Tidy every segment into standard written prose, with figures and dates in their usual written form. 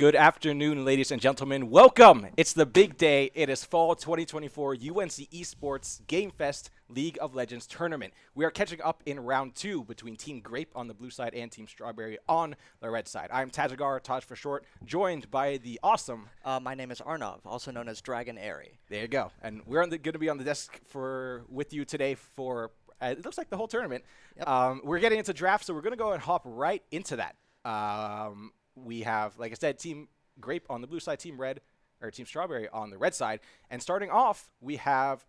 Good afternoon, ladies and gentlemen. Welcome. It's the big day. It is fall 2024 UNC Esports Gamefest League of Legends tournament. We are catching up in round 2 between Team Grape on the blue side and Team Strawberry on the red side. I'm Tajagar, Taj for short, joined by the awesome... My name is Arnav, also known as Dragon Airy. There you go. And we're going to be on the desk with you today for, it looks like the whole tournament. Yep. We're getting into draft, so we're going to go and hop right into that. We have, like I said, Team Grape on the blue side, Team Strawberry on the red side. And starting off, we have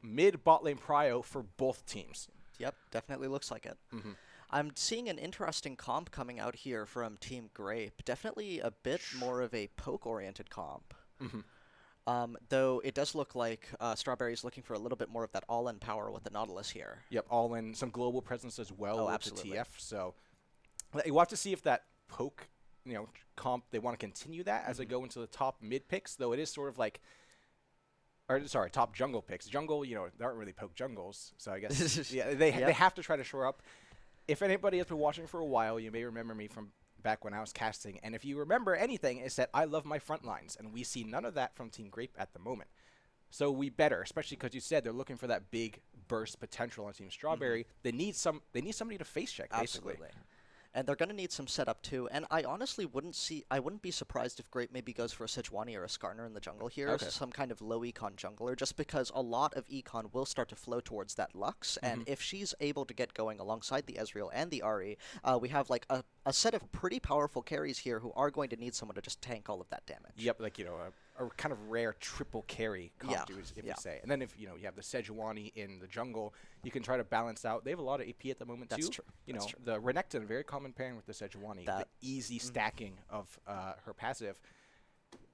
mid bot lane prio for both teams. Yep, definitely looks like it. Mm-hmm. I'm seeing an interesting comp coming out here from Team Grape. Definitely a bit more of a poke-oriented comp. Mm-hmm. Though it does look like Strawberry's looking for a little bit more of that all-in power with the Nautilus here. Yep, all in, some global presence as well with absolutely. the TF. So we'll have to see if that poke comp, they want to continue that as they go into the top mid picks, though it is sort of like, top jungle picks. Jungle, they aren't really poke jungles, so I guess they have to try to shore up. If anybody has been watching for a while, you may remember me from back when I was casting, and if you remember anything, it's that I love my front lines, and we see none of that from Team Grape at the moment. So we better, especially because you said they're looking for that big burst potential on Team Strawberry. They need somebody to face check, basically. Absolutely. And they're going to need some setup too. And I honestly wouldn't be surprised if Grape maybe goes for a Sejuani or a Skarner in the jungle here, Okay. so some kind of low econ jungler, just because a lot of econ will start to flow towards that Lux. And if she's able to get going alongside the Ezreal and the Ahri, we have like a set of pretty powerful carries here who are going to need someone to just tank all of that damage. Yep, like, a kind of rare triple carry comp, if you say. And then if, you have the Sejuani in the jungle, you can try to balance out. They have a lot of AP at the moment, That's too. true. That's true. The Renekton, very common pairing with the Sejuani. The easy stacking of her passive.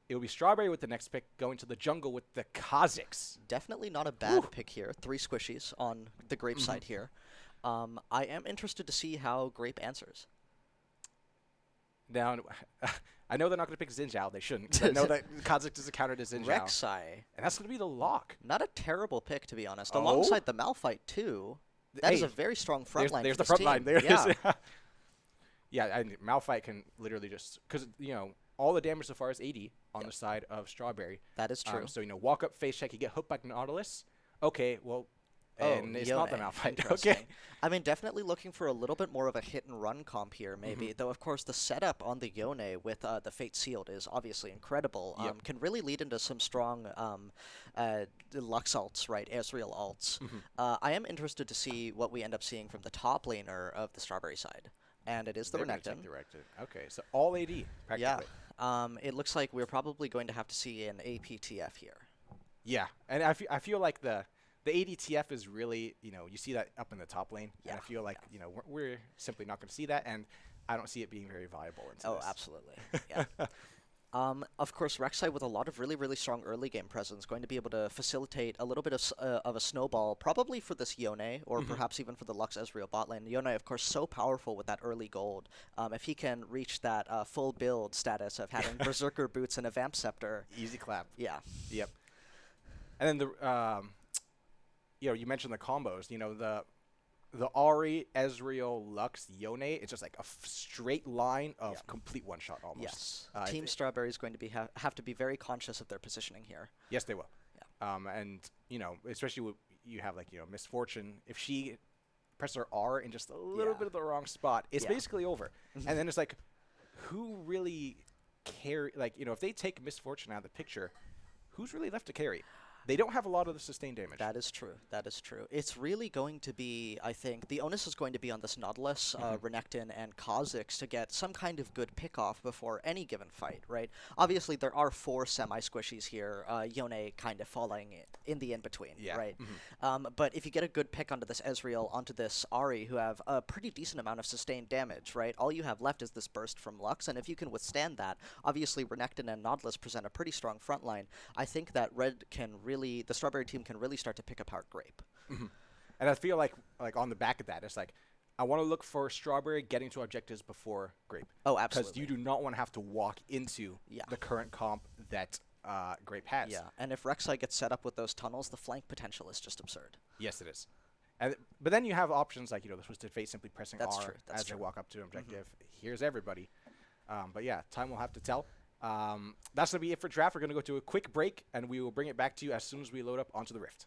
It will be Strawberry with the next pick, going to the jungle with the Kha'Zix. Definitely not a bad pick here. 3 squishies on the Grape side here. I am interested to see how Grape answers. Now, I know they're not going to pick Xin Zhao. They shouldn't. I know that Kha'Zix is a counter to Xin Zhao. Rek'Sai. And that's going to be the lock. Not a terrible pick, to be honest. Oh? Alongside the Malphite, too. That is a very strong front line. There's for the front this line. team. There yeah. it is. Yeah, and Malphite can literally just... Because, all the damage so far is 80 on the side of Strawberry. That is true. So, walk up, face check, you get hooked by Nautilus. Okay, well... And it's not the Malphite. Okay. I mean, definitely looking for a little bit more of a hit-and-run comp here, maybe. Though, of course, the setup on the Yone with the Fate Sealed is obviously incredible. Can really lead into some strong Lux ults, right? Ezreal ults. I am interested to see what we end up seeing from the top laner of the Strawberry side. And it is the Renekton. Okay, so all AD, practically. Yeah. It looks like we're probably going to have to see an APTF here. Yeah, and I feel like the ADTF is really, you see that up in the top lane. Yeah. And I feel like, we're simply not going to see that, and I don't see it being very viable into this. Absolutely. Yeah. Of course, Rek'Sai with a lot of really, really strong early game presence, going to be able to facilitate a little bit of a snowball, probably for this Yone, or perhaps even for the Lux Ezreal bot lane. Yone, of course, so powerful with that early gold. If he can reach that full build status of having Berserker boots and a Vamp Scepter. Easy clap. Yeah. Yep. And then you mentioned the combos. The Ahri, Ezreal, Lux, Yone. It's just like a straight line of complete one shot almost. Yes. Team Strawberry is going to have to be very conscious of their positioning here. Yes, they will. Yeah. And especially when you have Misfortune. If she presses her R in just a little bit of the wrong spot, it's basically over. And then it's like, who really carry? If they take Misfortune out of the picture, who's really left to carry? They don't have a lot of the sustained damage. That is true. That is true. It's really going to be, I think, the onus is going to be on this Nautilus, Renekton, and Kha'Zix to get some kind of good pick-off before any given fight, right? Obviously, there are 4 semi-squishies here, Yone kind of falling in the in-between, right? But if you get a good pick onto this Ezreal, onto this Ahri, who have a pretty decent amount of sustained damage, right? All you have left is this burst from Lux, and if you can withstand that, obviously Renekton and Nautilus present a pretty strong front line. I think that Red can really, the Strawberry team can really start to pick apart Grape. And I feel like on the back of that, it's like, I want to look for Strawberry getting to objectives before Grape. Oh, absolutely. Because you do not want to have to walk into the current comp that Grape has. Yeah, and if Rek'Sai gets set up with those tunnels, the flank potential is just absurd. Yes, it is. But then you have options like, the Twisted Fate simply pressing That's R true. That's as true. they walk up to an objective. Here's everybody. But yeah, time will have to tell. That's going to be it for draft. We're going to go to a quick break, and we will bring it back to you as soon as we load up onto the Rift.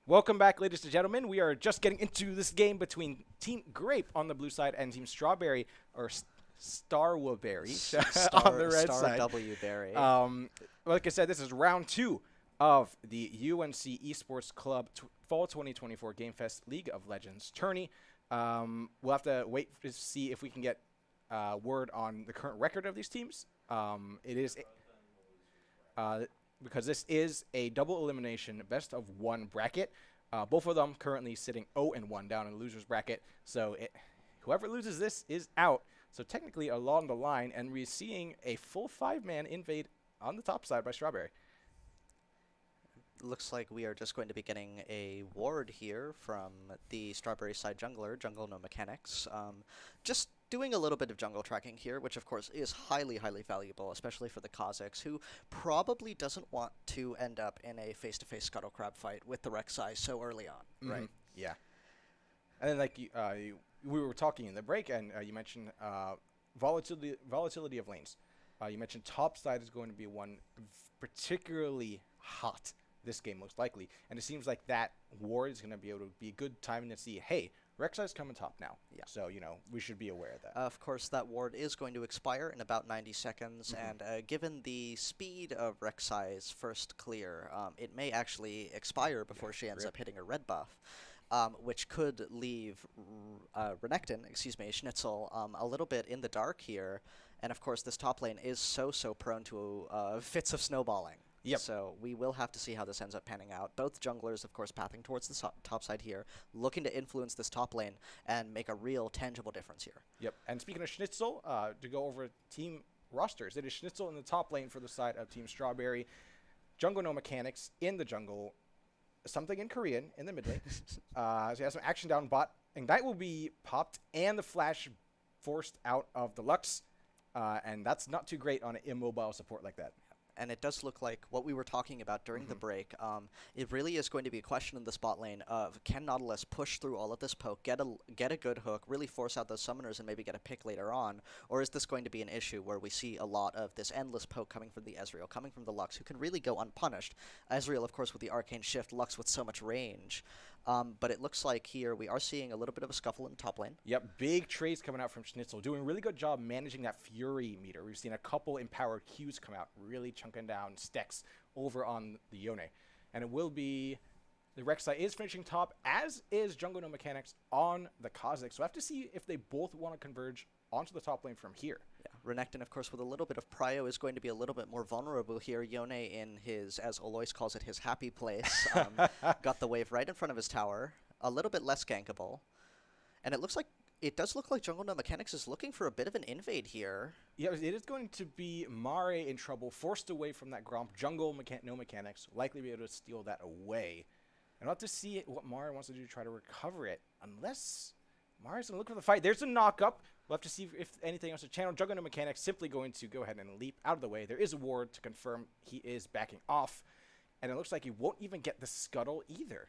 Welcome back, ladies and gentlemen. We are just getting into this game between Team Grape on the blue side and Team Strawberry, or Starwaberry on the red Star side. W Berry. Like I said, this is round 2 of the UNC Esports Club Fall 2024 Gamefest League of Legends tourney. We'll have to wait to see if we can get word on the current record of these teams. It is because this is a double elimination best of 1 bracket. Both of them currently sitting 0-1 down in the losers bracket. So whoever loses this is out. So technically along the line, and we're seeing a full 5-man invade on the top side by Strawberry. Looks like we are just going to be getting a ward here from the Strawberry side jungler, Jungle No Mechanics. Just doing a little bit of jungle tracking here, which of course is highly, highly valuable, especially for the Kazakhs, who probably doesn't want to end up in a face-to-face scuttle crab fight with the Rek'Sai so early on, right? Yeah. And then like we were talking in the break, and you mentioned volatility of lanes. You mentioned top side is going to be one particularly hot this game, most likely. And it seems like that ward is going to be able to be a good timing to see, hey, Rek'Sai's coming top now. Yeah. So, we should be aware of that. Of course, that ward is going to expire in about 90 seconds, and given the speed of Rek'Sai's first clear, it may actually expire before she ends up hitting a red buff. Which could leave Schnitzel, a little bit in the dark here. And of course, this top lane is so prone to fits of snowballing. Yep. So we will have to see how this ends up panning out. Both junglers, of course, pathing towards the top side here, looking to influence this top lane and make a real tangible difference here. Yep. And speaking of Schnitzel, to go over team rosters, it is Schnitzel in the top lane for the side of Team Strawberry, Jungle No Mechanics in the jungle, something in Korean in the mid lane. So he has some action down bot. Ignite will be popped and the flash forced out of the Lux. And that's not too great on an immobile support like that. And it does look like what we were talking about during the break. It really is going to be a question in the spot lane of, can Nautilus push through all of this poke, get a good hook, really force out those summoners and maybe get a pick later on? Or is this going to be an issue where we see a lot of this endless poke coming from the Ezreal, coming from the Lux, who can really go unpunished? Ezreal, of course, with the Arcane Shift, Lux with so much range. But it looks like here we are seeing a little bit of a scuffle in the top lane. Yep, big trades coming out from Schnitzel, doing a really good job managing that Fury meter. We've seen a couple empowered Qs come out, really chunking down stacks over on the Yone. And it will be, the Rek'Sai is finishing top, as is Jungle No Mechanics on the Kazakhs. So I have to see if they both want to converge onto the top lane from here. Yeah, Renekton, of course, with a little bit of prio, is going to be a little bit more vulnerable here. Yone in his, as Alois calls it, his happy place, got the wave right in front of his tower, a little bit less gankable. And it does look like Jungle No Mechanics is looking for a bit of an invade here. Yeah, it is going to be Mare in trouble, forced away from that Gromp. Jungle No Mechanics likely be able to steal that away. And we'll have to see what Mare wants to do to try to recover it, unless Mare's going to look for the fight. There's a knock-up. We'll have to see if anything else to channel. Jungle No Mechanics simply going to go ahead and leap out of the way. There is a ward to confirm he is backing off. And it looks like he won't even get the scuttle either.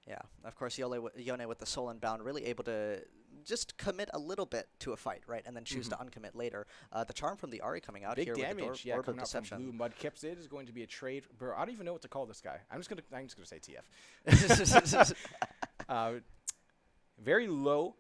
Yeah, of course, Yone with the Soul Unbound, really able to just commit a little bit to a fight, right, and then choose to uncommit later. The charm from the Ari coming out big here damage, with the Orb of coming out from Deception. Blue Mudkips. It is going to be a trade. Bro, I don't even know what to call this guy. I'm just gonna say TF. Very low.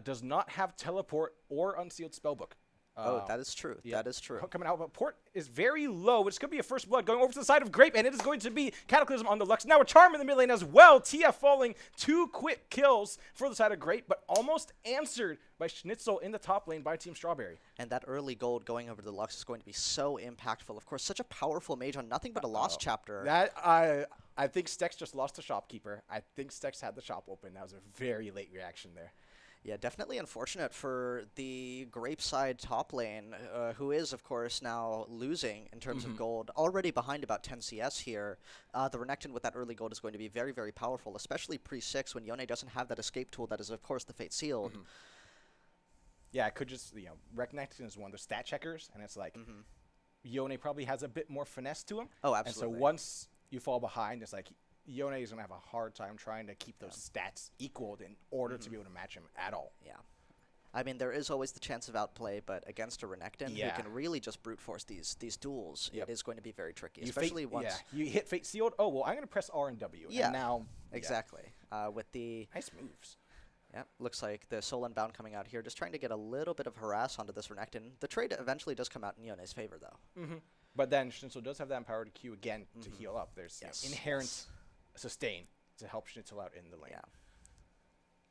Does not have teleport or unsealed spellbook. That is true. Yeah. That is true. Coming out, but port is very low, which could be a first blood going over to the side of Grape, and it is going to be Cataclysm on the Lux. Now a Charm in the mid lane as well. TF falling, 2 quick kills for the side of Grape, but almost answered by Schnitzel in the top lane by Team Strawberry. And that early gold going over to the Lux is going to be so impactful. Of course, such a powerful mage on nothing but a lost chapter. I think Stex just lost the shopkeeper. I think Stex had the shop open. That was a very late reaction there. Yeah, definitely unfortunate for the Grape side top lane, who is, of course, now losing in terms of gold, already behind about 10 CS here. The Renekton with that early gold is going to be very, very powerful, especially pre-6 when Yone doesn't have that escape tool that is, of course, the Fate Sealed. Yeah, it could just, Renekton is one of the stat checkers, and it's like, Yone probably has a bit more finesse to him. Oh, absolutely. And so once you fall behind, it's like, Yone is going to have a hard time trying to keep those stats equaled in order to be able to match him at all. Yeah. I mean, there is always the chance of outplay, but against a Renekton who can really just brute force these duels, it is going to be very tricky, especially once... Yeah, you hit Fate Sealed. Oh, well, I'm going to press R and W. Yeah, and now... Exactly. With the... Nice moves. Yeah, looks like the Soul Unbound coming out here, just trying to get a little bit of harass onto this Renekton. The trade eventually does come out in Yone's favor, though. But then Schnitzel does have that empowered Q again to heal up. There's inherent sustain to help Schnitzel out in the lane. Yeah.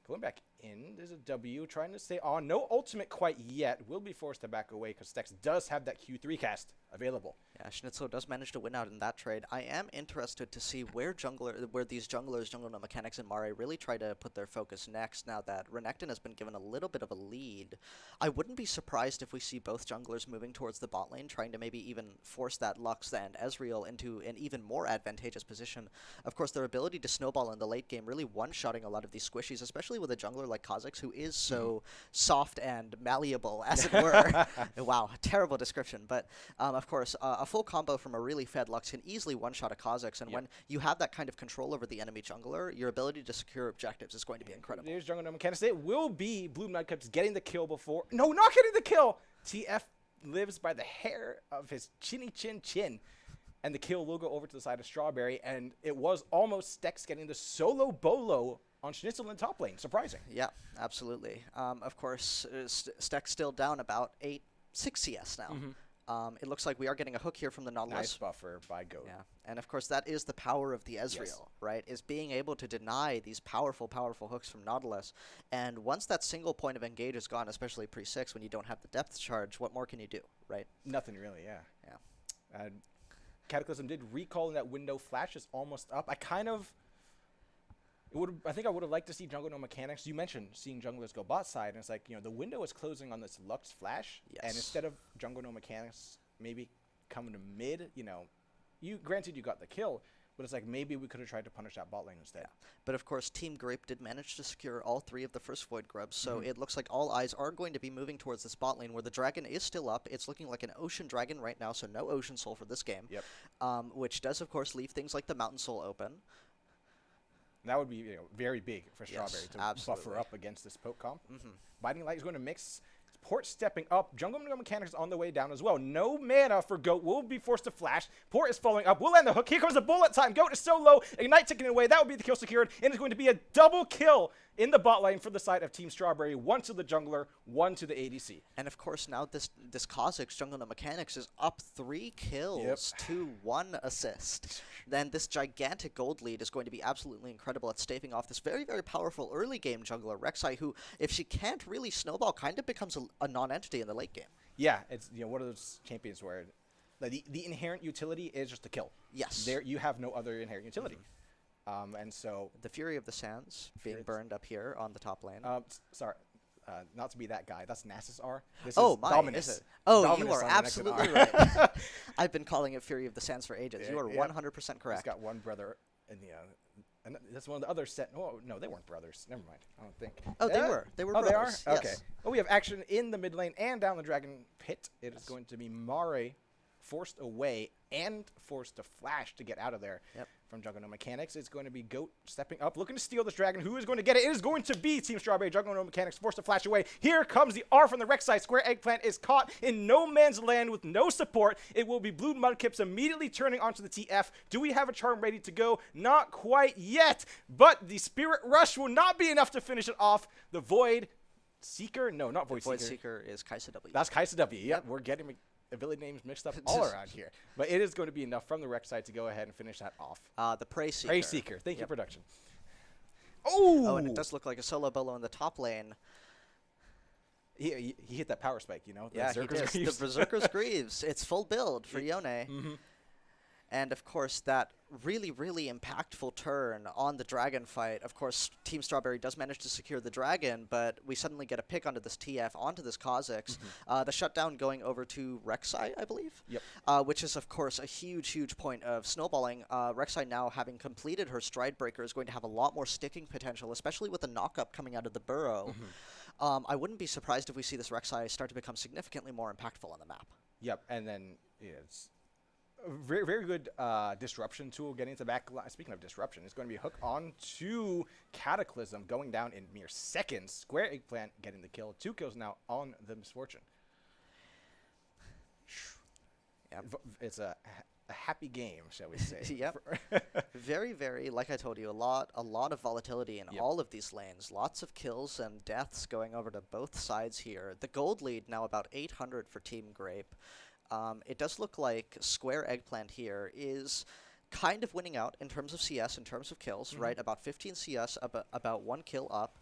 Going back in, there's a W trying to stay on. No ultimate quite yet. Will be forced to back away because Stex does have that Q3 cast available. Yeah, Schnitzel does manage to win out in that trade. I am interested to see where these junglers, Jungle No Mechanics and Mare, really try to put their focus next now that Renekton has been given a little bit of a lead. I wouldn't be surprised if we see both junglers moving towards the bot lane, trying to maybe even force that Lux and Ezreal into an even more advantageous position. Of course, their ability to snowball in the late game really one-shotting a lot of these squishies, especially with a jungler like Kha'Zix, who is so soft and malleable, as it were. Wow, terrible description. But, of course, a full combo from a really fed Lux can easily one-shot a Kha'Zix, and when you have that kind of control over the enemy jungler, your ability to secure objectives is going to be incredible. There's Jungle No Mechanics. It will be Bloom Nightcaps getting the kill before... No, not getting the kill! TF lives by the hair of his chinny chin. And the kill will go over to the side of Strawberry, and it was almost Stex getting the solo bolo on Schnitzel in top lane. Surprising. Yeah, absolutely. Of course, Stex still down about 6 CS now. It looks like we are getting a hook here from the Nautilus. Nice buffer by Goat. Yeah, and of course that is the power of the Ezreal, right? Is being able to deny these powerful hooks from Nautilus. And once that single point of engage is gone, especially pre-6, when you don't have the depth charge, what more can you do, right? Nothing really, yeah. Cataclysm did recall in that window. Flash is almost up. I think I would have liked to see Jungle No Mechanics. You mentioned seeing junglers go bot side, and it's like, the window is closing on this Lux Flash, and instead of Jungle No Mechanics maybe coming to mid, granted you got the kill, but it's like maybe we could have tried to punish that bot lane instead. Yeah. But of course, Team Grape did manage to secure all 3 of the first Void Grubs, so it looks like all eyes are going to be moving towards this bot lane where the dragon is still up. It's looking like an Ocean Dragon right now, so no Ocean Soul for this game. Yep. Which does, of course, leave things like the Mountain Soul open. That would be very big for Strawberry to buffer up against this poke comp. Binding Light is going to mix. Port stepping up. Jungle No Mechanics on the way down as well. No mana for Goat. Will be forced to flash. Port is following up. Will land the hook. Here comes the bullet time. Goat is so low. Ignite taken away. That would be the kill secured. And it's going to be a double kill in the bot lane for the side of Team Strawberry. 1 to the jungler, 1 to the ADC. And of course, now this Kha'Zix, Jungle No Mechanics, is up 3 kills to 1 assist. Then this gigantic gold lead is going to be absolutely incredible at staving off this very, very powerful early game jungler, Rek'Sai, who, if she can't really snowball, kind of becomes a non-entity in the late game. Yeah, it's one of those champions where the inherent utility is just a kill. Yes. There you have no other inherent utility. And so the Fury of the Sands being burned up here on the top lane. Sorry, not to be that guy. That's Nasus R. This is Dominus. Is it? Oh, Dominus you are absolutely right. I've been calling it Fury of the Sands for ages. You are 100% correct. He's got one brother in the. And that's one of the other set. Oh, no, they weren't brothers. Never mind. I don't think. Oh, they were. They were brothers. They are? Okay. Yes. Well, we have action in the mid lane and down the dragon pit. It is going to be Mare forced away and forced to flash to get out of there from Jungle No Mechanics. It's going to be Goat stepping up, looking to steal this dragon. Who is going to get it? It is going to be Team Strawberry. Jungle No Mechanics forced to flash away. Here comes the R from the Rek'Sai. Square Eggplant is caught in no man's land with no support. It will be Blue Mudkips immediately turning onto the TF. Do we have a charm ready to go? Not quite yet, but the Spirit Rush will not be enough to finish it off. The Void Seeker? No, not Void Seeker. Void Seeker is Kaisa W. That's Kaisa W. Yep, we're getting ability names mixed up all around here. But it is going to be enough from the Rek'Sai to go ahead and finish that off. The Prey Seeker. Prey Seeker. Thank you, production. Oh, and it does look like a solo bolo in the top lane. He hit that power spike, Yeah, he did. The Berserker's Greaves. It's full build for Yone. And, of course, that really, really impactful turn on the dragon fight. Of course, Team Strawberry does manage to secure the dragon, but we suddenly get a pick onto this TF, onto this Kha'Zix. The shutdown going over to Rek'Sai, I believe. Yep. Which is, of course, a huge, huge point of snowballing. Rek'Sai now, having completed her Stride Breaker, is going to have a lot more sticking potential, especially with the knock-up coming out of the burrow. I wouldn't be surprised if we see this Rek'Sai start to become significantly more impactful on the map. Yep, and then it's very, very good disruption tool getting to back line. Speaking of disruption, it's going to be hooked on to Cataclysm, going down in mere seconds. Square Eggplant getting the kill. 2 kills now on the Misfortune. Yep. It's a happy game, shall we say. Yep. Very, very, like I told you, a lot of volatility in all of these lanes. Lots of kills and deaths going over to both sides here. The gold lead now about 800 for Team Grape. It does look like Square Eggplant here is kind of winning out in terms of CS, in terms of kills, right? About 15 CS, about 1 kill up.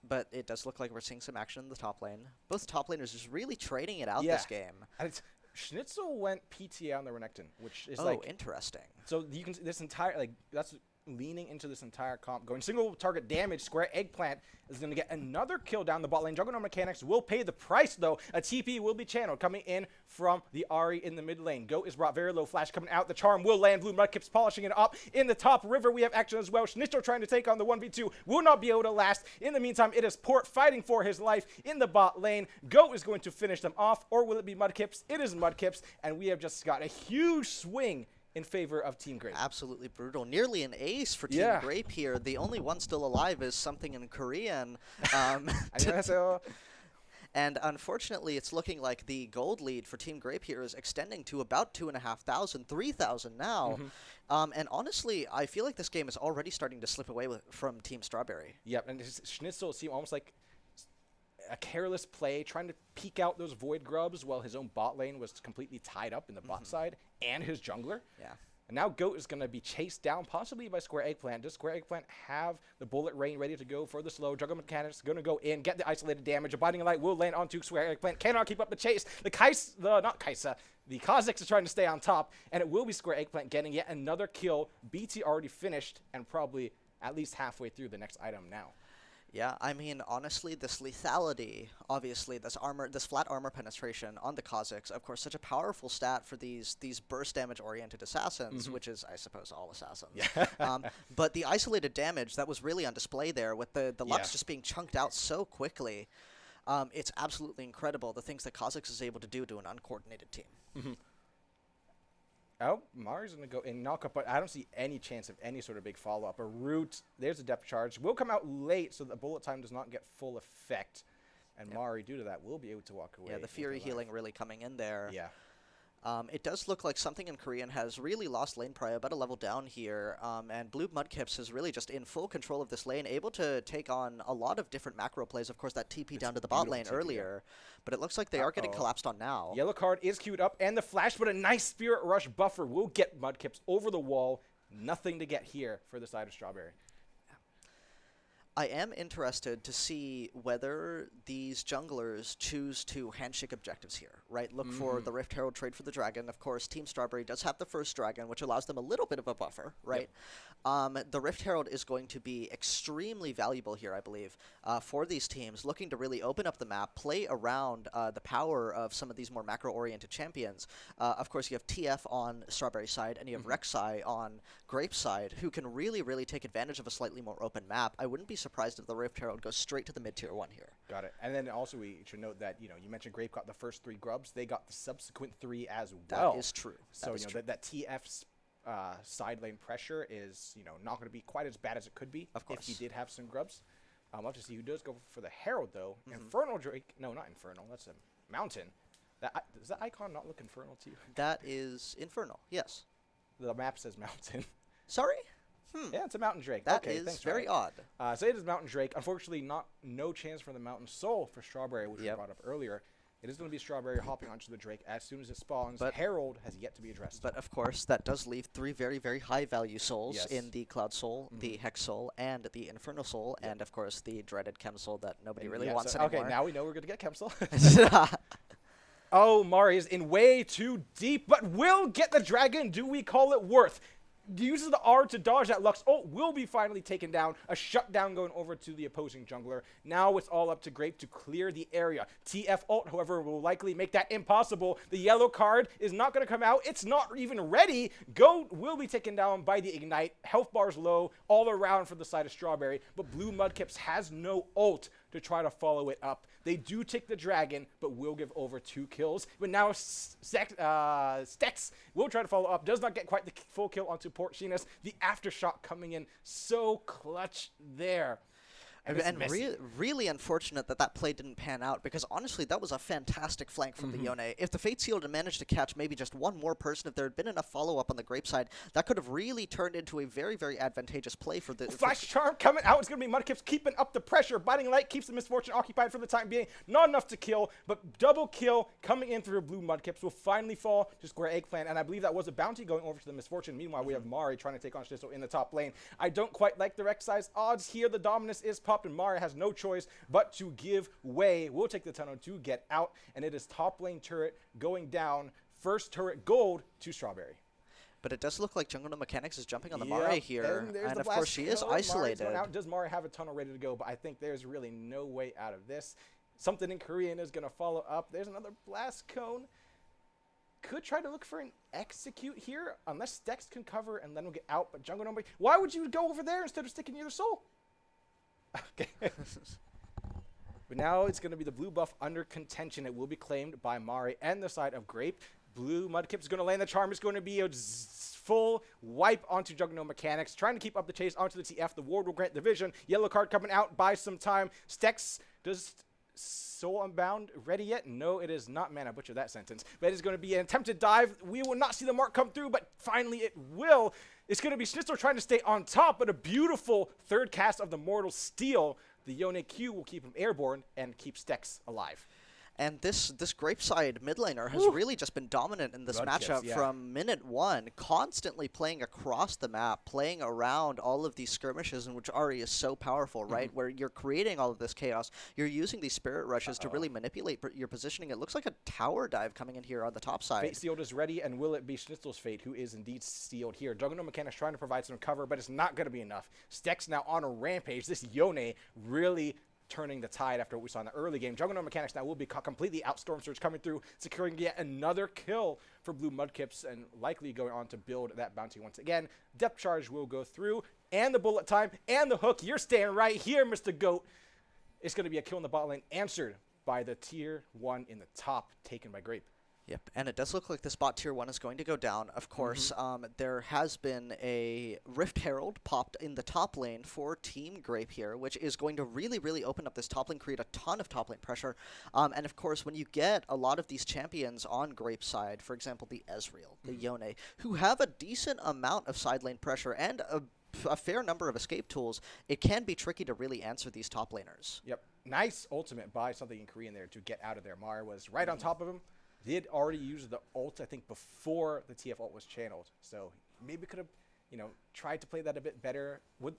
But it does look like we're seeing some action in the top lane. Both top laners just really trading it out this game. And it's Schnitzel went PTA on the Renekton, which is interesting. So you can this entire that's leaning into this entire comp, going single target damage. Square Eggplant is going to get another kill down the bot lane. Juggernaut Mechanics will pay the price, though. A TP will be channeled coming in from the Ahri in the mid lane. Goat is brought very low. Flash coming out. The charm will land. Blue Mudkips polishing it up. In the top river, we have action as well. Schnitzel trying to take on the 1v2. Will not be able to last. In the meantime, it is Port fighting for his life in the bot lane. Goat is going to finish them off, or will it be Mudkips? It is Mudkips, and we have just got a huge swing in favor of Team Grape. Absolutely brutal. Nearly an ace for Team Grape here. The only one still alive is something in Korean. And unfortunately, it's looking like the gold lead for Team Grape here is extending to about 2,500, 3,000 now. And honestly, I feel like this game is already starting to slip away from Team Strawberry. Yep, and Schnitzel seemed almost like a careless play, trying to peek out those Void Grubs while his own bot lane was completely tied up in the bot side, and his jungler. Yeah. And now Goat is going to be chased down, possibly by Square Eggplant. Does Square Eggplant have the Bullet Rain ready to go for the slow? Juggernaut Mechanics going to go in, get the isolated damage. A Binding Light will land onto Square Eggplant. Cannot keep up the chase. The Kha'Zix is trying to stay on top, and it will be Square Eggplant getting yet another kill. BT already finished, and probably at least halfway through the next item now. Yeah, I mean, honestly, this lethality, obviously, this flat armor penetration on the Kha'Zix, of course, such a powerful stat for these burst damage-oriented assassins, which is, I suppose, all assassins. Yeah. But the isolated damage, that was really on display there, with the Lux just being chunked out so quickly. It's absolutely incredible, the things that Kha'Zix is able to do to an uncoordinated team. Oh, Mari's going to go in knock up, but I don't see any chance of any sort of big follow-up. A root, there's a depth charge. Will come out late, so the bullet time does not get full effect. And Mari, due to that, will be able to walk away. Yeah, the Fury healing really coming in there. Yeah. It does look like something in Korean has really lost lane prio, about a level down here, and Blue Mudkips is really just in full control of this lane, able to take on a lot of different macro plays. Of course, that TP down to the bot lane earlier, but it looks like they are getting collapsed on now. Yellow card is queued up, and the flash, but a nice Spirit Rush buffer will get Mudkips over the wall. Nothing to get here for the side of Strawberry. I am interested to see whether these junglers choose to handshake objectives here, right? Look for the Rift Herald, trade for the dragon. Of course, Team Strawberry does have the first dragon, which allows them a little bit of a buffer, right? The Rift Herald is going to be extremely valuable here, I believe, for these teams looking to really open up the map, play around the power of some of these more macro-oriented champions. Of course, you have TF on Strawberry side, and you have Rek'Sai on Grape side, who can really, really take advantage of a slightly more open map. I wouldn't be surprised if the Rift Herald goes straight to the mid-tier 1 here. Got it. And then also we should note that, you mentioned Grape got the first 3 grubs. They got the subsequent 3 as well. That is true. So, that TF's side lane pressure is, not going to be quite as bad as it could be. Of course. If he did have some grubs. I'll have to see who does go for the Herald, though. Infernal Drake. No, not Infernal. That's a Mountain. Does that icon not look Infernal to you? That is Infernal, yes. The map says Mountain. Sorry? Yeah, it's a Mountain Drake. That is very odd. So it is Mountain Drake. Unfortunately, no chance for the Mountain Soul for Strawberry, which we brought up earlier. It is going to be Strawberry hopping onto the Drake as soon as it spawns. But Herald has yet to be addressed. But of course, that does leave 3 very, very high-value souls in the Cloud Soul, the Hex Soul, and the Infernal Soul, and of course the dreaded Chem Soul that nobody really wants anymore. Okay, now we know we're going to get Chem Soul. Oh, Mari is in way too deep, but will get the dragon. Do we call it worth? Uses the R to dodge that Lux ult, will be finally taken down. A shutdown going over to the opposing jungler. Now it's all up to Grape to clear the area. TF ult, however, will likely make that impossible. The yellow card is not going to come out. It's not even ready. Goat will be taken down by the Ignite. Health bars low all around for the side of Strawberry, but Blue Mudkips has no ult to try to follow it up. They do take the dragon, but will give over 2 kills. But now Stex will try to follow up. Does not get quite the full kill onto Porcinas. The aftershock coming in so clutch there. And really unfortunate that play didn't pan out, because honestly, that was a fantastic flank from the Yone. If the Fate Seal had managed to catch maybe just one more person, if there had been enough follow-up on the Grape side, that could have really turned into a very, very advantageous play for the... Flash Charm coming out. It's going to be Mudkips keeping up the pressure. Biting Light keeps the Misfortune occupied for the time being. Not enough to kill, but double kill coming in through blue Mudkips will finally fall to Square Eggplant, and I believe that was a bounty going over to the Misfortune. Meanwhile, we have Mari trying to take on Schnitzel in the top lane. I don't quite like the Rek'Sai's odds here. The Dominus is popped, and Mari has no choice but to give way. We'll take the tunnel to get out, and it is top lane turret going down. First turret gold to Strawberry. But it does look like Jungle No Mechanics is jumping on the Mari here, and of course she is kill. isolated. Out. Does Mari have a tunnel ready to go? But I think there's really no way out of this. Something in Korean is going to follow up. There's another blast cone. Could try to look for an execute here, unless Stex can cover, and then we'll get out. But Jungle No, why would you go over there instead of sticking near the soul? Okay. But now it's going to be the blue buff under contention. It will be claimed by Mari and the side of Grape. Blue Mudkip is going to land the charm. It's going to be a full wipe onto Juggernaut Mechanics. Trying to keep up the chase onto the TF. The ward will grant the vision. Yellow card coming out by some time. Stex, does Soul Unbound ready yet? No, it is not. Man, I butchered that sentence. But it is going to be an attempted dive. We will not see the mark come through, but finally it will. It's going to be Schnitzel trying to stay on top, but a beautiful third cast of the Mortal Steel. The Yone Q will keep him airborne and keep Stex alive. And this Grape side mid laner has really just been dominant in this matchup from minute one, constantly playing across the map, playing around all of these skirmishes, in which Ari is so powerful, right? Where you're creating all of this chaos. You're using these spirit rushes to really manipulate your positioning. It looks like a tower dive coming in here on the top side. Fate Sealed is ready, and will it be Schnitzel's fate, who is indeed sealed here? Juggernaut Mechanics trying to provide some cover, but it's not going to be enough. Stex now on a rampage. This Yone really turning the tide after what we saw in the early game. Juggernaut Mechanics now will be completely out. Storm Surge coming through, securing yet another kill for Blue Mudkips, and likely going on to build that bounty once again. Depth Charge will go through, and the bullet time, and the hook. You're staying right here, Mr. Goat. It's going to be a kill in the bot lane, answered by the tier 1 in the top, taken by Grape. Yep, and it does look like this bot tier 1 is going to go down. Of course, there has been a Rift Herald popped in the top lane for Team Grape here, which is going to really, really open up this top lane, create a ton of top lane pressure. And of course, when you get a lot of these champions on Grape side, for example, the Ezreal, the Yone, who have a decent amount of side lane pressure and a fair number of escape tools, it can be tricky to really answer these top laners. Yep, nice ultimate by something in Korean there to get out of there. Mara was right on top of him. Did already use the ult, I think, before the TF ult was channeled. So maybe could have, tried to play that a bit better. Would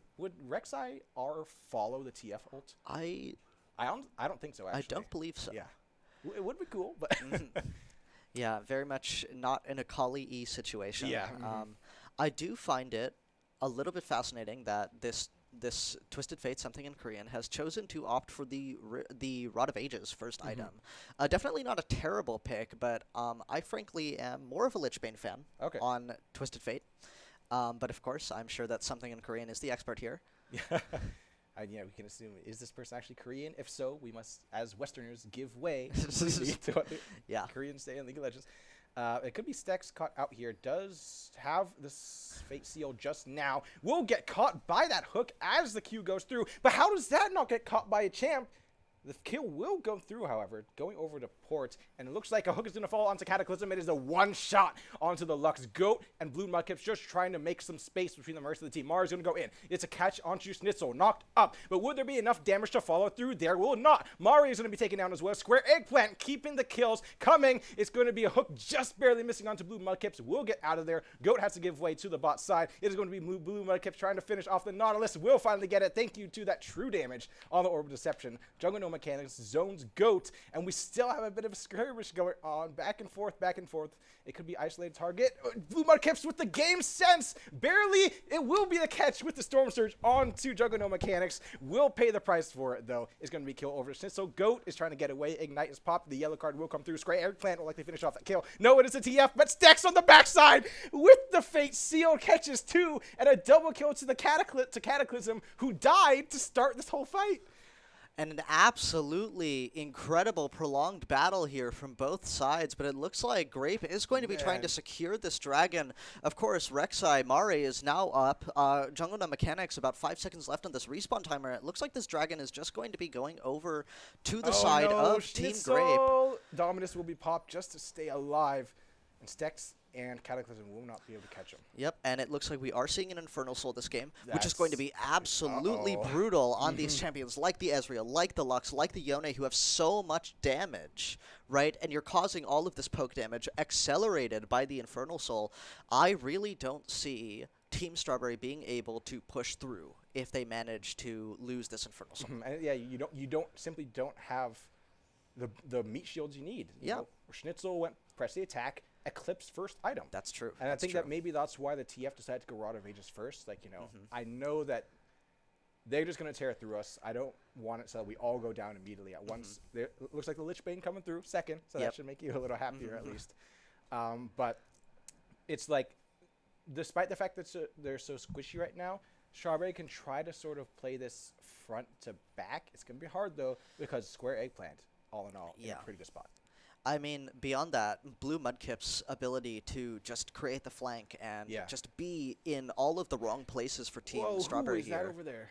Rek'Sai R follow the TF ult? I don't think so, actually. I don't believe so. Yeah. It would be cool, but... Yeah, very much not in a Kali-E situation. Yeah. I do find it a little bit fascinating that this Twisted Fate, something in Korean, has chosen to opt for the Rod of Ages first item. Definitely not a terrible pick, but I frankly am more of a Lich Bane fan on Twisted Fate. But of course, I'm sure that something in Korean is the expert here. Yeah. We can assume, is this person actually Korean? If so, we must, as Westerners, give way to what the Koreans say in League of Legends. It could be Stex caught out here. Does have this Fate Seal just now. Will get caught by that hook as the Q goes through. But how does that not get caught by a champ? The kill will go through, however, going over to Port, and it looks like a hook is going to fall onto Cataclysm. It is a one-shot onto the Lux Goat, and Blue Mudkips just trying to make some space between the rest of the team. Mara's going to go in. It's a catch onto Schnitzel, knocked up, but would there be enough damage to follow through? There will not. Mari is going to be taken down as well. Square Eggplant keeping the kills coming. It's going to be a hook just barely missing onto Blue Mudkips. Will get out of there. Goat has to give way to the bot side. It is going to be Blue Mudkips trying to finish off the Nautilus. Will finally get it. Thank you to that true damage on the Orb of Deception. Juggernaut Mechanics zones Goat, and we still have a bit of a skirmish going on. Back and forth, back and forth. It could be isolated target. Blue Mudkips with the game sense. Barely. It will be the catch with the Storm Surge onto Juggernaut Mechanics. Will pay the price for it, though. It's going to be kill over Schnitzel. Goat is trying to get away. Ignite is popped. The yellow card will come through. Square Eggplant will likely finish off that kill. No, it is a TF, but Stex on the backside with the Fate Seal catches 2 and a double kill to the Cataclysm, who died to start this whole fight. And an absolutely incredible prolonged battle here from both sides, but it looks like Grape is going to be trying to secure this dragon. Of course, Rek'Sai Mare is now up. Jungle No Mechanics, about 5 seconds left on this respawn timer. It looks like this dragon is just going to be going over to the side of Team Grape. Dominus will be popped just to stay alive, and Stex and Cataclysm will not be able to catch him. Yep, and it looks like we are seeing an Infernal Soul this game, which is going to be absolutely brutal on these champions like the Ezreal, like the Lux, like the Yone, who have so much damage, right? And you're causing all of this poke damage accelerated by the Infernal Soul. I really don't see Team Strawberry being able to push through if they manage to lose this Infernal Soul. And yeah, you simply don't have the meat shields you need. You know, Schnitzel went press the attack, Eclipse first item. That's true. And I think that maybe that's why the TF decided to go Rod of Ages first. Like, you know, I know that they're just going to tear through us. I don't want it so that we all go down immediately at once. It looks like the Lich Bane coming through second, so that should make you a little happier at least. But it's like, despite the fact that they're so squishy right now, Strawberry can try to sort of play this front to back. It's going to be hard, though, because Square Eggplant, all in all, in a pretty good spot. I mean, beyond that, Blue Mudkip's ability to just create the flank and just be in all of the wrong places for Team Strawberry who is that over there?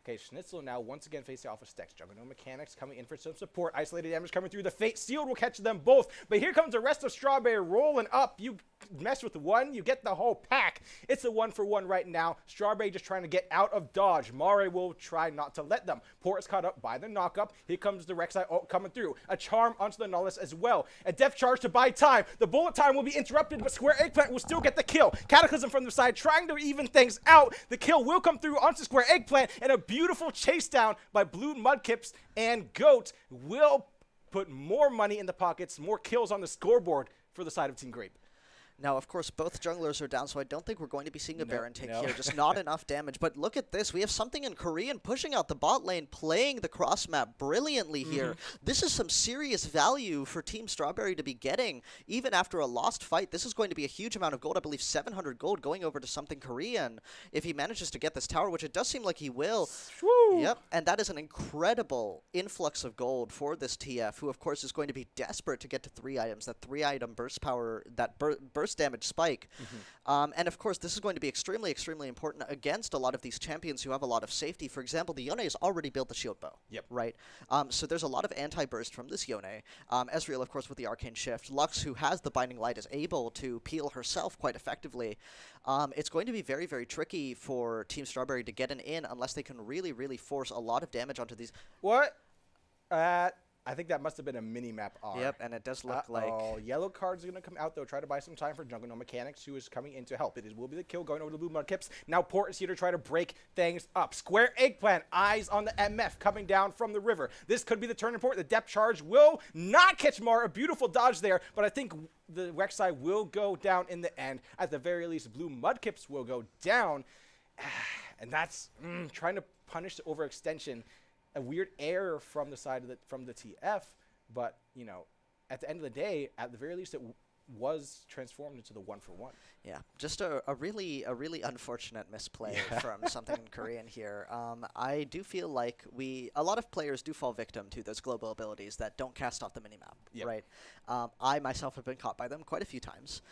Okay, Schnitzel now once again facing off with Stex. Jungle No Mechanics coming in for some support. Isolated damage coming through. The Fate Sealed will catch them both. But here comes the rest of Strawberry rolling up. You mess with one, you get the whole pack. It's a 1-for-1 right now. Strawberry just trying to get out of dodge. Mare will try not to let them. Port is caught up by the knockup. Here comes the Rek'Sai ult coming through. A charm onto the Nullis as well. A depth charge to buy time. The bullet time will be interrupted, but Square Eggplant will still get the kill. Cataclysm from the side trying to even things out. The kill will come through onto Square Eggplant, and a beautiful chase down by Blue Mudkips and Goat will put more money in the pockets, more kills on the scoreboard for the side of Team Grape. Now, of course, both junglers are down, so I don't think we're going to be seeing a Baron take here. Just not enough damage. But look at this. We have something in Korean pushing out the bot lane, playing the cross map brilliantly here. This is some serious value for Team Strawberry to be getting. Even after a lost fight, this is going to be a huge amount of gold. I believe 700 gold going over to something Korean if he manages to get this tower, which it does seem like he will. Woo! Yep, and that is an incredible influx of gold for this TF, who, of course, is going to be desperate to get to 3 items. That 3-item burst power, that burst damage spike. And of course, this is going to be extremely, extremely important against a lot of these champions who have a lot of safety. For example, the Yone has already built the shield bow. Right? So there's a lot of anti-burst from this Yone. Ezreal, of course, with the Arcane Shift. Lux, who has the Binding Light, is able to peel herself quite effectively. It's going to be very, very tricky for Team Strawberry to get an in unless they can really, really force a lot of damage onto these. What? I think that must have been a mini-map R. Yep, and it does look like... Yellow card's going to come out, though. Try to buy some time for Jungle No Mechanics, who is coming in to help. It will be the kill going over to Blue Mudkips. Now Port is here to try to break things up. Square Eggplant, eyes on the MF coming down from the river. This could be the turning point. The depth charge will not catch Mar. A beautiful dodge there, but I think the Rek'Sai will go down in the end. At the very least, Blue Mudkips will go down. And that's trying to punish the overextension. A weird error from the side of the TF, but you know, at the end of the day, at the very least, it was transformed into the 1-for-1. Yeah, just a really unfortunate misplay from something in Korean here. I do feel like a lot of players do fall victim to those global abilities that don't cast off the minimap, right? I myself have been caught by them quite a few times.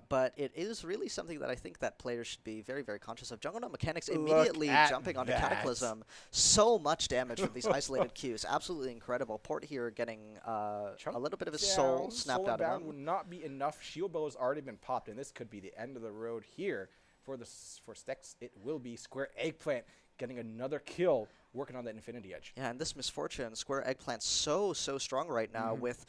But it is really something that I think that players should be very, very conscious of. Jungle No Mechanics immediately jumping onto Cataclysm. So much damage from these isolated Qs. Absolutely incredible. Port here getting a little bit of his soul snapped out of him. Would not be enough. Shield Bow has already been popped, and this could be the end of the road here for Stex. It will be Square Eggplant getting another kill, working on that Infinity Edge. Yeah, and this Misfortune, Square Eggplant so strong right now with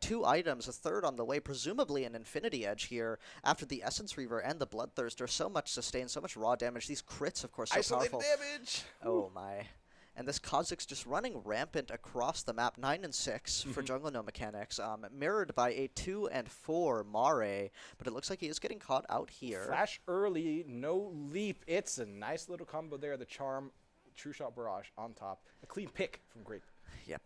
2 items, a third on the way, presumably an Infinity Edge here after the Essence Reaver and the Bloodthirster. So much sustain, so much raw damage. These crits, of course, so powerful. Damage! Oh, my. And this Kha'Zix just running rampant across the map, 9 and 6 for Jungle No Mechanics, mirrored by a 2 and 4 Mare, but it looks like he is getting caught out here. Flash early, no leap. It's a nice little combo there. The Charm, True Shot Barrage on top. A clean pick from Grape. Yep.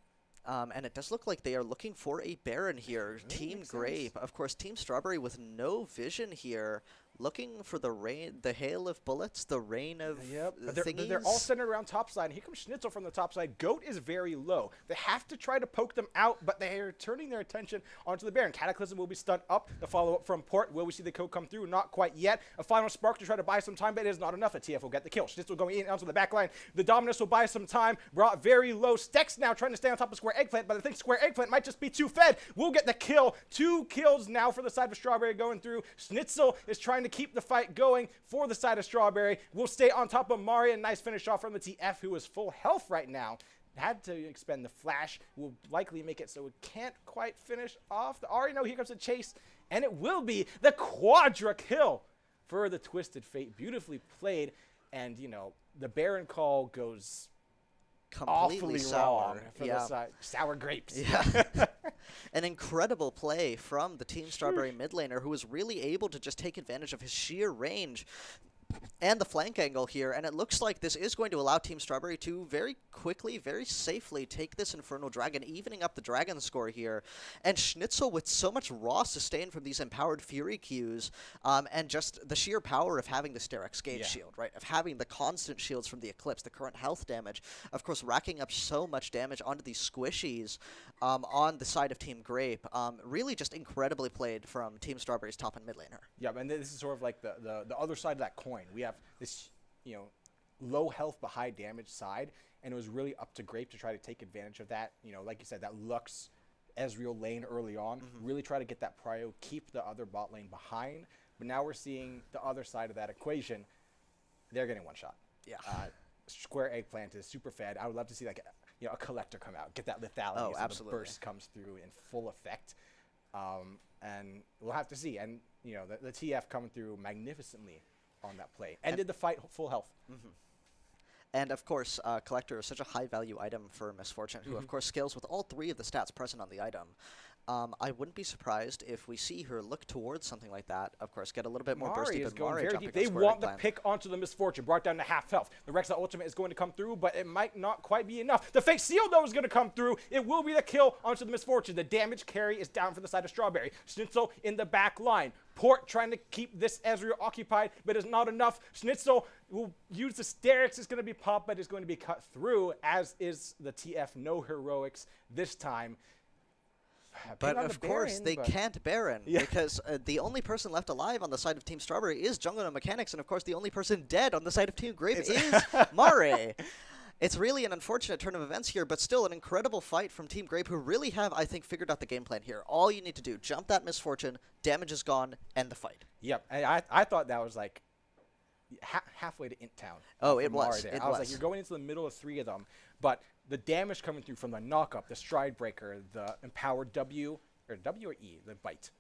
And it does look like they are looking for a Baron here. Team Grape. Of course, Team Strawberry with no vision here. looking for the hail of bullets, the rain of But thingies. they're all centered around top side. And here comes Schnitzel from the top side. Goat is very low. They have to try to poke them out, but they are turning their attention onto the Baron. Cataclysm will be stunned up. The follow-up from Port. Will we see the code come through? Not quite yet. A final spark to try to buy some time, but it is not enough. The TF will get the kill. Schnitzel going in onto the back line. The Dominus will buy some time. Brought very low. Stex now trying to stay on top of Square Eggplant, but I think Square Eggplant might just be too fed. We'll get the kill. 2 kills now for the side of Strawberry going through. Schnitzel is trying to keep the fight going for the side of Strawberry. We'll stay on top of Mari. A nice finish off from the TF, who is full health right now. Had to expend the flash. Will likely make it so it can't quite finish off. The Ari, no, here comes the chase. And it will be the quadra kill for the Twisted Fate. Beautifully played. And, you know, the Baron call goes Completely awfully sour. wrong for the side. Sour grapes. Yeah. An incredible play from the Team Strawberry mid laner, who was really able to just take advantage of his sheer range and the flank angle here, and it looks like this is going to allow Team Strawberry to very quickly, very safely take this Infernal Dragon, evening up the Dragon score here. And Schnitzel with so much raw sustain from these empowered Fury Qs, and just the sheer power of having the Sterex Gauge shield, right? Of having the constant shields from the Eclipse, the current health damage, of course racking up so much damage onto these squishies on the side of Team Grape. Really just incredibly played from Team Strawberry's top and mid laner. Yeah, and this is sort of like the other side of that coin. We have this, you know, low health but high damage side, and it was really up to Grape to try to take advantage of that. You know, like you said, that Lux Ezreal lane early on, really try to get that prio, keep the other bot lane behind. But now we're seeing the other side of that equation. They're getting one shot. Yeah. Square Eggplant is super fed. I would love to see like a collector come out, get that lethality, Oh, so absolutely. the burst comes through in full effect. And we'll have to see. And you know, the TF coming through magnificently on that play. Ended the fight full health. And of course, Collector is such a high-value item for Misfortune, who of course scales with all 3 of the stats present on the item. I wouldn't be surprised if we see her look towards something like that. Of course, get a little bit more Mari bursty, is but going Mari very jumping deep. on They Square want the Eggplant. pick onto the Misfortune, brought down to half health. The Rexa ultimate is going to come through, but it might not quite be enough. The Fake Seal, though, is going to come through. It will be the kill onto the Misfortune. The damage carry is down for the side of Strawberry. Schnitzel in the back line. Port trying to keep this Ezreal occupied, but it's not enough. Schnitzel will use the Sterex. It's going to be popped, but it's going to be cut through, as is the TF. No heroics this time. But Pin on of the course, Baron, they but- can't Baron, Yeah. because the only person left alive on the side of Team Strawberry is Jungle No Mechanics, and of course the only person dead on the side of Team Grape is Mare. It's really an unfortunate turn of events here, but still an incredible fight from Team Grape, who really have, I think, figured out the game plan here. All you need to do, jump that Misfortune, damage is gone, end the fight. Yep, and I thought that was like halfway to Int Town. Oh, from it Mari was. there. It I was like, was. you're going into the middle of 3 of them, but the damage coming through from the knock-up, the Stride Breaker, the Empowered W or E, the Bite,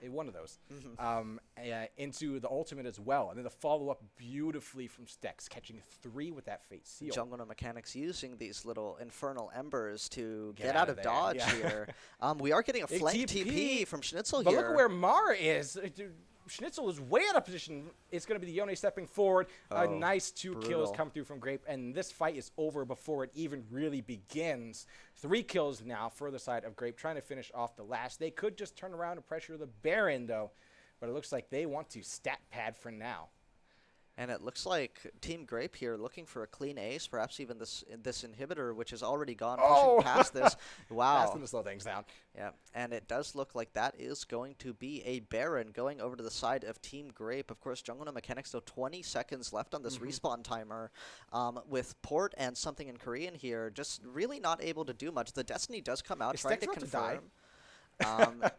one of those, into the ultimate as well, and then the follow-up beautifully from Stex, catching 3 with that Fate Seal. Jungle No Mechanics using these little infernal embers to Get get out out of of there, dodge yeah. here. We are getting a Big flank TP, TP from Schnitzel But here. look at where Mara is. Dude, Schnitzel is way out of position. It's going to be the Yone stepping forward. A Oh, nice 2 kills brutal. come through from Grape, and this fight is over before it even really begins. 3 kills now for the side of Grape, trying to finish off the last. They could just turn around and pressure the Baron, though, but it looks like they want to stat pad for now. And it looks like Team Grape here looking for a clean ace, perhaps even this inhibitor, which is already gone, Oh! pushing past this. Wow. That's going to slow things down. Yeah, and it does look like that is going to be a Baron going over to the side of Team Grape. Of course, Jungle No Mechanics, still 20 seconds left on this respawn timer. With Port and something in Korean here, just really not able to do much. The Destiny does come out Is trying Stex to about to die? confirm.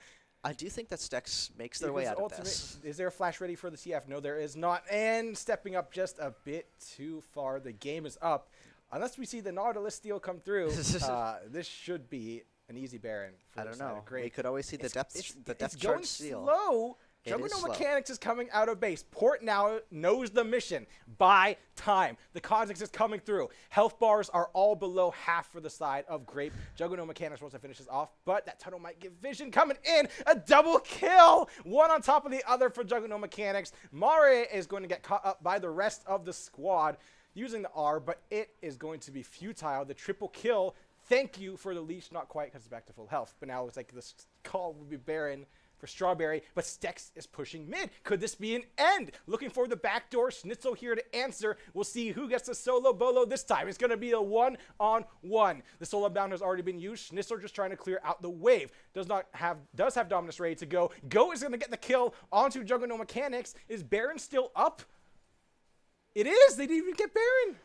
I do think that Stex makes their way Because out of ultimate- this. Is there a flash ready for the TF? No, there is not. And stepping up just a bit too far. The game is up. Unless we see the Nautilus steal come through, this should be an easy Baron. For I the don't side know. of Grape. We could always see the depth it's chart going seal. slow. It Jungle is No slow. Mechanics is coming out of base. Port now knows the mission. Buy time. The Cosmix is coming through. Health bars are all below half for the side of Grape. Jungle No Mechanics wants to finish this off, but that tunnel might give vision coming in. A double kill. One on top of the other for Jungle No Mechanics. Mare is going to get caught up by the rest of the squad using the R, but it is going to be futile. The triple kill. Thank you for the leash. Not quite, because it's back to full health. But now it looks like this call will be Baron for Strawberry, but Stex is pushing mid. Could this be an end? Looking for the backdoor. Schnitzel here to answer. We'll see who gets the solo bolo this time. It's going to be a one-on-one. The solo bound has already been used. Schnitzel just trying to clear out the wave. Does have Dominus ready to go. Go is going to get the kill onto Juggernaut Mechanics. Is Baron still up? It is. They didn't even get Baron.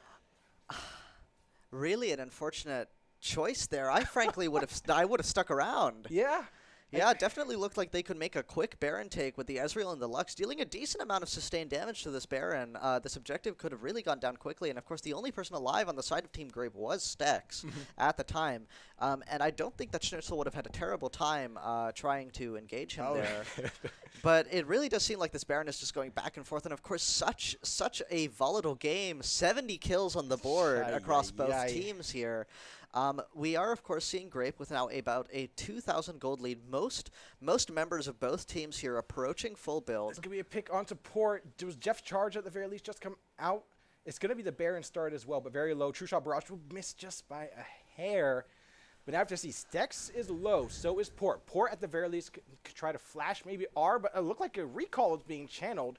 Really an unfortunate choice there. I frankly would have stuck around. Yeah. Yeah, it definitely looked like they could make a quick Baron take with the Ezreal and the Lux, dealing a decent amount of sustained damage to this Baron. This objective could have really gone down quickly, and of course the only person alive on the side of Team Grape was Stex at the time. And I don't think that Schnitzel would have had a terrible time trying to engage him there. But it really does seem like this Baron is just going back and forth, and of course such a volatile game. 70 kills on the board across both teams here. We are, of course, seeing Grape with now about a 2,000 gold lead. Most members of both teams here approaching full build. It's going to be a pick onto Port. Does Jeff Charge at the very least just come out? It's going to be the Baron start as well, but very low. True Shot Barrage will miss just by a hair. But now I have to see Stex is low, so is Port. Port at the very least could try to flash maybe R, but it looked like a recall is being channeled.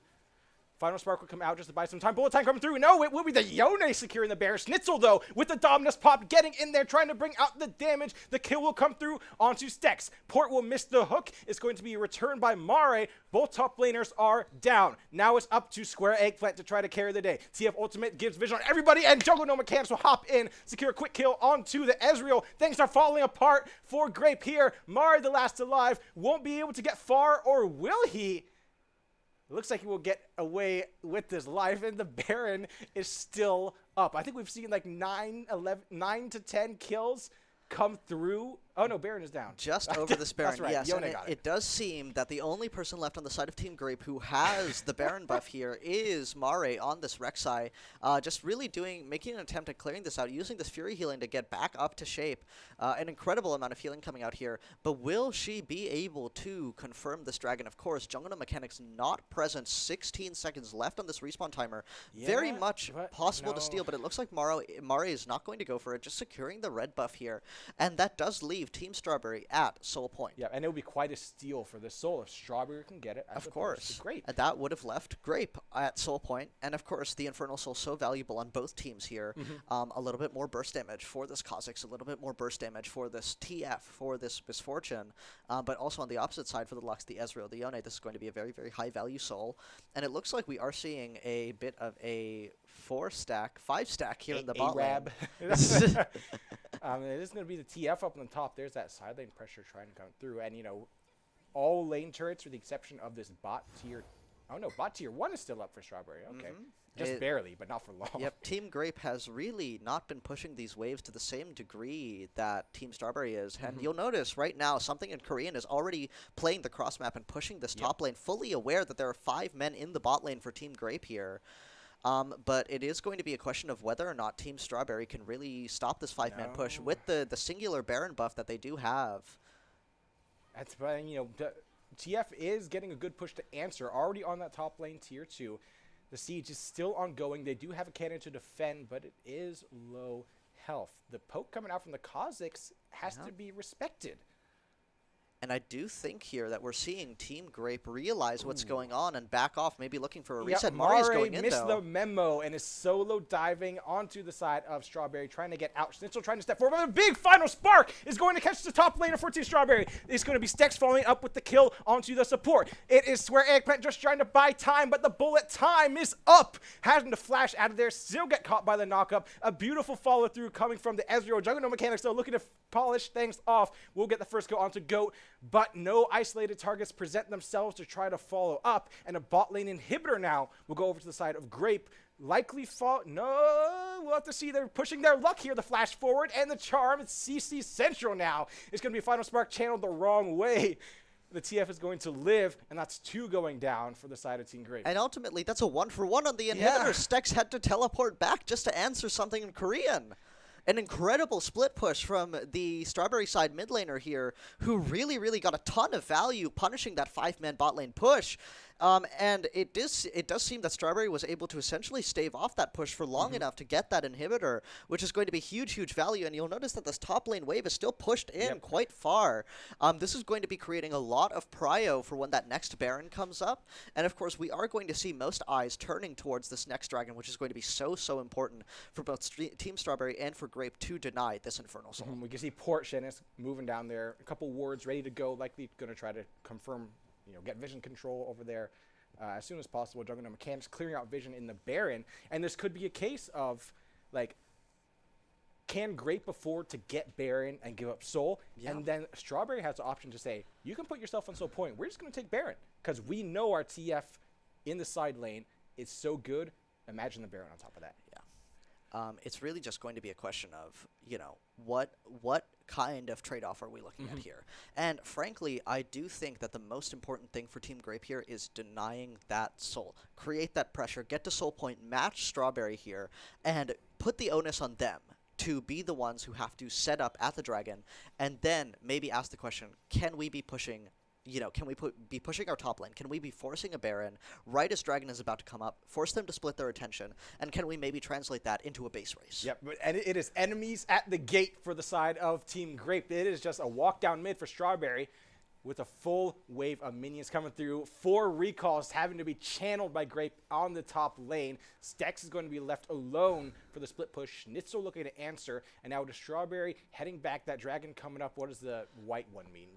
Final Spark will come out just to buy some time. Bullet time coming through. No, it will be the Yone securing the Baron. Schnitzel, though, with the Dominus pop, getting in there, trying to bring out the damage. The kill will come through onto Stex. Port will miss the hook. It's going to be returned by Mare. Both top laners are down. Now it's up to Square Eggplant to try to carry the day. TF Ultimate gives vision on everybody, and Jungle No Mechanics will hop in, secure a quick kill onto the Ezreal. Things are falling apart for Grape here. Mare, the last alive, won't be able to get far, or will he? It looks like he will get away with his life, and the Baron is still up. I think we've seen like 9 to 10 kills come through. Oh, no, Baron is down. Just over this Baron, That's right. yes. Yone And got it does seem that the only person left on the side of Team Grape who has the Baron buff here is Mare on this Rek'Sai. Just really making an attempt at clearing this out, using this Fury healing to get back up to shape. An incredible amount of healing coming out here. But will she be able to confirm this dragon? Of course, Jungle Mechanics not present. 16 seconds left on this respawn timer. Yeah, Very much possible to steal, but it looks like Mare is not going to go for it, just securing the red buff here. And that does leave Team Strawberry at Soul Point. Yeah, and it would be quite a steal for this Soul if Strawberry can get it. Of course. Great. And that would have left Grape at Soul Point. And of course, the Infernal Soul so valuable on both teams here. A little bit more burst damage for this Kha'Zix, a little bit more burst damage for this TF, for this Misfortune. But also on the opposite side for the Lux, the Ezreal, the Yone, this is going to be a very, very high value Soul. And it looks like we are seeing a bit of a 5-stack here in the bot lane. It is going to be the TF up on the top. There's that side lane pressure trying to come through. And, you know, all lane turrets with the exception of this bot tier. Oh, no, bot tier 1 is still up for Strawberry. Okay. Just barely, but not for long. Yep, Team Grape has really not been pushing these waves to the same degree that Team Strawberry is. And you'll notice right now, something in Korean is already playing the cross map and pushing this top lane, fully aware that there are 5 men in the bot lane for Team Grape here. But it is going to be a question of whether or not Team Strawberry can really stop this 5-man push with the singular Baron buff that they do have. That's, you know, TF is getting a good push to answer. Already on that top lane, tier 2. The siege is still ongoing. They do have a cannon to defend, but it is low health. The poke coming out from the Kha'Zix has to be respected. And I do think here that we're seeing Team Grape realize what's going on and back off, maybe looking for a reset. Mari's going in, missed the memo and is solo diving onto the side of Strawberry, trying to get out. Schnitzel trying to step forward, but a big final spark is going to catch the top laner for Team Strawberry. It's going to be Stex following up with the kill onto the support. It is Square Eggplant just trying to buy time, but the bullet time is up. Having to flash out of there, still get caught by the knockup. A beautiful follow through coming from the Ezreal. Juggernaut Mechanics, though, looking to polish things off. We'll get the first kill onto Goat, but no isolated targets present themselves to try to follow up, and a bot lane inhibitor now will go over to the side of Grape. Likely fall. No, we'll have to see. They're pushing their luck here. The flash forward and the charm. It's CC Central now. It's going to be Final Spark channeled the wrong way. The TF is going to live, and that's 2 going down for the side of Team Grape. And ultimately, that's a 1-for-1 on the inhibitor. Stex had to teleport back just to answer something in Korean. An incredible split push from the Strawberry side mid laner here, who really, really got a ton of value punishing that 5-man bot lane push. And it does seem that Strawberry was able to essentially stave off that push for long enough to get that inhibitor, which is going to be huge value. And you'll notice that this top lane wave is still pushed in quite far. This is going to be creating a lot of prio for when that next Baron comes up. And of course, we are going to see most eyes turning towards this next dragon, which is going to be so important for both Team Strawberry and for Grape to deny this Infernal Soul. We can see Port Shennis moving down there. A couple wards ready to go, likely going to try to confirm, get vision control over there as soon as possible. Juggernaut Mechanics clearing out vision in the Baron. And this could be a case of, like, can Grape afford to get Baron and give up Soul? Yeah. And then Strawberry has the option to say, you can put yourself on Soul Point. We're just going to take Baron because we know our TF in the side lane is so good. Imagine the Baron on top of that. Yeah. It's really just going to be a question of, what kind of trade-off are we looking at here? And frankly, I do think that the most important thing for Team Grape here is denying that Soul. Create that pressure, get to Soul Point, match Strawberry here, and put the onus on them to be the ones who have to set up at the dragon, and then maybe ask the question, can we be pushing can we be pushing our top lane? Can we be forcing a Baron right as Dragon is about to come up, force them to split their attention, and can we maybe translate that into a base race? Yep, and it is enemies at the gate for the side of Team Grape. It is just a walk down mid for Strawberry with a full wave of minions coming through. 4 recalls having to be channeled by Grape on the top lane. Stex is going to be left alone for the split push. Schnitzel looking to answer. And now to Strawberry heading back. That dragon coming up. What does the white one mean?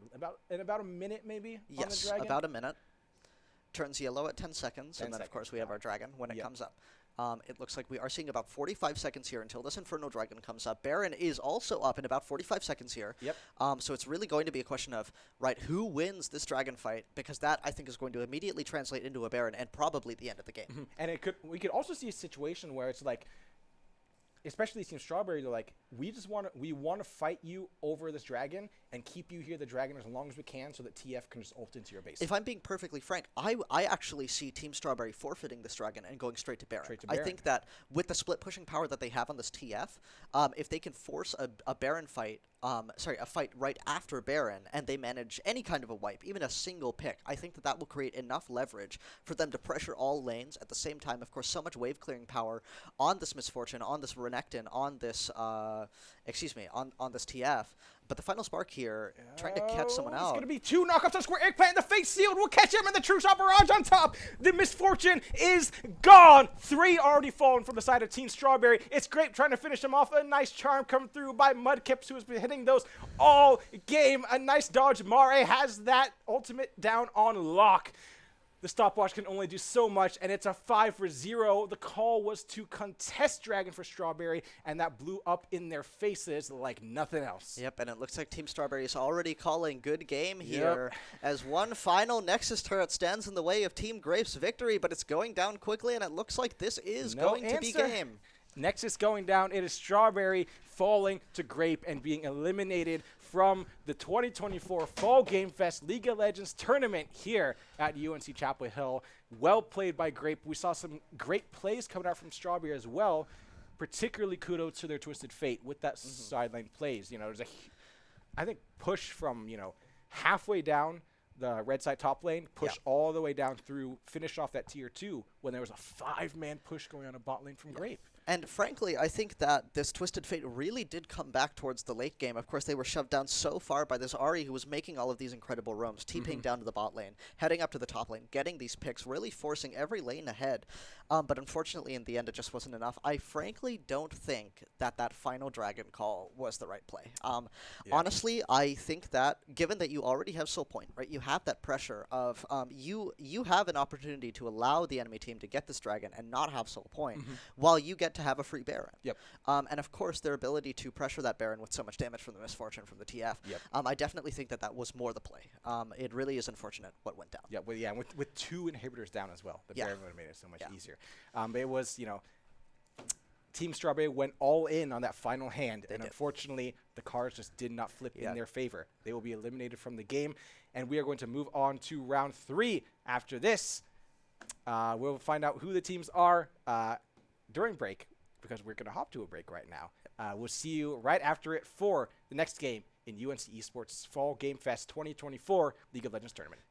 In about a minute, maybe? Yes, on the dragon? About a minute. Turns yellow at 10 seconds. 10 and then, seconds, of course, we have our dragon when it comes up. It looks like we are seeing about 45 seconds here until this Inferno Dragon comes up. Baron is also up in about 45 seconds here. Yep. So it's really going to be a question of, who wins this dragon fight? Because that, I think, is going to immediately translate into a Baron and probably the end of the game. And we could also see a situation where it's like, especially Team Strawberry, they're like, we want to fight you over this dragon and keep you here, the dragon, as long as we can, so that TF can just ult into your base. If I'm being perfectly frank, I actually see Team Strawberry forfeiting this dragon and going straight to Baron. I think that with the split pushing power that they have on this TF, if they can force a Baron fight, a fight right after Baron, and they manage any kind of a wipe, even a single pick, I think that will create enough leverage for them to pressure all lanes at the same time. Of course, so much wave clearing power on this Misfortune, on this Renekton, on this, on this TF. But the final spark here, trying to catch someone out. It's going to be 2 knockups on Square. Eggplant in the face sealed. We'll catch him, and the True Shot Barrage on top. The Misfortune is gone. 3 already fallen from the side of Team Strawberry. It's Grape trying to finish him off. A nice charm coming through by Mudkips, who has been hitting those all game. A nice dodge. Mare has that ultimate down on lock. The stopwatch can only do so much, and it's a 5-0. The call was to contest Dragon for Strawberry, and that blew up in their faces like nothing else. Yep, and it looks like Team Strawberry is already calling good game here as one final Nexus turret stands in the way of Team Grape's victory, but it's going down quickly, and it looks like this is going to be game. Nexus going down. It is Strawberry falling to Grape and being eliminated from the 2024 Fall Gamefest League of Legends tournament here at UNC Chapel Hill. Well played by Grape. We saw some great plays coming out from Strawberry as well. Particularly kudos to their Twisted Fate with that sideline plays. There's I think, push from, halfway down the red side top lane, push all the way down through, finish off that tier 2 when there was a 5-man push going on a bot lane from Grape. And frankly, I think that this Twisted Fate really did come back towards the late game. Of course, they were shoved down so far by this Ahri who was making all of these incredible roams, TPing down to the bot lane, heading up to the top lane, getting these picks, really forcing every lane ahead. But unfortunately, in the end, it just wasn't enough. I frankly don't think that final dragon call was the right play. Honestly, I think that given that you already have Soul Point, right, you have that pressure of you have an opportunity to allow the enemy team to get this dragon and not have Soul Point while you get to have a free Baron. Yep. And of course, their ability to pressure that Baron with so much damage from the Misfortune from the TF. Yep. I definitely think that was more the play. It really is unfortunate what went down. Yeah, with 2 inhibitors down as well, the Baron would have made it so much easier. But it was, Team Strawberry went all in on that final hand, and unfortunately, the cards just did not flip in their favor. They will be eliminated from the game, and we are going to move on to round 3 after this. We'll find out who the teams are during break, because we're going to hop to a break right now. We'll see you right after it for the next game in UNC Esports Fall Gamefest 2024 League of Legends Tournament.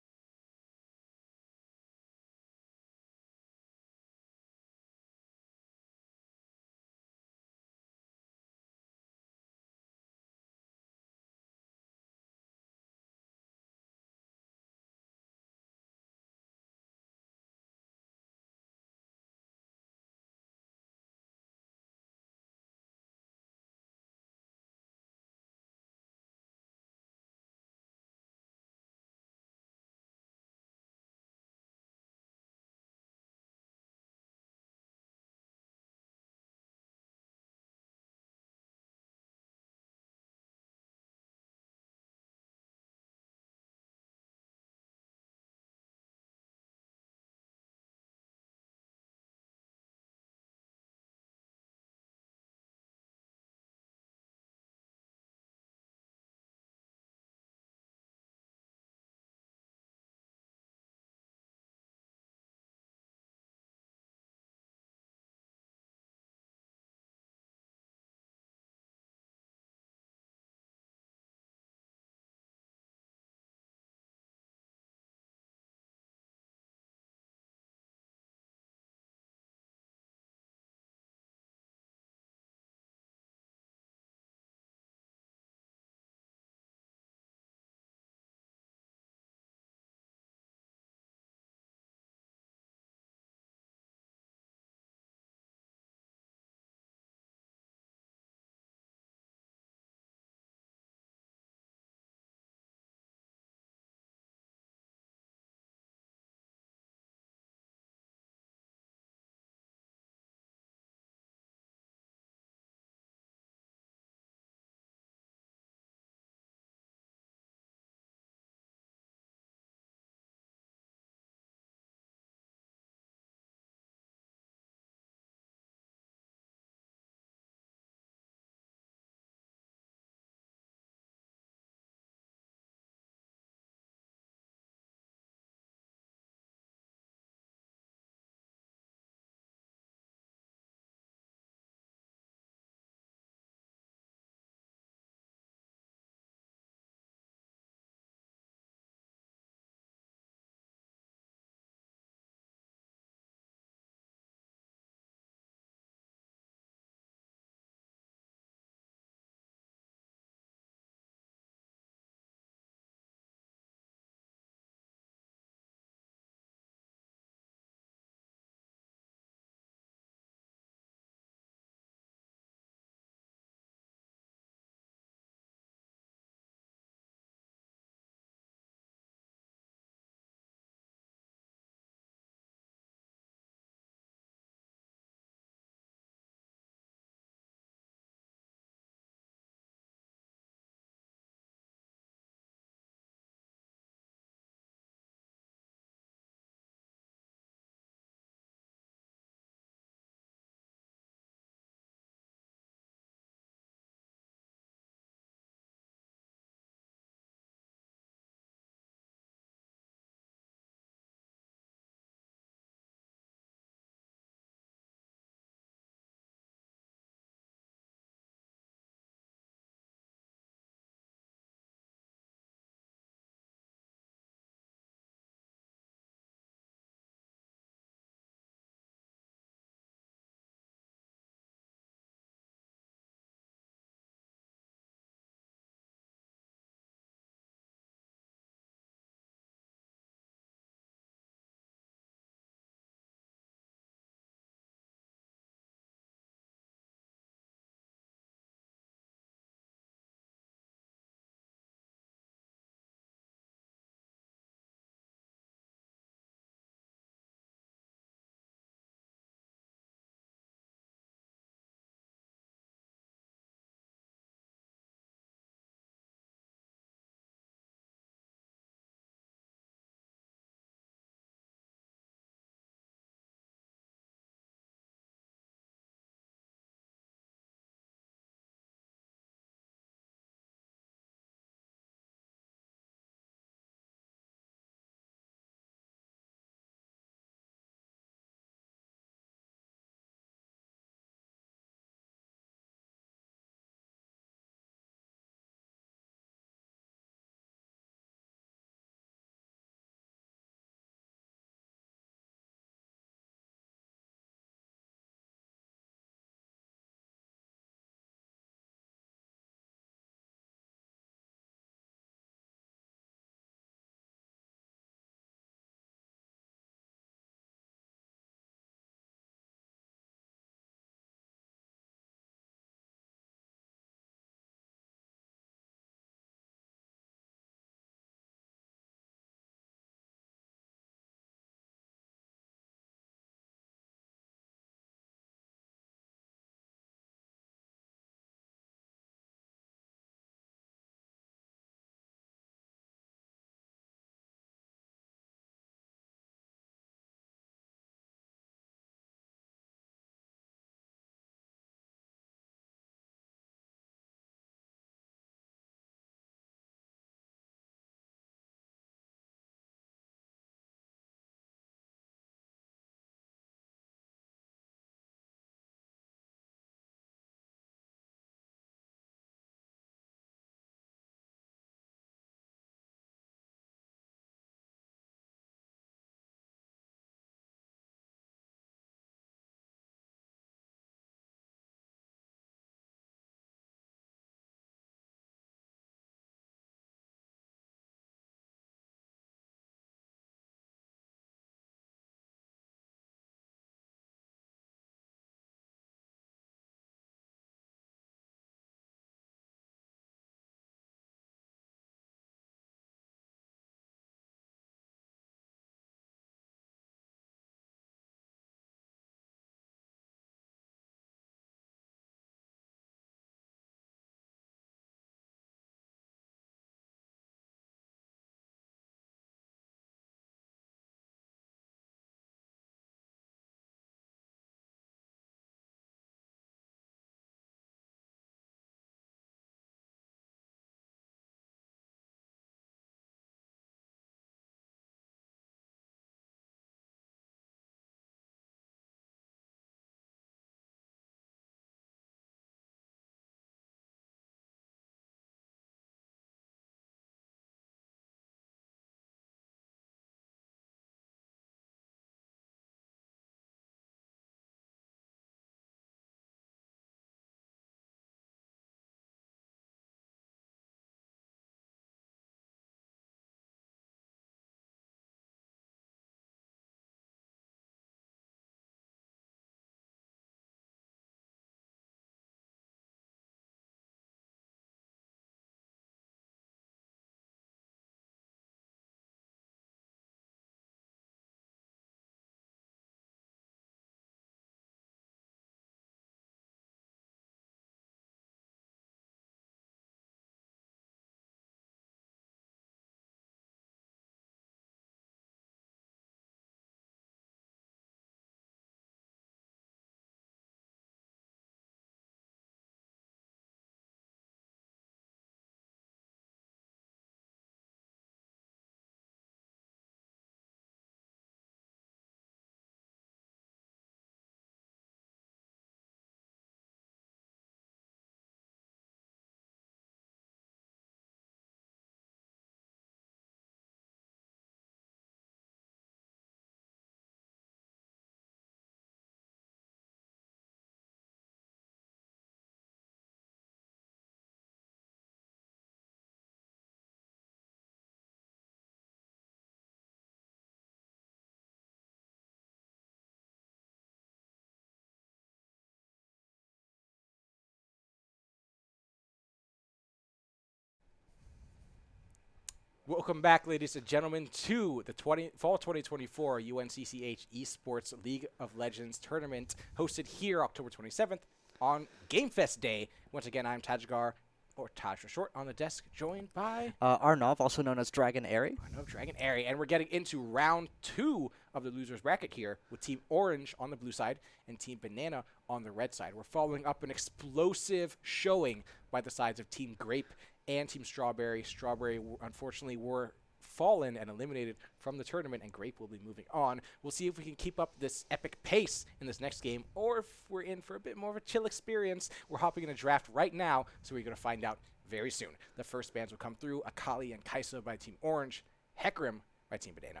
Welcome back, ladies and gentlemen, to the Fall 2024 UNCCH Esports League of Legends Tournament, hosted here October 27th on Gamefest Day. Once again, I'm Tajgar, or Taj for short, on the desk, joined by Arnav, also known as Dragon Airy. Arnav Dragon Airy, and we're getting into round 2 of the losers bracket here with Team Orange on the blue side and Team Banana on the red side. We're following up an explosive showing by the sides of Team Grape and Team Strawberry. Strawberry, unfortunately, were fallen and eliminated from the tournament, and Grape will be moving on. We'll see if we can keep up this epic pace in this next game, or if we're in for a bit more of a chill experience. We're hopping in a draft right now, so we're going to find out very soon. The first bans will come through: Akali and Kaisa by Team Orange, Hecarim by Team Banana.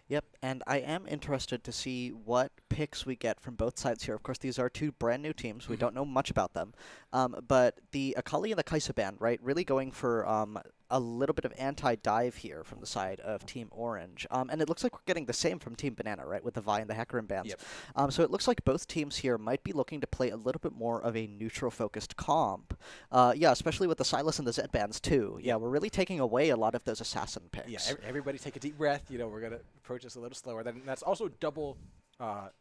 Yep, and I am interested to see what picks we get from both sides here. Of course, these are two brand new teams. We don't know much about them. But the Akali and the Kaisa ban, right, really going for a little bit of anti-dive here from the side of Team Orange. And it looks like we're getting the same from Team Banana, right, with the Vi and the Hecarim bans. Yep. So it looks like both teams here might be looking to play a little bit more of a neutral-focused comp. Yeah, especially with the Sylas and the Zed bans, too. Yeah, we're really taking away a lot of those assassin picks. Yeah, everybody take a deep breath. You know, we're going to approach this a little slower. That's also double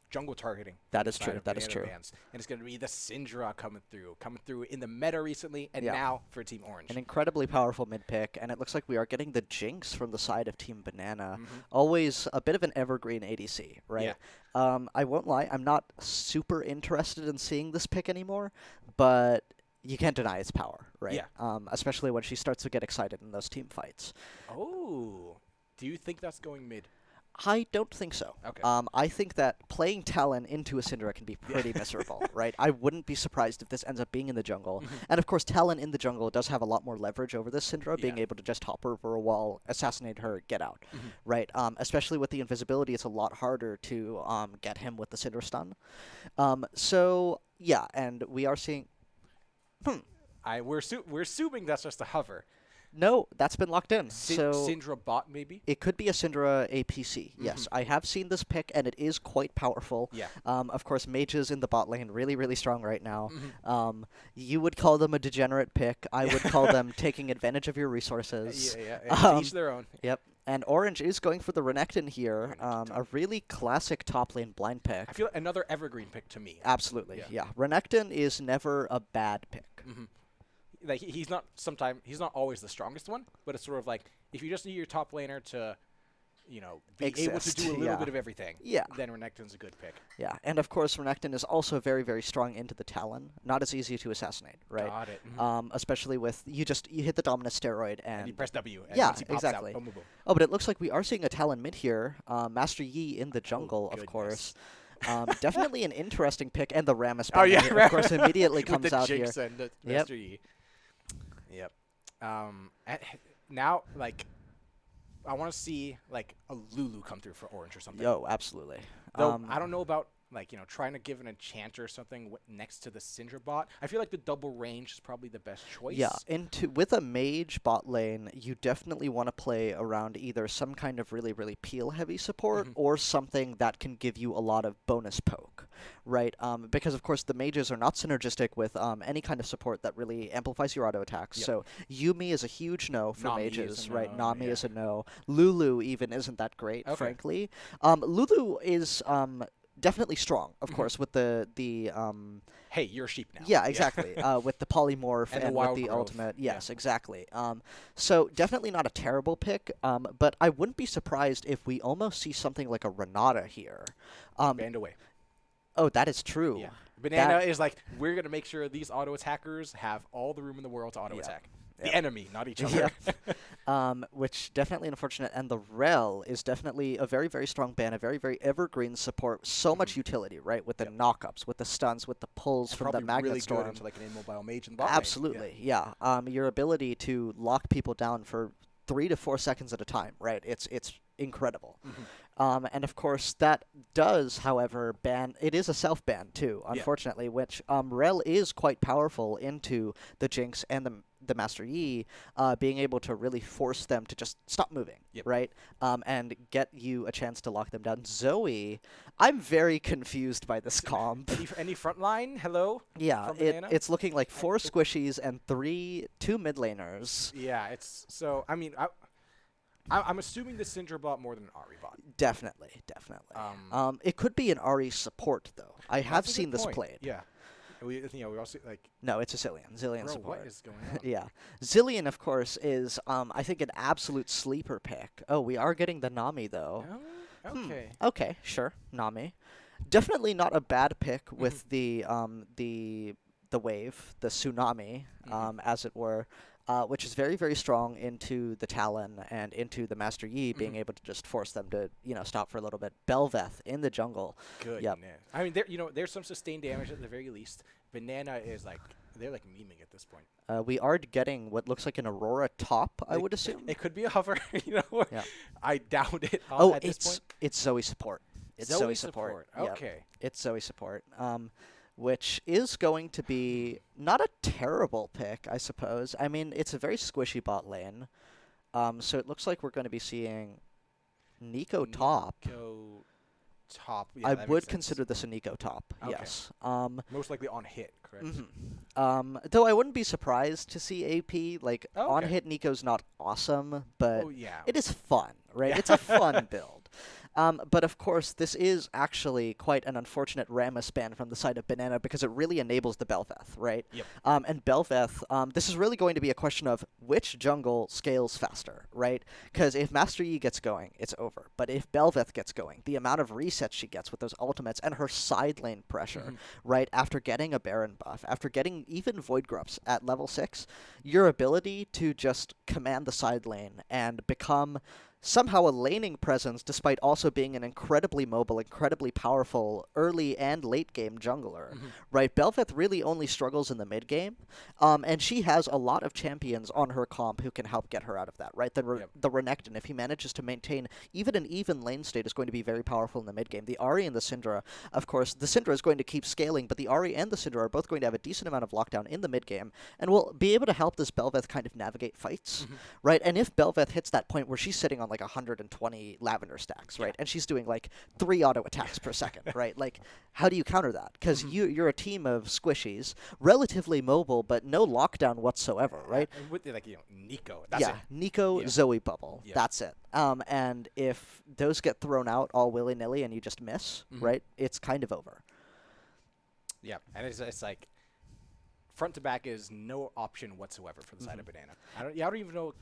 jungle targeting. That is true. That is true. Bans. And it's going to be the Syndra coming through in the meta recently, and now for Team Orange. An incredibly powerful mid pick, and it looks like we are getting the Jinx from the side of Team Banana. Always a bit of an evergreen ADC, right? Yeah. I won't lie, I'm not super interested in seeing this pick anymore, but you can't deny its power, right? Yeah. Especially when she starts to get excited in those team fights. Oh, do you think that's going mid? I don't think so. Okay. I think that playing Talon into a Syndra can be pretty miserable, right? I wouldn't be surprised if this ends up being in the jungle. And of course, Talon in the jungle does have a lot more leverage over this Syndra, being able to just hop over a wall, assassinate her, get out, right? Especially with the invisibility, it's a lot harder to get him with the Syndra stun. So, yeah, and we are seeing... We're assuming that's just a hover. No, that's been locked in. So Syndra bot, maybe? It could be a Syndra APC, yes. I have seen this pick, and it is quite powerful. Yeah. Of course, mages in the bot lane, really, really strong right now. You would call them a degenerate pick. I would call them taking advantage of your resources. Yeah. Each their own. Yep. And Orange is going for the Renekton here. A really classic top lane blind pick. I feel like another evergreen pick to me. Absolutely, yeah. Renekton is never a bad pick. Like he's not always the strongest one, but it's sort of like if you just need your top laner to, you know, be able to do a little bit of everything, then Renekton's a good pick. Yeah, and of course Renekton is also very, very strong into the Talon. Not as easy to assassinate, right? Got it. Especially with you hit the Dominus steroid and you press W. And yeah, once he pops exactly. Out, boom, boom, boom. Oh, but it looks like we are seeing a Talon mid here. Master Yi in the jungle, of course. Definitely an interesting pick, and the Rammus banner, of course, immediately comes with the out Jinx here. And the Master Yi. Yep. Now, like, I want to see like a Lulu come through for Orange or something. Yo, absolutely. Though I don't know about like, you know, trying to give an enchanter or something next to the Syndra bot. I feel like the double range is probably the best choice. Yeah, with a mage bot lane, you definitely want to play around either some kind of really, really peel-heavy support or something that can give you a lot of bonus poke, right? Because, of course, the mages are not synergistic with any kind of support that really amplifies your auto attacks. So Yuumi is a huge no for mages, right? Nami is a no. Lulu even isn't that great, frankly. Lulu is... definitely strong, of course, with the hey, you're a sheep now. Yeah, exactly. With the polymorph and with the growth. ultimate. Yes, exactly. So definitely not a terrible pick, but I wouldn't be surprised if we almost see something like a Renata here. Banned away. Oh, that is true. Yeah. Banana is like, we're going to make sure these auto attackers have all the room in the world to auto attack. The enemy, not each other. Which definitely unfortunate. And the Rel is definitely a very, very strong ban, a very, very evergreen support. So much utility, right? With the knockups, with the stuns, with the pulls from the Magnet really Storm. Good into like an immobile mage in the bot Absolutely, yeah. Your ability to lock people down for 3 to 4 seconds at a time, right? It's incredible. And of course, that does, however, ban. It is a self-ban too, unfortunately, which Rel is quite powerful into the Jinx and the Master Yi, being able to really force them to just stop moving, right? And get you a chance to lock them down. Zoe, I'm very confused by this comp. Any front line? Hello? Yeah, it's looking like 4 squishies and 2 mid laners. Yeah, it's so. I mean, I'm assuming the Syndra bot more than an Ahri bot. Definitely. It could be an Ahri support though. I have That's a seen good this point. played. Yeah. We also like. No, it's a Zillion Bro, support. what is going on? Yeah. Zillion, of course, is, I think, an absolute sleeper pick. Oh, we are getting the Nami, though. Oh, okay. Okay, sure. Nami. Definitely not a bad pick with the wave, the tsunami, as it were, which is very, very strong into the Talon and into the Master Yi, being able to just force them to, stop for a little bit. Bel'Veth in the jungle. Good. Yep. I mean, there's some sustained damage at the very least. Banana is like, they're like memeing at this point. We are getting what looks like an Aurora top, I would assume. It could be a hover, Yeah. I doubt it at this point. It's Zoe support. It's Zoe support. Yep. Okay. It's Zoe support. Which is going to be not a terrible pick, I suppose. I mean, it's a very squishy bot lane. So it looks like we're going to be seeing Nico top. Nico top. Yeah, I would consider this a Nico top, okay. yes. Most likely on hit, correct? Though I wouldn't be surprised to see AP. Like, on hit Nico's not awesome, but it is fun, right? It's a fun build. But of course, this is actually quite an unfortunate Rammus ban from the side of Banana because it really enables the Bel'Veth, right? Yep. And Bel'Veth, this is really going to be a question of which jungle scales faster, right? Because if Master Yi gets going, it's over. But if Bel'Veth gets going, the amount of resets she gets with those ultimates and her side lane pressure, right, after getting a Baron buff, after getting even Void Grubs at level 6, your ability to just command the side lane and become somehow a laning presence despite also being an incredibly mobile, incredibly powerful early and late game jungler, right? Bel'Veth really only struggles in the mid game, and she has a lot of champions on her comp who can help get her out of that, right? The Renekton, if he manages to maintain even an even lane state, is going to be very powerful in the mid game. The Ahri and the Syndra, of course, the Syndra is going to keep scaling, but the Ahri and the Syndra are both going to have a decent amount of lockdown in the mid game, and will be able to help this Bel'Veth kind of navigate fights, right? And if Bel'Veth hits that point where she's sitting on like 120 Lavender stacks, right? And she's doing like 3 auto attacks per second, right? Like, how do you counter that? Because you're a team of squishies, relatively mobile, but no lockdown whatsoever, right? And with Nico. That's it. Nico, Zoe bubble. Yeah. That's it. And if those get thrown out all willy-nilly and you just miss, right, it's kind of over. Yeah, and it's like front to back is no option whatsoever for the side of Banana. I don't even know.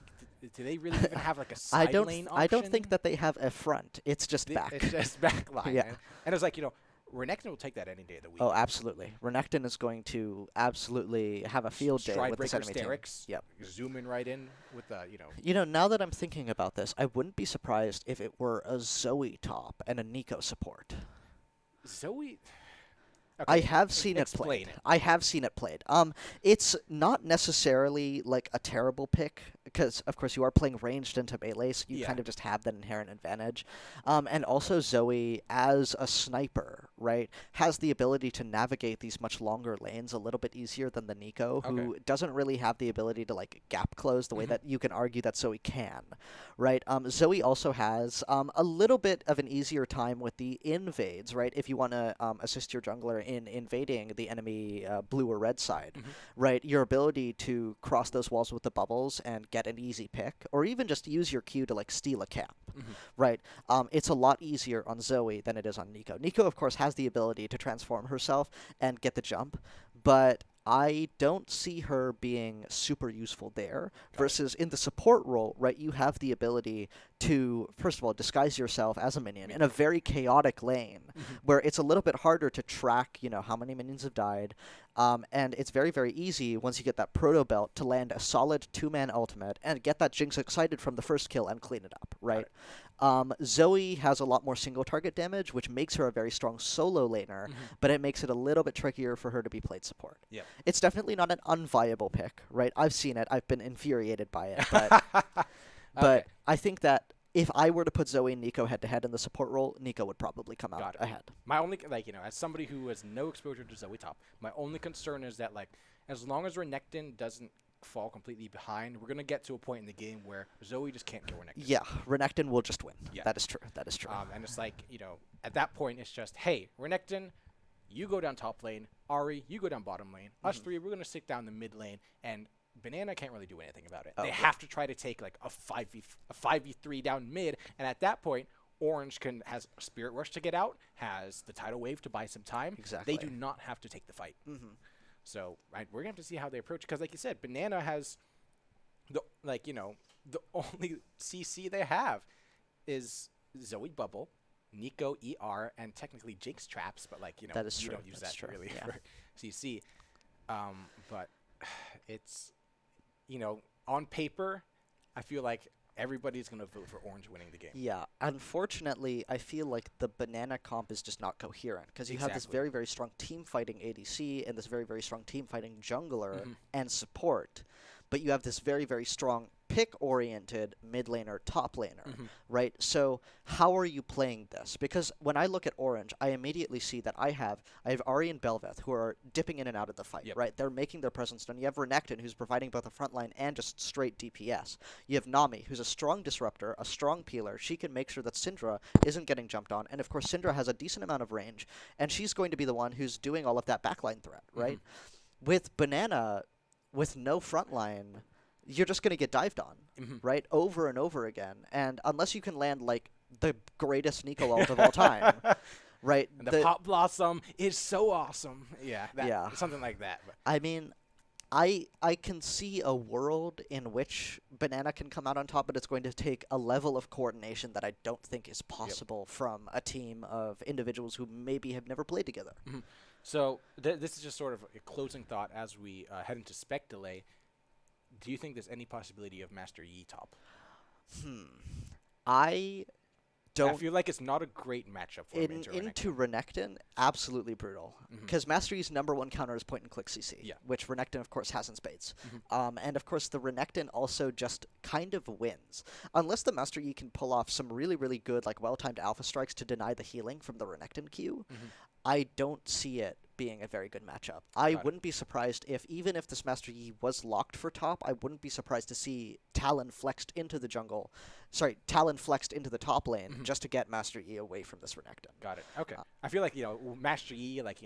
Do they really even have like a side lane option? I don't think that they have a front. It's just back. It's just back line. Yeah. And it's like, Renekton will take that any day of the week. Oh, absolutely. Renekton is going to absolutely have a field day with this enemy team. Yep. Zooming right in with the, now that I'm thinking about this, I wouldn't be surprised if it were a Zoe top and a Nico support. Zoe... Okay. I have seen it played. It's not necessarily like a terrible pick because, of course, you are playing ranged into melee, so you kind of just have that inherent advantage. And also Zoe, as a sniper, right, has the ability to navigate these much longer lanes a little bit easier than the Nico, who doesn't really have the ability to like gap close the way that you can argue that Zoe can, right? Zoe also has a little bit of an easier time with the invades, right? If you want to assist your jungler in invading the enemy blue or red side, right? Your ability to cross those walls with the bubbles and get an easy pick, or even just use your Q to like steal a camp, right? It's a lot easier on Zoe than it is on Nico. Nico, of course, has the ability to transform herself and get the jump, but I don't see her being super useful there. Versus in the support role, right, you have the ability to, first of all, disguise yourself as a minion in a very chaotic lane where it's a little bit harder to track, how many minions have died. And it's very, very easy once you get that proto belt to land a solid 2-man ultimate and get that Jinx excited from the first kill and clean it up, right? Zoe has a lot more single target damage, which makes her a very strong solo laner, but it makes it a little bit trickier for her to be played support. Yeah. It's definitely not an unviable pick, right? I've seen it. I've been infuriated by it, but I think that if I were to put Zoe and Nico head-to-head in the support role, Nico would probably come out ahead. My only, as somebody who has no exposure to Zoe top, my only concern is that, as long as Renekton doesn't fall completely behind, we're going to get to a point in the game where Zoe just can't kill Renekton. Yeah, Renekton will just win. Yeah. That is true. And it's like, at that point, it's just, hey, Renekton, you go down top lane. Ahri, you go down bottom lane. Us three, we're going to stick down the mid lane and Banana can't really do anything about it. Oh, They yeah. have to try to take like a 5v3 down mid, and at that point, Orange has Spirit Rush to get out, has the Tidal Wave to buy some time. Exactly. They do not have to take the fight. Mm-hmm. So we're gonna have to see how they approach, because like you said, Banana has the the only CC they have is Zoe Bubble, Nico ER, and technically Jinx Traps, but That is you true. don't use That's that true. really Yeah. for CC. But it's on paper, I feel like everybody's gonna vote for Orange winning the game. Yeah, unfortunately, I feel like the Banana comp is just not coherent because you have this Exactly. very, very strong team fighting ADC and this very, very strong team fighting jungler Mhm. and support, but you have this very, very strong pick-oriented mid laner, top laner, Mhm. right? So how are you playing this? Because when I look at Orange, I immediately see that I have Ahri and Belveth who are dipping in and out of the fight, Yep. right? They're making their presence known. You have Renekton who's providing both a front line and just straight DPS. You have Nami, who's a strong disruptor, a strong peeler. She can make sure that Syndra isn't getting jumped on. And of course, Syndra has a decent amount of range, and she's going to be the one who's doing all of that backline threat, right? With Banana, with no front line, you're just going to get dived on, Mhm. right? Over and over again. And unless you can land, like, the greatest Nico ult of all time, right? And the Pop Blossom is so awesome. Yeah. Yeah. Something like that. But I mean, I can see a world in which Banana can come out on top, but it's going to take a level of coordination that I don't think is possible from a team of individuals who maybe have never played together. So this is just sort of a closing thought as we head into spec delay. Do you think there's any possibility of Master Yi top? I I don't. feel like it's not a great matchup for him Into Renekton, absolutely brutal. Because Master Yi's number one counter is point and click CC, Yeah. which Renekton, of course, has in spades. And of course, the Renekton also just kind of wins. Unless the Master Yi can pull off some really, really good, like, well-timed alpha strikes to deny the healing from the Renekton Q, I don't see it being a very good matchup. I Got it. wouldn't be surprised even if this Master Yi was locked for top, I wouldn't be surprised to see Talon flexed into the jungle. Sorry, Talon flexed into the top lane just to get Master Yi away from this Renekton. Got it. Okay. I feel like, Master Yi, like,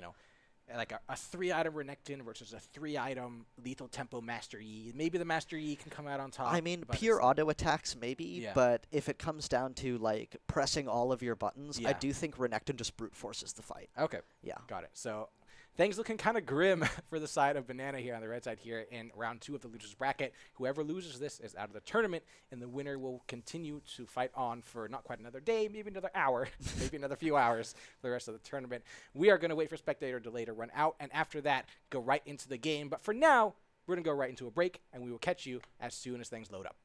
like a 3-item Renekton versus a 3-item lethal tempo Master Yi. Maybe the Master Yi can come out on top. I mean, but pure it's- auto attacks maybe, Yeah. but if it comes down to, like, pressing all of your buttons, I Yeah. do think Renekton just brute forces the fight. Okay. Yeah. Got it. So things looking kind of grim for the side of Banana here on the red side here in round 2 of the losers bracket. Whoever loses this is out of the tournament, and the winner will continue to fight on for not quite another day, maybe another hour, maybe another few hours for the rest of the tournament. We are going to wait for spectator delay to run out, and after that, go right into the game. But for now, we're going to go right into a break, and we will catch you as soon as things load up.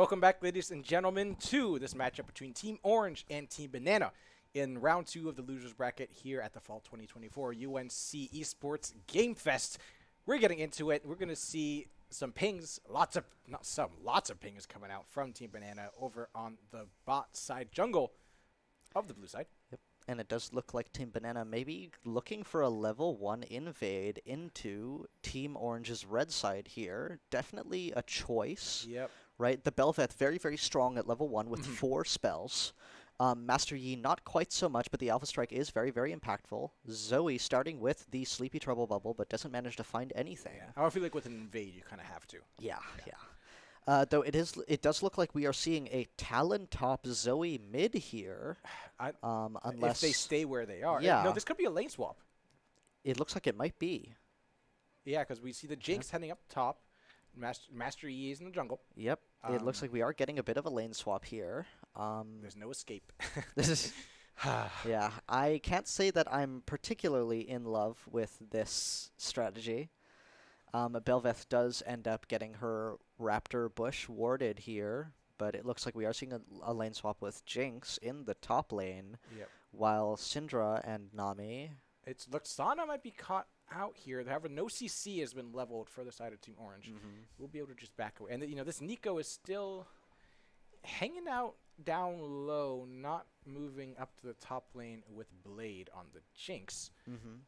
Welcome back, ladies and gentlemen, to this matchup between Team Orange and Team Banana in round 2 of the losers bracket here at the Fall 2024 UNC Esports Gamefest. We're getting into it. We're going to see some pings, lots of pings coming out from Team Banana over on the bot side jungle of the blue side. Yep. And it does look like Team Banana may be looking for a level 1 invade into Team Orange's red side here. Definitely a choice. Yep. Right? The Belveth very, very strong at level 1 with 4 spells. Master Yi not quite so much, but the Alpha Strike is very, very impactful. Zoe starting with the Sleepy Trouble Bubble, but doesn't manage to find anything. Yeah. I feel like with an invade, you kind of have to. Yeah. Though it does look like we are seeing a Talon top Zoe mid here. Unless if they stay where they are. Yeah. No, this could be a lane swap. It looks like it might be. Yeah, because we see the Jinx heading up top. Master Yi is in the jungle. Yep. It looks like we are getting a bit of a lane swap here. There's no escape. Yeah, I can't say that I'm particularly in love with this strategy. Belveth does end up getting her Raptor Bush warded here, but it looks like we are seeing a lane swap with Jinx in the top lane, while Syndra and Nami... It's Luxana might be caught out here. However, no CC has been leveled for the side of Team Orange. We'll be able to just back away. And, this Nico is still hanging out down low, not moving up to the top lane with Blade on the Jinx.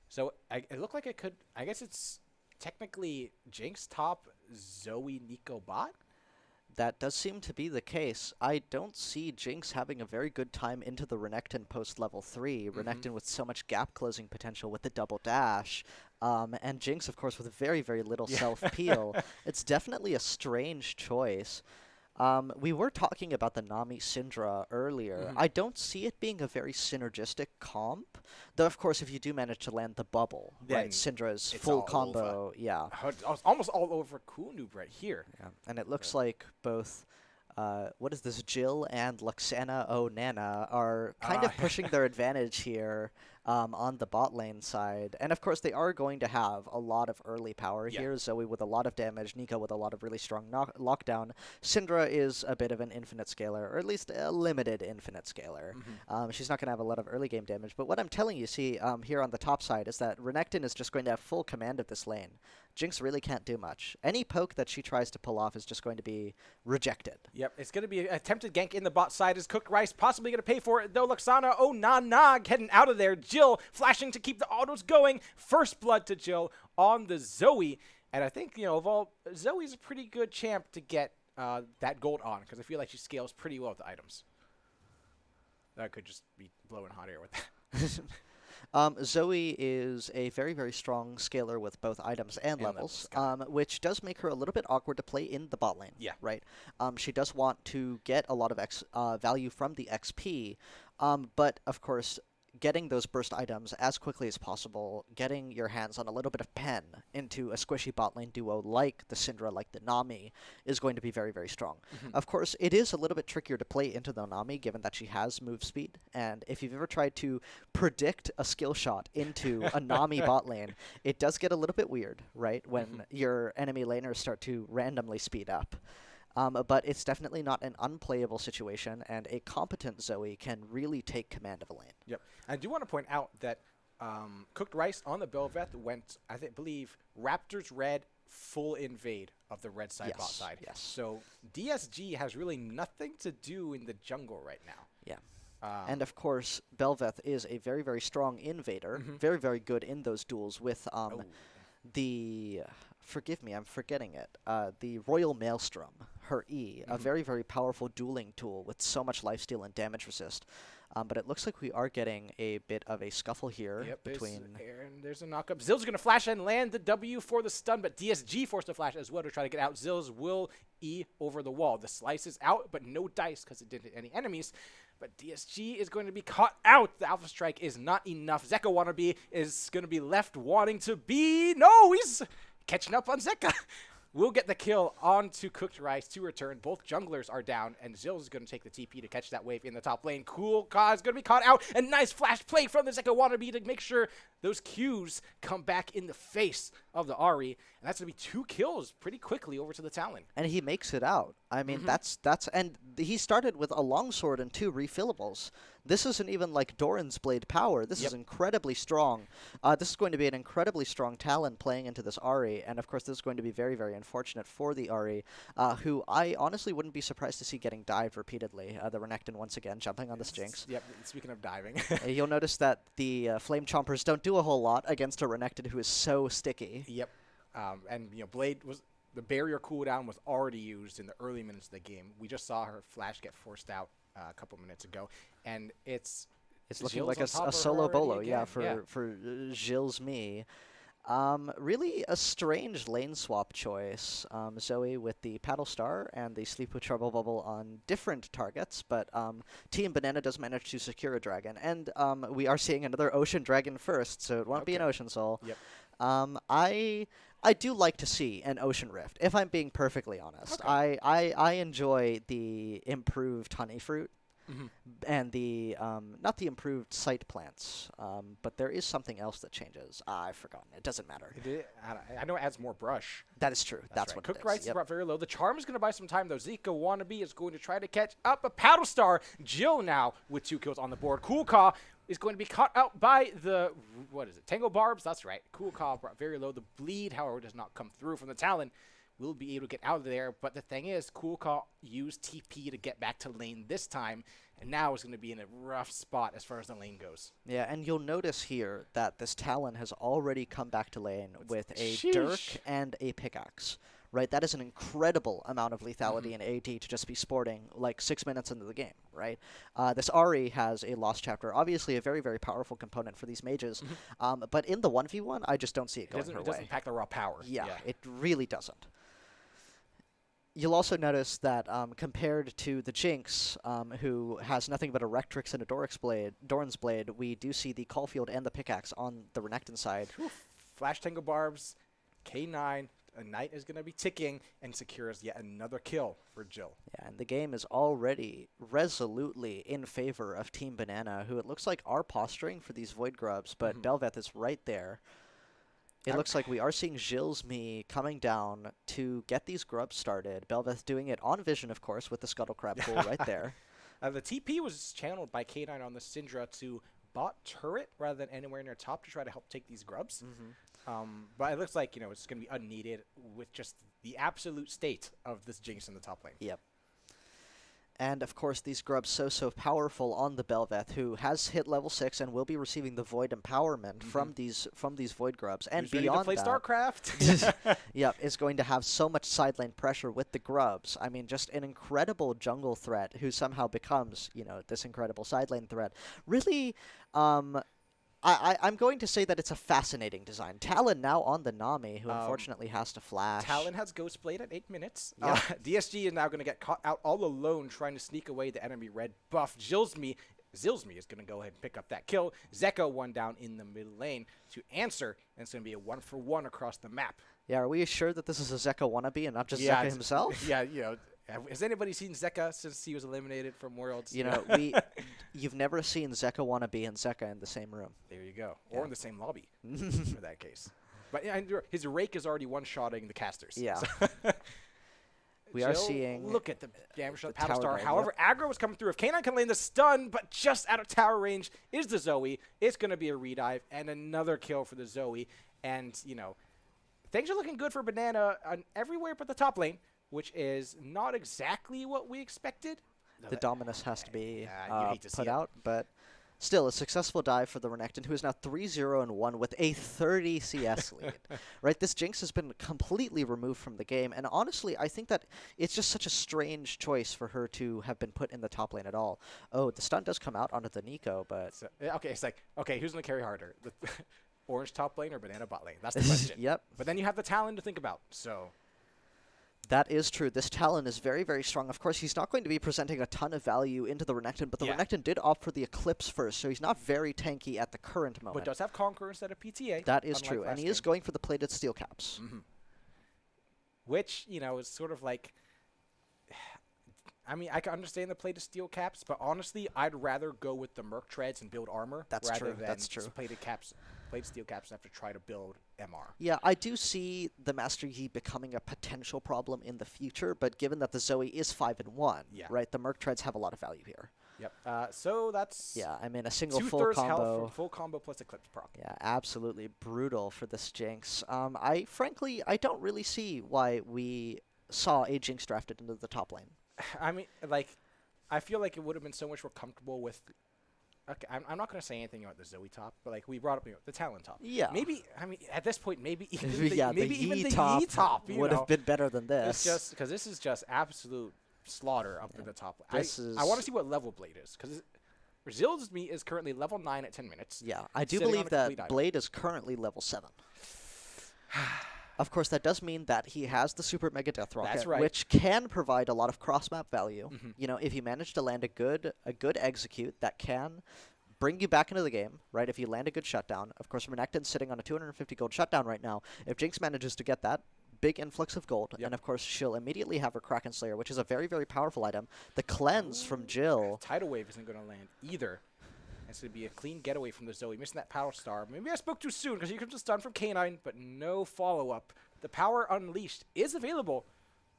So it looked like it could... I guess it's technically Jinx top, Zoe Nico bot? That does seem to be the case. I don't see Jinx having a very good time into the Renekton post level 3. Renekton with so much gap closing potential with the double dash. And Jinx, of course, with very, very little self-peel. It's definitely a strange choice. We were talking about the Nami Syndra earlier. I don't see it being a very synergistic comp. Though, of course, if you do manage to land the bubble, right, Syndra's full combo, Almost all over Cool Noob right here. Yeah. And it looks like both, what is this, Jill and Luxana Nana are kind of pushing their advantage here on the bot lane side. And, of course, they are going to have a lot of early power here. Zoe with a lot of damage, Nico with a lot of really strong lockdown. Syndra is a bit of an infinite scaler, or at least a limited infinite scaler. She's not going to have a lot of early game damage. But what I'm telling you, here on the top side is that Renekton is just going to have full command of this lane. Jinx really can't do much. Any poke that she tries to pull off is just going to be rejected. Yep, it's going to be an attempted gank in the bot side. Is Cooked Rice possibly going to pay for it, though? Luxana, getting out of there. Jill flashing to keep the autos going. First blood to Jill on the Zoe. And I think, Zoe's a pretty good champ to get that gold on, because I feel like she scales pretty well with the items. That could just be blowing hot air with that. Zoe is a very, very strong scaler with both items and levels, which does make her a little bit awkward to play in the bot lane. Yeah. Right? She does want to get a lot of value from the XP, but, of course, getting those burst items as quickly as possible, getting your hands on a little bit of pen into a squishy bot lane duo like the Syndra, like the Nami, is going to be very, very strong. Of course, it is a little bit trickier to play into the Nami, given that she has move speed, and if you've ever tried to predict a skill shot into a Nami bot lane, it does get a little bit weird, right, when your enemy laners start to randomly speed up. But it's definitely not an unplayable situation, and a competent Zoe can really take command of a lane. Yep. I do want to point out that Cooked Rice on the Belveth went, believe, Raptors red, full invade of the red side bot side. Yes. So DSG has really nothing to do in the jungle right now. Yeah. And of course, Belveth is a very, very strong invader, very, very good in those duels with the... Forgive me, I'm forgetting it. The Royal Maelstrom, her E, a very, very powerful dueling tool with so much lifesteal and damage resist. But it looks like we are getting a bit of a scuffle here between... There's a knockup. Zill's going to flash and land the W for the stun, but DSG forced to flash as well to try to get out. Zill's will E over the wall. The slice is out, but no dice because it didn't hit any enemies. But DSG is going to be caught out. The Alpha Strike is not enough. Zeka Wannabe is going to be left wanting to be... No, he's... catching up on Zeka. We'll get the kill onto Cooked Rice to return. Both junglers are down, and Zill is going to take the TP to catch that wave in the top lane. Cool Ka is going to be caught out, and nice flash play from the Zeka Wannabe to make sure those Qs come back in the face of the Ari, and that's going to be 2 kills pretty quickly over to the Talon. And he makes it out. I mean, that's and he started with a longsword and 2 refillables. This isn't even like Doran's Blade power. This is incredibly strong. This is going to be an incredibly strong Talon playing into this Ari, and of course this is going to be very, very unfortunate for the Ari, who I honestly wouldn't be surprised to see getting dived repeatedly. The Renekton once again jumping on this Jinx. Yep, speaking of diving. You'll notice that the Flame Chompers don't do a whole lot against a Renekton who is so sticky. Yep. And, Blade was... The barrier cooldown was already used in the early minutes of the game. We just saw her flash get forced out a couple minutes ago, and it's looking Gilles like on top a of her solo already bolo, again. for Gilles me. Really a strange lane swap choice. Zoe with the Paddle Star and the Sleep with Trouble Bubble on different targets, but Team Banana does manage to secure a dragon, and we are seeing another Ocean Dragon first, so it won't be an Ocean Soul. Yep. I do like to see an Ocean Rift, if I'm being perfectly honest. Okay. I enjoy the improved honey fruit and the not the improved sight plants, but there is something else that changes. I've forgotten. It doesn't matter. I know it adds more brush. That is true. That's right. what Cooked it is. rice is brought very low. The charm is going to buy some time, though. Zika Wannabe is going to try to catch up a Paddle Star. Jill now with 2 kills on the board. Cool Caw is going to be caught out by the, Tango Barbs? That's right. Cool Caw brought very low. The bleed, however, does not come through from the Talon. Will be able to get out of there, but the thing is, Cool Caw used TP to get back to lane this time, and now is going to be in a rough spot as far as the lane goes. Yeah, and you'll notice here that this Talon has already come back to lane with a Sheesh. Dirk and a pickaxe. Right, that is an incredible amount of lethality in AD to just be sporting like 6 minutes into the game, right? This Ari has a Lost Chapter, obviously a very, very powerful component for these mages, but in the 1v1, I just don't see it going her way. It doesn't pack the raw power. Yeah, it really doesn't. You'll also notice that compared to the Jinx, who has nothing but a Rectrix and a Doran's Blade, we do see the Caulfield and the Pickaxe on the Renekton side. Flash Tango Barbs, K9, a Knight is going to be ticking and secures yet another kill for Jill. Yeah, and the game is already resolutely in favor of Team Banana, who it looks like are posturing for these Void Grubs, but Belveth is right there. It looks like we are seeing Gilles Me coming down to get these grubs started. Belveth doing it on vision, of course, with the Scuttle Crab pool right there. The TP was channeled by K9 on the Syndra to bot turret rather than anywhere near top to try to help take these grubs. But it looks like, it's going to be unneeded with just the absolute state of this Jinx in the top lane. Yep. And, of course, these grubs so powerful on the Belveth, who has hit level 6 and will be receiving the Void Empowerment from these Void Grubs. And Who's beyond ready to play that, StarCraft? yep, is going to have so much side lane pressure with the grubs. I mean, just an incredible jungle threat who somehow becomes, this incredible side lane threat. Really, I'm going to say that it's a fascinating design. Talon now on the Nami, who unfortunately has to flash. Talon has Ghost Blade at 8 minutes. Yeah. DSG is now going to get caught out all alone trying to sneak away the enemy red buff. Zilsme is going to go ahead and pick up that kill. Zeka one down in the middle lane to answer, and it's going to be a 1-for-1 across the map. Yeah, are we sure that this is a Zeka wannabe and not just Zeka himself? Yeah, has anybody seen Zeka since he was eliminated from Worlds? You've never seen Zeka wannabe and Zeka in the same room. There you go. Or in the same lobby, for that case. But his rake is already one-shotting the casters. Yeah. So We are seeing... Look at the damage shot the Paddle Star. tower However, aggro was coming through. If K9 can lane the stun, but just out of tower range is the Zoe. It's going to be a redive and another kill for the Zoe. And, things are looking good for Banana everywhere but the top lane, which is not exactly what we expected. The Dominus has to be you hate to see put it. out, but still a successful dive for the Renekton, who is now 3-0-1 with a 30 CS lead. Right, this Jinx has been completely removed from the game, and honestly, I think that it's just such a strange choice for her to have been put in the top lane at all. Oh, the stun does come out onto the Nico, but... It's like, who's going to carry harder? The orange top lane or Banana bot lane? That's the question. Yep. But then you have the Talon to think about, so... That is true. This Talon is very, very strong. Of course, he's not going to be presenting a ton of value into the Renekton, but the Renekton did opt for the Eclipse first, so he's not very tanky at the current moment. But does have Conqueror instead of PTA. That is true, and he is going for the plated steel caps. Which, is sort of like... I mean, I can understand the plated steel caps, but honestly, I'd rather go with the Merc Treads and build armor That's rather true. than That's true. plated caps. Blade Steel Caps and have to try to build MR. Yeah, I do see the Master Yi becoming a potential problem in the future, but given that the Zoe is 5-1, Yeah. right, the Merc Treads have a lot of value here. Yep. So that's Yeah, I mean, a single full two-thirds health combo. from full combo plus Eclipse proc. Yeah, absolutely brutal for this Jinx. Frankly, I don't really see why we saw a Jinx drafted into the top lane. I mean, like, I feel like it would have been so much more comfortable with. Okay, I'm not going to say anything about the Zoe top, but like we brought up the Talon top. Yeah. Maybe at this point, maybe even the even Yi the top Yi top would have been better than this. It's just because this is just absolute slaughter up to the top. I want to see what level Blade is because Brazil's me is currently level 9 at 10 minutes. Yeah, I do sitting on believe a that complete Blade is currently level 7. Of course, that does mean that he has the Super Mega Death Rocket, That's right. which can provide a lot of cross-map value. Mm-hmm. You know, if you manage to land a good execute, that can bring you back into the game, right? If you land a good shutdown. Of course, Renekton's sitting on a 250 gold shutdown right now. If Jinx manages to get that, big influx of gold, Yep. and of course, she'll immediately have her Kraken Slayer, which is a very, very powerful item. The cleanse from Jill. Tidal Wave isn't going to land either. It's going to be a clean getaway from the Zoe. Missing that Power Star. Maybe I spoke too soon because you could just stun from K9, but no follow-up. The Power Unleashed is available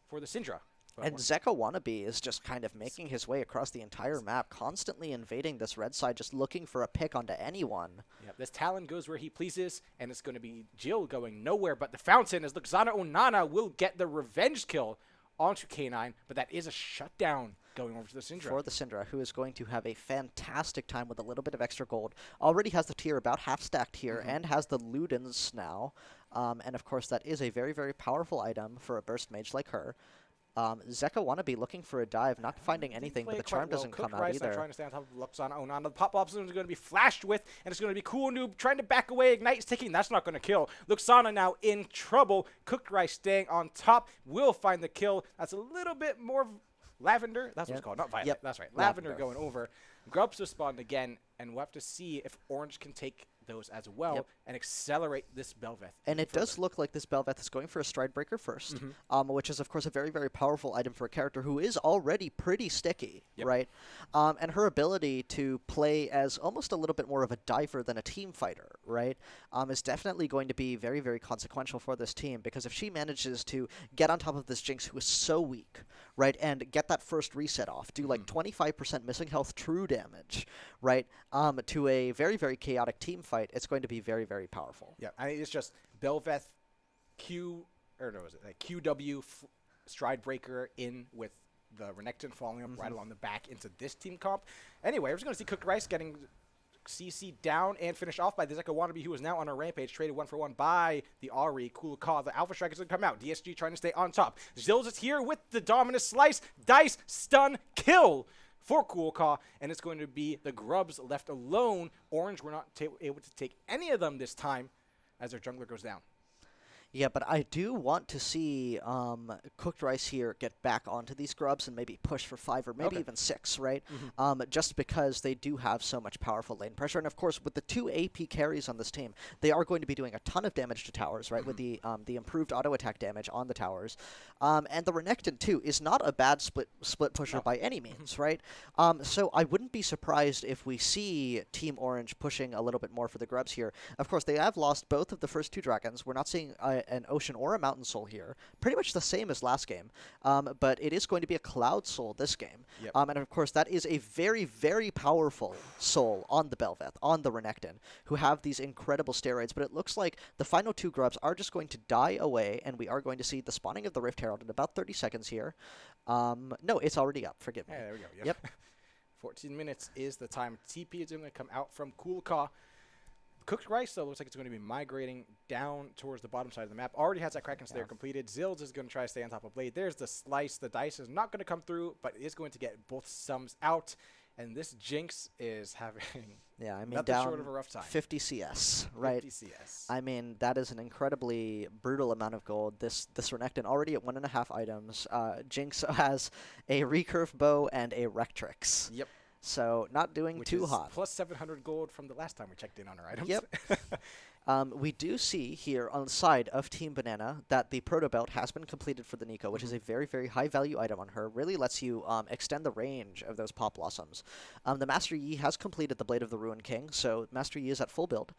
for the Syndra. And Zeka Wannabe is just kind of making his way across the entire map, constantly invading this red side, just looking for a pick onto anyone. Yeah, this Talon goes where he pleases, and it's going to be Jill going nowhere but the Fountain, as Luxana Onana will get the revenge kill onto K9, but that is a shutdown going over to the Syndra. For the Syndra, who is going to have a fantastic time with a little bit of extra gold. Already has the tier about half stacked here, and has the Ludens now. And of course, that is a very, very powerful item for a burst mage like her. Zeka Wannabe looking for a dive, not finding anything, but the charm doesn't come out either. Trying to stay on top of Luxana Onana. The pop-up is going to be flashed with, and it's going to be Cool Noob trying to back away. Ignite's ticking. That's not going to kill. Luxana now in trouble. Cooked Rice staying on top. Will find the kill. That's a little bit more Lavender. That's what it's called. Not Violet. Yep. That's right. Lavender going over. Grubs to spawn again, and we'll have to see if Orange can take those as well and accelerate this Belveth. And it does look like this Belveth is going for a Stride Breaker first, which is, of course, a very, very powerful item for a character who is already pretty sticky, right? And her ability to play as almost a little bit more of a diver than a team fighter, right, is definitely going to be very, very consequential for this team, because if she manages to get on top of this Jinx who is so weak, right, and get that first reset off, do like 25% missing health true damage, right, to a very, very chaotic team fight, it's going to be very, very powerful. Yeah, I mean, it's just Belveth QW Stride Breaker in with the Renekton falling up right along the back into this team comp. Anyway, we're just going to see Cooked Rice getting CC down and finished off by the Zeka Wannabe, who is now on a rampage, traded 1-for-1 by the Ari. Cool Caw. The Alpha Strike is going to come out. DSG trying to stay on top. Zills is here with the Dominus Slice. Dice, stun, kill for Cool Caw, and it's going to be the Grubs left alone. Orange were not able to take any of them this time as their jungler goes down. Yeah, but I do want to see Cooked Rice here get back onto these Grubs and maybe push for 5 or maybe even 6, right? Just because they do have so much powerful lane pressure. And of course, with the 2 AP carries on this team, they are going to be doing a ton of damage to towers, right? With the improved auto attack damage on the towers. And the Renekton, too, is not a bad split pusher by any means, right? So I wouldn't be surprised if we see Team Orange pushing a little bit more for the Grubs here. Of course, they have lost both of the first 2 dragons. We're not seeing an Ocean or a Mountain Soul here. Pretty much the same as last game. But it is going to be a Cloud Soul this game. And of course, that is a very, very powerful soul on the Belveth, on the Renekton, who have these incredible steroids. But it looks like the final 2 Grubs are just going to die away, and we are going to see the spawning of the Rift Herald in about 30 seconds here. No, it's already up. Forgive me. Yeah, there we go. Yep. 14 minutes is the time. TP is going to come out from Cool Caw. Cooked Rice, though, looks like it's going to be migrating down towards the bottom side of the map. Already has that Kraken Slayer completed. Zills is going to try to stay on top of Blade. There's the Slice. The Dice is not going to come through, but it is going to get both sums out. And this Jinx is having nothing short of a rough time. 50 CS, right? 50 CS. I mean, that is an incredibly brutal amount of gold. This Renekton already at 1.5 items. Jinx has a Recurve Bow and a Rectrix. Yep. So not doing Which too is hot. Plus 700 gold from the last time we checked in on our items. Yep. We do see here on the side of Team Banana that the Proto Belt has been completed for the Nico, which is a very, very high value item on her. Really lets you extend the range of those Pop Blossoms. The Master Yi has completed the Blade of the Ruined King, so Master Yi is at full build.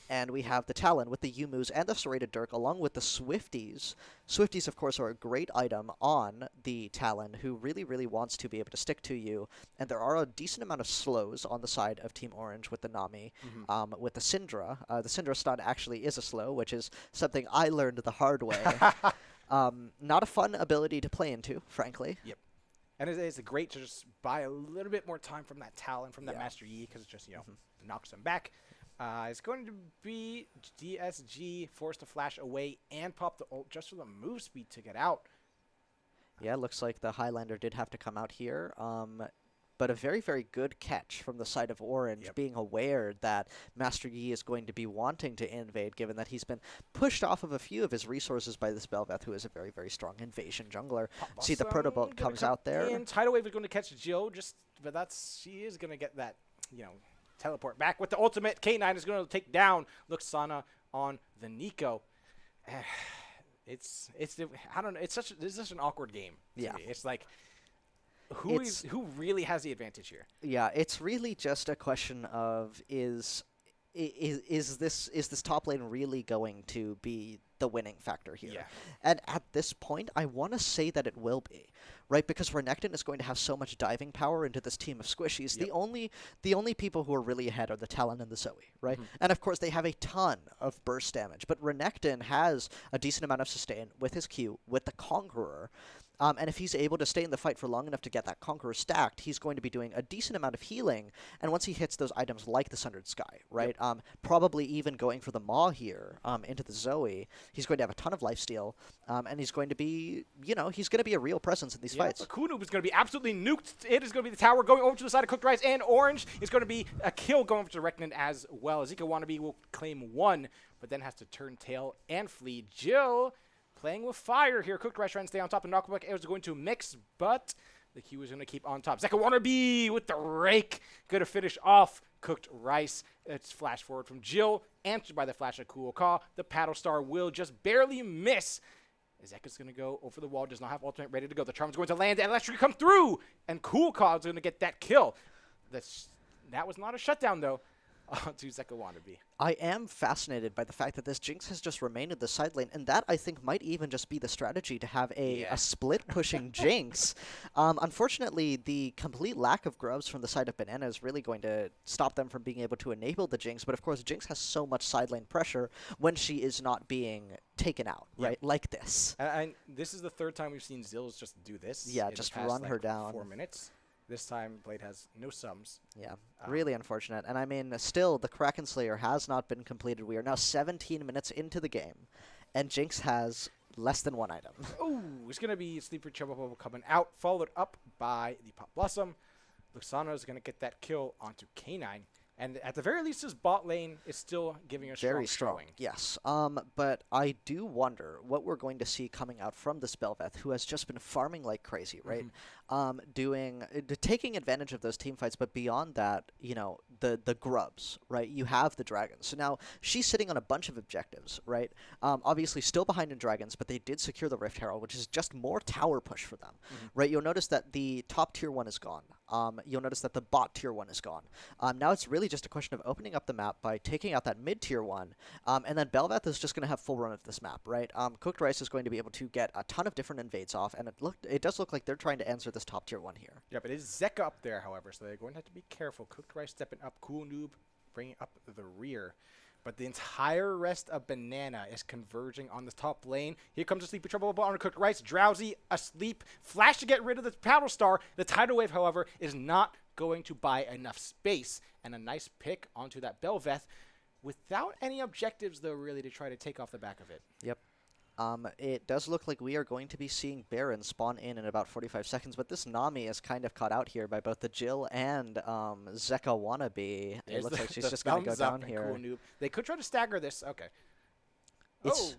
And we have the Talon with the Yumus and the Serrated Dirk, along with the Swifties. Swifties, of course, are a great item on the Talon, who really, really wants to be able to stick to you. And there are a decent amount of slows on the side of Team Orange with the Nami, with the Syndra. The Syndra stun actually is a slow, which is something I learned the hard way. Not a fun ability to play into, frankly. Yep. And it's great to just buy a little bit more time from that Talon, from that Master Yi, because it just, knocks them back. It's going to be DSG forced to flash away and pop the ult just for the move speed to get out. Yeah, looks like the Highlander did have to come out here. But a very, very good catch from the side of Orange, being aware that Master Yi is going to be wanting to invade, given that he's been pushed off of a few of his resources by this Bel'Veth, who is a very, very strong invasion jungler. See, the Protobolt comes out there. And Tidal Wave is going to catch Jill, but she is going to get that, teleport back with the ultimate. K9 is going to take down Luxana on the Nico. I don't know. It's such an awkward game. To me. It's like, who really has the advantage here? Yeah, it's really just a question of is this top lane really going to be the winning factor here? Yeah. And at this point, I want to say that it will be, right? Because Renekton is going to have so much diving power into this team of squishies. Yep. The only people who are really ahead are the Talon and the Zoe, right? And of course, they have a ton of burst damage. But Renekton has a decent amount of sustain with his Q, with the Conqueror. And if he's able to stay in the fight for long enough to get that Conqueror stacked, he's going to be doing a decent amount of healing. And once he hits those items like the Sundered Sky, right? Yep. Probably even going for the Maw here into the Zoe, he's going to have a ton of lifesteal. And he's going to be, he's going to be a real presence in these fights. Akunu is going to be absolutely nuked. It is going to be the tower going over to the side of Cooked Rice, and Orange is going to be a kill going over to Reknin as well. Zika Wannabe will claim one, but then has to turn tail and flee. Jill playing with fire here. Cooked Rice trying to stay on top. The knockback is going to mix, but the Q is going to keep on top. Zeka Wannabe with the rake. Going to finish off Cooked Rice. It's flash forward from Jill. Answered by the flash of Cool Caw. The Paddle Star will just barely miss. Zeka's going to go over the wall. Does not have ultimate ready to go. The Charm's going to land. And Electric come through. And Cool Caw is going to get that kill. That was not a shutdown, though. To Zeka Wannabe. I am fascinated by the fact that this Jinx has just remained in the side lane, and that, I think, might even just be the strategy to have a split-pushing Jinx. Unfortunately, the complete lack of grubs from the side of Banana is really going to stop them from being able to enable the Jinx, but of course, Jinx has so much side lane pressure when she is not being taken out, right? Like this. And this is the third time we've seen Zills just do this. Yeah, just run her down. 4 minutes. This time, Blade has no sums. Yeah, really unfortunate. And I mean, still, the Kraken Slayer has not been completed. We are now 17 minutes into the game, and Jinx has less than one item. Oh, it's going to be Sleeper Chubba Bubble coming out, followed up by the Pop Blossom. Luxana is going to get that kill onto K9. And at the very least, his bot lane is still giving a very strong showing. Yes. But I do wonder what we're going to see coming out from this Bel'Veth, who has just been farming like crazy, right? Taking advantage of those team fights, but beyond that, the grubs, right? You have the dragons. So now she's sitting on a bunch of objectives, right? Obviously still behind in dragons, but they did secure the Rift Herald, which is just more tower push for them, right? You'll notice that the top tier 1 is gone. You'll notice that the bot tier 1 is gone. Now it's really just a question of opening up the map by taking out that mid tier 1, and then Bel'Veth is just going to have full run of this map, right? Cooked Rice is going to be able to get a ton of different invades off, and it does look like they're trying to answer this top tier 1 here. Yeah, but it is Zeka up there, however, so they're going to have to be careful. Cooked Rice stepping up, Cool Noob bringing up the rear. But the entire rest of Banana is converging on the top lane. Here comes a Sleepy Trouble on Cooked Rice. Drowsy, asleep. Flash to get rid of the Paddle Star. The Tidal Wave, however, is not going to buy enough space. And a nice pick onto that Bel'Veth without any objectives, though, really, to try to take off the back of it. Yep. It does look like we are going to be seeing Baron spawn in about 45 seconds, but this Nami is kind of caught out here by both the Jill and Zeka Wannabe. It looks like she's just going to go down here. Cool Noob. They could try to stagger this. Okay. It's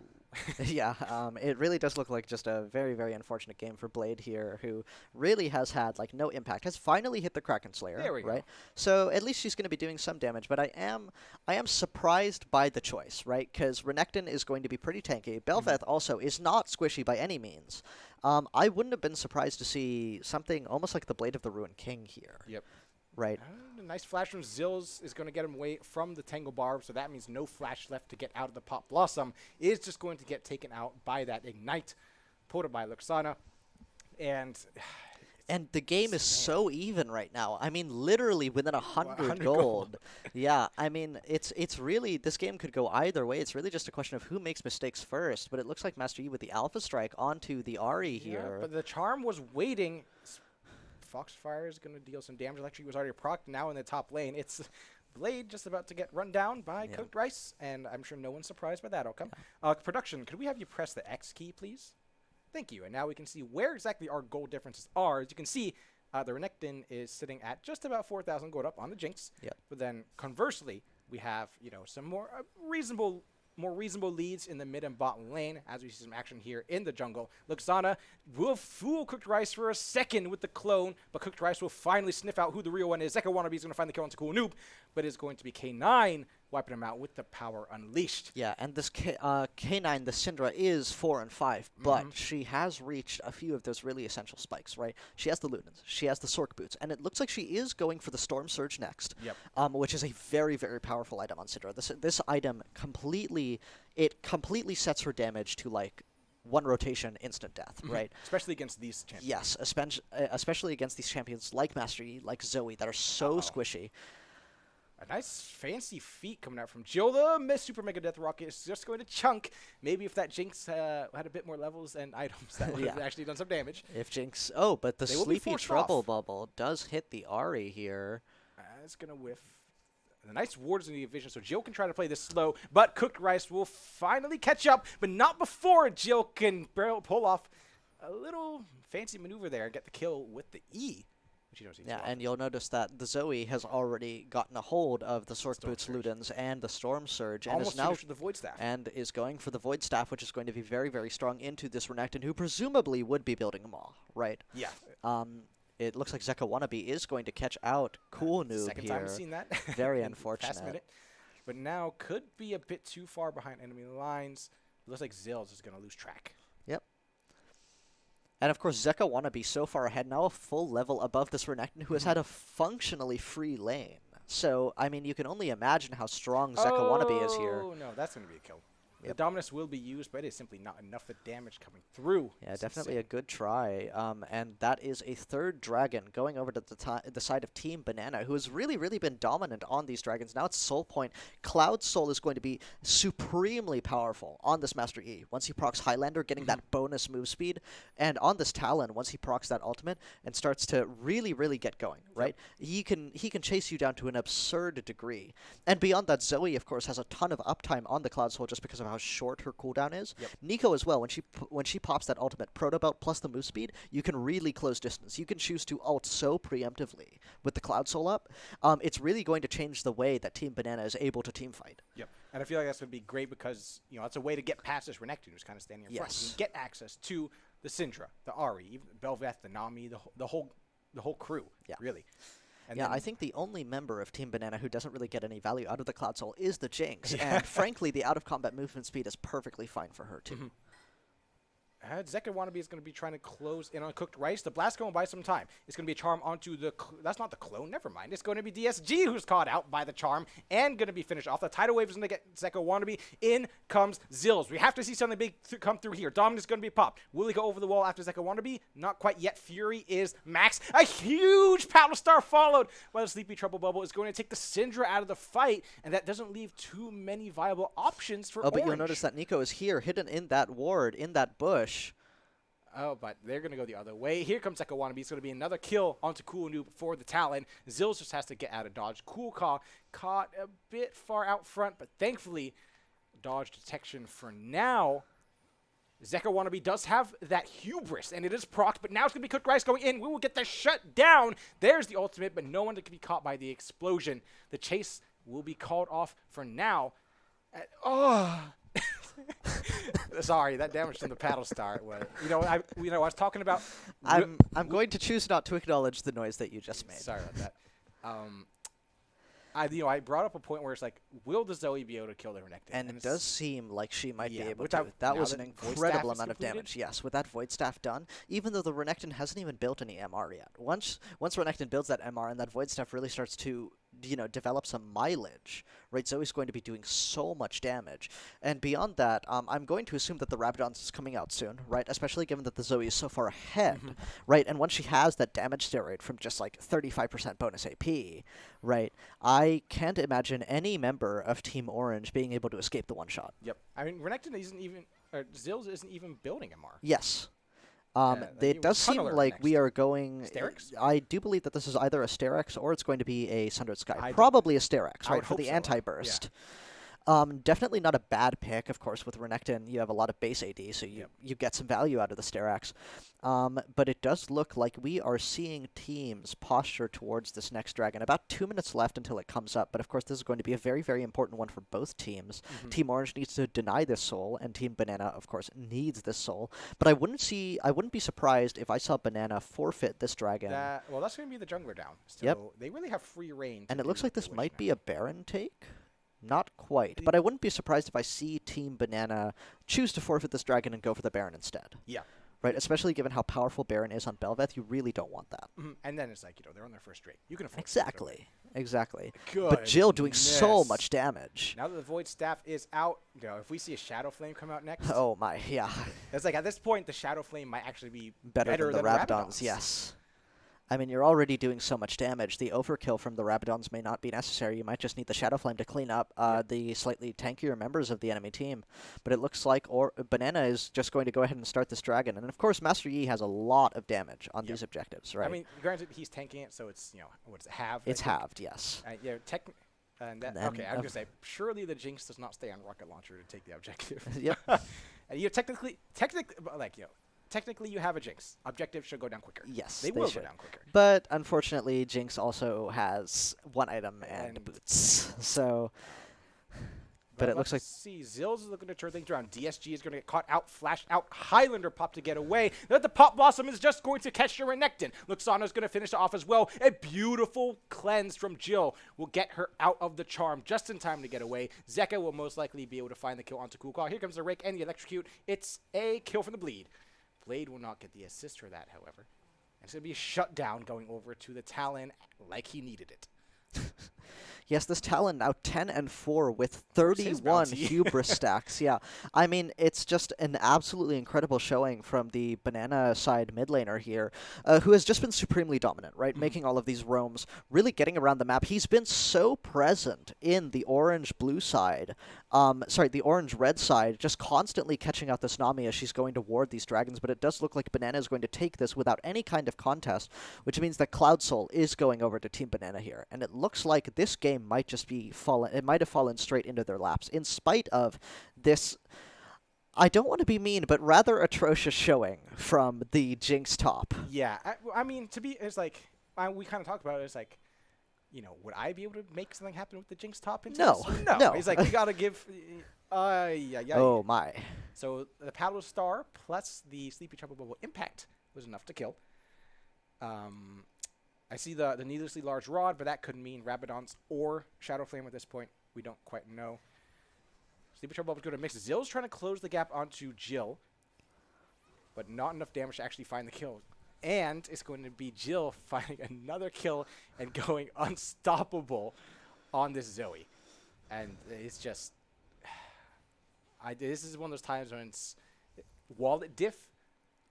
Yeah, it really does look like just a very, very unfortunate game for Blade here, who really has had like no impact. Has finally hit the Kraken Slayer, There we go. right? So at least she's going to be doing some damage. But I am surprised by the choice, right? Because Renekton is going to be pretty tanky. Bel'Veth also is not squishy by any means. I wouldn't have been surprised to see something almost like the Blade of the Ruined King here. Yep. Right. A nice flash from Zills is going to get him away from the Tangle Barb, so that means no flash left to get out of the Pop Blossom. Is just going to get taken out by that Ignite, pulled up by Luxana. And the game is so even right now. I mean, literally within 100 gold. Yeah, I mean, it's really, this game could go either way. It's really just a question of who makes mistakes first. But it looks like Master Yi with the Alpha Strike onto the Ahri here. Yeah, but the Charm was waiting. Foxfire is going to deal some damage. Actually, he was already procced. Now in the top lane, it's Blade just about to get run down by Cooked Rice, and I'm sure no one's surprised by that outcome. Production, could we have you press the X key, please? Thank you. And now we can see where exactly our gold differences are. As you can see, the Renekton is sitting at just about 4,000 gold up on the Jinx. Yep. But then conversely, we have some more reasonable leads in the mid and bottom lane as we see some action here in the jungle. Luxana will fool Cooked Rice for a second with the clone, but Cooked Rice will finally sniff out who the real one is. Zeka Wannabe is going to find the kill on Cool Noob, but it's going to be K9 wiping him out with the power unleashed. Yeah, and this K9, the Syndra, is 4 and 5, but she has reached a few of those really essential spikes, right? She has the Lunans, she has the Sork Boots, and it looks like she is going for the Storm Surge next, which is a very, very powerful item on Syndra. This item completely sets her damage to, like, one rotation, instant death, right? Especially against these champions. Yes, especially against these champions like Master Yi, like Zoe, that are so squishy. A nice fancy feat coming out from Jill. The Super Mega Death Rocket is just going to chunk. Maybe if that Jinx had a bit more levels and items, that would have actually done some damage. If Jinx... Oh, but the Sleepy Trouble Bubble does hit the Ahri here. It's going to whiff. The nice wards in the vision, so Jill can try to play this slow, but Cooked Rice will finally catch up, but not before Jill can pull off a little fancy maneuver there and get the kill with the E. Yeah, and you'll notice that the Zoe has already gotten a hold of the Sork Boots Ludens and the Storm Surge, and is now the Void Staff, and is going for the Void Staff, which is going to be very, very strong into this Renekton, who presumably would be building a Maw, right? Yeah. It looks like Zeka Wannabe is going to catch out Cool Noob Second here. time we've seen that. Very unfortunate. Minute. But now could be a bit too far behind enemy lines. Looks like Zills is going to lose track. Yep. And of course, Zeka Wannabe so far ahead, now a full level above this Renekton, who has had a functionally free lane. So, I mean, you can only imagine how strong Zeka Wannabe is here. Oh, no, that's going to be a kill. The Dominus will be used, but it is simply not enough of damage coming through. Yeah, definitely a good try. And that is a third dragon going over to the side of Team Banana, who has really, really been dominant on these dragons. Now it's Soul Point. Cloud Soul is going to be supremely powerful on this Master E. Once he procs Highlander, getting that bonus move speed. And on this Talon, once he procs that ultimate and starts to really, really get going, right? He can chase you down to an absurd degree. And beyond that, Zoe, of course, has a ton of uptime on the Cloud Soul just because of how short her cooldown is. Nico as well, when she pops that ultimate Proto Belt plus the move speed, you can really close distance. You can choose to ult so preemptively with the Cloud Soul up. It's really going to change the way that Team Banana is able to team fight. Yep. And I feel like that's going to be great because, it's a way to get past this Renekton who's kind of standing in front. You can get access to the Syndra, the Ahri, even Bel'Veth, the Nami, the whole crew, really. And I think the only member of Team Banana who doesn't really get any value out of the Cloud Soul is the Jinx, and frankly, the out-of-combat movement speed is perfectly fine for her, too. Zeka Wannabe is going to be trying to close in on Cooked Rice. The blast going to buy some time. It's going to be a charm onto the... That's not the clone. Never mind. It's going to be DSG who's caught out by the charm and going to be finished off. The tidal wave is going to get Zeka Wannabe. In comes Zills. We have to see something big come through here. Dominus is going to be popped. Will he go over the wall after Zeka Wannabe? Not quite yet. Fury is max. A huge Paddle Star followed by the Sleepy Trouble Bubble is going to take the Syndra out of the fight, and that doesn't leave too many viable options for Orange. But you'll notice that Nico is here, hidden in that ward, in that bush. Oh, but they're going to go the other way. Here comes Zeka Wannabe. It's going to be another kill onto Cool Noob for the Talon. Zills just has to get out of dodge. Cool Caw caught a bit far out front, but thankfully, dodge detection for now. Zeka Wannabe does have that hubris, and it is procced, but now it's going to be Cooked Rice going in. We will get that shut down. There's the ultimate, but no one that can be caught by the explosion. The chase will be called off for now. Sorry, that damage from the paddle start was. I was talking about. I'm going to choose not to acknowledge the noise that you just made. Sorry about that. I brought up a point where it's like, will the Zoe be able to kill the Renekton? And it does seem like she might be able without- to. That now was an that Void incredible Staff is amount of completed? damage. Yes, with that Void Staff done, even though the Renekton hasn't even built any MR yet. Once Renekton builds that MR and that Void Staff really starts to develop some mileage, right? Zoe's going to be doing so much damage. And beyond that, I'm going to assume that the Rabadon's is coming out soon, right? Especially given that the Zoe is so far ahead, right? And once she has that damage steroid from just like 35% bonus AP, right? I can't imagine any member of Team Orange being able to escape the one-shot. Yep. I mean, Renekton isn't even, or Zills isn't even building MR. Yes. like It does seem Tunneler like we next. are going. Sterix? I do believe that this is either a Sterix or it's going to be a Sundered Sky. I d- Probably a Sterix, I right, would for hope the so, anti-burst. Definitely not a bad pick, of course, with Renekton. You have a lot of base AD, so you get some value out of the Sterix. But it does look like we are seeing teams posture towards this next dragon. About 2 minutes left until it comes up, but of course this is going to be a very, very important one for both teams. Team Orange needs to deny this soul, and Team Banana, of course, needs this soul. But I wouldn't be surprised if I saw Banana forfeit this dragon. That's going to be the jungler down. So Yep. they really have free reign. And to it looks do like this the might wish be now. a Baron take. Not quite, but I wouldn't be surprised if I see Team Banana choose to forfeit this dragon and go for the Baron instead. Yeah. Right, especially given how powerful Baron is on Belveth, you really don't want that. And then it's like, they're on their first drake. You can afford Exactly. Good. But Jill doing so much damage. Now that the Void Staff is out, if we see a Shadow Flame come out next, Oh my, yeah. it's like at this point the Shadow Flame might actually be Better than the Rabadons, Rabadons. yes. I mean, you're already doing so much damage. The overkill from the Rabadons may not be necessary. You might just need the Shadow Flame to clean up the slightly tankier members of the enemy team. But it looks like Banana is just going to go ahead and start this dragon. And of course, Master Yi has a lot of damage on these objectives, right? I mean, granted, he's tanking it, so it's, what does it have? It's halved, yes. Okay, I'm then, going to say, surely the Jinx does not stay on Rocket Launcher to take the objective. Yep. And technically you have a Jinx. Objective should go down quicker. Yes, They will should. go down quicker. But unfortunately, Jinx also has one item and And- boots. So, but it looks like see, Zills is looking to turn things around. DSG is going to get caught out, flashed out. Highlander pop to get away. Then the Pop Blossom is just going to catch your Renekton. Luxano's going to finish it off as well. A beautiful cleanse from Jill will get her out of the charm just in time to get away. Zeka will most likely be able to find the kill onto Coolclaw. Here comes the Rake and the Electrocute. It's a kill from the Bleed. Blade will not get the assist for that, however. And it's going to be a shutdown going over to the Talon like he needed it. yes, this Talon now 10-4 with Where's his 31 bounty? hubris stacks. Yeah, I mean it's just an absolutely incredible showing from the Banana side mid laner here, who has just been supremely dominant, right? Making all of these roams, really getting around the map. He's been so present in the orange-blue side, the orange-red side, just constantly catching out this Nami as she's going to ward these dragons. But it does look like Banana is going to take this without any kind of contest, which means that Cloud Soul is going over to Team Banana here, and it looks like this game might just be fallen. It might have fallen straight into their laps, in spite of this. I don't want to be mean, but rather atrocious showing from the Jinx top. Yeah, I mean, it's like, we kind of talked about it. It's like, would I be able to make something happen with the Jinx top? Into No, this? no. He's like, we got to give. Oh my. So the Paddle Star plus the Sleepy Trouble Bubble Impact was enough to kill. I see the needlessly large rod, but that could mean Rabadons or Shadow Flame at this point. We don't quite know. Sleepy Trouble Bubble is going to mix. Zill's trying to close the gap onto Jill, but not enough damage to actually find the kill. And it's going to be Jill finding another kill and going unstoppable on this Zoe. And it's just... this is one of those times when it's wallet diff,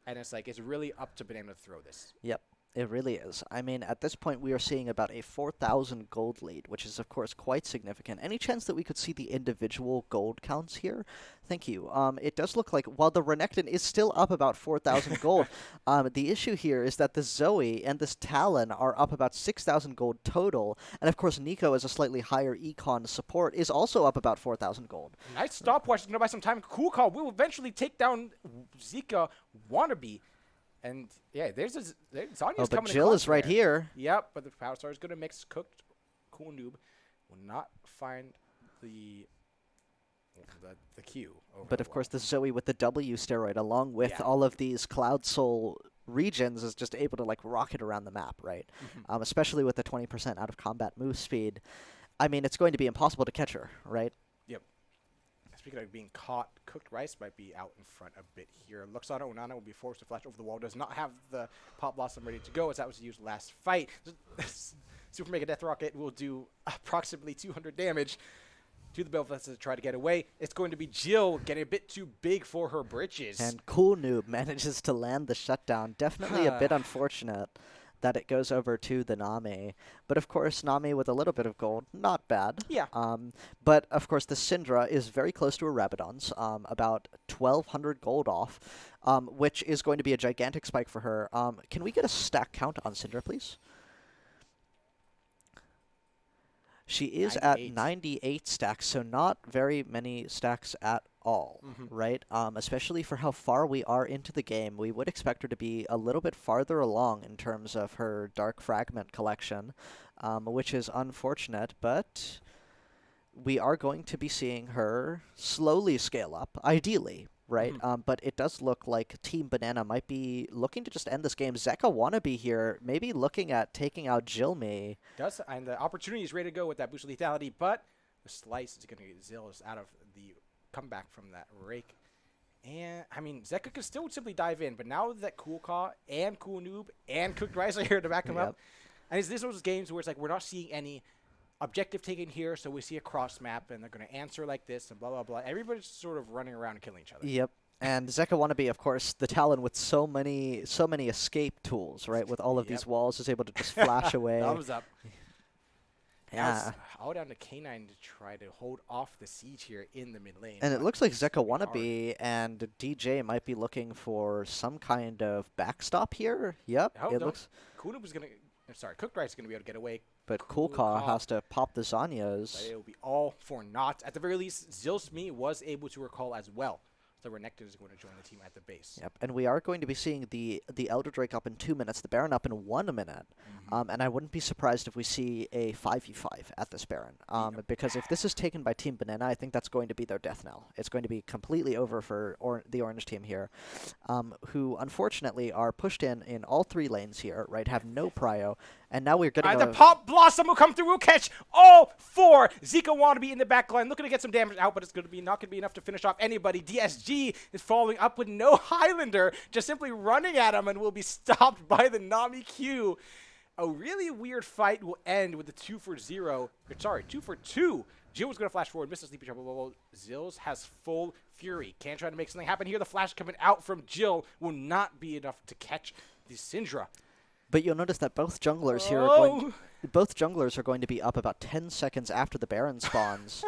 and it's like, it's really up to Banana to throw this. Yep. It really is. I mean, at this point, we are seeing about a 4,000 gold lead, which is, of course, quite significant. Any chance that we could see the individual gold counts here? Thank you. It does look like, while the Renekton is still up about 4,000 gold, the issue here is that the Zoe and this Talon are up about 6,000 gold total. And, of course, Nico, as a slightly higher econ support, is also up about 4,000 gold. Nice stopwatch. It's going to buy some time. Cool call. Will eventually take down Zika Wannabe. And, yeah, Zanya's Oh, but coming Jill in is right there. here. Yep, but the Power Star is going to mix cooked. Cool Noob will not find the the Q. Over But the of course, wall. the Zoe with the W steroid, along with Yeah. all of these Cloud Soul regions, is just able to like rocket around the map, right? Especially with the 20% out of combat move speed. I mean, it's going to be impossible to catch her, right? Yep. Speaking of being caught, Cooked Rice might be out in front a bit here. Luxana Onana will be forced to flash over the wall. Does not have the Pop Blossom ready to go, as that was used last fight. Super Mega Death Rocket will do approximately 200 damage to the Belfast to try to get away. It's going to be Jill getting a bit too big for her britches. And Cool Noob manages to land the shutdown. Definitely a bit unfortunate that it goes over to the Nami. But of course, Nami with a little bit of gold, not bad. Yeah. But of course, the Syndra is very close to a Rabadon's, about 1,200 gold off, which is going to be a gigantic spike for her. Can we get a stack count on Syndra, please? She is at 98 stacks, so not very many stacks at all, right? Especially for how far we are into the game, we would expect her to be a little bit farther along in terms of her Dark Fragment collection, which is unfortunate, but we are going to be seeing her slowly scale up, ideally, right? But it does look like Team Banana might be looking to just end this game. Zeka Wannabe here, maybe looking at taking out Jilmi. Does, and the opportunity is ready to go with that boost of lethality, but the slice is going to get Zills out of the comeback from that rake. And, I mean, Zeka could still simply dive in, but now that Cool Caw and Cool Noob and Cooked Rice are here to back him up, and it's this one of those games where it's like we're not seeing any objective taken here, so we see a cross map, and they're going to answer like this, and blah, blah, blah. Everybody's sort of running around and killing each other. Yep. And Zeka Wannabe, of course, the Talon with so many escape tools, right? With all of these walls, is able to just flash away. Thumbs up. Yeah. All down to K9 to try to hold off the siege here in the mid lane. And it looks like Zeka gonna Wannabe and DJ might be looking for some kind of backstop here. Yep. Oh, It no. looks. Kunub was going to... Sorry, Cooked Rice is going to be able to get away. But Cool Caw Caw. has to pop the But Zanyas. it will be all for naught. At the very least, Zilsmi was able to recall as well. So Renekton is going to join the team at the base. Yep, and we are going to be seeing the Elder Drake up in 2 minutes, the Baron up in 1 minute. And I wouldn't be surprised if we see a 5v5 at this Baron. Because if this is taken by Team Banana, I think that's going to be their death knell. It's going to be completely over for the Orange team here, who unfortunately are pushed in all 3 lanes here, right, have no prio. And now we're getting The Pop Blossom will come through, will catch all 4. Zika Wannabe in the back line, looking to get some damage out, but it's going to be not going to be enough to finish off anybody. DSG is following up with no Highlander, just simply running at him and will be stopped by the Nami Q. A really weird fight will end with the 2 for 0. Sorry, 2 for 2. Jill was going to flash forward, miss the sleepy trouble. Zills has full fury. Can try to make something happen here. The flash coming out from Jill will not be enough to catch the Syndra. But you'll notice that both junglers here are going to be up about 10 seconds after the Baron spawns.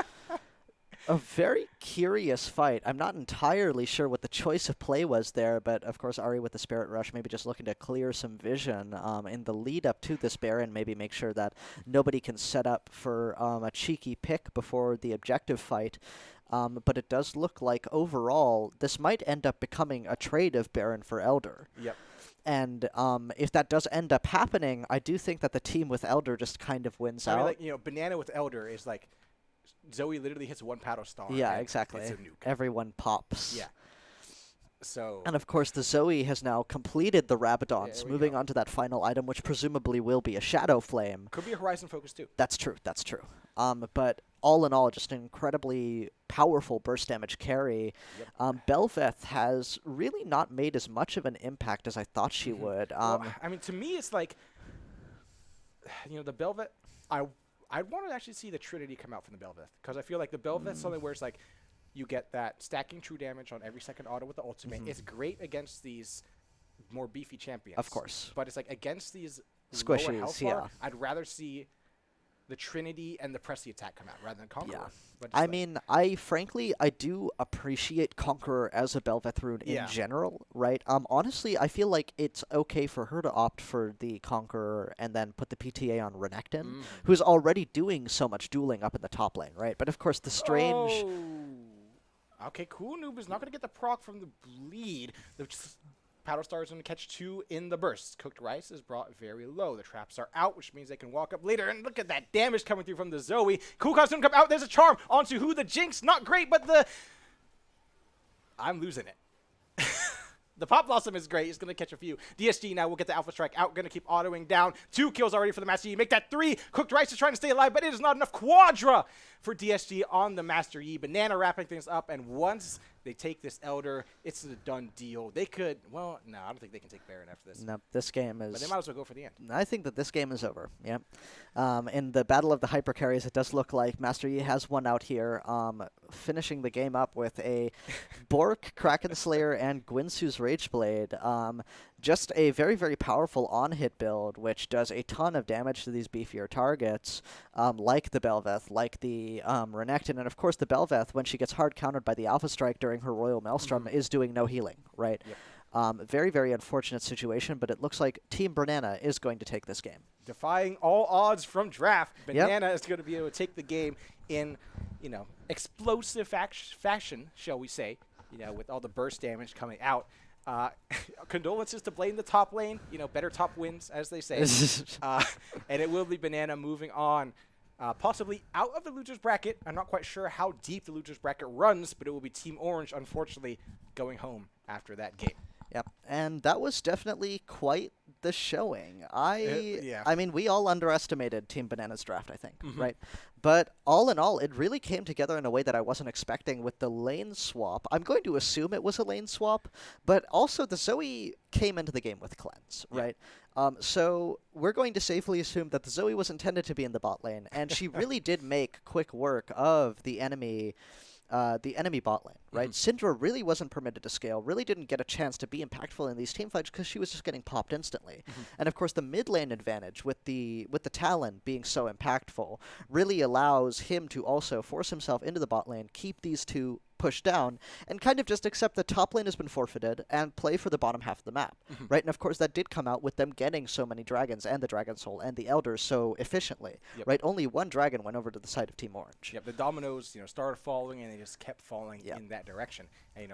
A very curious fight. I'm not entirely sure what the choice of play was there, but of course Ari with the Spirit Rush maybe just looking to clear some vision in the lead up to this Baron, maybe make sure that nobody can set up for a cheeky pick before the objective fight. But it does look like overall this might end up becoming a trade of Baron for Elder. Yep. And if that does end up happening, I do think that the team with Elder just kind of wins out. I mean, Banana with Elder is like Zoe literally hits one paddle star. Yeah, and exactly. It's a nuke. Everyone pops. Yeah. So. And of course, the Zoe has now completed the Rabadons, we moving go. on to that final item, which presumably will be a Shadow Flame. Could be a Horizon focus too. That's true. That's true. But all in all, just an incredibly powerful burst damage carry. Yep. Belveth has really not made as much of an impact as I thought she would. Well, I mean, to me, it's like, the Belvet. I'd want to actually see the Trinity come out from the Belveth, because I feel like the Belveth's something where it's like you get that stacking true damage on every second auto with the ultimate. It's great against these more beefy champions. Of course. But it's like against these lower Squishies, health bar, I'd rather see the Trinity and the press the attack come out rather than Conqueror. Yeah. But I mean, frankly, I do appreciate Conqueror as a Belveth rune in general, right? Honestly, I feel like it's okay for her to opt for the Conqueror and then put the PTA on Renekton, who's already doing so much dueling up in the top lane, right? But of course, the strange... Oh. Okay, Cool Noob is not going to get the proc from the bleed. The Paddle Star is going to catch 2 in the burst. Cooked Rice is brought very low. The traps are out, which means they can walk up later. And look at that damage coming through from the Zoe. Kukulkan's going to come out. There's a charm onto who? The Jinx. Not great, but the... I'm losing it. The Pop Blossom is great. He's going to catch a few. DSG now will get the Alpha Strike out. Going to keep autoing down. 2 kills already for the Master Yi. Make that 3. Cooked Rice is trying to stay alive, but it is not enough. Quadra for DSG on the Master Yi. Banana wrapping things up, and once they take this Elder, it's a done deal. They could, well, no, I don't think they can take Baron after this. No, this game is... But they might as well go for the end. I think that this game is over, yeah. In the Battle of the Hyper Carries, it does look like Master Yi has one out here, finishing the game up with a Bork, Kraken Slayer, and Gwinsu's Rageblade. Just a very, very powerful on-hit build, which does a ton of damage to these beefier targets, like the Bel'Veth, like the Renekton, and of course the Bel'Veth, when she gets hard countered by the Alpha Strike during her Royal Maelstrom, is doing no healing, right? Yep. Very, very unfortunate situation, but it looks like Team Banana is going to take this game. Defying all odds from draft, Banana is going to be able to take the game in, explosive fashion, shall we say, with all the burst damage coming out. Condolences to Blade in the top lane. Better top wins, as they say. And it will be Banana moving on, possibly out of the loser's bracket. I'm not quite sure how deep the loser's bracket runs, but it will be Team Orange, unfortunately, going home after that game. Yep, and that was definitely quite the showing. I mean, we all underestimated Team Banana's draft, I think, right? But all in all, it really came together in a way that I wasn't expecting with the lane swap. I'm going to assume it was a lane swap, but also the Zoe came into the game with Cleanse, right? So we're going to safely assume that the Zoe was intended to be in the bot lane, and she really did make quick work of the enemy bot lane, right? Syndra really wasn't permitted to scale, really didn't get a chance to be impactful in these teamfights because she was just getting popped instantly. And of course, the mid lane advantage with the Talon being so impactful really allows him to also force himself into the bot lane, keep these two pushed down, and kind of just accept the top lane has been forfeited and play for the bottom half of the map, right? And of course, that did come out with them getting so many dragons and the Dragon Soul and the Elders so efficiently, right? Only one dragon went over to the side of Team Orange. Yep, the dominoes, started falling, and they just kept falling in that direction. And,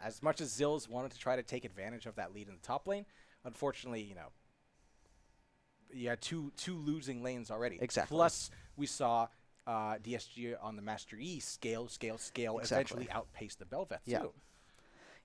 as much as Zills wanted to try to take advantage of that lead in the top lane, unfortunately, you had two losing lanes already. Exactly. Plus, we saw DSG on the Master Yi scale, eventually outpace the Bel'Veth too.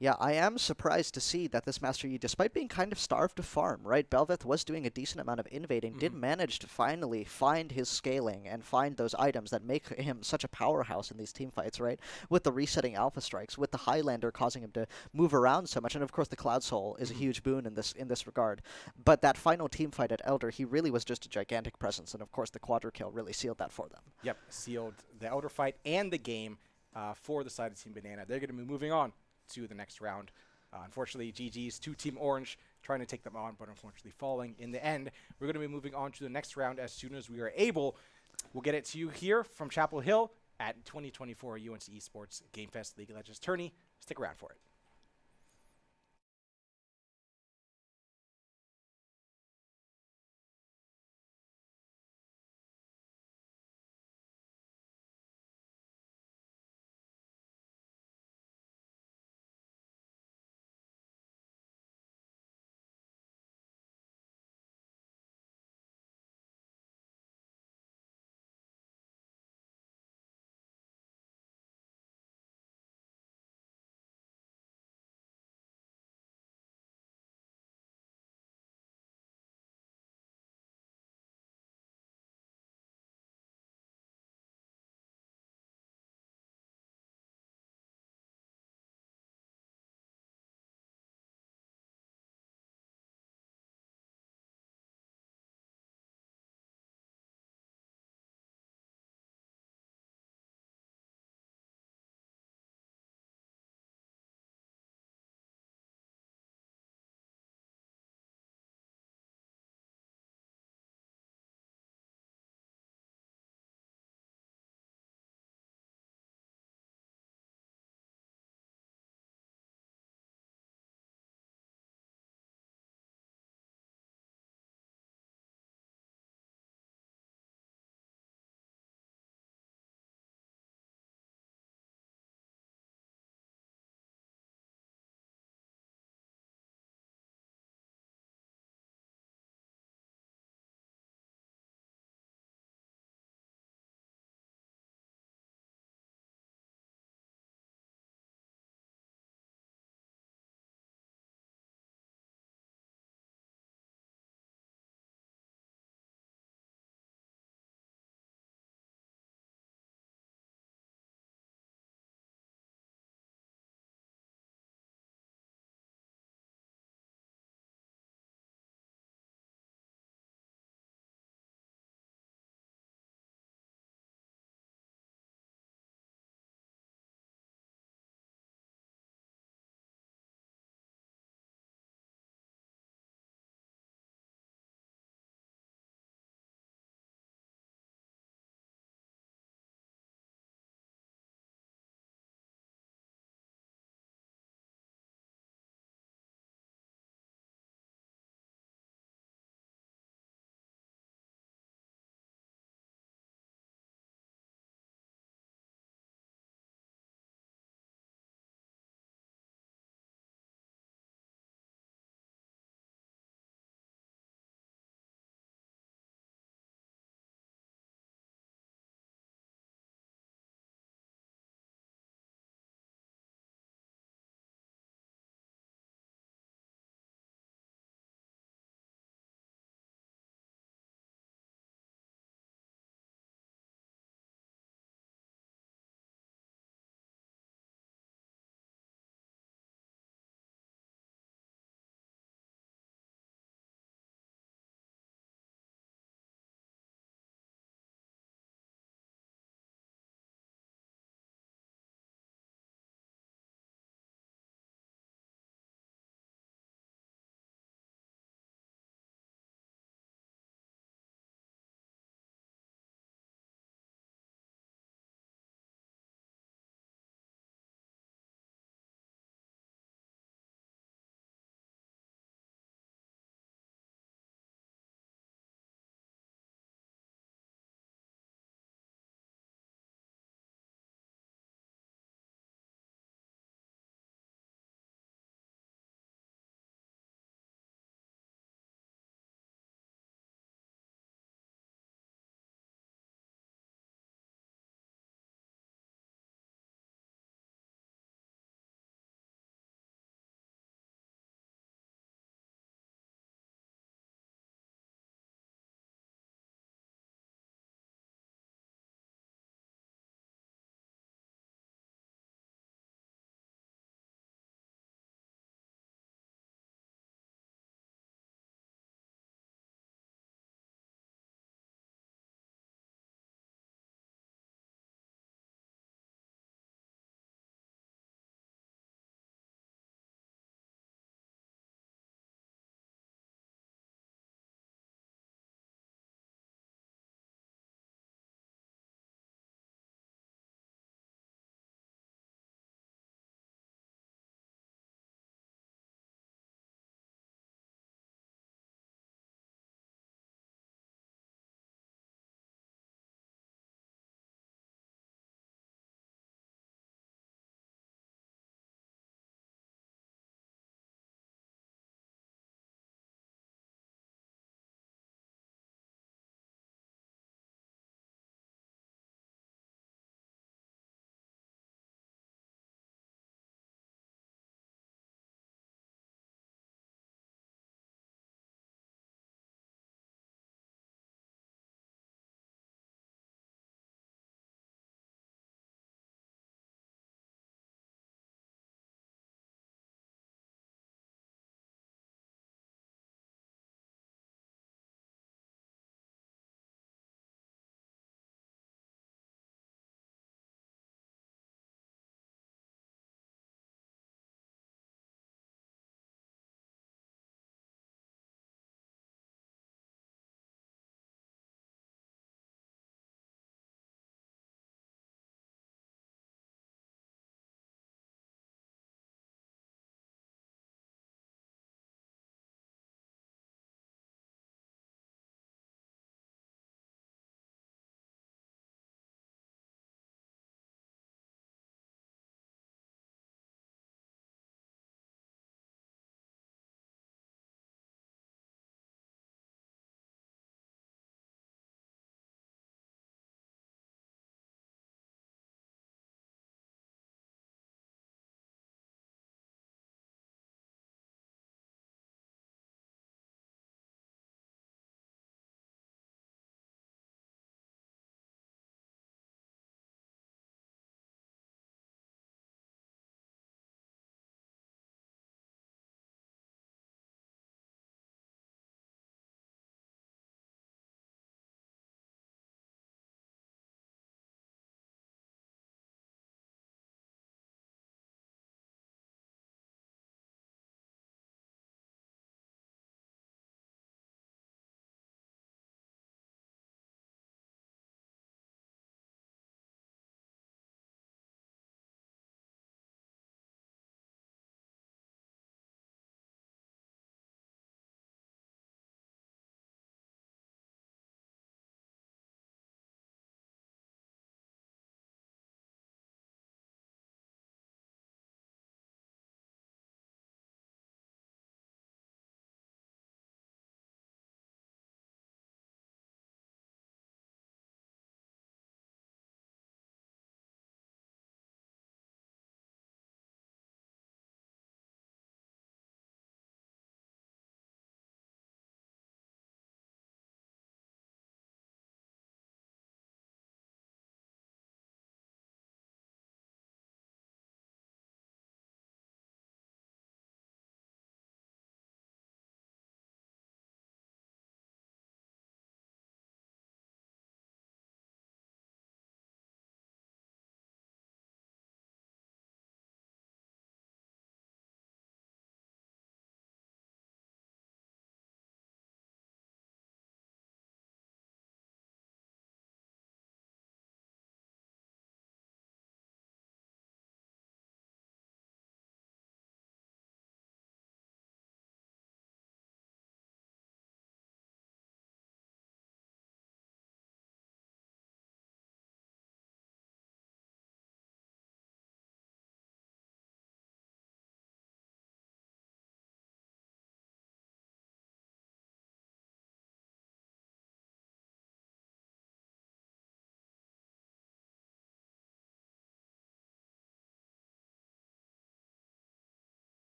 Yeah, I am surprised to see that this Master Yi, despite being kind of starved to farm, right? Bel'Veth was doing a decent amount of innovating, did manage to finally find his scaling and find those items that make him such a powerhouse in these teamfights, right? With the resetting Alpha Strikes, with the Highlander causing him to move around so much, and of course the Cloud Soul is a huge boon in this regard. But that final teamfight at Elder, he really was just a gigantic presence, and of course the Quadra kill really sealed that for them. Yep, sealed the Elder fight and the game for the side of Team Banana. They're going to be moving on to the next round. Unfortunately, GG's to Team Orange trying to take them on, but unfortunately falling in the end. We're going to be moving on to the next round as soon as we are able. We'll get it to you here from Chapel Hill at 2024 UNC Esports Gamefest League of Legends Tourney. Stick around for it.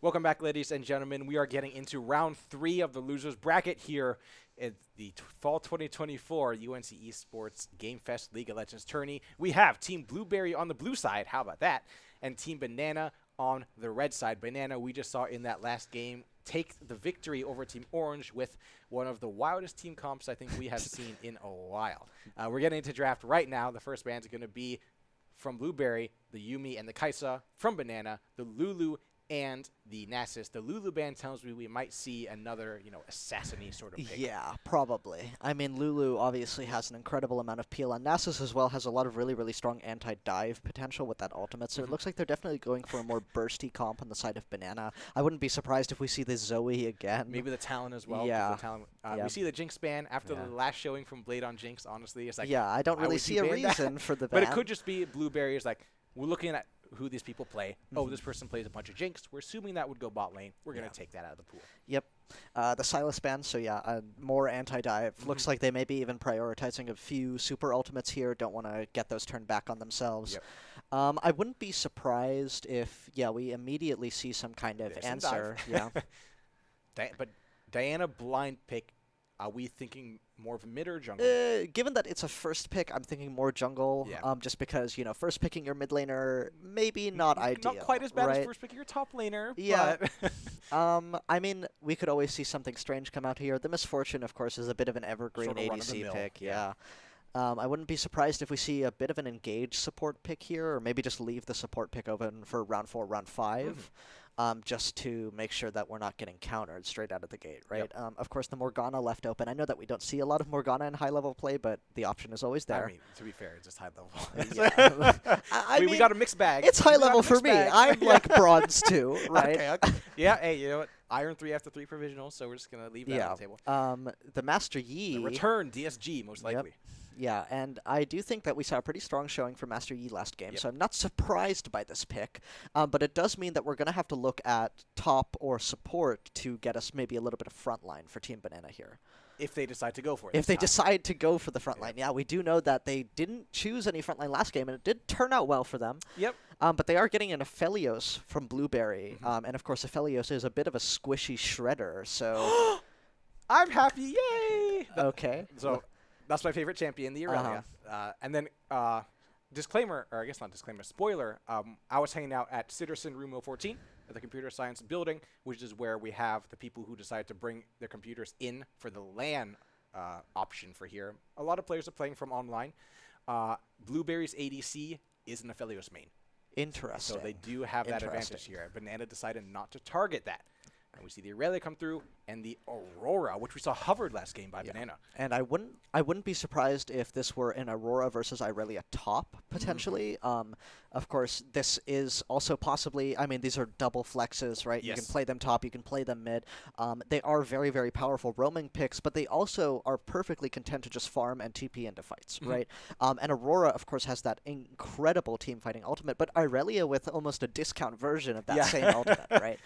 Welcome back, ladies and gentlemen. We are getting into round 3 of the losers bracket here at the fall 2024 UNC Esports Gamefest League of Legends tourney. We have Team Blueberry on the blue side. How about that? And Team Banana on the red side. Banana, we just saw in that last game, take the victory over Team Orange with one of the wildest team comps I think we have seen in a while. We're getting into draft right now. The first bands are going to be from Blueberry, the Yumi and the Kaisa. From Banana, the Lulu and the Nasus. The Lulu band tells me we might see another, assassin-y sort of pick. Yeah, probably. I mean, Lulu obviously has an incredible amount of peel, and Nasus as well has a lot of really, really strong anti-dive potential with that ultimate, so it looks like they're definitely going for a more bursty comp on the side of Banana. I wouldn't be surprised if we see the Zoe again. Maybe the Talon as well. Yeah. The Talon, we see the Jinx ban after the last showing from Blade on Jinx, honestly. It's like, yeah, I don't really see a reason for the ban. But it could just be Blueberry is like, we're looking at who these people play. Oh, this person plays a bunch of Jinx. We're assuming that would go bot lane. We're going to take that out of the pool. Yep. The Silas ban, so yeah, more anti-dive. Looks like they may be even prioritizing a few super ultimates here. Don't want to get those turned back on themselves. Yep. I wouldn't be surprised if, we immediately see some kind of answer. Yeah. But Diana blind pick, are we thinking more of a mid or jungle? Given that it's a first pick, I'm thinking more jungle. Yeah. Just because, first picking your mid laner, maybe not ideal. Not quite as bad right? as first picking your top laner. Yeah. But I mean, we could always see something strange come out here. The Misfortune, of course, is a bit of an evergreen Sort of ADC run-of-the-mill, pick. yeah. I wouldn't be surprised if we see a bit of an engaged support pick here, or maybe just leave the support pick open for round 4, round 5. Just to make sure that we're not getting countered straight out of the gate, right? Yep. Of course, the Morgana left open. I know that we don't see a lot of Morgana in high-level play, but the option is always there. I mean, to be fair, it's just high level. I mean, we got a mixed bag. It's high level for me. I'm like bronze 2, right? Okay. Yeah, hey, you know what? Iron 3 after 3 provisional, so we're just going to leave that on the table. The Master Yi. The return, DSG, most likely. Yeah, and I do think that we saw a pretty strong showing for Master Yi last game, so I'm not surprised by this pick. But it does mean that we're going to have to look at top or support to get us maybe a little bit of frontline for Team Banana here. If they decide to go for it. If they decide to go for the frontline. Yeah, we do know that they didn't choose any frontline last game, and it did turn out well for them. Yep. But they are getting an Aphelios from Blueberry, and of course Aphelios is a bit of a squishy shredder, so... I'm happy, yay! Okay. So... That's my favorite champion, the Aurelia. And then, disclaimer, or I guess not disclaimer, spoiler, I was hanging out at Citizen Room 014 at the computer science building, which is where we have the people who decide to bring their computers in for the LAN option for here. A lot of players are playing from online. Blueberry's ADC is an Aphelios main. Interesting. So they do have that advantage here. Banana decided not to target that. And we see the Aurelia come through, and the Aurora, which we saw hovered last game by Banana. And I wouldn't be surprised if this were an Aurora versus Aurelia top, potentially. Of course, this is also possibly, I mean, these are double flexes, right? Yes. You can play them top, you can play them mid. They are very, very powerful roaming picks, but they also are perfectly content to just farm and TP into fights, right? And Aurora, of course, has that incredible team fighting ultimate, but Aurelia with almost a discount version of that same ultimate, right?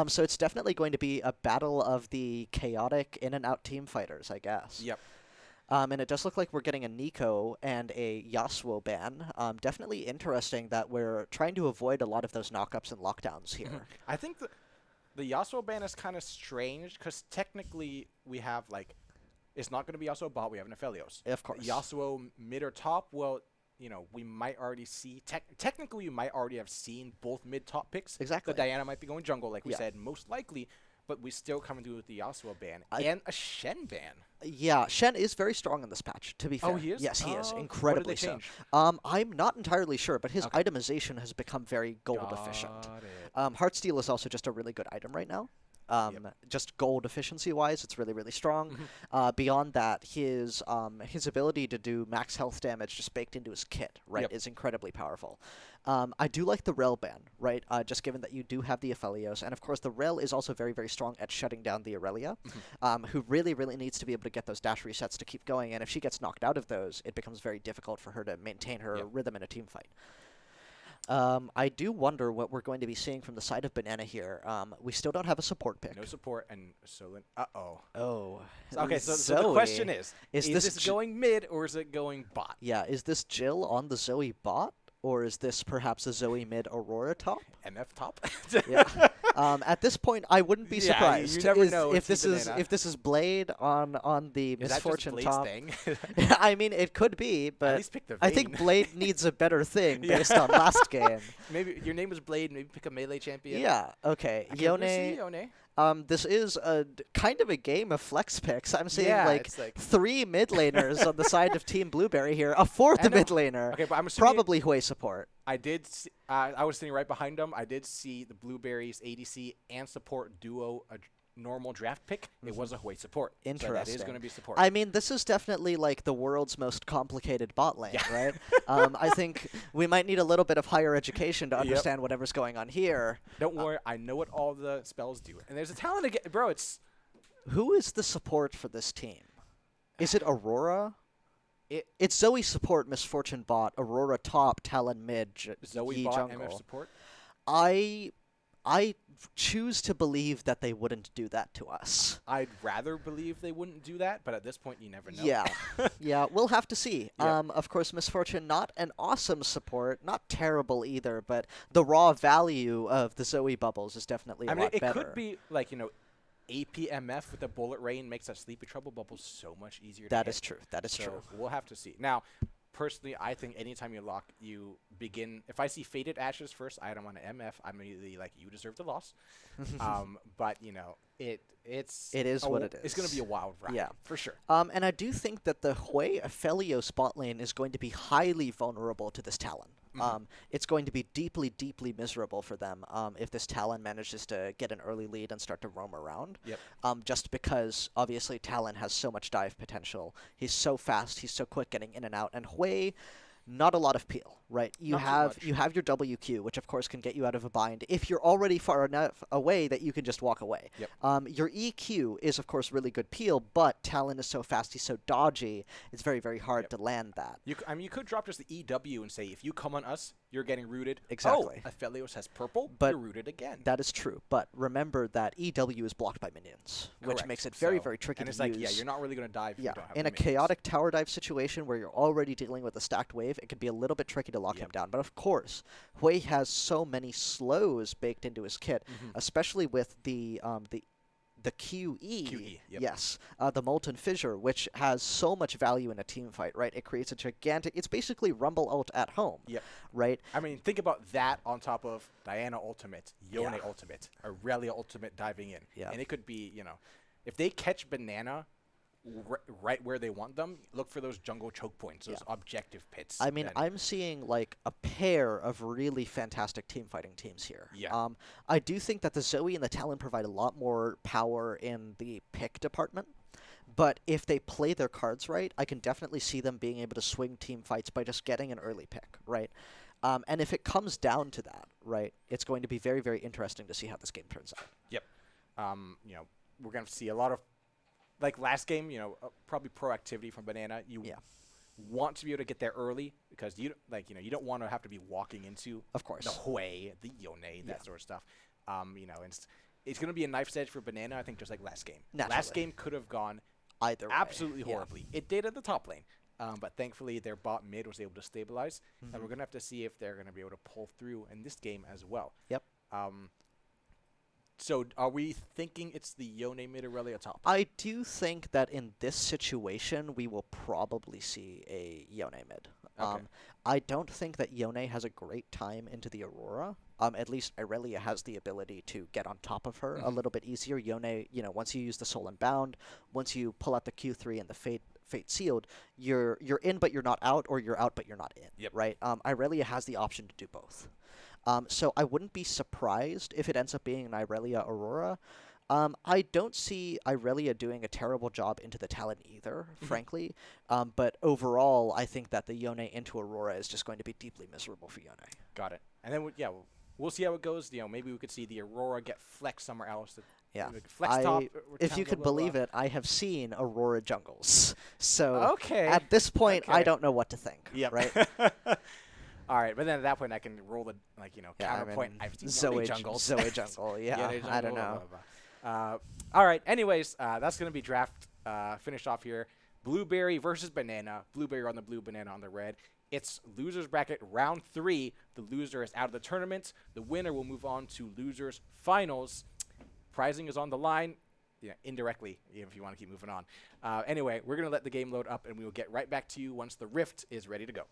So it's definitely going to be a battle of the chaotic in and out team fighters, I guess. Yep. And it does look like we're getting a Nico and a Yasuo ban. Definitely interesting that we're trying to avoid a lot of those knockups and lockdowns here. I think the Yasuo ban is kind of strange because technically we have it's not going to be Yasuo bot. We have an Aphelios. Of course. Yasuo mid or top. Well, we might already see technically you might already have seen both mid top picks. Exactly. The Diana might be going jungle, like we said, most likely. But we still coming through with the Yasuo ban and a Shen ban. Yeah, Shen is very strong in this patch, to be fair. Oh, he is? Yes, he is. What Incredibly did they so. change? I'm not entirely sure, but his itemization has become very gold efficient. Heartsteel is also just a really good item right now. Just gold efficiency-wise, it's really, really strong. Beyond that, his ability to do max health damage just baked into his kit, right, is incredibly powerful. I do like the Rel ban, right, just given that you do have the Aphelios. And, of course, the Rel is also very, very strong at shutting down the Aurelia, who really, really needs to be able to get those dash resets to keep going. And if she gets knocked out of those, it becomes very difficult for her to maintain her rhythm in a team fight. I do wonder what we're going to be seeing from the side of Banana here. We still don't have a support pick. No support, and Solin. Oh. Okay, so the question is this this going mid or is it going bot? Yeah, is this Jill on the Zoe bot? Or is this perhaps a Zoe mid Aurora top? MF top. Yeah. At this point, I wouldn't be Yeah, surprised. you never know if with Team this is Banana. Blade on the Is that just Misfortune Blade's top. thing? I mean, it could be, At but least pick the I vein. think Blade needs a better thing Yeah. based on last game. Maybe your name was Blade. Maybe pick a melee champion. Yeah. Okay. I can really see Yone. This is kind of a game of flex picks. I'm seeing Yeah, like it's like 3 mid laners on the side of Team Blueberry here, a 4th I know. mid laner, Okay, but I'm assuming probably Hui support. I did. I was sitting right behind them. I did see the Blueberries ADC and support duo a normal draft pick. It was a Hui support. So that is Interesting. going to be support. I mean, this is definitely like the world's most complicated bot lane, right? I think we might need a little bit of higher education to understand whatever's going on here. Don't worry, I know what all the spells do. And there's a talent again, bro. It's Who is the support for this team? Is it Aurora? It's Zoe support, Misfortune bot, Aurora top, Talon mid, Zoe Yi bot jungle. MF support. I choose to believe that they wouldn't do that to us. I'd rather believe they wouldn't do that, but at this point, you never know. Yeah, yeah, we'll have to see. Yep. Of course, Misfortune, not an awesome support, not terrible either, but the raw value of the Zoe bubbles is definitely a lot it better. could be like APMF with the bullet rain makes that sleepy trouble bubble so much easier. That to is hit. true. That is So true. we'll have to see. Now, personally, I think anytime you begin. If I see Faded Ashes first item on an MF, I'm immediately like, you deserve the loss. But It is what it is. It's going to be a wild ride. Yeah. For sure. And I do think that the Hui Aphelios bot lane is going to be highly vulnerable to this Talon. It's going to be deeply, deeply miserable for them if this Talon manages to get an early lead and start to roam around. Yep. Just because, obviously, Talon has so much dive potential. He's so fast. He's so quick getting in and out. And Hui, not a lot of peel, right? You Not too have much. you have your WQ, which of course can get you out of a bind if you're already far enough away that you can just walk away. Yep. Your EQ is of course really good peel, but Talon is so fast, he's so dodgy. It's very, very hard to land that. You could drop just the EW and say, if you come on us, you're getting rooted. Exactly. Oh, Aphelios has purple, But you're rooted again. That is true, but remember that EW is blocked by minions, which Correct. makes it very, So- very tricky and to it's like, use. yeah, you're not really going to die if you Yeah, don't have in the a minions. chaotic tower dive situation where you're already dealing with a stacked wave, it can be a little bit tricky to lock him down. But of course, Hui has so many slows baked into his kit, especially with the QE. Yep. Yes, the Molten Fissure, which has so much value in a team fight, right? It creates a gigantic. It's basically Rumble ult at home. Yep. Right. I mean, think about that on top of Diana ultimate, Yone Yeah. ultimate, Aurelia ultimate diving in. Yeah. And it could be, if they catch Banana right where they want them, look for those jungle choke points, those objective pits. I mean, then- I'm seeing like a pair of really fantastic team fighting teams here. Yeah. I do think that the Zoe and the Talon provide a lot more power in the pick department. But if they play their cards right, I can definitely see them being able to swing team fights by just getting an early pick, right? And if it comes down to that, right, it's going to be very, very interesting to see how this game turns out. Yep. We're going to see a lot of, like last game, probably proactivity from Banana. You want to be able to get there early because you don't want to have to be walking into Of course. the Hui, the Yone, that sort of stuff. And it's going to be a knife's edge for Banana, I think, just like last game. Naturally. Last game could have gone Either way. absolutely Yeah. horribly. It did at the top lane. But thankfully, their bot mid was able to stabilize. And we're going to have to see if they're going to be able to pull through in this game as well. Yep. So are we thinking it's the Yone mid Aurelia top? I do think that in this situation, we will probably see a Yone mid. Okay. I don't think that Yone has a great time into the Aurora. At least Aurelia has the ability to get on top of her a little bit easier. Yone, once you use the Soul Unbound, once you pull out the Q3 and the Fate Sealed, you're in but you're not out, or you're out but you're not in. Yep. Right? Aurelia has the option to do both. So I wouldn't be surprised if it ends up being an Irelia Aurora. I don't see Irelia doing a terrible job into the Talon either, frankly. But overall, I think that the Yone into Aurora is just going to be deeply miserable for Yone. Got it. And then, we'll see how it goes. Maybe we could see the Aurora get flexed somewhere else. Yeah. Flex top. If you could believe it, I have seen Aurora jungles. So Okay. at this point, I Okay. don't know what to think. Yep. Right? All right, but then at that point, I can roll the counterpoint. I've seen Zoe jungles. Zoe jungle, yeah. Yone I jungle, don't blah, know. blah, blah. All right. Anyways, that's gonna be draft finished off here. Blueberry versus Banana. Blueberry on the blue, Banana on the red. It's losers bracket round 3. The loser is out of the tournament. The winner will move on to losers finals. Prizing is on the line. Yeah, indirectly, if you want to keep moving on. Anyway, we're going to let the game load up, and we will get right back to you once the Rift is ready to go.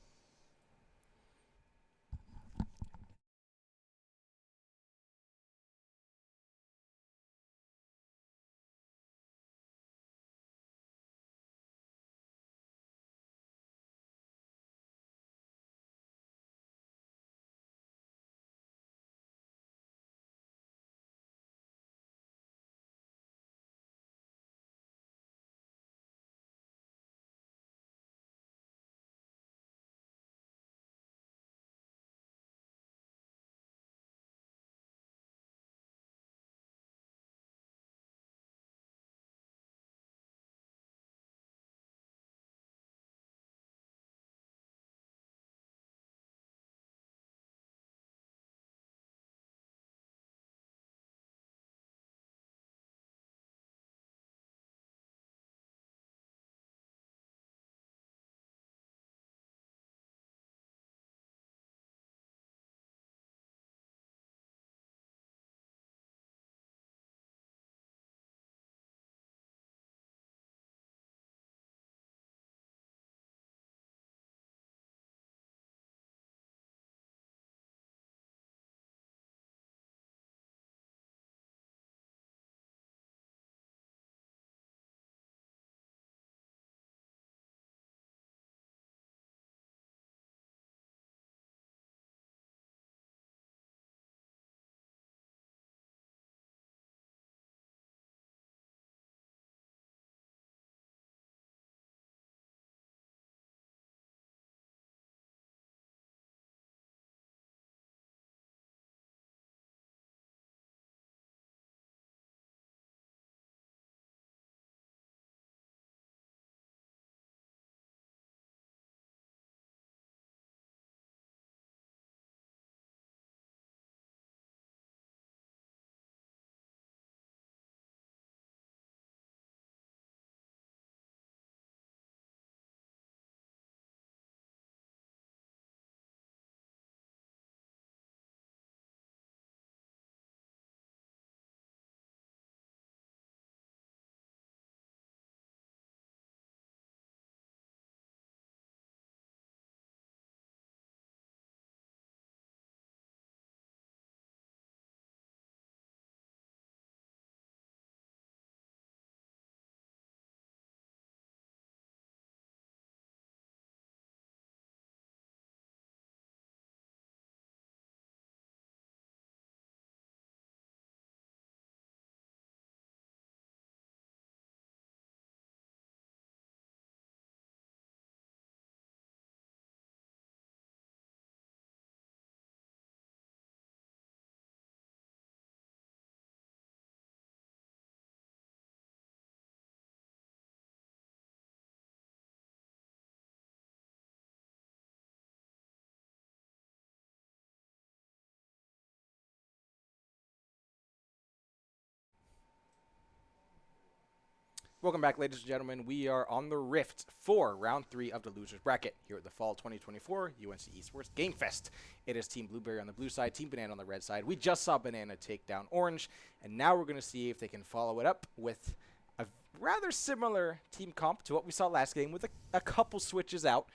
Welcome back, ladies and gentlemen. We are on the Rift for round 3 of the losers bracket here at the fall 2024 UNC Esports Gamefest. It is Team Blueberry on the blue side, Team Banana on the red side. We just saw Banana take down Orange, and now we're going to see if they can follow it up with a rather similar team comp to what we saw last game with a couple switches out,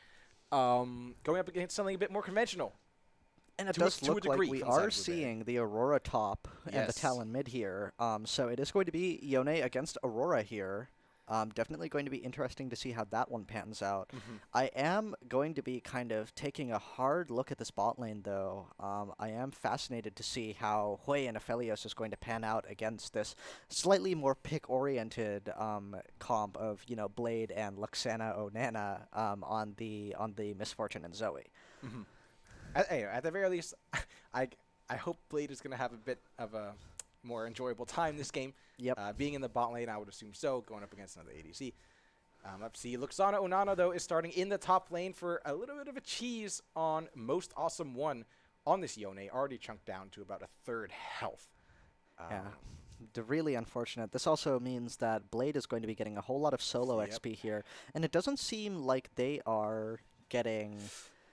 going up against something a bit more conventional. And it does look like we are seeing the Aurora top and the Talon mid here. So it is going to be Yone against Aurora here. Definitely going to be interesting to see how that one pans out. I am going to be kind of taking a hard look at this bot lane, though. I am fascinated to see how Hui and Aphelios is going to pan out against this slightly more pick-oriented comp of, you know, Blade and Luxana Onana on the Misfortune and Zoe. At the very least, I hope Blade is going to have a bit of a more enjoyable time this game. Yep. Being in the bot lane, I would assume so, going up against another ADC. Up C, Luxana Onana, though, is starting in the top lane for a little bit of a cheese on Most Awesome 1 on this Yone, already chunked down to about a third health. Yeah. Really unfortunate. This also means that Blade is going to be getting a whole lot of solo XP here, and it doesn't seem like they are getting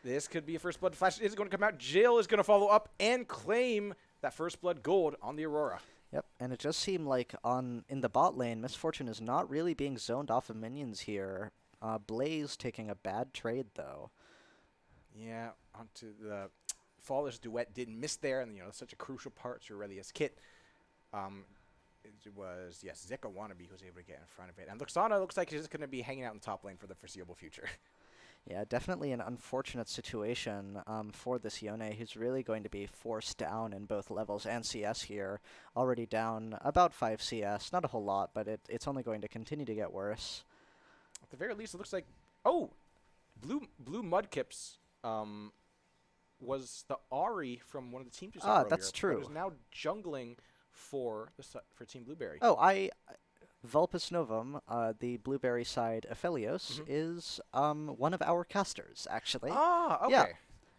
This could be a first blood. Flash is going to come out. Jill is going to follow up and claim that first blood gold on the Aurora. Yep, and it just seemed like in the bot lane, Misfortune is not really being zoned off of minions here. Blaze taking a bad trade, though. Yeah, onto the Flawless Duet did miss there, and such a crucial part to Aurelia's kit. It was, yes, Zeka Wannabe who was able to get in front of it. And Luxana looks like he's just going to be hanging out in the top lane for the foreseeable future. Yeah, definitely an unfortunate situation for this Yone. He's really going to be forced down in both levels and CS here. Already down about 5 CS. Not a whole lot, but it's only going to continue to get worse. At the very least, it looks like... Oh! Blue Mudkips was the Ahri from one of the teams you saw earlier. That's true. But is now jungling for Team Blueberry. Oh, Vulpus Novum, the Blueberry side Aphelios, is one of our casters, actually. Ah, okay. Yeah,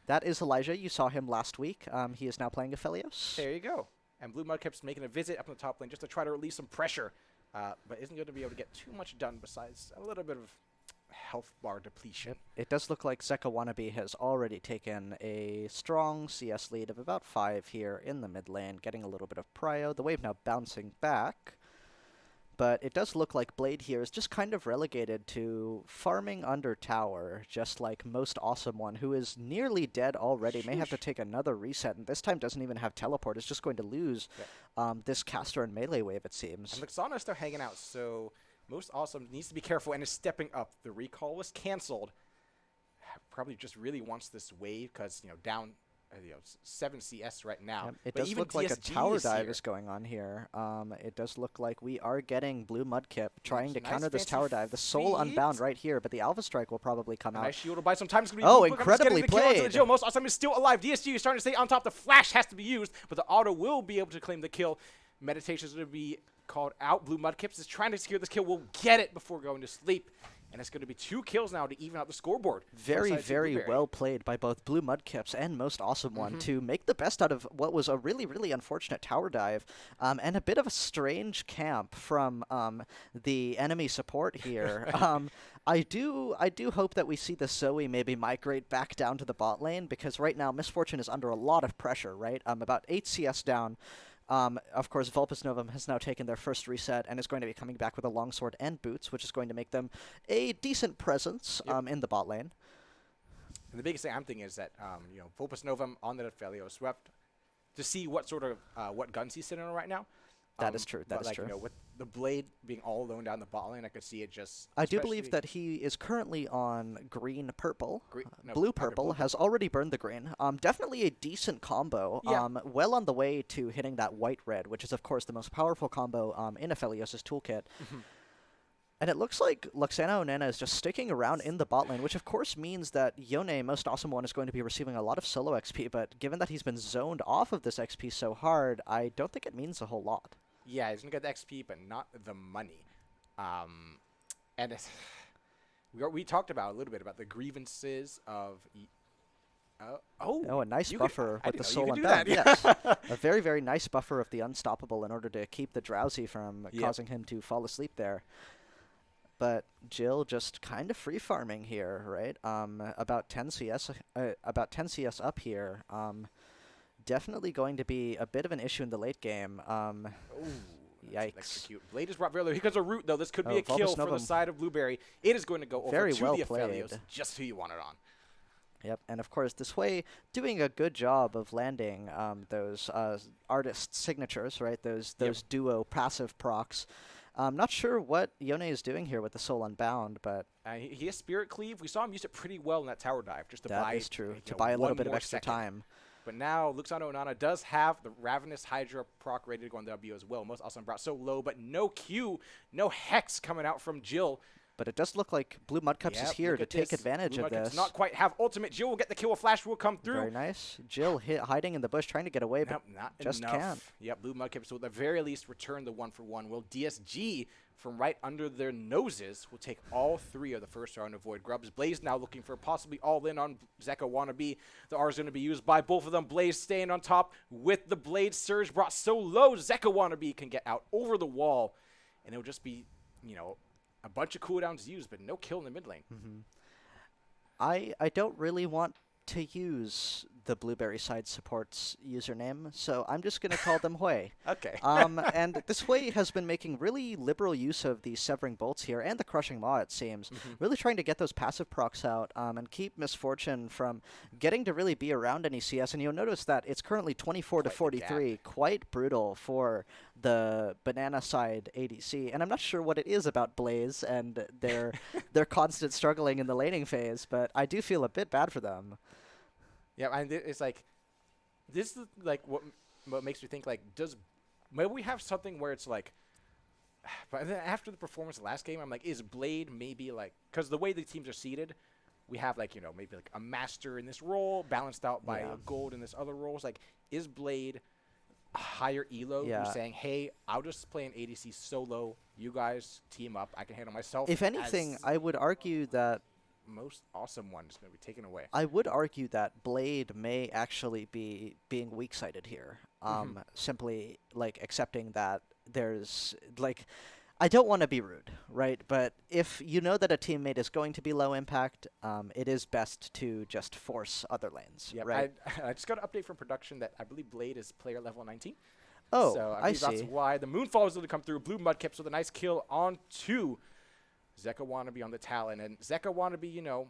that is Elijah. You saw him last week. He is now playing Aphelios. There you go. And Blue Mudkip's making a visit up in the top lane just to try to release some pressure, but isn't going to be able to get too much done besides a little bit of health bar depletion. It does look like Zeka Wannabe has already taken a strong CS lead of about 5 here in the mid lane, getting a little bit of prio. The wave now bouncing back. But it does look like Blade here is just kind of relegated to farming under tower, just like Most Awesome One, who is nearly dead already, may have to take another reset, and this time doesn't even have teleport. It's just going to lose this caster and melee wave, it seems. And Luxana is still hanging out, so Most Awesome needs to be careful and is stepping up. The recall was canceled. Probably just really wants this wave because, down 7 CS right now. Yep. It does look like a tower dive is going on here. It does look like we are getting Blue Mudkip trying to counter this tower dive. The Soul Unbound right here, but the Alpha Strike will probably come out. Nice shield will buy some time. Oh, incredibly played. Most Awesome is still alive. DSG is starting to stay on top. The flash has to be used, but the auto will be able to claim the kill. Meditation is going to be called out. Blue Mudkips is trying to secure this kill. Will get it before going to sleep. And it's going to be 2 kills now to even out the scoreboard. Very, very well played by both Blue Mudkips and Most Awesome One to make the best out of what was a really, really unfortunate tower dive and a bit of a strange camp from the enemy support here. I do hope that we see the Zoe maybe migrate back down to the bot lane because right now Misfortune is under a lot of pressure, right? About 8 CS down. Of course, Vulpus Novum has now taken their first reset and is going to be coming back with a longsword and boots, which is going to make them a decent presence in the bot lane. And the biggest thing I'm thinking is that, Vulpus Novum on the Aphelios swept to see what sort of what guns he's sitting on right now. That is true. That is true. With the Blade being all alone down the bot lane, I could see it just... I do believe that he is currently on green-purple. Blue-purple has already burned the green. Definitely a decent combo. Yeah. Well on the way to hitting that white-red, which is, of course, the most powerful combo in Aphelios' toolkit. And it looks like Luxana Onena is just sticking around in the bot lane, which of course means that Yone, Most Awesome One, is going to be receiving a lot of solo XP, but given that he's been zoned off of this XP so hard, I don't think it means a whole lot. Yeah, he's going to get the XP, but not the money. And we talked about a little bit about the grievances of... a nice buffer with the Soul Unbound. Yes. A very, very nice buffer of the Unstoppable in order to keep the Drowsy from causing him to fall asleep there. But Jill just kind of free farming here, right? About 10 CS up here. Definitely going to be a bit of an issue in the late game. Yikes. Blade is brought very low. Here comes a root, though. This could be a kill for the side of Blueberry. It is going to go over to the Aphelios, just who you want it on. Yep, and of course, this way, doing a good job of landing those artist signatures, right? Those duo passive procs. I'm not sure what Yone is doing here with the Soul Unbound, but... he has Spirit Cleave. We saw him use it pretty well in that tower dive, just to buy... That is true, to buy a little bit of extra time. But now, Luxana Onana does have the Ravenous Hydra proc ready to go on the W as well. Most Awesome brought so low, but no Q, no Hex coming out from Jill. But it does look like Blue Mudkips is here to take advantage of this. Not quite have ultimate. Jill will get the kill. A flash will come through. Very nice. Jill hiding in the bush, trying to get away, but not just enough. can't. Yep, Blue Mudkips will at the very least return the 1-for-1. Will DSG from right under their noses will take all 3 of the first round of Void Grubs. Blaze now looking for possibly all in on Zeka Wannabe. The R is going to be used by both of them. Blaze staying on top with the Blade Surge brought so low. Zeka Wannabe can get out over the wall, and it'll just be, a bunch of cooldowns used, but no kill in the mid lane. I don't really want to use the Blueberry side support's username, so I'm just going to call them Hui. Okay. And this Hui has been making really liberal use of the Severing Bolts here and the Crushing Maw, it seems. Really trying to get those passive procs out and keep Misfortune from getting to really be around any CS. And you'll notice that it's currently 24 to Quite the 43, quite brutal for the Banana side ADC. And I'm not sure what it is about Blaze and their constant struggling in the laning phase, but I do feel a bit bad for them. Yeah, and it's like, this is like what makes me think, like, maybe we have something where it's like, but then after the performance of the last game, I'm like, is Blade maybe like, because the way the teams are seeded, we have like, maybe like a master in this role balanced out by a gold in this other role. It's like, is Blade a higher elo who's saying, hey, I'll just play an ADC solo, you guys team up, I can handle myself. If anything, I would argue that most awesome one is going to be taken away. I would argue that Blade may actually be being weak-sided here. Simply, like, accepting that there's, like, I don't want to be rude, right? But if you know that a teammate is going to be low impact, it is best to just force other lanes, right? I just got an update from production that I believe Blade is player level 19. Oh, so I believe see. That's why the Moonfall is going to come through. Blue Mudkips with a nice kill onto Zeka Wannabe on the Talon. And Zeka Wannabe,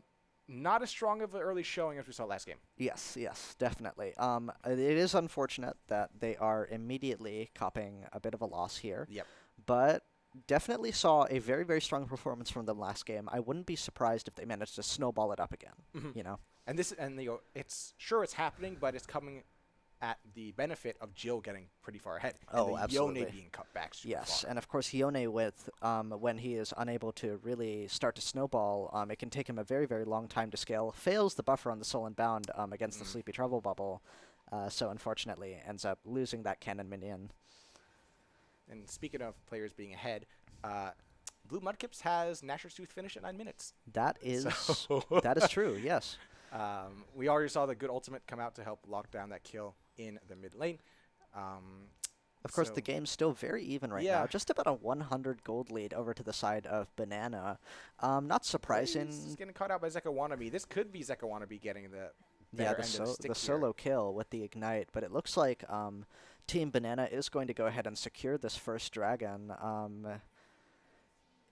not as strong of an early showing as we saw last game. Yes, definitely. It is unfortunate that they are immediately copping a bit of a loss here. Yep. But definitely saw a very, very strong performance from them last game. I wouldn't be surprised if they managed to snowball it up again, And it's happening, but it's coming at the benefit of Jill getting pretty far ahead. And Absolutely. Yone being cut back super far. And of course Yone with when he is unable to really start to snowball, it can take him a very, very long time to scale. Fails the buffer on the Soul and Bound against the Sleepy Trouble bubble, so unfortunately ends up losing that cannon minion. And speaking of players being ahead, Blue Mudkips has Nasher's Tooth finish at 9 minutes. That is that is true, yes. We already saw the good ultimate come out to help lock down that kill in the mid lane. Of course, the game's still very even right now. Just about a 100 gold lead over to the side of Banana. Not surprising. He's getting caught out by Zeka Wannabe. This could be Zeka Wannabe getting the better end of the stick the solo kill with the Ignite. But it looks like Team Banana is going to go ahead and secure this first dragon.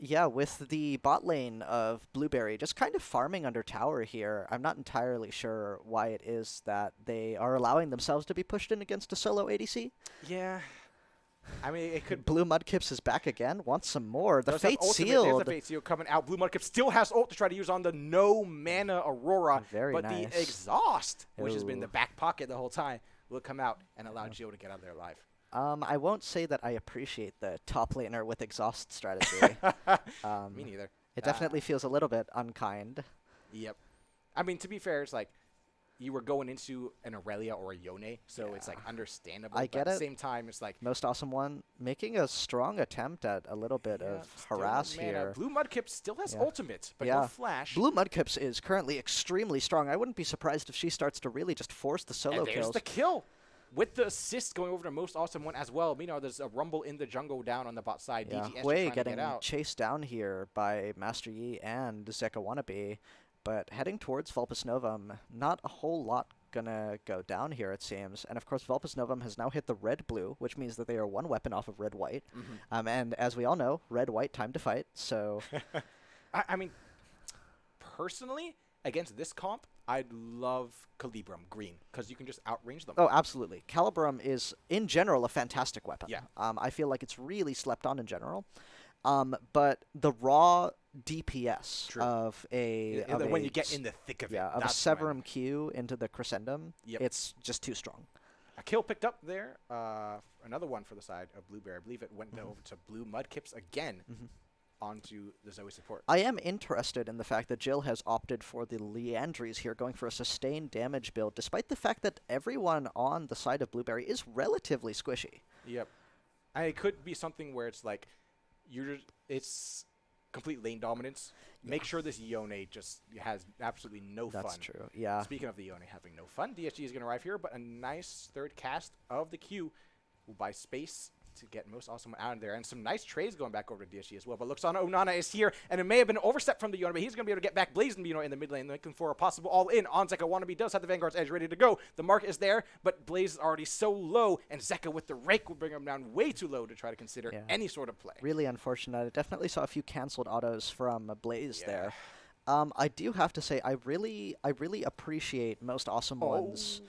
Yeah, with the bot lane of Blueberry just kind of farming under tower here. I'm not entirely sure why it is that they are allowing themselves to be pushed in against a solo ADC. Yeah. I mean, it could... Blue Mudkips is back again. Wants some more. The Fate There's Sealed. the Fate Seal coming out. Blue Mudkip still has ult to try to use on the no mana Aurora. Very but nice. The Exhaust, which has been in the back pocket the whole time, will come out and allow Jill to get out there alive. I won't say that I appreciate the top laner with exhaust strategy. Me neither. It definitely feels a little bit unkind. Yep. I mean, to be fair, it's like you were going into an Aurelia or a Yone, so it's like understandable. I get but at it. the same time, it's like Most Awesome One making a strong attempt at a little bit of still harass mana. here. Blue Mudkip still has ultimate, but no flash. Blue Mudkips is currently extremely strong. I wouldn't be surprised if she starts to really just force the solo and there's kills. the kill. With the assist going over to Most Awesome One as well. Meanwhile, there's a rumble in the jungle down on the bot side. Yeah, DGS Hui trying to getting get out. chased down here by Master Yi and Zeka Wannabe, but heading towards Vulpus Novum. Not a whole lot gonna go down here, it seems. And of course, Vulpus Novum has now hit the red-blue, which means that they are one weapon off of red-white. And as we all know, red-white, time to fight, so... I mean, personally, against this comp, I'd love Calibrum green, because you can just outrange them. Oh, absolutely. Calibrum is, in general, a fantastic weapon. Yeah. I feel like it's really slept on in general. But the raw DPS of a... when you get in the thick of it. Yeah, of a Severum Q into the Crescendum, it's just too strong. A kill picked up there. Another one for the side of Blueberry. I believe it went over to Blue Mudkips again. Onto the Zoe support. I am interested in the fact that Jill has opted for the Leandries here, going for a sustained damage build, despite the fact that everyone on the side of Blueberry is relatively squishy. Yep. It could be something where it's like, it's complete lane dominance. Make sure this Yone just has absolutely no fun. That's true, yeah. Speaking of the Yone having no fun, DSG is going to arrive here, but a nice third cast of the Q will buy space to get most awesome out of there. And some nice trades going back over to DSG as well. But looks on Onana is here, and it may have been an overstep from the Yona, but he's going to be able to get back Blaze and in the mid lane, looking for a possible all-in on Zeka. Wannabe does have the Vanguard's Edge ready to go. The mark is there, but Blaze is already so low, and Zeka with the rake will bring him down way too low to try to consider any sort of play. Really unfortunate. I definitely saw a few canceled autos from Blaze there. I do have to say, I really appreciate most awesome ones.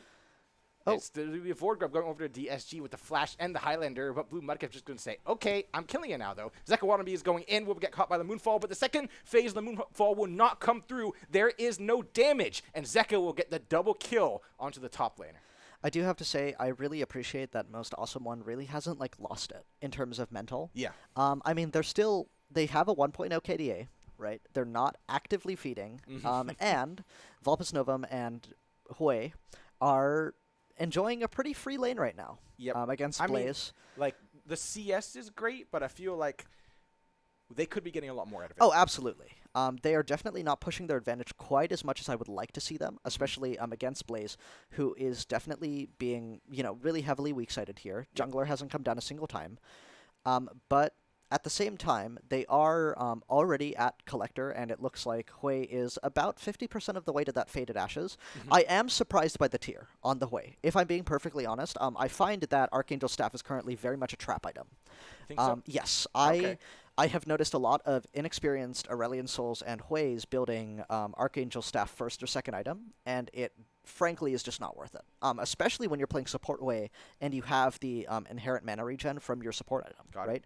It's the forward grab going over to DSG with the flash and the Highlander, but Blue Mudkip just going to say, okay, I'm killing it now, though. Zeka Wannabe is going in, will get caught by the Moonfall, but the second phase of the Moonfall will not come through. There is no damage, and Zeka will get the double kill onto the top laner. I do have to say, I really appreciate that most awesome one really hasn't, like, lost it in terms of mental. Yeah. I mean, they have a 1.0 KDA, right? They're not actively feeding, and Vulpes Novum and Hui are enjoying a pretty free lane right now against Blaze. Like, the CS is great, but I feel like they could be getting a lot more out of it. Oh, absolutely. They are definitely not pushing their advantage quite as much as I would like to see them, especially against Blaze, who is definitely being, really heavily weak-sided here. Jungler hasn't come down a single time. But at the same time, they are already at Collector, and it looks like Hui is about 50% of the way to that Faded Ashes. I am surprised by the tier on the Hui. If I'm being perfectly honest, I find that Archangel Staff is currently very much a trap item. Think so? Yes, Okay. I have noticed a lot of inexperienced Aurelion Souls and Huis building Archangel Staff first or second item, and it frankly is just not worth it. Especially when you're playing support Hui and you have the inherent mana regen from your support item, right?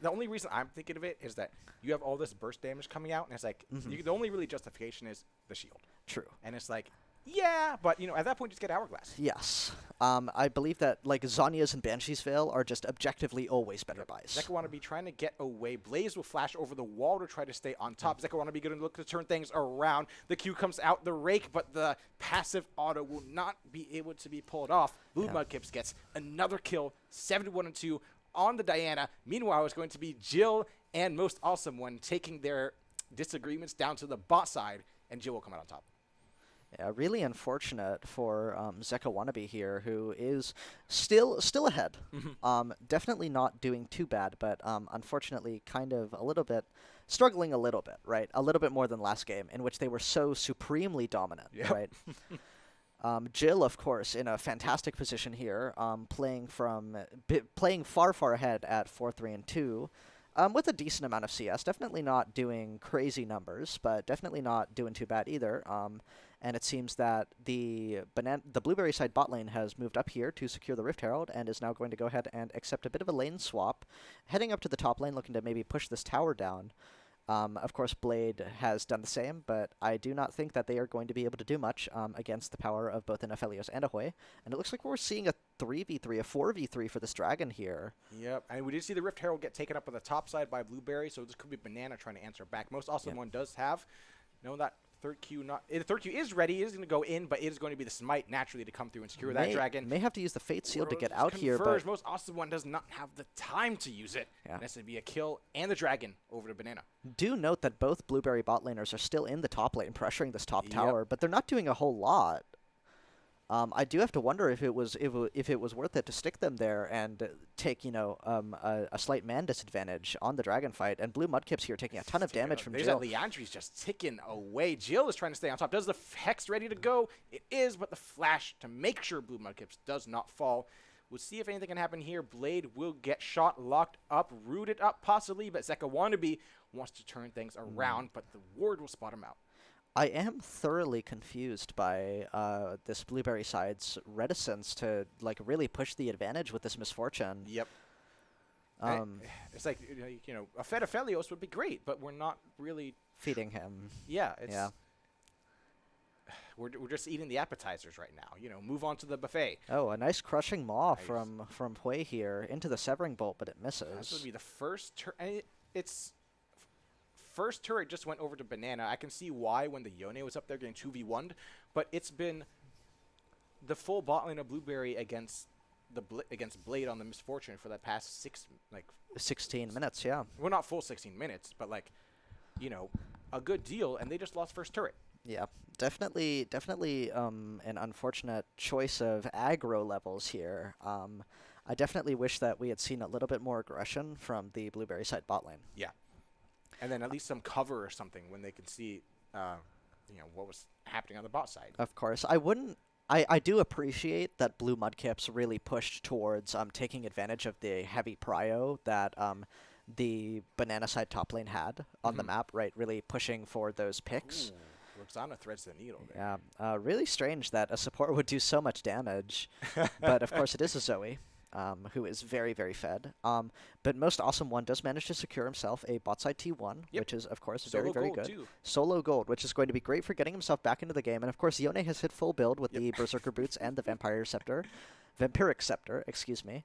The only reason I'm thinking of it is that you have all this burst damage coming out, and it's like, the only really justification is the shield. True. And it's like, yeah, but, at that point, just get Hourglass. Yes. I believe that, like, Zhonya's and Banshee's Veil are just objectively always better buys. Zeka Wannabe trying to get away. Blaze will flash over the wall to try to stay on top. Zeka Wannabe going to look to turn things around. The Q comes out, the rake, but the passive auto will not be able to be pulled off. Blue Mudkips gets another kill, 71-2 on the Diana. Meanwhile, it's going to be Jill and Most Awesome One taking their disagreements down to the bot side, and Jill will come out on top. Yeah, really unfortunate for Zeka Wannabe here, who is still ahead. Definitely not doing too bad, but unfortunately kind of struggling a little bit, right? A little bit more than last game, in which they were so supremely dominant, right? Jill, of course, in a fantastic position here, playing far ahead at 4-3-2. With a decent amount of CS, definitely not doing crazy numbers, but definitely not doing too bad either. And it seems that the Blueberry side bot lane has moved up here to secure the Rift Herald and is now going to go ahead and accept a bit of a lane swap, heading up to the top lane, looking to maybe push this tower down. Of course, Blade has done the same, but I do not think that they are going to be able to do much against the power of both an Aphelios and a Hui. And it looks like we're seeing a 3v3, a 4v3 for this dragon here. Yep, and we did see the Rift Herald get taken up on the top side by Blueberry, so this could be Banana trying to answer back. Most Awesome One does have, that third Q is ready. It is going to go in, but it is going to be the smite naturally to come through and secure that dragon. May have to use the Fate Seal to get out here, but Most Awesome One does not have the time to use it. Yeah. And that's going to be a kill and the dragon over to Banana. Do note that both Blueberry bot laners are still in the top lane, pressuring this top tower, but they're not doing a whole lot. I do have to wonder if it was worth it to stick them there and take a slight man disadvantage on the dragon fight. And Blue Mudkips here taking a ton of damage from Jill. Leandri's just ticking away. Jill is trying to stay on top. Does the Hex ready to go? It is, but the flash to make sure Blue Mudkips does not fall. We'll see if anything can happen here. Blade will get shot, locked up, rooted up possibly, but Zeka Wannabe wants to turn things around, but the ward will spot him out. I am thoroughly confused by this Blueberry side's reticence to really push the advantage with this misfortune. Yep. It's like a fed Aphelios would be great, but we're not really feeding him. Yeah. We're just eating the appetizers right now. Move on to the buffet. Oh, a nice crushing maw from Hui here into the Severing Bolt, but it misses. This would be the first turn. It's first turret just went over to Banana. I can see why when the Yone was up there getting 2v1'd, but it's been the full bot lane of Blueberry against Blade on the Misfortune for the past 16 minutes, yeah. Well, not full 16 minutes, but a good deal, and they just lost first turret. Yeah, definitely an unfortunate choice of aggro levels here. I definitely wish that we had seen a little bit more aggression from the Blueberry side bot lane. Yeah. And then at least some cover or something when they can see, what was happening on the bot side. Of course. I do appreciate that Blue Mudkips really pushed towards taking advantage of the heavy prio that the Banana side top lane had on the map, right? Really pushing for those picks. Ooh, Roxana threads the needle there. Yeah, really strange that a support would do so much damage. But of course it is a Zoe. Who is very, very fed. But Most Awesome One does manage to secure himself a bot side T1, which is, of course, very, very good. Too. Solo gold, which is going to be great for getting himself back into the game. And, of course, Yone has hit full build with the Berserker Boots and the Vampiric Scepter, excuse me.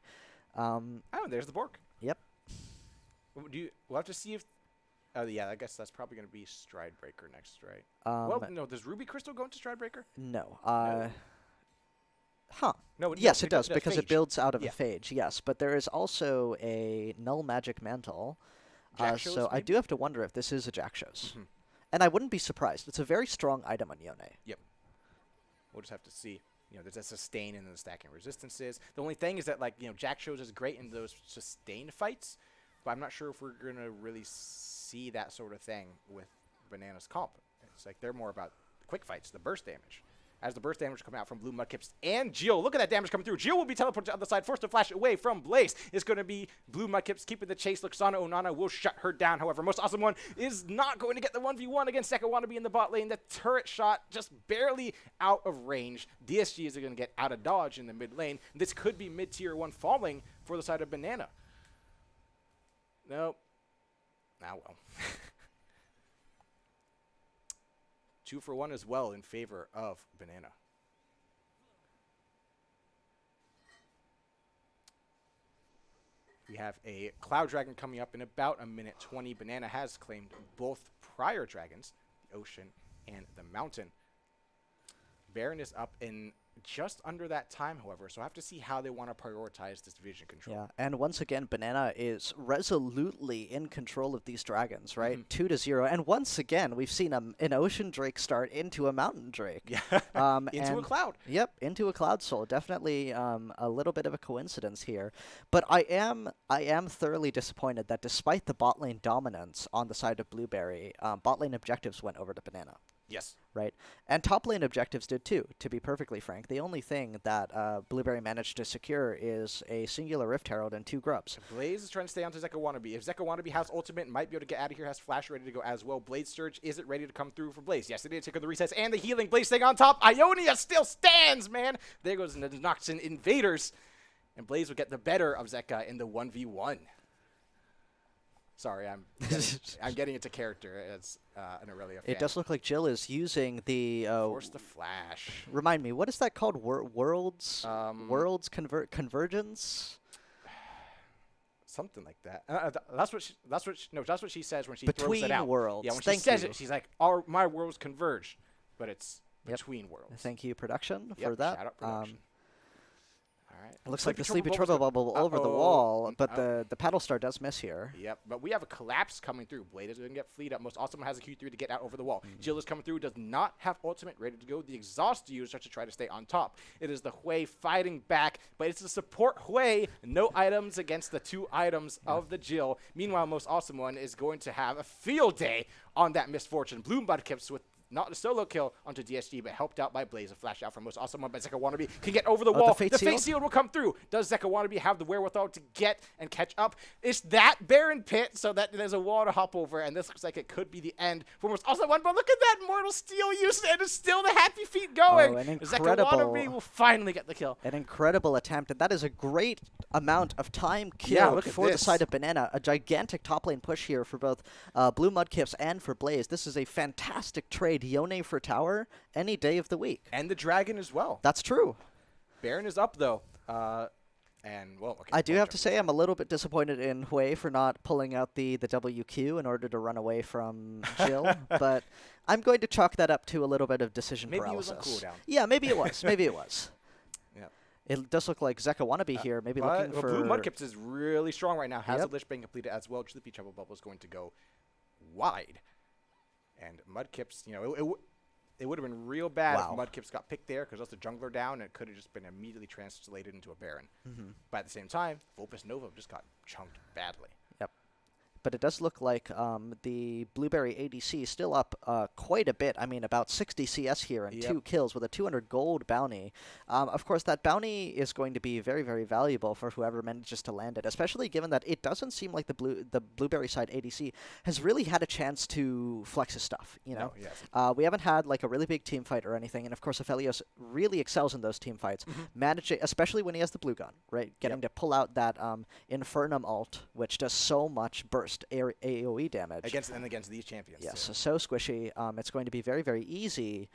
There's the Bork. Yep. We'll have to see if... I guess that's probably going to be Stridebreaker next, right? No, does Ruby Crystal go into Stridebreaker? No. No. Huh. No, yes, it does, because phage. it builds out of a phage, yes. But there is also a Null Magic Mantle. So I do have to wonder if this is a Jak'Shos. And I wouldn't be surprised. It's a very strong item on Yone. Yep. We'll just have to see. There's a sustain in the stacking resistances. The only thing is that, Jak'Shos is great in those sustained fights, but I'm not sure if we're going to really see that sort of thing with Banana's comp. It's like they're more about the quick fights, the burst damage. As the burst damage coming out from Blue Mudkips and Geo. Look at that damage coming through. Geo will be teleported to the other side, forced to flash away from Blaze. It's going to be Blue Mudkips keeping the chase. Luxana Onana will shut her down. However, Most Awesome One is not going to get the 1v1 against Zeka Wannabe in the bot lane. The turret shot just barely out of range. DSG is going to get out of dodge in the mid lane. This could be mid-tier 1 falling for the side of Banana. Nope. Well. 2 for 1 as well in favor of Banana. We have a Cloud Dragon coming up in about a minute 20. Banana has claimed both prior dragons, the Ocean and the Mountain. Baron is up in just under that time, however, so I have to see how they want to prioritize this vision control. Yeah, and once again, Banana is resolutely in control of these dragons, right? 2-0, and once again, we've seen an Ocean Drake start into a Mountain Drake. Yeah, into a Cloud. Yep, into a Cloud Soul. Definitely a little bit of a coincidence here. But I am thoroughly disappointed that despite the bot lane dominance on the side of Blueberry, bot lane objectives went over to Banana. Yes. Right? And top lane objectives did too, to be perfectly frank. The only thing that Blueberry managed to secure is a singular Rift Herald and 2 grubs. Blaze is trying to stay onto Zeka Wannabe. If Zeka Wannabe has ultimate, might be able to get out of here, has Flash ready to go as well. Blade Surge, is it ready to come through for Blaze? Yes, it did. Take the resets and the healing. Blaze staying on top. Ionia still stands, man. There goes the Noxan Invaders. And Blaze will get the better of Zeka in the 1v1. Sorry, I'm getting into character as an Aurelia fan. It does look like Jill is using the... Force the Flash. Remind me, what is that called? Worlds Convergence? Something like that. That's what she says when she Between throws it out. worlds. Yeah, when Thank she says you. it, she's like, my worlds converge. But it's between worlds. Thank you, production, for that. Shout out production. It looks like the Sleepy Triple Bubble over the wall, but the Paddle Star does miss here. Yep, but we have a collapse coming through. Blade is going to get fleet up. Most Awesome has a Q3 to get out over the wall. Jill is coming through, does not have ultimate ready to go. The Exhaust user starts to try to stay on top. It is the Hui fighting back, but it's the support Hui. No items against the 2 items of the Jill. Meanwhile, Most Awesome One is going to have a field day on that misfortune. Bloom Mudkips with not a solo kill onto DSG, but helped out by Blaze. A flash out from Most Awesome One, but Zeka Wannabe can get over the wall. The Fate Sealed will come through. Does Zeka Wannabe have the wherewithal to get and catch up? It's that Baron Pit, so that there's a wall to hop over, and this looks like it could be the end for Most Awesome One, but look at that Mortal Steel use, and it's still the happy feet going. Zeka Wannabe will finally get the kill. An incredible attempt, and that is a great amount of time killed for the side of Banana. A gigantic top lane push here for both Blue Mudkips and for Blaze. This is a fantastic trade. Yone for tower any day of the week. And the dragon as well. That's true. Baron is up, though. I do have to say I'm a little bit disappointed in Hui for not pulling out the WQ in order to run away from Jill, but I'm going to chalk that up to a little bit of decision paralysis. Maybe it was on cooldown. Yeah, maybe it was. Maybe it was. Yeah. It does look like Zeka Wannabe here, maybe looking for... Blue Mudkips is really strong right now. Has a Lich being completed as well. Sleepy Trouble Bubble is going to go wide. And Mudkips, It would have been real bad Wow. if Mudkips got picked there because that's the jungler down, and it could have just been immediately translated into a Baron. Mm-hmm. But at the same time, Vulpes Nova just got chunked badly. But it does look like the Blueberry ADC is still up quite a bit. I mean, about 60 CS here and 2 kills with a 200 gold bounty. Of course, that bounty is going to be very, very valuable for whoever manages to land it, especially given that it doesn't seem like the Blueberry side ADC has really had a chance to flex his stuff. You know, No, yes. we haven't had like a really big team fight or anything, and of course, Aphelios really excels in those team fights, managing, especially when he has the blue gun, right? Getting to pull out that Infernum ult, which does so much burst AoE damage. Against these champions. Yes, too. so squishy. It's going to be very, very easy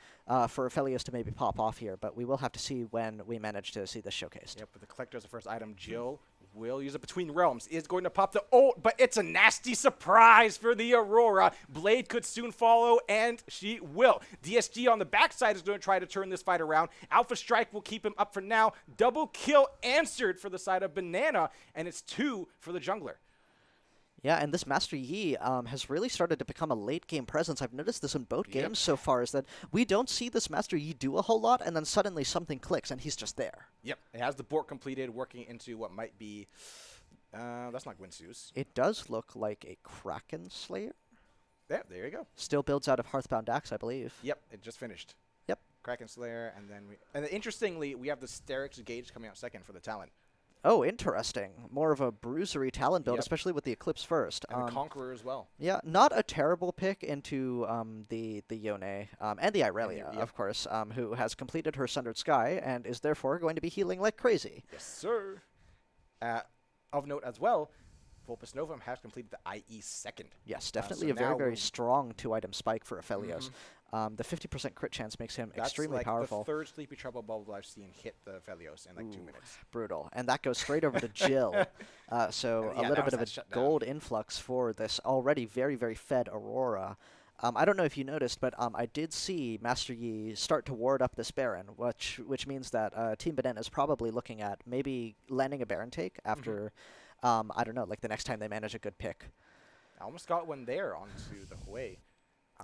for Aphelios to maybe pop off here, but we will have to see when we manage to see this showcased. Yep, but the collector is the first item. Jill will use it between realms. Is going to pop the ult, but it's a nasty surprise for the Aurora. Blade could soon follow, and she will. DSG on the backside is going to try to turn this fight around. Alpha Strike will keep him up for now. Double kill answered for the side of Banana, and it's 2 for the jungler. Yeah, and this Master Yi has really started to become a late-game presence. I've noticed this in both games so far, is that we don't see this Master Yi do a whole lot, and then suddenly something clicks, and he's just there. Yep, it has the board completed, working into what might be... that's not Gwynsu's. It does look like a Kraken Slayer. Yeah, there you go. Still builds out of Hearthbound Axe, I believe. Yep, it just finished. Yep. Kraken Slayer, and then interestingly, we have the Sterix Gauge coming out second for the talent. Oh, interesting. More of a bruisery talent build, Yep. especially with the Eclipse first. And the Conqueror as well. Yeah, not a terrible pick into the Yone and the Irelia, of course, who has completed her Sundered Sky and is therefore going to be healing like crazy. Yes, sir. Of note as well, Vulpes Novum has completed the IE second. Yes, definitely so a very, now very we're- strong 2-item spike for Aphelios. The 50% crit chance makes him extremely That's like powerful. the third Sleepy Trouble bubble I've seen hit the Felios in like 2 minutes. Brutal. And that goes straight over to Jill. So Yeah, a that little was bit of that a shutdown. gold influx for this already very, very fed Aurora. I don't know if you noticed, but I did see Master Yi start to ward up this Baron, which means that Team Banana is probably looking at maybe landing a Baron take after, I don't know, like the next time they manage a good pick. I almost got one there onto the Hui.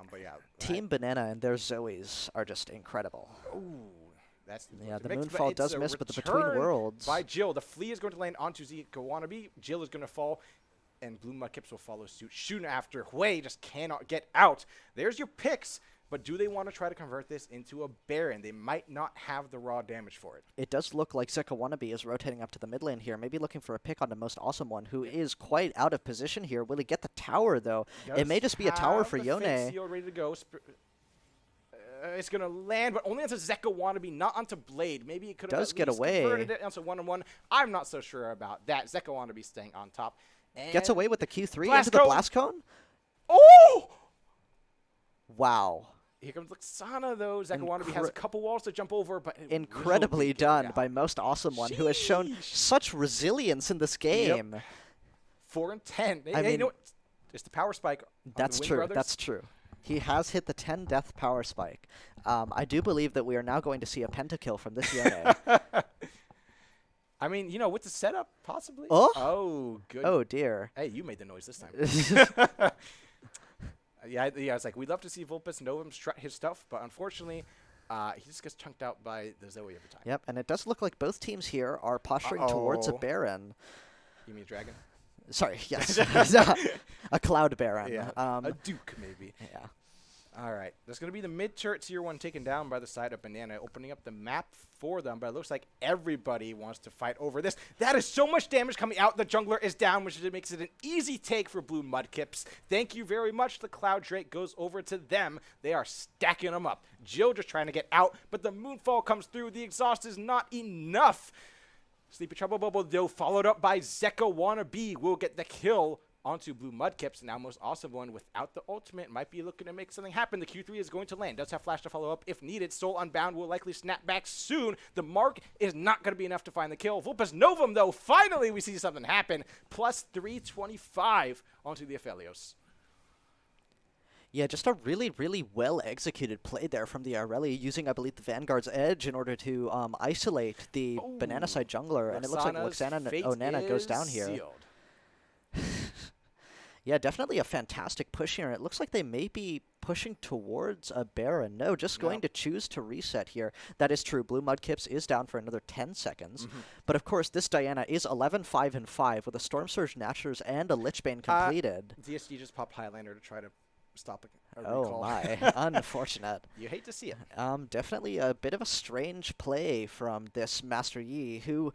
But yeah. Team Banana and their Zoes are just incredible. Ooh, that's Yeah, the mixed, but Moonfall it's does a miss, but the Between return Worlds. by Jill. The Flea is going to land onto Zeke Wannabe. Jill is going to fall, and Blue Mudkips will follow suit soon after. Hui just cannot get out. There's your picks, but do they want to try to convert this into a Baron? They might not have the raw damage for it. It does look like Zeka Wannabe is rotating up to the mid lane here, maybe looking for a pick on the most awesome one, who is quite out of position here. Will he get the tower, though? It may just be a tower for Yone. Yone. Seal ready to go. It's going to land, but only onto Zeka Wannabe, not onto Blade. Maybe it could have Does get away. converted it onto 1-on-1. I'm not so sure about that. Zeka Wannabe staying on top. And Gets away with the Q3 Blast into the Cone. Blast Cone? Oh! Wow. Here comes Luxana, though. Zeka Wannabe has a couple walls to jump over, but it Incredibly will be done out. by Most Awesome One, who has shown Sheesh. such resilience in this game. 4 and 10. I Hey, mean, you know what? It's the power spike. On That's the Wing true. Brothers. That's true. He has hit the 10 death power spike. I do believe that we are now going to see a pentakill from this Yone. I mean, you know, with the setup, possibly. Oh? Oh, good. Oh, dear. Hey, you made the noise this time. Yeah, it's like, we'd love to see Vulpes Novum strut his stuff, but unfortunately, he just gets chunked out by the Zoe every time. Yep, and it does look like both teams here are posturing towards a Baron. You mean a dragon? Sorry, yes. A Cloud Baron. Yeah. A Duke, maybe. Yeah. All right. There's going to be the mid-turret tier 1 taken down by the side of Banana, opening up the map for them, but it looks like everybody wants to fight over this. That is so much damage coming out. The jungler is down, which makes it an easy take for Blue Mudkips. Thank you very much. The Cloud Drake goes over to them. They are stacking them up. Jill just trying to get out, but the Moonfall comes through. The exhaust is not enough. Sleepy Trouble Bubble, though, followed up by Zeka Wannabe, will get the kill onto Blue Mudkips. Now, Most Awesome One without the ultimate might be looking to make something happen. The Q3 is going to land. Does have flash to follow up if needed. Soul Unbound will likely snap back soon. The mark is not going to be enough to find the kill. Vulpes Novum, though, finally we see something happen. Plus 325 onto the Aphelios. Yeah, just a really, really well-executed play there from the Irelia, using, I believe, the Vanguard's Edge in order to isolate the Banana side jungler, and it looks like Luxana's fate Onana goes down is here. sealed. Yeah, definitely a fantastic push here. It looks like they may be pushing towards a Baron. No, just going to choose to reset here. That is true. Blue Mudkips is down for another 10 seconds. But of course, this Diana is 11-5-5 with a Storm Surge Nashers and a Lichbane completed. DSG just popped Highlander to try to stop a Oh recall. my, unfortunate. You hate to see it. Definitely a bit of a strange play from this Master Yi, who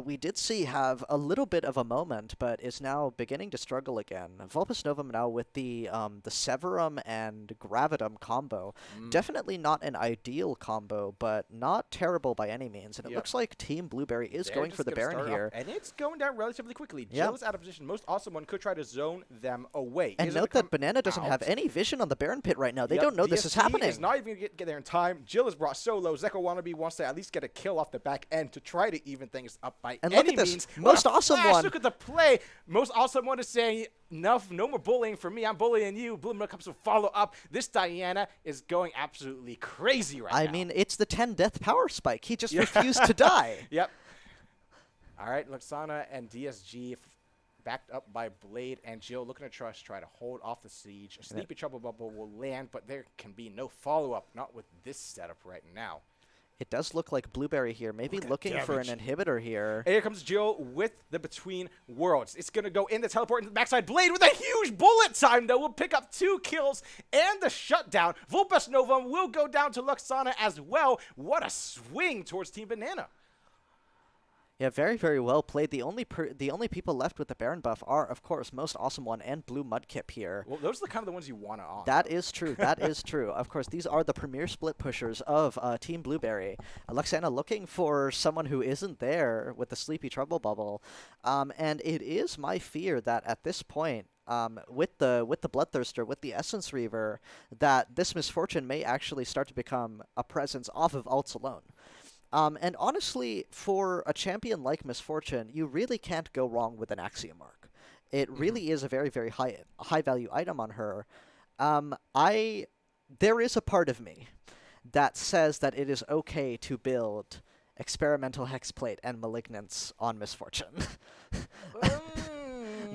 we did see have a little bit of a moment, but is now beginning to struggle again. Vulpus Novum now with the Severum and Gravitum combo. Definitely not an ideal combo, but not terrible by any means. And it looks like Team Blueberry is going for the Baron here. And it's going down relatively quickly. Jill's out of position. Most awesome one could try to zone them away. And note that Banana doesn't have any vision on the Baron pit right now. They don't know this is happening. Is not even going to get there in time. Jill is brought so low. Zeko Wannabe wants to at least get a kill off the back end to try to even things up by and any look at this. means. Most awesome one. Look at the play. Most awesome one is saying, enough, no more bullying for me. I'm bullying you. Blue comes to follow up. This Diana is going absolutely crazy right now. I mean, it's the 10 death power spike. He just refused to die. Yep. All right, Luxana and DSG backed up by Blade and Jill looking to try to hold off the siege. A Sleepy Trouble Bubble will land, but there can be no follow-up, not with this setup right now. It does look like Blueberry here, maybe looking for an inhibitor here. And here comes Jill with the Between Worlds. It's going to go in the teleport into the backside. Blade with a huge bullet time, though, will pick up 2 kills and the shutdown. Vulpus Novum will go down to Luxana as well. What a swing towards Team Banana. Yeah, very, very well played. The only people left with the Baron buff are, of course, Most Awesome One and Blue Mudkip here. Well, those are the kind of the ones you want to on. That is true. That is true. Of course, these are the premier split pushers of Team Blueberry. Luxana looking for someone who isn't there with the Sleepy Trouble Bubble. And it is my fear that at this point, with the Bloodthirster, with the Essence Reaver, that this Misfortune may actually start to become a presence off of ults alone. And honestly, for a champion like Misfortune, you really can't go wrong with an Axiom Arc. It really is a very, very high value item on her. There is a part of me that says that it is okay to build Experimental Hexplate and Malignance on Misfortune.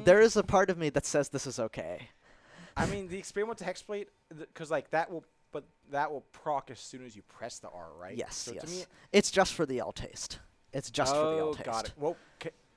There is a part of me that says this is okay. I mean, the Experimental Hexplate, because like that will proc as soon as you press the R, right? Yes, so yes. To me, it's just for the L taste. It's just for the L taste. Got it. Well,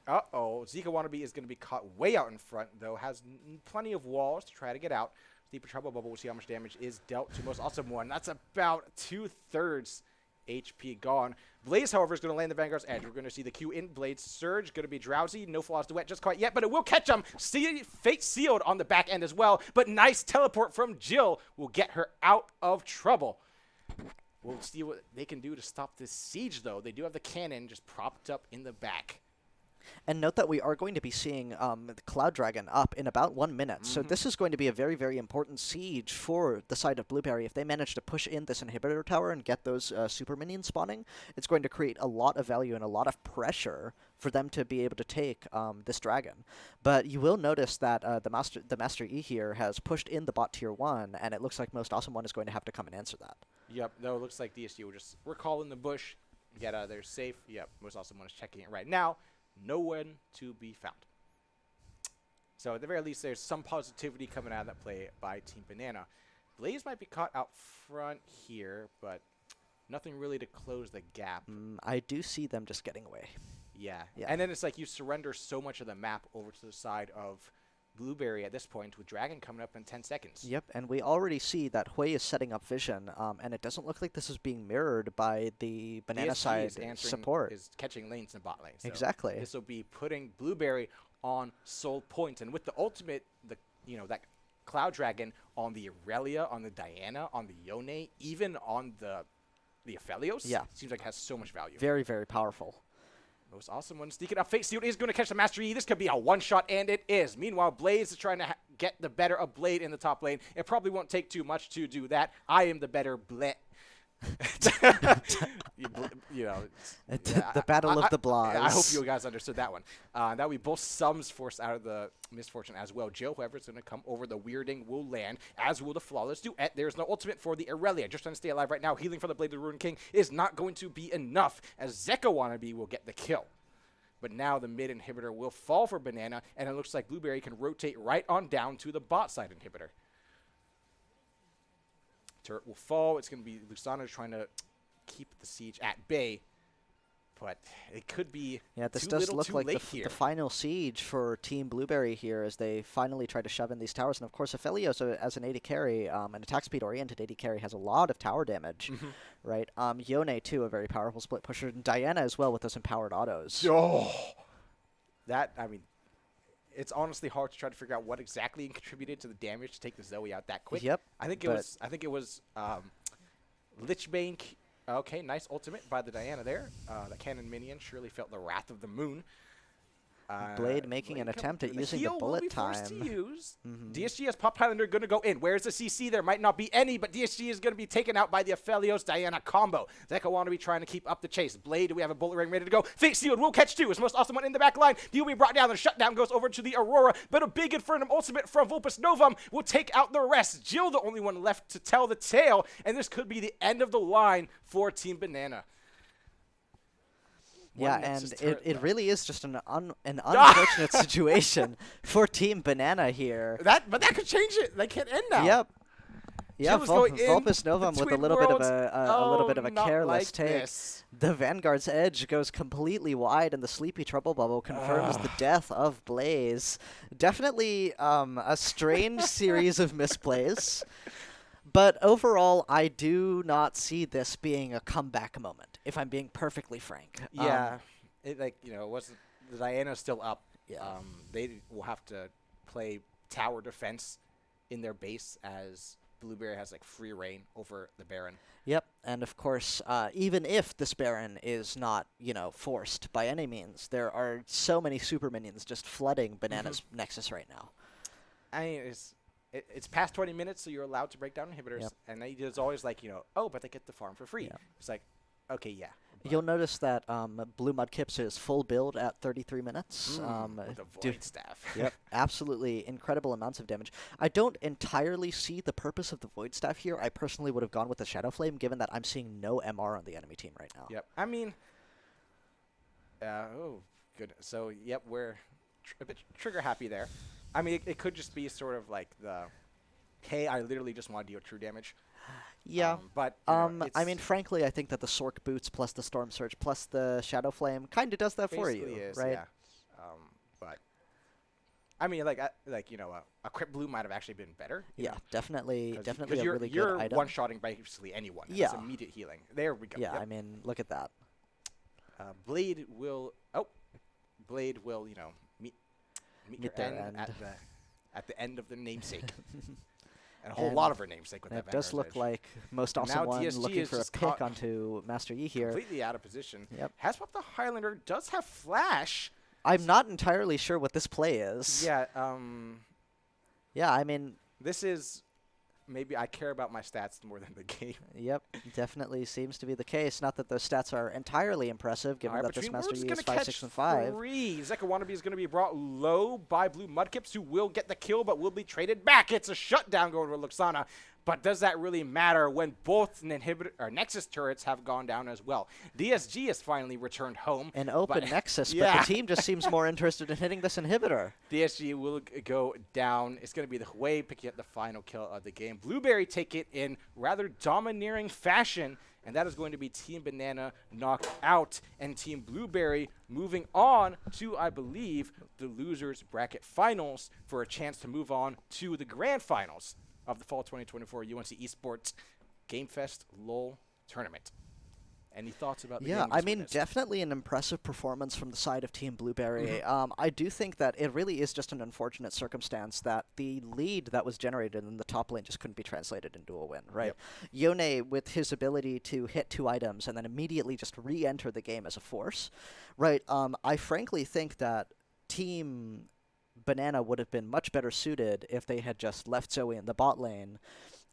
uh-oh. Zika Wannabe is going to be caught way out in front, though. Has plenty of walls to try to get out. Deeper Trouble Bubble, we'll see how much damage is dealt to Most Awesome One. That's about 2/3 HP gone. Blaze, however, is going to land the Vanguard's edge. We're going to see the Q in Blade's Surge. Going to be drowsy. No flaws to wet just quite yet, but it will catch him. Fate sealed on the back end as well, but nice teleport from Jill will get her out of trouble. We'll see what they can do to stop this siege, though. They do have the cannon just propped up in the back. And note that we are going to be seeing the Cloud Dragon up in about 1 minute. So this is going to be a very, very important siege for the side of Blueberry. If they manage to push in this inhibitor tower and get those super minions spawning, it's going to create a lot of value and a lot of pressure for them to be able to take this dragon. But you will notice that the Master E here has pushed in the bot tier 1, and it looks like Most Awesome One is going to have to come and answer that. Yep, though it looks like DSG will just recall in the bush, get out of there safe. Yep, Most Awesome One is checking it right now. No one to be found. So at the very least, there's some positivity coming out of that play by Team Banana. Blaze might be caught out front here, but nothing really to close the gap. I do see them just getting away. Yeah. And then it's like you surrender so much of the map over to the side of Blueberry at this point, with Dragon coming up in 10 seconds. Yep, and we already see that Hui is setting up vision, and it doesn't look like this is being mirrored by the Banana side support. Is catching lanes in bot lane. So exactly. This will be putting Blueberry on soul point, and with the ultimate, that Cloud Dragon on the Aurelia, on the Diana, on the Yone, even on the Aphelios. Yeah, seems like it has so much value. Very, very powerful. Most Awesome One sneaking up. Fate Sealed is going to catch the Master E. This could be a one-shot, and it is. Meanwhile, Blaze is trying to get the better of Blade in the top lane. It probably won't take too much to do that. I am the better Blade. The battle of the Blahs. I hope you guys understood that one. That we both sums forced out of the Misfortune as well. Jill, whoever's going to come over the Weirding, will land, as will the Flawless Duet. There's no ultimate for the Aurelia. Just trying to stay alive right now. Healing for the Blade of the Ruined King is not going to be enough, as Zeko Wannabe will get the kill. But now the mid inhibitor will fall for Banana, and it looks like Blueberry can rotate right on down to the bot side inhibitor. Turret will fall. It's going to be Lusana trying to keep the siege at bay. But it could be this too does little, look too like late the here. final siege for Team Blueberry here as they finally try to shove in these towers. And of course, Aphelios, as an AD carry, an attack speed oriented AD carry, has a lot of tower damage, right? Yone too, a very powerful split pusher, and Diana as well with those empowered autos. Oh, it's honestly hard to try to figure out what exactly contributed to the damage to take the Zoe out that quick. Yep. I think it was Lichbank. Okay, nice ultimate by the Diana there. The cannon minion surely felt the wrath of the moon. Blade making an attempt at using the heal bullet will be time. Forced to use. DSG has Pop Highlander going to go in. Where's the CC? There might not be any, but DSG is going to be taken out by the Aphelios Diana combo. Zeka Wannabe trying to keep up the chase. Blade, we have a bullet ring ready to go. Fake Sealed will catch two. His most awesome one in the back line. He will be brought down. The shutdown goes over to the Aurora, but a big Infernum ultimate from Vulpus Novum will take out the rest. Jill, the only one left to tell the tale, and this could be the end of the line for Team Banana. Yeah, and it really is just an unfortunate situation for Team Banana here. But that could change it. They can't end now. Yep. Yeah, Vulpus Novum with a little bit of a careless take. The Vanguard's edge goes completely wide, and the Sleepy Trouble Bubble confirms the death of Blaze. Definitely a strange series of misplays. But overall, I do not see this being a comeback moment, if I'm being perfectly frank. Yeah. It wasn't the Diana's still up. Yeah. They will have to play tower defense in their base as Blueberry has free reign over the Baron. Yep, and of course, even if this Baron is not, forced by any means, there are so many super minions just flooding Banana's Nexus right now. I mean, it's past 20 minutes, so you're allowed to break down inhibitors. And it's always but they get the farm for free. Yep. It's okay, yeah. You'll notice that Blue Mudkips is full build at 33 minutes. With the Void Staff. Yep, absolutely incredible amounts of damage. I don't entirely see the purpose of the Void Staff here. I personally would have gone with the Shadow Flame, given that I'm seeing no MR on the enemy team right now. Yep, I mean, good. So, yep, we're a bit trigger happy there. I mean, it could just be sort of hey, I literally just want to deal true damage. Yeah, but I mean, frankly, I think that the Sork Boots plus the Storm Surge plus the Shadow Flame kind of does that for you, right? Yeah. But I mean, a Crypt Blue might have actually been better. Yeah, definitely a really good you're item. one-shotting basically anyone. Yeah, it's immediate healing. There we go. Yeah, yep. I mean, look at that. Blade will meet their end at the end of the namesake. And a whole lot of her namesake with that. It does look like Most Awesome One looking for a pick onto Master Yi here. Completely out of position. Yep. Has Pop the Highlander, does have Flash. I'm not entirely sure what this play is. Yeah. Yeah, I mean, this is maybe I care about my stats more than the game. Yep, definitely seems to be the case. Not that those stats are entirely impressive, given that this Master Yi is 5, 6, and 5. Zeka Wannabe is going to be brought low by Blue Mudkips, who will get the kill, but will be traded back. It's a shutdown going to Luxana. But does that really matter when both Nexus turrets have gone down as well? DSG has finally returned home. An open Nexus, but the team just seems more interested in hitting this inhibitor. DSG will go down. It's going to be the Hui picking up the final kill of the game. Blueberry take it in rather domineering fashion, and that is going to be Team Banana knocked out, and Team Blueberry moving on to, I believe, the losers bracket finals for a chance to move on to the grand finals of the Fall 2024 UNC Esports Gamefest LOL tournament. Any thoughts about the game? Yeah, I mean, definitely an impressive performance from the side of Team Blueberry. I do think that it really is just an unfortunate circumstance that the lead that was generated in the top lane just couldn't be translated into a win, right? Yep. Yone, with his ability to hit 2 items and then immediately just re-enter the game as a force, right? I frankly think that Team Banana would have been much better suited if they had just left Zoe in the bot lane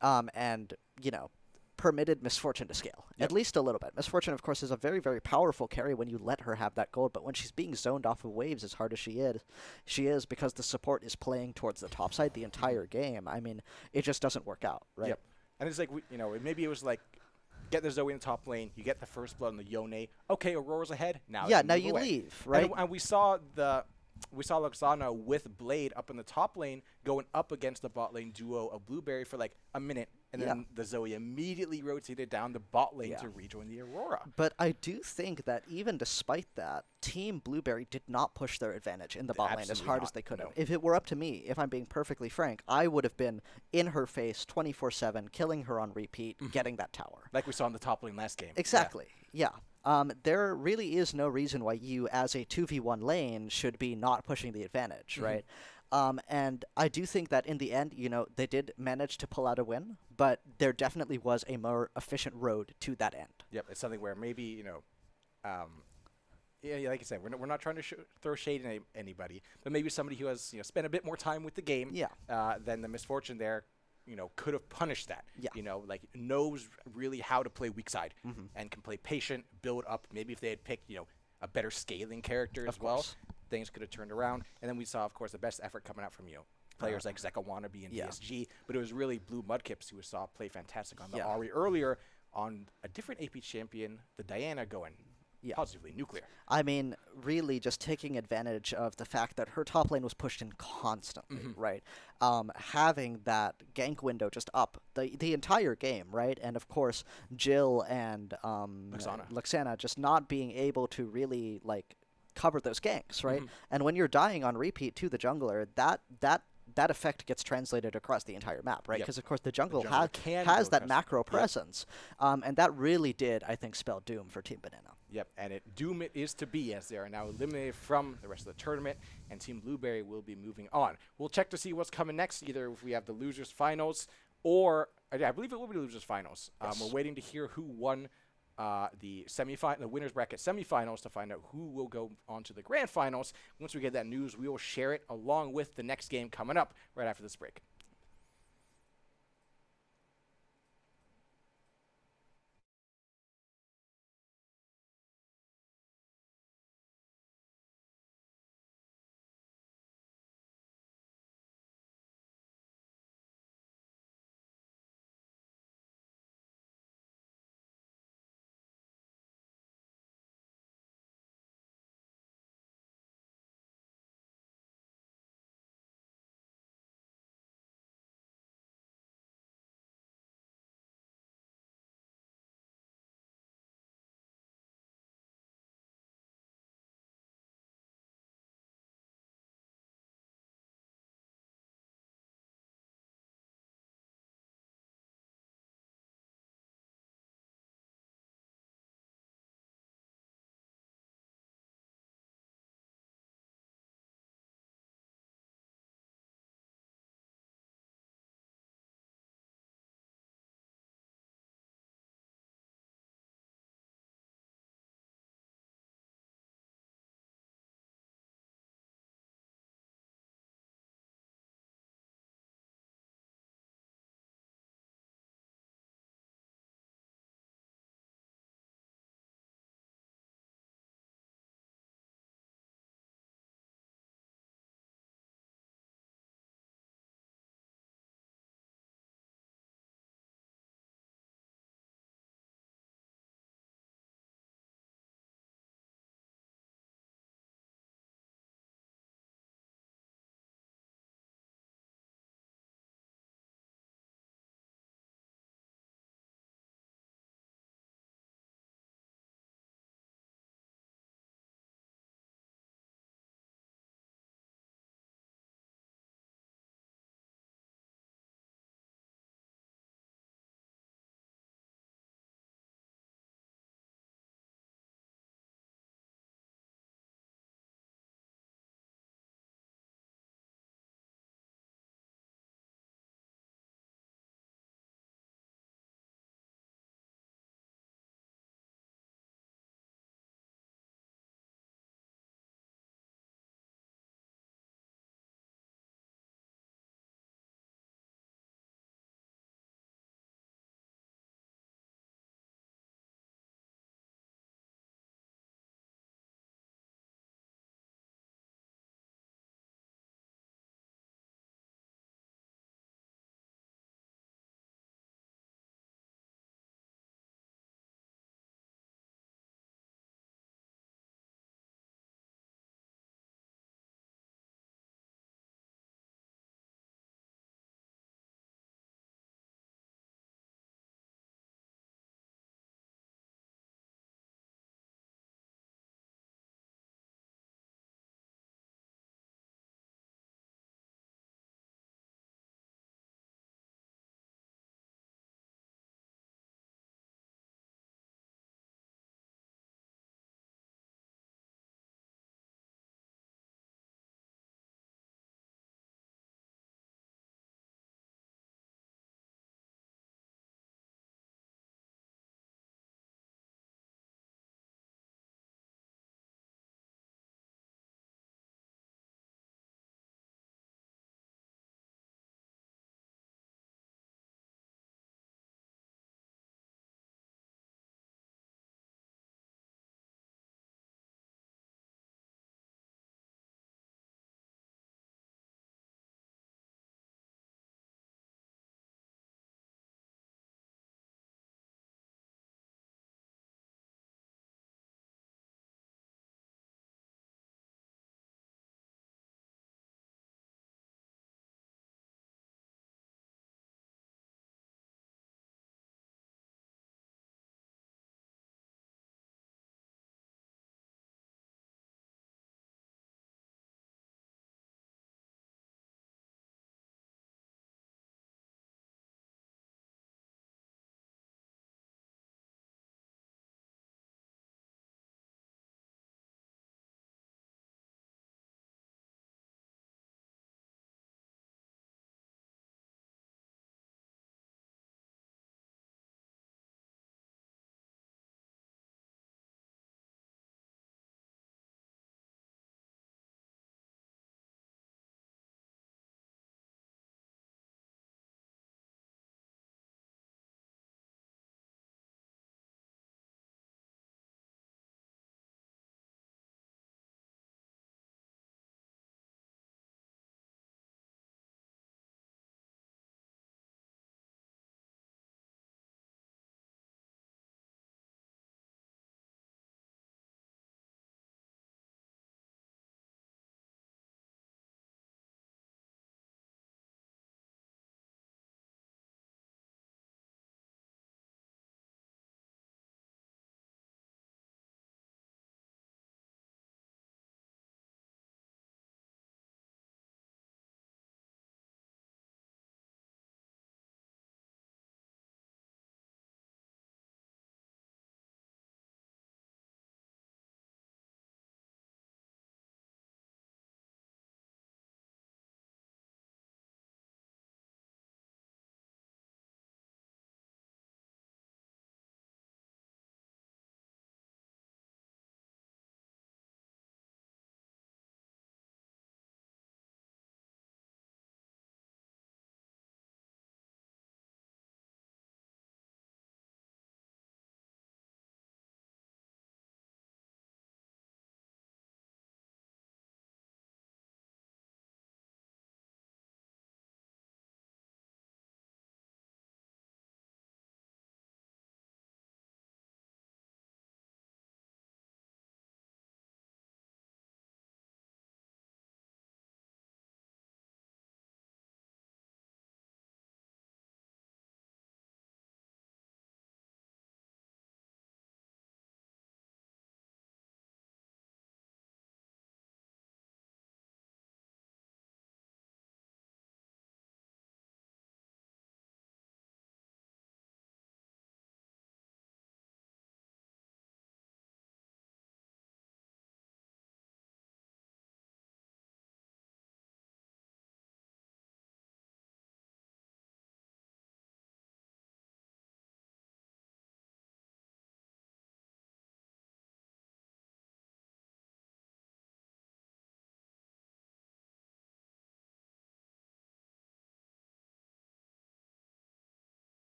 and, permitted Misfortune to scale, at least a little bit. Misfortune, of course, is a very, very powerful carry when you let her have that gold, but when she's being zoned off of waves as hard as she is because the support is playing towards the top side the entire game, I mean, it just doesn't work out, right? Yep. And it's maybe it was get the Zoe in the top lane, you get the first blood on the Yone. Okay, Aurora's ahead. Now now you leave, right? And we saw we saw Luxana with Blade up in the top lane going up against the bot lane duo of Blueberry for like a minute, and Yeah. then the Zoe immediately rotated down the bot lane Yeah. to rejoin the Aurora. But I do think that even despite that, Team Blueberry did not push their advantage in the bot lane as Absolutely hard not, as they could have. no. If it were up to me, if I'm being perfectly frank, I would have been in her face 24/7, killing her on repeat, getting that tower. Like we saw in the top lane last game. Exactly. Yeah. There really is no reason why you, as a 2v1 lane, should be not pushing the advantage, right? And I do think that in the end, they did manage to pull out a win, but there definitely was a more efficient road to that end. Yep, it's something where maybe yeah, like I said, we're not trying to throw shade at anybody, but maybe somebody who has spent a bit more time with the game, Yeah. than the misfortune there, could have punished that. Yeah. Like knows really how to play weak side and can play patient, build up. Maybe if they had picked a better scaling character as well, course. things could have turned around. And then we saw, of course, the best effort coming out from players like Zeka Wannabe and Yeah. DSG, but it was really Blue Mudkips who we saw play fantastic on the Yeah. Ari earlier on a different AP champion, the Diana, going Yeah. positively nuclear. I mean, really just taking advantage of the fact that her top lane was pushed in constantly, right? Having that gank window just up the entire game, right? And of course, Jill and Luxana just not being able to really cover those ganks, right? And when you're dying on repeat to the jungler, that effect gets translated across the entire map, right? Yep. Because of course the jungle, can has go that across- macro presence, and that really did, I think, spell doom for Team Banana. Yep, and doom it is to be, as they are now eliminated from the rest of the tournament, and Team Blueberry will be moving on. We'll check to see what's coming next, either if we have the losers finals, or I believe it will be the losers finals. Yes. We're waiting to hear who won the winners bracket semifinals to find out who will go on to the grand finals. Once we get that news, we will share it along with the next game coming up right after this break.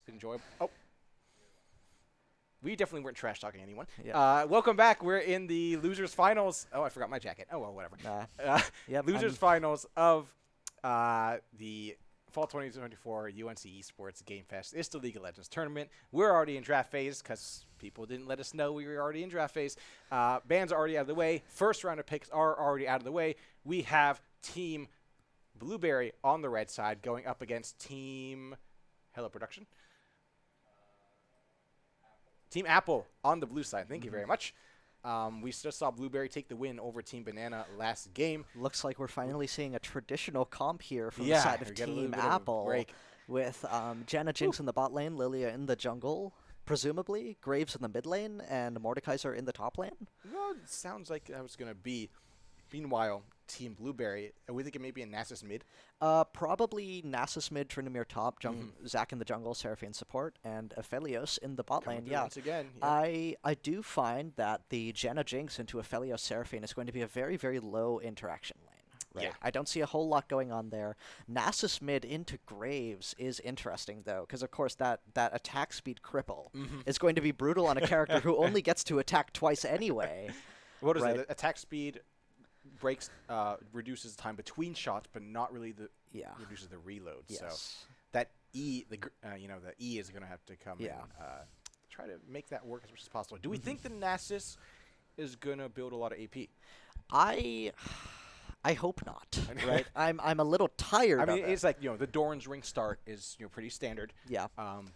enjoyable. Oh. We definitely weren't trash talking anyone. Yeah. Welcome back. We're in the losers finals. Oh, I forgot my jacket. Oh well, whatever. Yep, Losers finals of the Fall 2024 UNC Esports Gamefest. It's the League of Legends tournament. We're already in draft phase because people didn't let us know we were already in draft phase. Bans are already out of the way. First round of picks are already out of the way. We have Team Blueberry on the red side going up against Team Hello Production. Team Apple on the blue side. Thank you very much. We just saw Blueberry take the win over Team Banana last game. Looks like we're finally seeing a traditional comp here from the Yeah, side we of get a little Team bit of a Apple break. with Janna Jinx in the bot lane, Lilia in the jungle, presumably, Graves in the mid lane, and Mordekaiser in the top lane. Well, it sounds like that was going to be. Meanwhile, Team Blueberry, are we thinking maybe a Nasus mid? Probably Nasus mid, Tryndamere top, Zac in the jungle, Seraphine support, and Aphelios in the bot Coming lane. through Yeah. once again. Yeah. I do find that the Janna Jinx into Aphelios Seraphine is going to be a very, very low interaction lane. Right? Yeah. I don't see a whole lot going on there. Nasus mid into Graves is interesting, though, because, of course, that attack speed cripple is going to be brutal on a character who only gets to attack twice anyway. What is right. it? Attack speed breaks, reduces time between shots, but not really reduces the reload. Yes. So that E, the E is going to have to come and try to make that work as much as possible. Do we think the Nasus is going to build a lot of AP? I hope not. Right? I'm a little tired. I mean, of it's like the Doran's ring start is pretty standard. Yeah.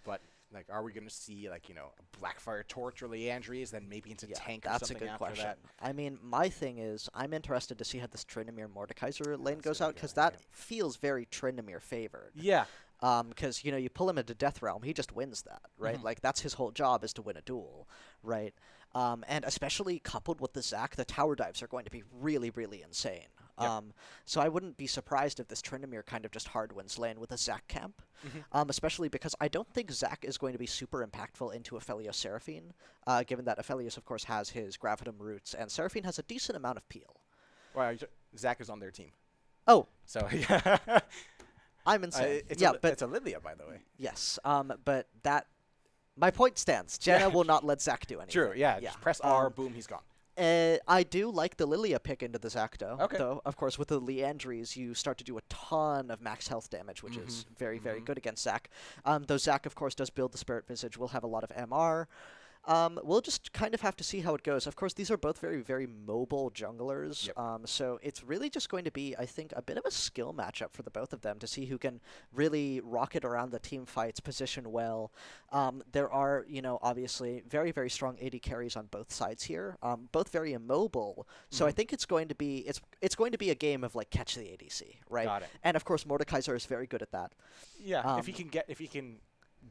But like, are we going to see like a Blackfire Torch or Leandries, then maybe into tank or that's something a good after question. that? I mean, my thing is, I'm interested to see how this Tryndamere Mordekaiser lane goes gonna out, go, because that feels very Tryndamere favored. Yeah. Because you pull him into Death Realm, he just wins that, right? Like that's his whole job, is to win a duel, right? And especially coupled with the Zac, the tower dives are going to be really, really insane. Yep. So I wouldn't be surprised if this Tryndamere kind of just hard wins lane with a Zac camp, especially because I don't think Zac is going to be super impactful into Aphelios Seraphine, given that Aphelios, of course, has his Gravitum roots, and Seraphine has a decent amount of peel. Well, Zac is on their team. Oh, So yeah. I'm insane. It's a Lilia, by the way. Yes, but that my point stands. Jenna will not let Zac do anything. True. Yeah. Just press R. Boom. He's gone. I do like the Lilia pick into the Zac, though. Okay. Though, of course, with the Leandries, you start to do a ton of max health damage, which is very, very good against Zac. Though Zac, of course, does build the Spirit Visage, will have a lot of MR. We'll just kind of have to see how it goes. Of course, these are both very, very mobile junglers. Yep. So it's really just going to be, I think, a bit of a skill matchup for the both of them to see who can really rocket around the team fights, position well. There are, obviously very, very strong AD carries on both sides here. Both very immobile. So I think it's going to be it's going to be a game of like catch the ADC, right? Got it. And of course, Mordekaiser is very good at that. Yeah. If he can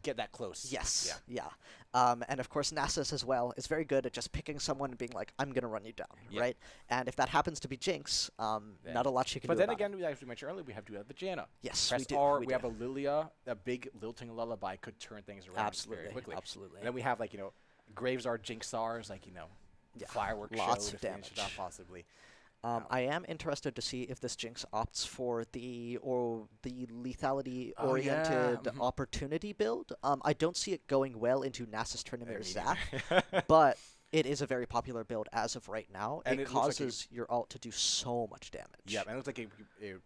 get that close. Yes. Yeah. And of course, Nasus as well is very good at just picking someone and being like, I'm going to run you down, right? And if that happens to be Jinx, not a lot she can do But then about again, it. as we mentioned earlier, we have to have the Janna. Yes, Press we do. R, we we have do. a Lilia, a big lilting lullaby could turn things around Absolutely, very quickly. absolutely. And then we have Graves are Jinxars, fireworks lots show of to finish it off damage. possibly. I am interested to see if this Jinx opts for the lethality-oriented opportunity build. I don't see it going well into Nasus Tryndamere Zac, but it is a very popular build as of right now. And it it looks like causes your ult to do so much damage. Yeah, and it looks like it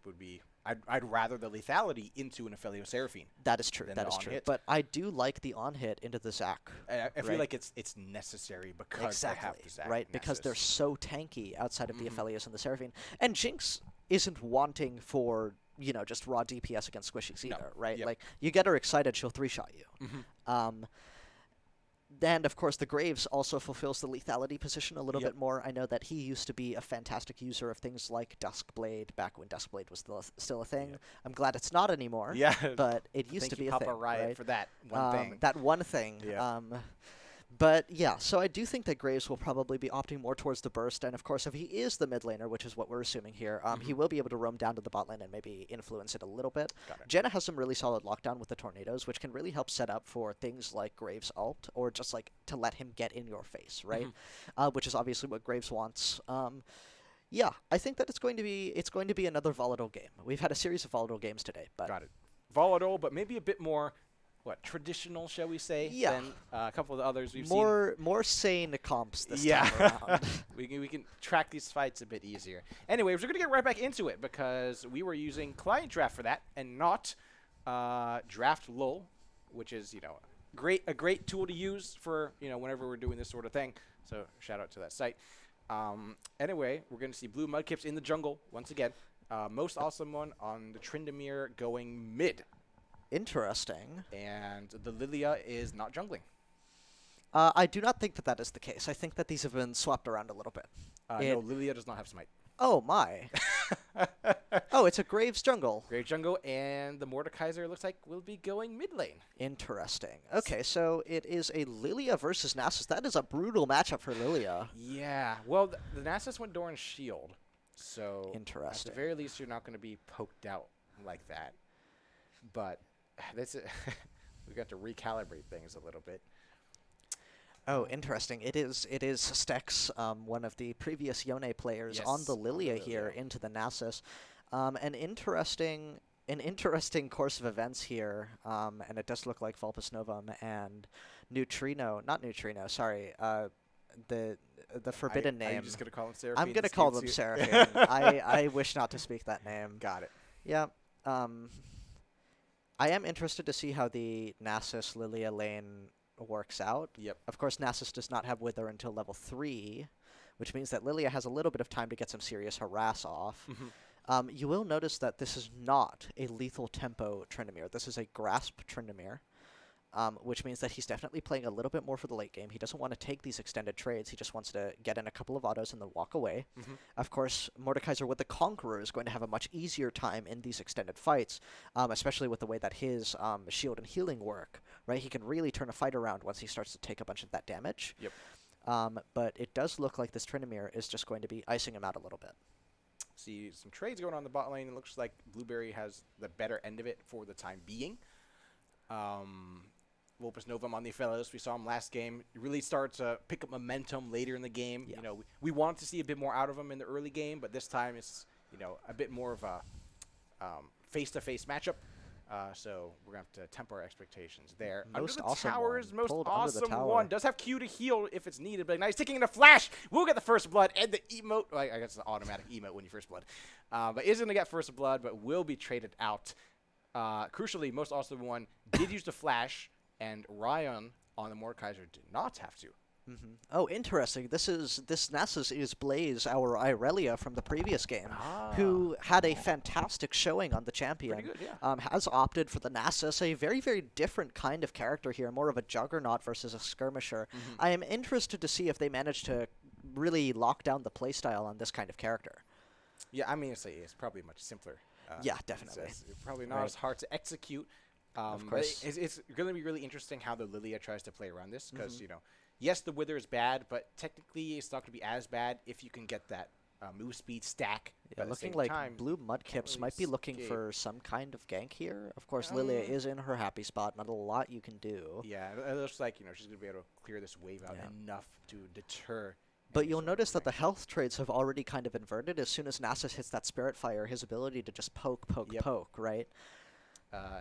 would be. I'd rather the lethality into an Aphelios Seraphine. That is true. than That the is true. on-hit. But I do like the on-hit into the Zac. I feel right? like it's necessary because they have the Zac. right? and Because they're Nasus. so tanky outside of the Aphelios and the Seraphine. And Jinx isn't wanting for, just raw DPS against squishies either, right? Yep. Like, you get her excited, she'll 3-shot you. And, of course, the Graves also fulfills the lethality position a little bit more. I know that he used to be a fantastic user of things like Duskblade back when Duskblade was still a thing. I'm glad it's not anymore. Yeah. But it used to be Papa a thing, Riot right? for that one thing. That one thing. Yeah. But yeah, so I do think that Graves will probably be opting more towards the burst, and of course, if he is the mid laner, which is what we're assuming here, he will be able to roam down to the bot lane and maybe influence it a little bit. Got it. Jenna has some really solid lockdown with the tornadoes, which can really help set up for things like Graves' ult, or just like to let him get in your face, right? Which is obviously what Graves wants. Yeah, I think that it's going to be another volatile game. We've had a series of volatile games today, but Got it. Volatile, but maybe a bit more traditional, shall we say, Yeah. than a couple of the others we've seen. More sane comps this time around. we can track these fights a bit easier. Anyways, we're going to get right back into it because we were using Client Draft for that and not Draft Lull, which is, a great tool to use for, whenever we're doing this sort of thing. So shout out to that site. Anyway, we're going to see blue Mudkips in the jungle once again. Most awesome one on the Tryndamere going mid. Interesting. And the Lilia is not jungling. I do not think that is the case. I think that these have been swapped around a little bit. No, Lilia does not have Smite. Oh, my. Oh, it's a Graves jungle. Grave jungle, and the Mordekaiser looks like will be going mid lane. Interesting. Okay, so it is a Lilia versus Nasus. That is a brutal matchup for Lilia. Yeah. Well, the Nasus went Doran's shield. So Interesting. at the very least, you're not going to be poked out like that. But we got to recalibrate things a little bit. Oh, interesting. It is Stex, one of the previous Yone players, on the Lilia here into the Nasus. An interesting course of events here, and it does look like Vulpus Novum and the forbidden name. Are you just going to call them Seraphine? I'm going to call them Seraphine. I wish not to speak that name. Got it. Yeah. I am interested to see how the Nasus Lilia lane works out. Yep. Of course, Nasus does not have Wither until level 3, which means that Lilia has a little bit of time to get some serious harass off. Mm-hmm. You will notice that this is not a lethal tempo Tryndamere. This is a grasp Tryndamere, which means that he's definitely playing a little bit more for the late game. He doesn't want to take these extended trades. He just wants to get in a couple of autos and then walk away. Mm-hmm. Of course, Mordekaiser with the Conqueror is going to have a much easier time in these extended fights, especially with the way that his shield and healing work. Right, he can really turn a fight around once he starts to take a bunch of that damage. Yep. But it does look like this Tryndamere is just going to be icing him out a little bit. See some trades going on the bot lane. It looks like Blueberry has the better end of it for the time being. Vulpus Novum on the Fellows. We saw him last game. He really started to pick up momentum later in the game. Yeah. We wanted to see a bit more out of him in the early game, but this time it's a bit more of a face-to-face matchup. So we're going to have to temper our expectations there. Most under the awesome towers, one. most Pulled under the awesome tower. one. Does have Q to heal if it's needed, but now he's taking in a flash. We'll get the first blood and the emote. Well, I guess it's an automatic emote when you first blood. But is going to get first blood, but will be traded out. Crucially, most awesome one did use the flash, and Ryan on the Mordekaiser did not have to. Mm-hmm. Oh, interesting. This Nasus is Blaze, our Irelia from the previous game, who had a fantastic showing on the champion. Pretty good, yeah. Has opted for the Nasus, a very, very different kind of character here, more of a juggernaut versus a skirmisher. Mm-hmm. I am interested to see if they manage to really lock down the playstyle on this kind of character. Yeah, I mean, it's probably much simpler. Yeah, definitely. It's probably not as hard to execute. Of course. It's going to be really interesting how the Lilia tries to play around this because, yes, the Wither is bad, but technically it's not going to be as bad if you can get that move speed stack. Yeah, looking like blue Mudkips might be looking for some kind of gank here. Of course, Lilia is in her happy spot. Not a lot you can do. Yeah, it looks like she's going to be able to clear this wave out enough to deter. But you'll notice that the health trades have already kind of inverted. As soon as Nasus hits that Spirit Fire, his ability to just poke, right?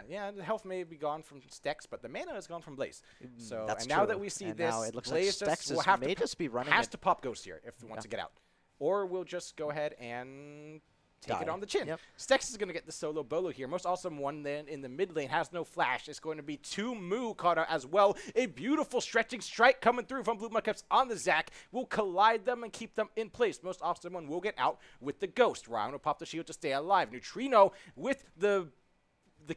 Yeah, the health may be gone from Stex, but the mana is gone from Blaze. So that's now true. that we see and this, now it looks Blaze like Stex may just be running has to pop Ghost here if it wants Yeah. to get out. Or we'll just go ahead and take it Die. on the chin. Yep. Stex is going to get the solo bolo here. Most awesome one then in the mid lane has no flash. It's going to be 2 Moo caught out as well. A beautiful stretching strike coming through from Blue Mudkips on the Zac. Will collide them and keep them in place. Most awesome one will get out with the Ghost. Ryan will pop the shield to stay alive. Neutrino with the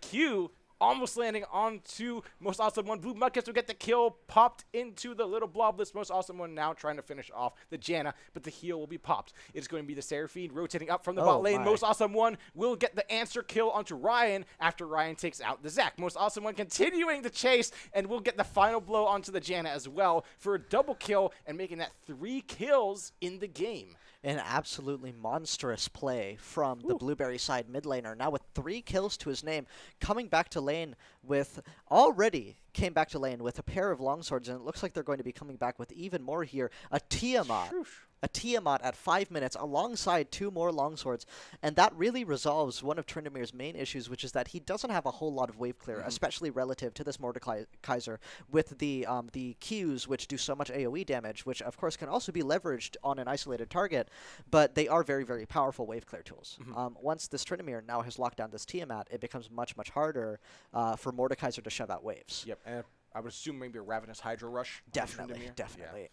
Q almost landing onto most awesome one. Blue Mudkips will get the kill, popped into the little blobless. Most awesome one now trying to finish off the Janna, but the heal will be popped. It's going to be the Seraphine rotating up from the bot lane. My. Most awesome one will get the answer kill onto Ryan after Ryan takes out the Zac. Most awesome one continuing the chase and will get the final blow onto the Janna as well for a double kill and making that 3 kills in the game. An absolutely monstrous play from the Blueberry side mid laner. Now with 3 kills to his name, coming back to lane with already came back to lane with a pair of longswords, and it looks like they're going to be coming back with even more here. A Tiamat. A Tiamat at 5 minutes alongside 2 more longswords, and that really resolves one of Tryndamere main issues, which is that he doesn't have a whole lot of wave clear, especially relative to this Mordekaiser with the Qs, which do so much AoE damage, which of course can also be leveraged on an isolated target, but they are very, very powerful wave clear tools. Once this Tryndamere now has locked down this Tiamat, it becomes much, much harder for Mordekaiser to shove out waves. Yep, and I would assume maybe a Ravenous Hydra Rush. Definitely.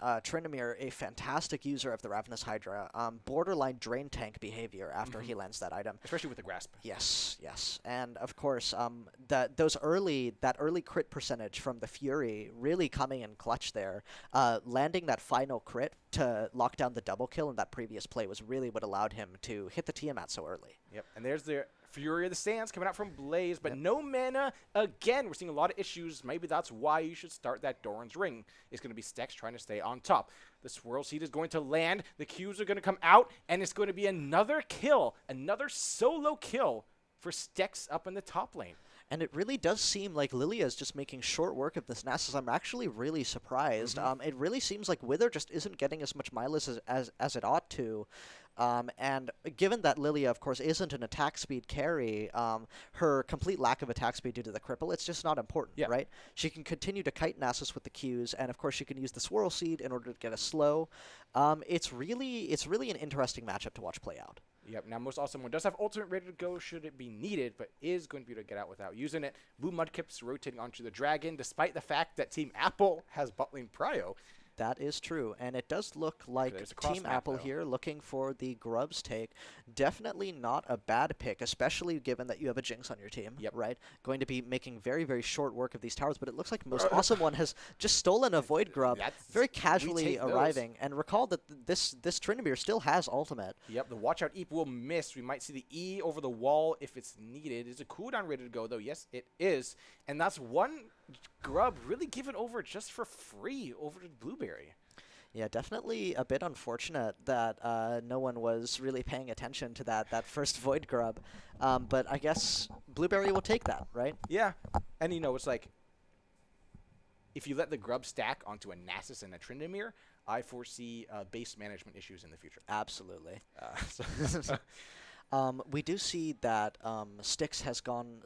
Tryndamere, a fantastic user of the Ravenous Hydra. Borderline drain tank behavior after he lands that item. Especially with the Grasp. Yes. And of course, that early crit percentage from the Fury really coming in clutch there. Landing that final crit to lock down the double kill in that previous play was really what allowed him to hit the Tiamat so early. Yep, and there's the Fury of the Sands coming out from Blaze, but no mana. Again, we're seeing a lot of issues. Maybe that's why you should start that Doran's Ring. It's going to be Stex trying to stay on top. The Swirl Seed is going to land. The Qs are going to come out, and it's going to be another kill, another solo kill for Stex up in the top lane. And it really does seem like Lilia is just making short work of this Nasus. I'm actually really surprised. It really seems like Wither just isn't getting as much mileage as it ought to. And given that Lilia, of course, isn't an attack speed carry, her complete lack of attack speed due to the cripple, it's just not important, right? She can continue to kite Nasus with the Qs, and of course she can use the Swirl Seed in order to get a slow. It's really an interesting matchup to watch play out. Yep, now Most Awesome One does have ultimate ready to go should it be needed, but is going to be able to get out without using it. Blue Mudkips rotating onto the Dragon, despite the fact that Team Apple has bot lane prio. That is true, and it does look like Team Apple here looking for the Grubs take. Definitely not a bad pick, especially given that you have a Jinx on your team, right? Going to be making very, very short work of these towers, but it looks like Most Awesome One has just stolen a Void Grub, very casually arriving. And recall that this Tryndamere still has ultimate. Yep, the Watch Out Eep will miss. We might see the E over the wall if it's needed. Is a cooldown ready to go, though? Yes, it is. And that's one Grub really given over just for free over to Blueberry. Yeah, definitely a bit unfortunate that no one was really paying attention to that first Void Grub. But I guess Blueberry will take that, right? Yeah. And, you know, it's like, if you let the Grub stack onto a Nasus and a Tryndamere, I foresee base management issues in the future. Absolutely. We do see that Stex has gone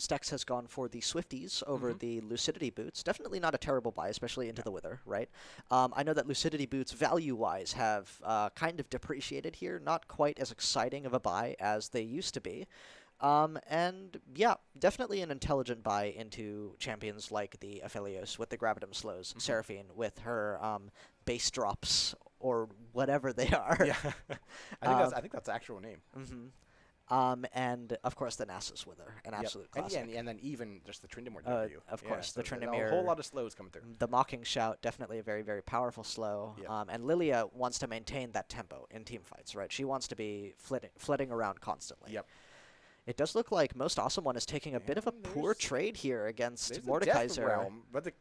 for the Swifties over the Lucidity Boots. Definitely not a terrible buy, especially into the Wither, right? I know that Lucidity Boots, value-wise, have kind of depreciated here. Not quite as exciting of a buy as they used to be. And yeah, definitely an intelligent buy into champions like the Aphelios with the Gravitum Slows, Seraphine with her base drops or whatever they are. Yeah, I think that's the actual name. And of course the Nasus Wither, an absolute classic. And then even just the Tryndamere W. Of course, so the Tryndamere. A whole lot of slows coming through. The Mocking Shout, definitely a very, very powerful slow. And Lilia wants to maintain that tempo in team fights, right? She wants to be flitting around constantly. Yep. It does look like Most Awesome One is taking a bit of a poor trade here against Mordekaiser. But the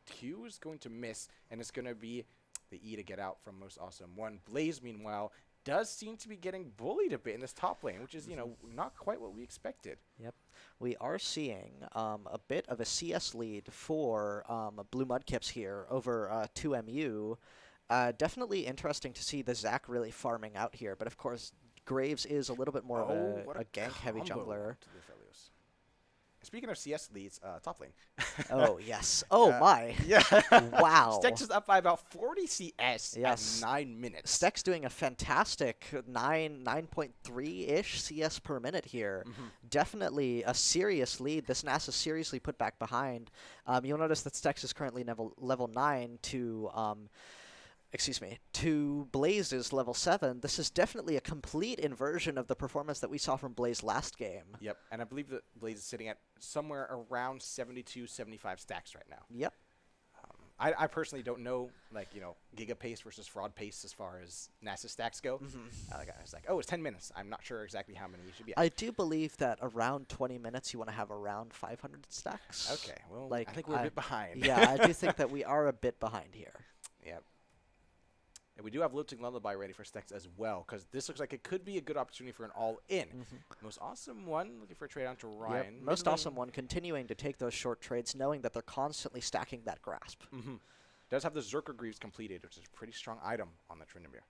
Q is going to miss, and it's going to be the E to get out from Most Awesome One. Blaze, meanwhile, does seem to be getting bullied a bit in this top lane, which is, you know, not quite what we expected. Yep. We are seeing a bit of a CS lead for Blue Mudkips here over 2MU. Definitely interesting to see the Zac really farming out here, but of course Graves is a little bit more of a gank-heavy jungler. Speaking of CS leads, top lane. Oh, yes. Oh, my. Yeah. Wow. Stex is up by about 40 CS at 9 minutes. Stex doing a fantastic 9.3-ish CS per minute here. Definitely a serious lead. This Nasus seriously put back behind. You'll notice that Stex is currently level 9 to Blaze's level 7. This is definitely a complete inversion of the performance that we saw from Blaze last game. Yep, and I believe that Blaze is sitting at somewhere around 72, 75 stacks right now. Yep. I personally don't know, like, you know, Giga pace versus Fraud pace as far as Nasus stacks go. I was like, oh, it's 10 minutes. I'm not sure exactly how many you should be at. I do believe that around 20 minutes you want to have around 500 stacks. Okay, well, like, I think we're a bit behind. Yeah, I do think that we are a bit behind here. Yep. And we do have Lilting Lullaby ready for Stex as well, because this looks like it could be a good opportunity for an all-in. Most awesome one, looking for a trade on to Ryan. Yep. Most awesome one, continuing to take those short trades, knowing that they're constantly stacking that grasp. Does have the Zerker Greaves completed, which is a pretty strong item on the Tryndamere.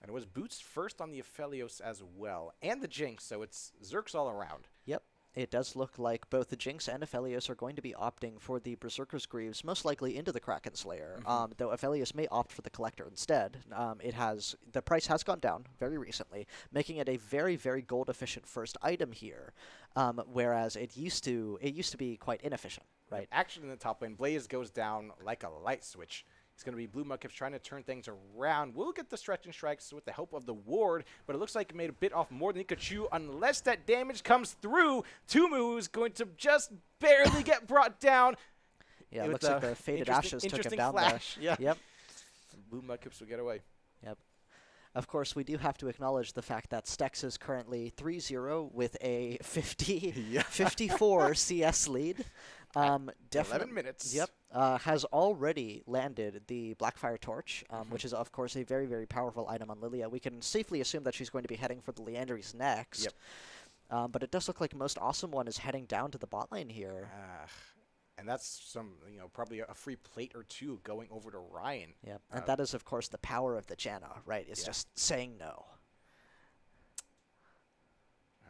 And it was Boots first on the Aphelios as well, and the Jinx, so it's Zerks all around. Yep. It does look like both the Jinx and Aphelios are going to be opting for the Berserker's Greaves, most likely into the Kraken Slayer, though Aphelios may opt for the Collector instead. The price has gone down very recently, making it a very, very gold-efficient first item here, whereas it used to be quite inefficient, right? Action in the top lane, Blaze goes down like a light switch. It's going to be Blue Mudkips trying to turn things around. We'll get the stretching strikes with the help of the ward, but it looks like it made a bit off more than he could chew unless that damage comes through. Tumu is going to just barely get brought down. Yeah, it looks like the Faded Ashes took him down flash. there. Yeah. Yep. Blue Mudkips will get away. Yep. Of course, we do have to acknowledge the fact that Stex is currently 3-0 with a 54 CS lead. 11 minutes. Yep. Has already landed the Blackfire Torch, which is, of course, a very, very powerful item on Lilia. We can safely assume that she's going to be heading for the Leandries next. Yep. But it does look like Most Awesome One is heading down to the bot lane here. And that's some, probably a free plate or two going over to Ryan. Yep. And that is, of course, the power of the Janna, right? It's just saying no.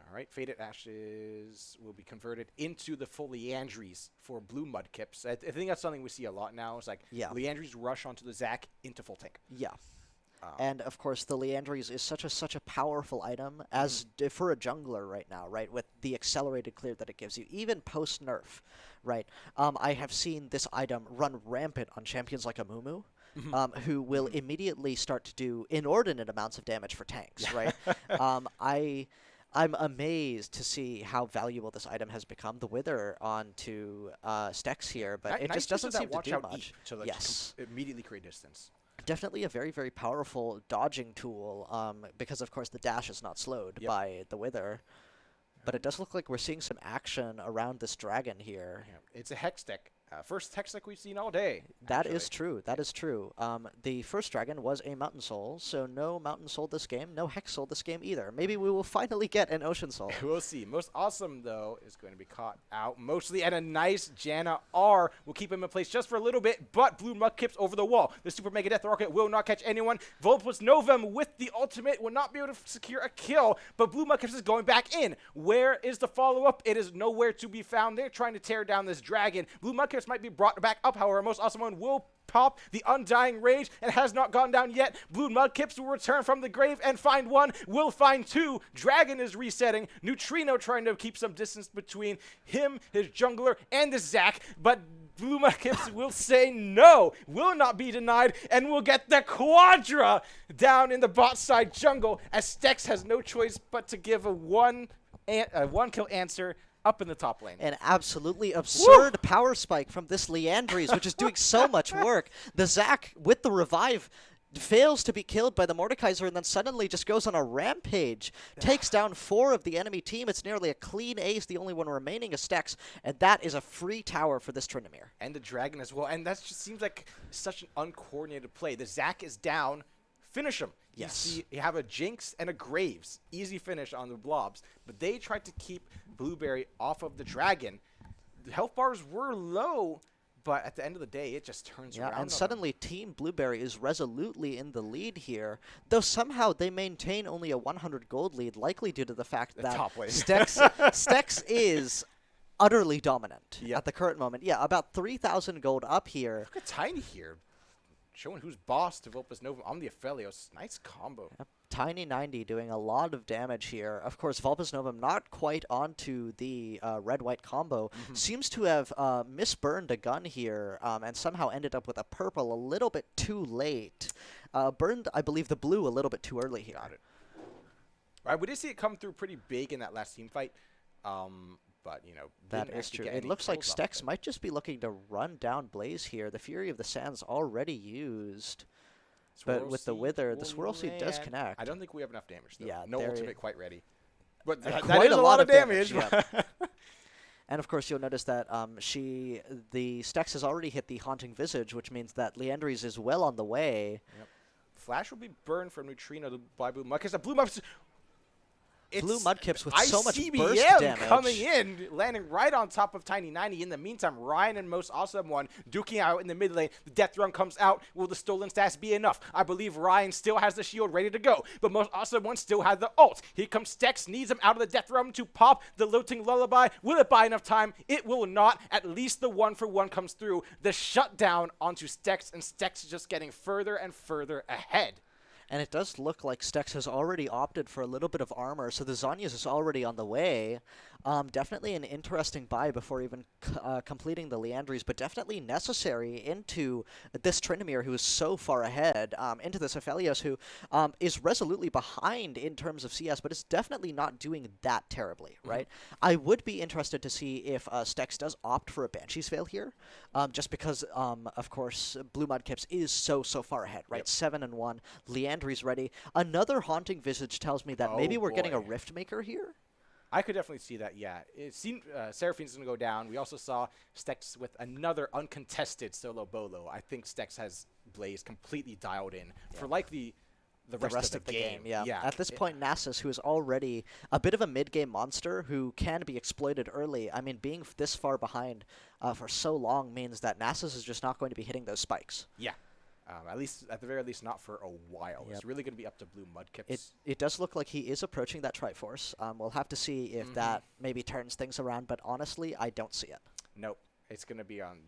All right, Faded Ashes will be converted into the full Leandries for Blue Mudkips. I think that's something we see a lot now. It's like Leandries rush onto the Zac into full tank. Yeah. And, of course, the Leandries is such a powerful item as for a jungler right now, right, with the accelerated clear that it gives you, even post-nerf, right? I have seen this item run rampant on champions like Amumu, who will immediately start to do inordinate amounts of damage for tanks, right? I'm amazed to see how valuable this item has become. The Wither onto Stex here, but it just doesn't seem to do much. Yes. Immediately create distance. Definitely a very, very powerful dodging tool, because, of course, the dash is not slowed by the Wither. But it does look like we're seeing some action around this dragon here. Yeah. It's a Hex deck. First Hex deck we've seen all day. That is true. That is true. The first dragon was a Mountain Soul, so no Mountain Soul this game, no Hex Soul this game either. Maybe we will finally get an Ocean Soul. We'll see. Most Awesome, though, is going to be caught out mostly, and a nice Janna R will keep him in place just for a little bit, but Blue Mudkips over the wall. The Super Mega Death Rocket will not catch anyone. Volpus Novum with the ultimate will not be able to secure a kill, but Blue Mudkips is going back in. Where is the follow-up? It is nowhere to be found. They're trying to tear down this dragon. Blue Mudkips might be brought back up, however. Most Awesome One will pop the Undying Rage and has not gone down yet. Blue Mudkips will return from the grave and find one, will find two. Dragon is resetting. Neutrino trying to keep some distance between him, his jungler, and the Zac, but Blue Mudkips will say no, will not be denied, and will get the Quadra down in the bot side jungle as Stex has no choice but to give a one kill answer up in the top lane. An absolutely absurd power spike from this Leandries, which is doing so much work. The Zac, with the revive, fails to be killed by the Mordekaiser and then suddenly just goes on a rampage. Takes down 4 of the enemy team. It's nearly a clean ace. The only one remaining is Stex, and that is a free tower for this Tryndamere. And the Dragon as well. And that just seems like such an uncoordinated play. The Zac is down. Finish him. Yes. You have a Jinx and a Graves. Easy finish on the blobs. But they tried to keep Blueberry off of the Dragon. The health bars were low, but at the end of the day, it just turns around. And suddenly Team Blueberry is resolutely in the lead here, though somehow they maintain only a 100 gold lead, likely due to the fact that Stex is utterly dominant at the current moment. Yeah, about 3,000 gold up here. Look at Tiny here. Showing who's boss to Volpus Novum on the Aphelios. Nice combo. Yep. Tiny 90 doing a lot of damage here. Of course, Volpus Novum not quite onto the red-white combo. Seems to have misburned a gun here and somehow ended up with a purple a little bit too late. Burned, I believe, the blue a little bit too early here. Got it. All right, we did see it come through pretty big in that last team fight. But, that is true. It looks like Stex might just be looking to run down Blaze here. The Fury of the Sands already used. But with the Wither, the Swirl Seed does connect. I don't think we have enough damage, though. Yeah, no ultimate quite ready. But that is a lot of damage. Yeah. And of course, you'll notice that the Stex has already hit the Haunting Visage, which means that Leandries is well on the way. Yep. Flash will be burned from Neutrino by Blue Mudkips. The Blue Mudkips. Blue Mudkips with so much burst ICBM damage coming in, landing right on top of Tiny 90. In the meantime, Ryan and Most Awesome One duking out in the mid lane. The Death Run comes out. Will the stolen stats be enough? I believe Ryan still has the shield ready to go, but Most Awesome One still has the ult. Here comes Stex, needs him out of the Death Run to pop the Lilting Lullaby. Will it buy enough time? It will not. At least the 1-for-1 comes through. The shutdown onto Stex, and Stex is just getting further and further ahead. And it does look like Stex has already opted for a little bit of armor, so the Zhonya's is already on the way. Definitely an interesting buy before even completing the Leandries, but definitely necessary into this Tournamere, who is so far ahead, into this Aphelios, who is resolutely behind in terms of CS, but is definitely not doing that terribly, right? I would be interested to see if Stex does opt for a Banshee's Veil here, just because, of course, Blue Mudkips is so far ahead, right? 7-1, Leandries ready. Another Haunting Visage tells me that maybe we're getting a Rift Maker here. I could definitely see that, yeah. It seemed Seraphine's going to go down. We also saw Stex with another uncontested solo bolo. I think Stex has Blaze completely dialed in for like the rest of the game. Yeah. At this point, Nasus, who is already a bit of a mid-game monster who can be exploited early, I mean, being this far behind for so long means that Nasus is just not going to be hitting those spikes. Yeah. At the very least, not for a while. It's really going to be up to Blue Mudkips. It does look like he is approaching that Triforce. We'll have to see if that maybe turns things around, but honestly, I don't see it. Nope. It's going to be on,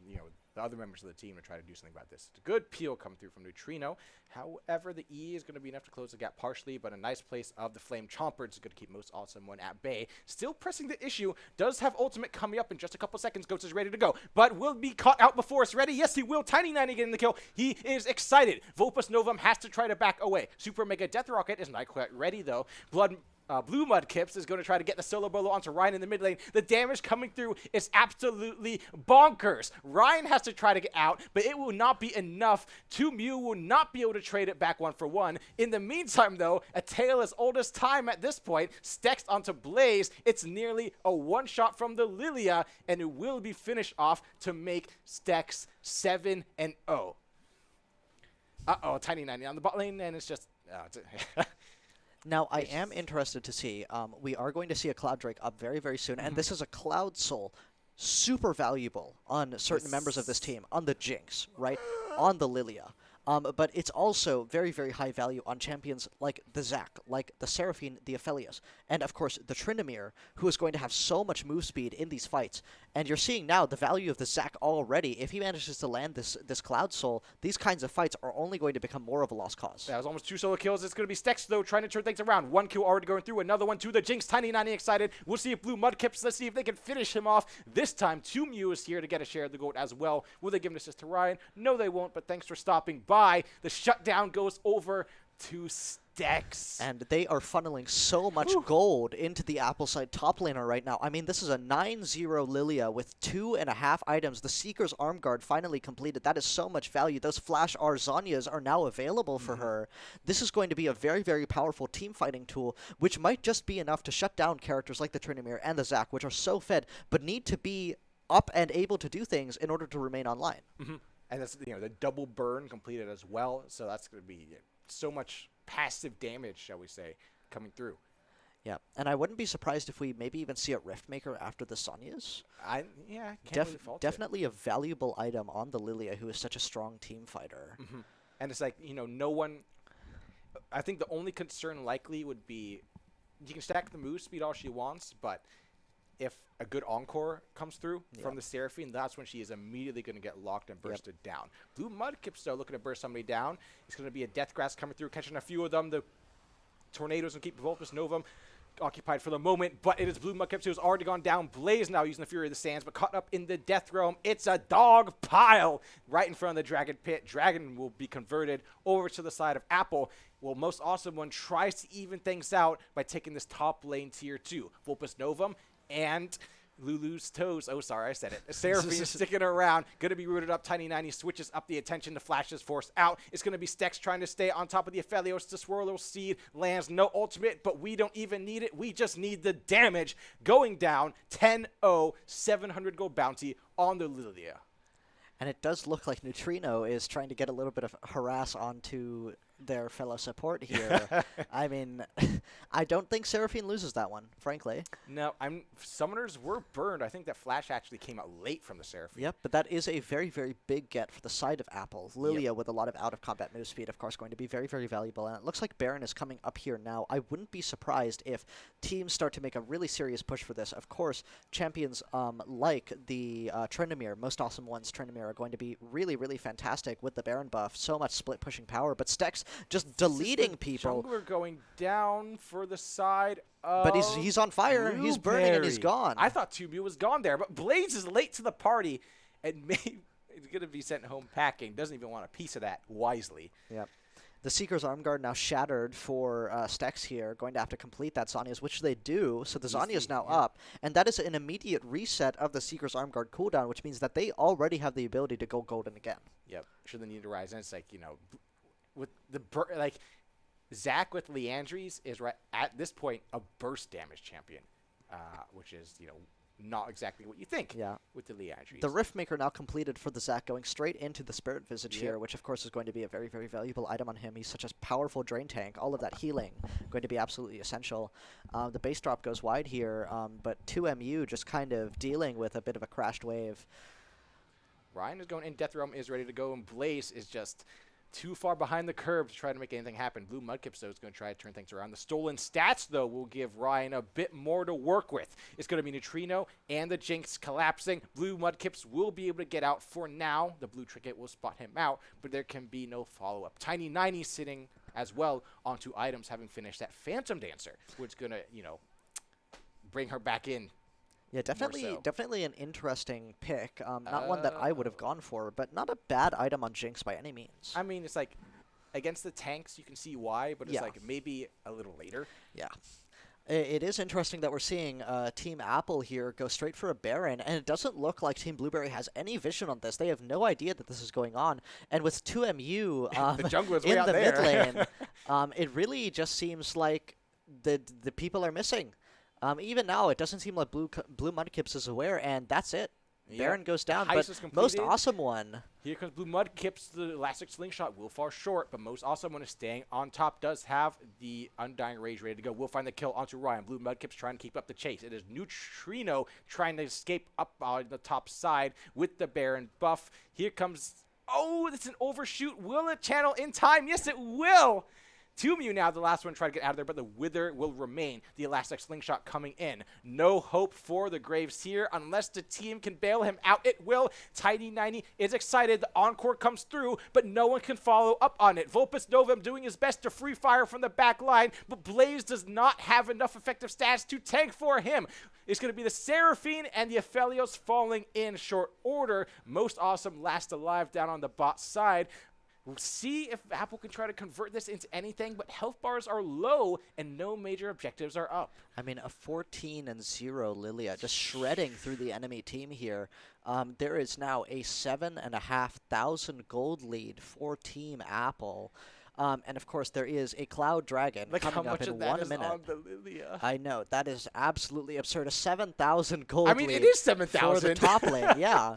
the other members of the team to try to do something about this. It's a good peel come through from Neutrino. However, the E is going to be enough to close the gap partially, but a nice place of the Flame Chompers is going to keep Most Awesome One at bay. Still pressing the issue. Does have ultimate coming up in just a couple seconds. Ghost is ready to go, but will be caught out before it's ready. Yes, he will. Tiny 90 getting the kill. He is excited. Vulpus Novum has to try to back away. Super Mega Death Rocket is not quite ready, though. Blue Mudkips is going to try to get the solo bolo onto Ryan in the mid lane. The damage coming through is absolutely bonkers. Ryan has to try to get out, but it will not be enough. 2 Mew will not be able to trade it back 1-for-1. In the meantime, though, a tale as old as time at this point. Stex onto Blaze. It's nearly a one-shot from the Lilia, and it will be finished off to make Stex 7-0. Uh-oh, Tiny 90 on the bot lane, and it's just... Now, I am interested to see, we are going to see a Cloud Drake up very, very soon, and this is a Cloud Soul, super valuable on certain members of this team, on the Jinx, right, on the Lilia. But it's also very, very high value on champions like the Zac, like the Seraphine, the Aphelios, and of course the Tryndamere, who is going to have so much move speed in these fights. And you're seeing now the value of the Zac already. If he manages to land this Cloud Soul, these kinds of fights are only going to become more of a lost cause. That was almost 2 solo kills. It's going to be Stex, though, trying to turn things around. 1 kill already going through. Another one to the Jinx. Tiny 90 excited. We'll see if Blue Mudkips, let's see if they can finish him off. This time, 2 Mew is here to get a share of the gold as well. Will they give an assist to Ryan? No, they won't, but thanks for stopping by. The shutdown goes over to Stex. And they are funneling so much gold into the Appleside top laner right now. I mean, this is a 9-0 Lilia with 2.5 items. The Seeker's Arm Guard finally completed. That is so much value. Those Flash R Zhonyas are now available for her. This is going to be a very, very powerful team fighting tool, which might just be enough to shut down characters like the Tryndamere and the Zac, which are so fed, but need to be up and able to do things in order to remain online. And that's, the double burn completed as well. So that's going to be so much passive damage, shall we say, coming through. Yeah, and I wouldn't be surprised if we maybe even see a Rift Maker after the Sonyas. Definitely a valuable item on the Lilia, who is such a strong team fighter. And it's like, no one... I think the only concern likely would be you can stack the move speed all she wants, but if a good Encore comes through from the Seraphine, that's when she is immediately going to get locked and bursted down. Blue Mudkips, though, looking to burst somebody down. It's going to be a Death Grass coming through, catching a few of them. The Tornadoes and keep Vulpus Novum occupied for the moment, but it is Blue Mudkips who's already gone down. Blaze now using the Fury of the Sands, but caught up in the Death Realm. It's a dog pile right in front of the Dragon Pit. Dragon will be converted over to the side of Apple. Well, Most Awesome One tries to even things out by taking this top lane tier 2. Vulpus Novum and Lulu's toes. Oh, sorry, I said it. Seraphine is sticking around. Going to be rooted up. Tiny 90 switches up the attention to Flash's force out. It's going to be Stex trying to stay on top of the Aphelios. The Swirlo Seed lands no ultimate, but we don't even need it. We just need the damage. Going down 10-0, 700 gold bounty on the Lilia. And it does look like Neutrino is trying to get a little bit of harass onto their fellow support here. I mean, I don't think Seraphine loses that one, frankly. No, summoners were burned. I think that Flash actually came out late from the Seraphine. Yep, but that is a very, very big get for the side of Apple. Lilia with a lot of out-of-combat move speed, of course, going to be very, very valuable. And it looks like Baron is coming up here now. I wouldn't be surprised if teams start to make a really serious push for this. Of course, champions like the Tournmanet, most awesome ones, Tournmanet, are going to be really, really fantastic with the Baron buff. So much split pushing power, but Stex just deleting people. Jungler going down for the side but he's on fire. He's burning and he's gone. I thought Tubu was gone there, but Blaze is late to the party and maybe he's going to be sent home packing. Doesn't even want a piece of that wisely. Yep. The Seeker's Arm Guard now shattered for Stex here, going to have to complete that Zhonya's, which they do, so the Zhonya's now up, and that is an immediate reset of the Seeker's Arm Guard cooldown, which means that they already have the ability to go golden again. Yep, should they need to rise, and it's like, you know, with the Zach with Leandries is right at this point a burst damage champion, which is, you know, not exactly what you think with the Leandries. The Riftmaker now completed for the Zac, going straight into the Spirit Visage here, which of course is going to be a very, very valuable item on him. He's such a powerful drain tank. All of that healing going to be absolutely essential. The base drop goes wide here, but 2MU just kind of dealing with a bit of a crashed wave. Ryan is going in. Death Realm is ready to go, and Blaze is just too far behind the curve to try to make anything happen. Blue Mudkips, though, is going to try to turn things around. The stolen stats, though, will give Ryan a bit more to work with. It's going to be Neutrino and the Jinx collapsing. Blue Mudkips will be able to get out for now. The Blue Trinket will spot him out, but there can be no follow-up. Tiny 90 sitting as well onto items, having finished that Phantom Dancer, which is going to, you know, bring her back in. Yeah, definitely an interesting pick. Not one that I would have gone for, but not a bad item on Jinx by any means. I mean, it's like, against the tanks, you can see why, but it's like maybe a little later. Yeah. It is interesting that we're seeing Team Apple here go straight for a Baron, and it doesn't look like Team Blueberry has any vision on this. They have no idea that this is going on. And with 2MU in the mid lane, it really just seems like the people are missing. Even now, it doesn't seem like Blue Mudkips is aware, and that's it. Baron goes down, but most awesome one. Here comes Blue Mudkips. The Elastic Slingshot will fall short, but most awesome one is staying on top. Does have the Undying Rage ready to go. Will find the kill onto Ryan. Blue Mudkips trying to keep up the chase. It is Neutrino trying to escape up on the top side with the Baron buff. Here comes... Oh, it's an overshoot. Will it channel in time? Yes, it will. 2MU now, the last one, try to get out of there, but the Wither will remain. The Elastic Slingshot coming in. No hope for the Graves here unless the team can bail him out. It will. Tiny 90 is excited. The Encore comes through, but no one can follow up on it. Vulpus Novum doing his best to free fire from the back line, but Blaze does not have enough effective stats to tank for him. It's going to be the Seraphine and the Aphelios falling in short order. Most awesome last alive down on the bot side. We'll see if Apple can try to convert this into anything, but health bars are low and no major objectives are up. I mean, a 14-0 Lilia just shredding through the enemy team here. There is now a 7,500 gold lead for Team Apple. And of course, there is a Cloud Dragon coming up in 1 minute. On the Lilia. I know, that is absolutely absurd. A 7,000 gold lead. I mean, it is 7,000 for the top lane. Yeah.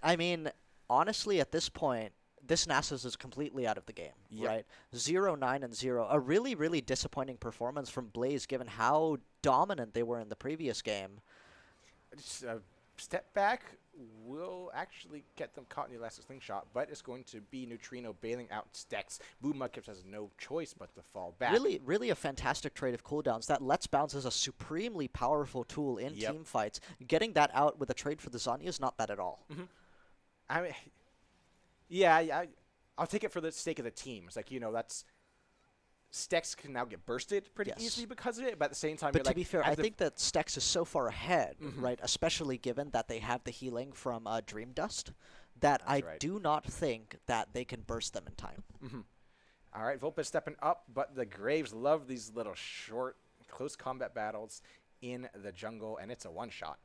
I mean, honestly, at this point, this Nasus is completely out of the game, right? 0-9-0. A really, really disappointing performance from Blaze, given how dominant they were in the previous game. Just a step back will actually get them caught in the Elastic Slingshot, but it's going to be Neutrino bailing out Stex. Blue Mudkips has no choice but to fall back. Really, really a fantastic trade of cooldowns. That Let's Bounce is a supremely powerful tool in team fights. Getting that out with a trade for the Zhonya's is not bad at all. I mean... Yeah, I'll take it for the sake of the team. It's like, you know, that's... Stex can now get bursted pretty easily because of it, but at the same time... But to be fair, I think that Stex is so far ahead, right, especially given that they have the healing from Dream Dust, that I do not think that they can burst them in time. All right, Vulpes stepping up, but the Graves love these little short, close combat battles in the jungle, and it's a one-shot.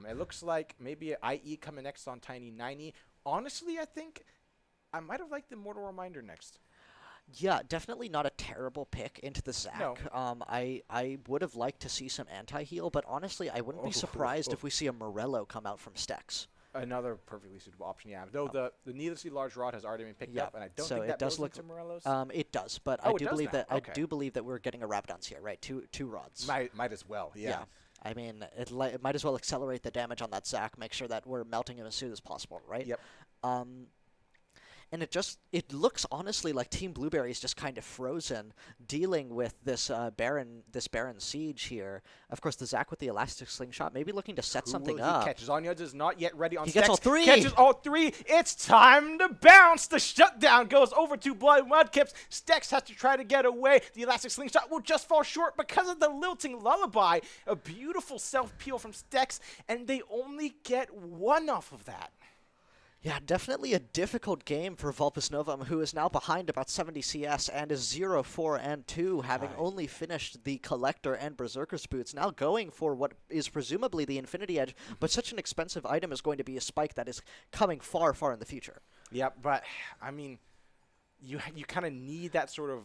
It looks like maybe an IE coming next on Tiny 90. Honestly, I think I might have liked the Mortal Reminder next. Yeah, definitely not a terrible pick into the Zac. No. I would have liked to see some anti-heal, but honestly, I wouldn't be surprised if we see a Morello come out from Stex. Another perfectly suitable option, yeah. Though the needlessly large rod has already been picked up, and I don't so think it that does goes look into Morello's. It does, but Oh, I it do does believe now. that Okay. I do believe that we're getting a Rabadons here, right? Two rods. Might as well, yeah. I mean, it might as well accelerate the damage on that Zac, make sure that we're melting him as soon as possible, right? Yep. And it looks honestly like Team Blueberry is just kind of frozen, dealing with this Baron siege here. Of course, the Zac with the elastic slingshot, maybe looking to set something up. He catches Onyaz is not yet ready on He gets all three. Catches all three. It's time to bounce. The shutdown goes over to Blood Mudkips. Stex has to try to get away. The elastic slingshot will just fall short because of the lilting lullaby. A beautiful self peel from Stex, and they only get one off of that. Yeah, definitely a difficult game for Vulpes Novum, who is now behind about 70 CS and is 0-4-2, having only finished the Collector and Berserker's Boots, now going for what is presumably the Infinity Edge, but such an expensive item is going to be a spike that is coming far, far in the future. Yeah, but, I mean, you kind of need that sort of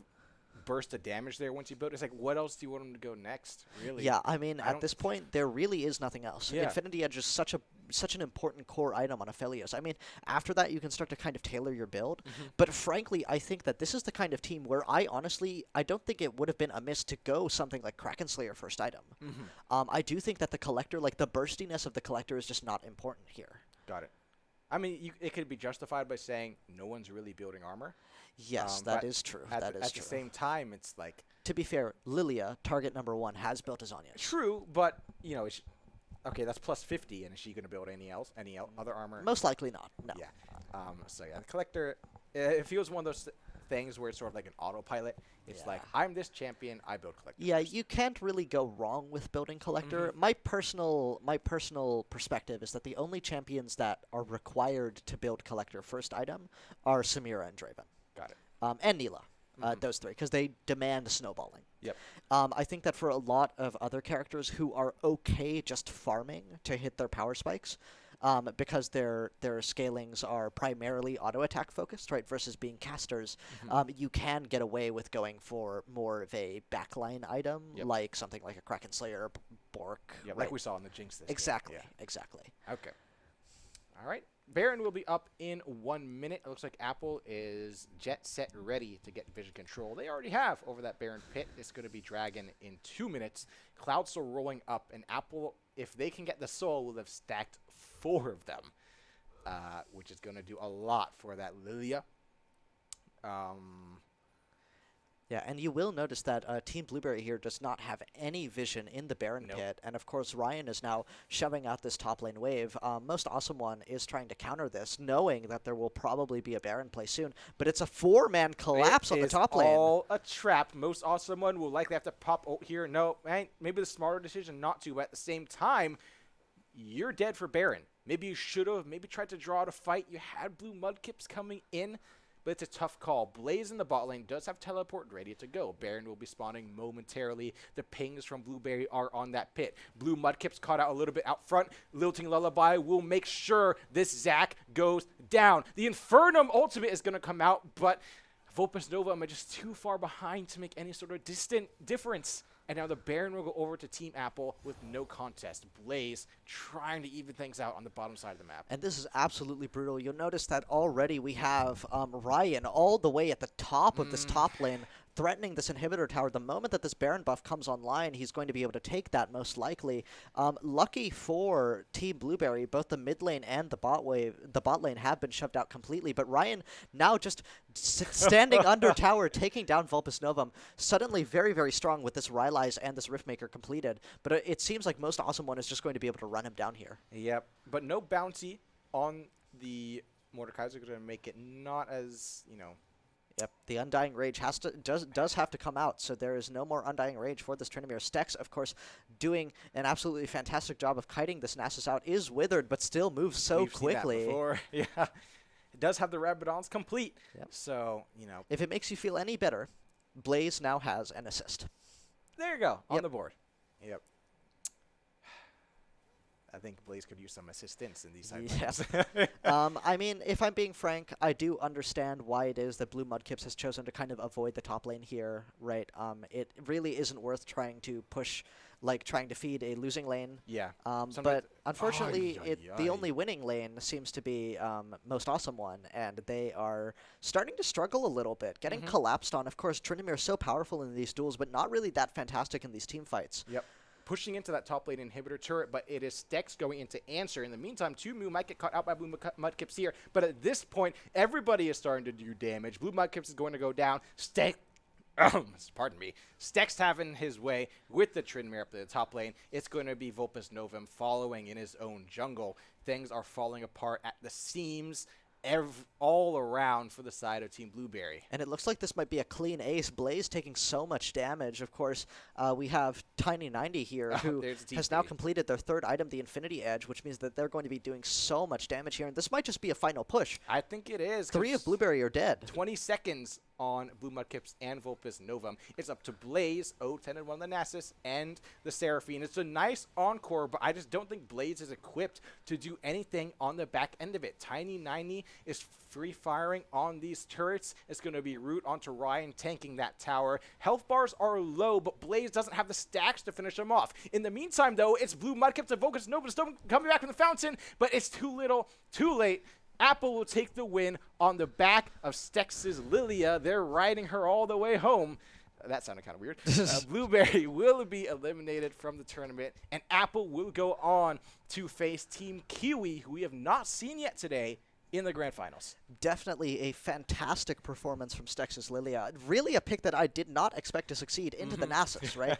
burst of damage there once you build it. It's like, what else do you want him to go next, really? Yeah, I mean, at this point, there really is nothing else. Yeah. Infinity Edge is such an important core item on Aphelios. I mean, after that, you can start to kind of tailor your build. But frankly, I think that this is the kind of team where I don't think it would have been amiss to go something like Kraken Slayer first item. I do think that the Collector, like the burstiness of the Collector is just not important here. Got it. I mean, it could be justified by saying no one's really building armor. Yes, that is true. At the same time, it's like... To be fair, Lilia, target number 1, has built his Onyas. True, but, you know, okay, that's plus 50, and is she going to build any other armor? Most likely not, no. Yeah. So, yeah, the Collector, it feels one of those things where it's sort of like an autopilot. It's like, I'm this champion, I build Collector first. You can't really go wrong with building Collector. My personal perspective is that the only champions that are required to build Collector first item are Samira and Draven. Got it. And Neela. Those three, because they demand snowballing. Yep. I think that for a lot of other characters who are okay just farming to hit their power spikes, because their scalings are primarily auto attack focused, right, versus being casters, you can get away with going for more of a backline item, like something like a Kraken Slayer, Bork. Yeah, right? like we saw in the Jinx this Exactly. game. Exactly. Okay. All right. Baron will be up in 1 minute. It looks like Apple is jet set ready to get vision control. They already have over that Baron pit. It's going to be Dragon in 2 minutes. Cloud Soul rolling up, and Apple, if they can get the Soul, will have stacked 4 of them, which is going to do a lot for that Lilia. Yeah, and you will notice that Team Blueberry here does not have any vision in the Baron pit, and of course Ryan is now shoving out this top lane wave. Most Awesome One is trying to counter this, knowing that there will probably be a Baron play soon, but it's a 4-man collapse on the top lane. It's all a trap. Most Awesome One will likely have to pop here. No, maybe the smarter decision not to, but at the same time, you're dead for Baron. Maybe you should have, maybe tried to draw out a fight. You had Blue Mudkips coming in. But it's a tough call. Blaze in the bot lane does have teleport ready to go. Baron will be spawning momentarily. The pings from Blueberry are on that pit. Blue Mudkips caught out a little bit out front. Lilting Lullaby will make sure this Zac goes down. The Infernum ultimate is going to come out, but Vulpes Novum are just too far behind to make any sort of distant difference. And now the Baron will go over to Team Apple with no contest. Blaze trying to even things out on the bottom side of the map. And this is absolutely brutal. You'll notice that already we have Ryan all the way at the top of this top lane, threatening this inhibitor tower. The moment that this Baron buff comes online, he's going to be able to take that most likely. Lucky for Team Blueberry, both the mid lane and the bot lane have been shoved out completely. But Ryan now just standing under tower, taking down Vulpes Novum. Suddenly very, very strong with this Rylai's and this Riftmaker completed. But it seems like Most Awesome One is just going to be able to run him down here. Yep, but no bounty on the Mordekaiser, going to make it not as, you know... Yep, the Undying Rage does have to come out, so there is no more Undying Rage for this Tryndamere. Stex, of course, doing an absolutely fantastic job of kiting this Nasus out, is withered, but still moves so We've quickly. Seen that before. Yeah, it does have the Rabadons complete, yep. So, you know. If it makes you feel any better, Blaze now has an assist. There you go, on the board. Yep. I think Blaze could use some assistance in these side Yeah. lanes. I mean, if I'm being frank, I do understand why it is that Blue Mudkips has chosen to kind of avoid the top lane here, right? It really isn't worth trying to push, like trying to feed a losing lane. Yeah. But unfortunately, Ay, ay, the ay. only winning lane seems to be Most Awesome One, and they are starting to struggle a little bit, getting collapsed on. Of course, Tryndamere is so powerful in these duels, but not really that fantastic in these team fights. Yep. Pushing into that top lane inhibitor turret, but it is Stex going into answer. In the meantime, Tumu might get caught out by Blue Mudkips here, but at this point, everybody is starting to do damage. Blue Mudkips is going to go down. Pardon me. Stex having his way with the Tryndamere up to the top lane. It's going to be Vulpes Novum following in his own jungle. Things are falling apart at the seams all around for the side of Team Blueberry. And it looks like this might be a clean ace. Blaze taking so much damage. Of course, we have Tiny90 here, who has now completed their third item, the Infinity Edge, which means that they're going to be doing so much damage here. And this might just be a final push. I think it is. 3 of Blueberry are dead. 20 seconds on Blue Mudkips and Vulpes Novum. It's up to Blaze, 0-10 and 1 the Nasus, and the Seraphine. It's a nice encore, but I just don't think Blaze is equipped to do anything on the back end of it. Tiny90 is free firing on these turrets. It's going to be Root onto Ryan tanking that tower. Health bars are low, but Blaze doesn't have the stacks to finish them off. In the meantime, though, it's Blue Mudkips and Vulpes Novum coming back from the fountain, but it's too little, too late. Apple will take the win on the back of Stex's Lilia. They're riding her all the way home. That sounded kind of weird. Blueberry will be eliminated from the tournament, and Apple will go on to face Team Kiwi, who we have not seen yet today in the grand finals. Definitely a fantastic performance from Stex's Lilia. Really a pick that I did not expect to succeed into the Nasus, right?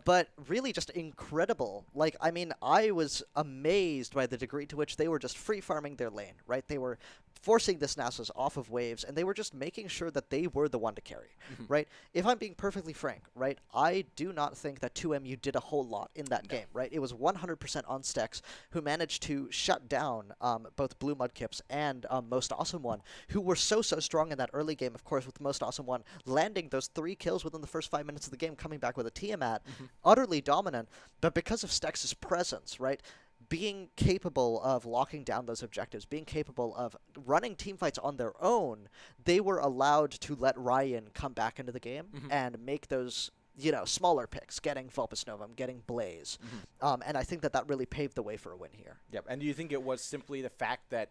But really just incredible. Like, I mean, I was amazed by the degree to which they were just free farming their lane, right? They were forcing this Nasus off of waves, and they were just making sure that they were the one to carry, right? If I'm being perfectly frank, right, I do not think that 2MU did a whole lot in that game, right? It was 100% on Stex, who managed to shut down both Blue Mudkips and Most Awesome One, who were so strong in that early game, of course, with Most Awesome One landing those 3 kills within the first 5 minutes of the game, coming back with a Tiamat, utterly dominant, but because of Stex's presence, right, being capable of locking down those objectives, being capable of running team fights on their own, they were allowed to let Ryan come back into the game and make those, you know, smaller picks, getting Vulpes Novum, getting Blaze. And I think that that really paved the way for a win here. Yep. And do you think it was simply the fact that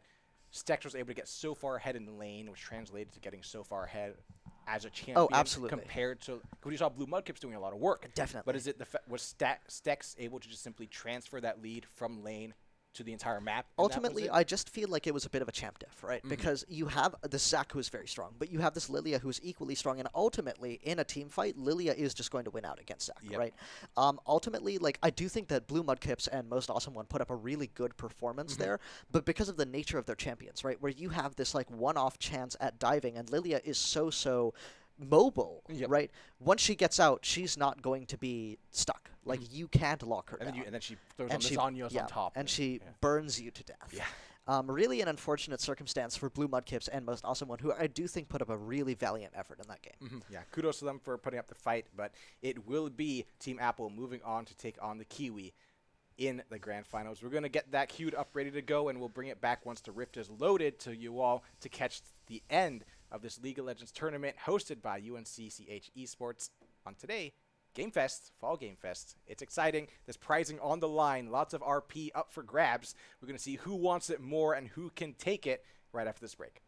Stex was able to get so far ahead in the lane, which translated to getting so far ahead as a champion? Oh, absolutely. Compared to, because we saw Blue Mudkips doing a lot of work. Definitely. But is it was Stex able to just simply transfer that lead from lane to the entire map? Ultimately, I just feel like it was a bit of a champ diff, right? Because you have this Zac who is very strong, but you have this Lilia who is equally strong, and ultimately, in a team fight, Lilia is just going to win out against Zac, right? Ultimately, like, I do think that Blue Mudkips and Most Awesome One put up a really good performance there, but because of the nature of their champions, right, where you have this, like, one-off chance at diving, and Lilia is so mobile, right? Once she gets out, she's not going to be stuck. Like, you can't lock her down. And then she throws on the Zanyos on top. And she burns you to death. Really an unfortunate circumstance for Blue Mudkips and Most Awesome One, who I do think put up a really valiant effort in that game. Yeah, kudos to them for putting up the fight, but it will be Team Apple moving on to take on the Kiwi in the grand finals. We're going to get that queued up, ready to go, and we'll bring it back once the Rift is loaded to you all to catch the end of this League of Legends tournament hosted by UNC Esports on today, Gamefest, Fall Gamefest. It's exciting. There's prizing on the line. Lots of RP up for grabs. We're going to see who wants it more and who can take it right after this break.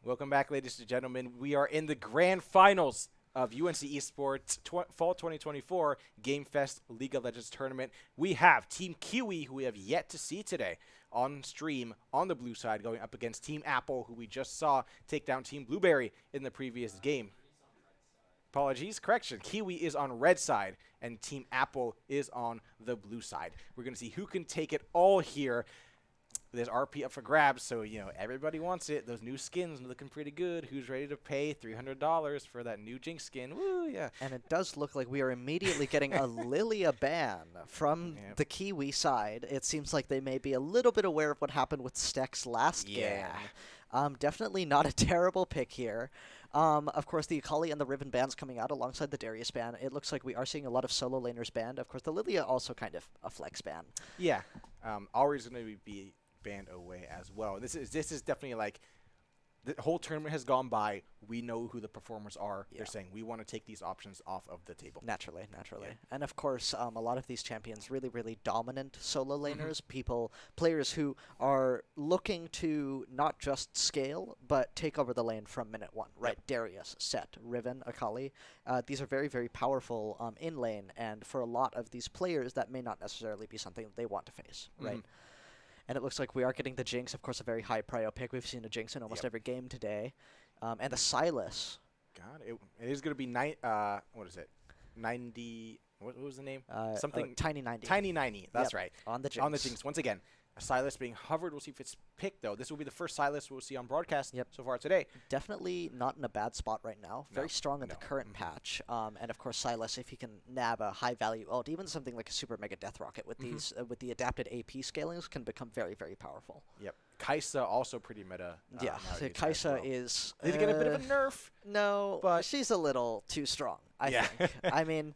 Welcome back, ladies and gentlemen. We are in the grand finals of UNC Esports Fall 2024 Gamefest League of Legends Tournament. We have Team Kiwi, who we have yet to see today on stream on the blue side, going up against Team Apple, who we just saw take down Team Blueberry in the previous game. Apologies, correction. Kiwi is on red side, and Team Apple is on the blue side. We're going to see who can take it all here. There's RP up for grabs, so, everybody wants it. Those new skins are looking pretty good. Who's ready to pay $300 for that new Jinx skin? Woo, yeah. And it does look like we are immediately getting a Lilia ban from the Kiwi side. It seems like they may be a little bit aware of what happened with Stex last game. Definitely not a terrible pick here. Of course, the Akali and the Riven bans coming out alongside the Darius ban. It looks like we are seeing a lot of solo laners banned. Of course, the Lilia also kind of a flex ban. Yeah. Always going to be banned away as well. This is definitely like the whole tournament has gone by. We know who the performers are. They're saying we want to take these options off of the table. Naturally. Yeah. And of course, a lot of these champions really dominant solo laners, players who are looking to not just scale, but take over the lane from minute one, right? Yep. Darius, Set, Riven, Akali. These are very powerful in lane, and for a lot of these players, that may not necessarily be something that they want to face, right? And it looks like we are getting the Jinx, of course, a very high prio pick. We've seen a Jinx in almost every game today. And the Sylas. God, it is going to be, what is it? 90, what was the name? Tiny 90. Tiny 90, that's right. On the Jinx. On the Jinx, once again. A Sylas being hovered. We'll see if it's picked, though. This will be the first Sylas we'll see on broadcast so far today. Definitely not in a bad spot right now. Very strong in the current patch. And, of course, Sylas, if he can nab a high-value ult, even something like a Super Mega Death Rocket with these with the adapted AP scalings, can become very powerful. Yep. Kaisa also pretty meta. So Kaisa is... Did he get a bit of a nerf? No, but she's a little too strong, I think. I mean...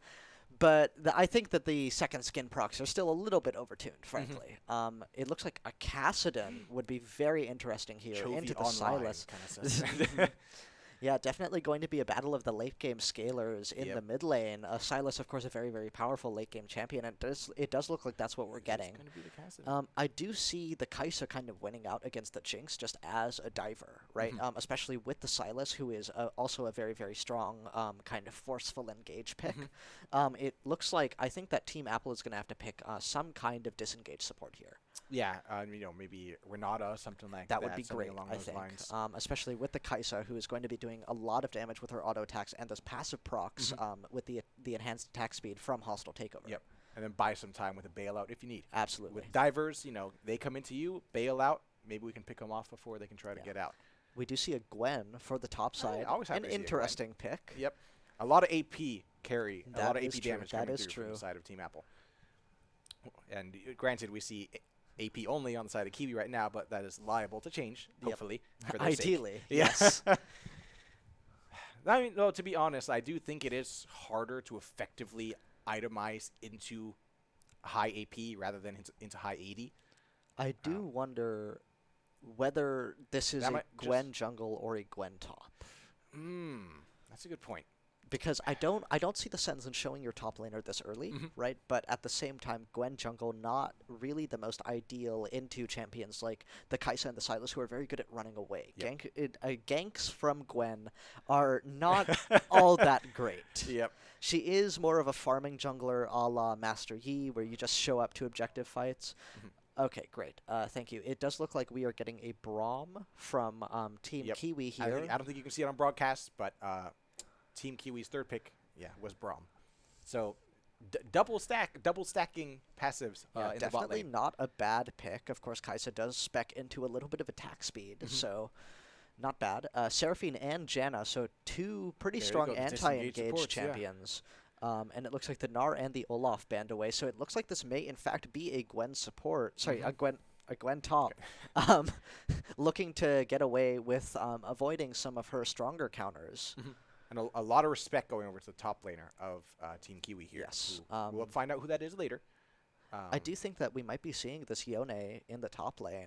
But I think that the second skin procs are still a little bit overtuned, frankly. It looks like a Kassadin would be very interesting here into the Sylas. Yeah, definitely going to be a battle of the late game scalers in the mid lane. Sylas, of course, a very powerful late game champion, and it does look like that's what we're getting. I do see the Kaisa kind of winning out against the Jinx just as a diver, right? Especially with the Sylas, who is also a very strong kind of forceful engage pick. It looks like I think that Team Apple is going to have to pick some kind of disengage support here. Yeah, maybe Renata, something like that. That would be great, I think. Especially with the Kaisa, who is going to be doing a lot of damage with her auto attacks and those passive procs with the enhanced attack speed from hostile takeover. Yep, and then buy some time with a bailout if you need. Absolutely. With divers, they come into you, bail out. Maybe we can pick them off before they can try to get out. We do see a Gwen for the top side. An interesting pick. Yep, a lot of AP carry, a lot of AP true. damage coming through from the side of Team Apple. And granted, we see AP only on the side of Kiwi right now, but that is liable to change, hopefully. For their Ideally, sake. yes. I mean, though, to be honest, I do think it is harder to effectively itemize into high AP rather than into high 80. I do wonder whether this is a Gwen jungle or a Gwen top. That's a good point. Because I don't see the sense in showing your top laner this early, right? But at the same time, Gwen jungle not really the most ideal into champions like the Kaisa and the Sylas, who are very good at running away. Ganks from Gwen are not all that great. Yep. She is more of a farming jungler a la Master Yi, where you just show up to objective fights. Okay, great. Thank you. It does look like we are getting a Braum from Team Kiwi here. I don't think you can see it on broadcast, but... Team Kiwi's third pick, was Braum. So, double stacking passives in the bot definitely lane. Not a bad pick. Of course, Kaisa does spec into a little bit of attack speed, so not bad. Seraphine and Janna, so two pretty strong anti-engage champions. And it looks like the Gnar and the Olaf banned away, so it looks like this may in fact be a Gwen support. Sorry, a Gwen top, looking to get away with avoiding some of her stronger counters. And a lot of respect going over to the top laner of Team Kiwi here. Yes. We'll find out who that is later. I do think that we might be seeing this Yone in the top lane.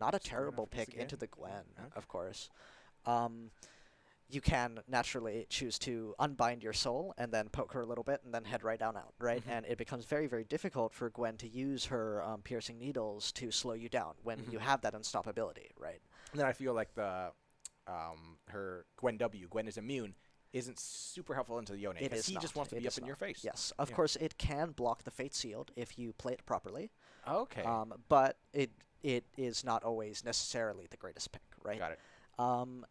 Not a terrible pick into the Gwen, of course. You can naturally choose to unbind your soul and then poke her a little bit and then head right down out, right? And it becomes very difficult for Gwen to use her piercing needles to slow you down when you have that unstoppability, right? And then I feel like the her Gwen W. Gwen is immune isn't super helpful into the Yone It because is he not. just wants to It be up is in your not. face. Yes, of Yeah. course it can block the Fate Sealed if you play it properly. Okay. But it is not always necessarily the greatest pick, right? Got it.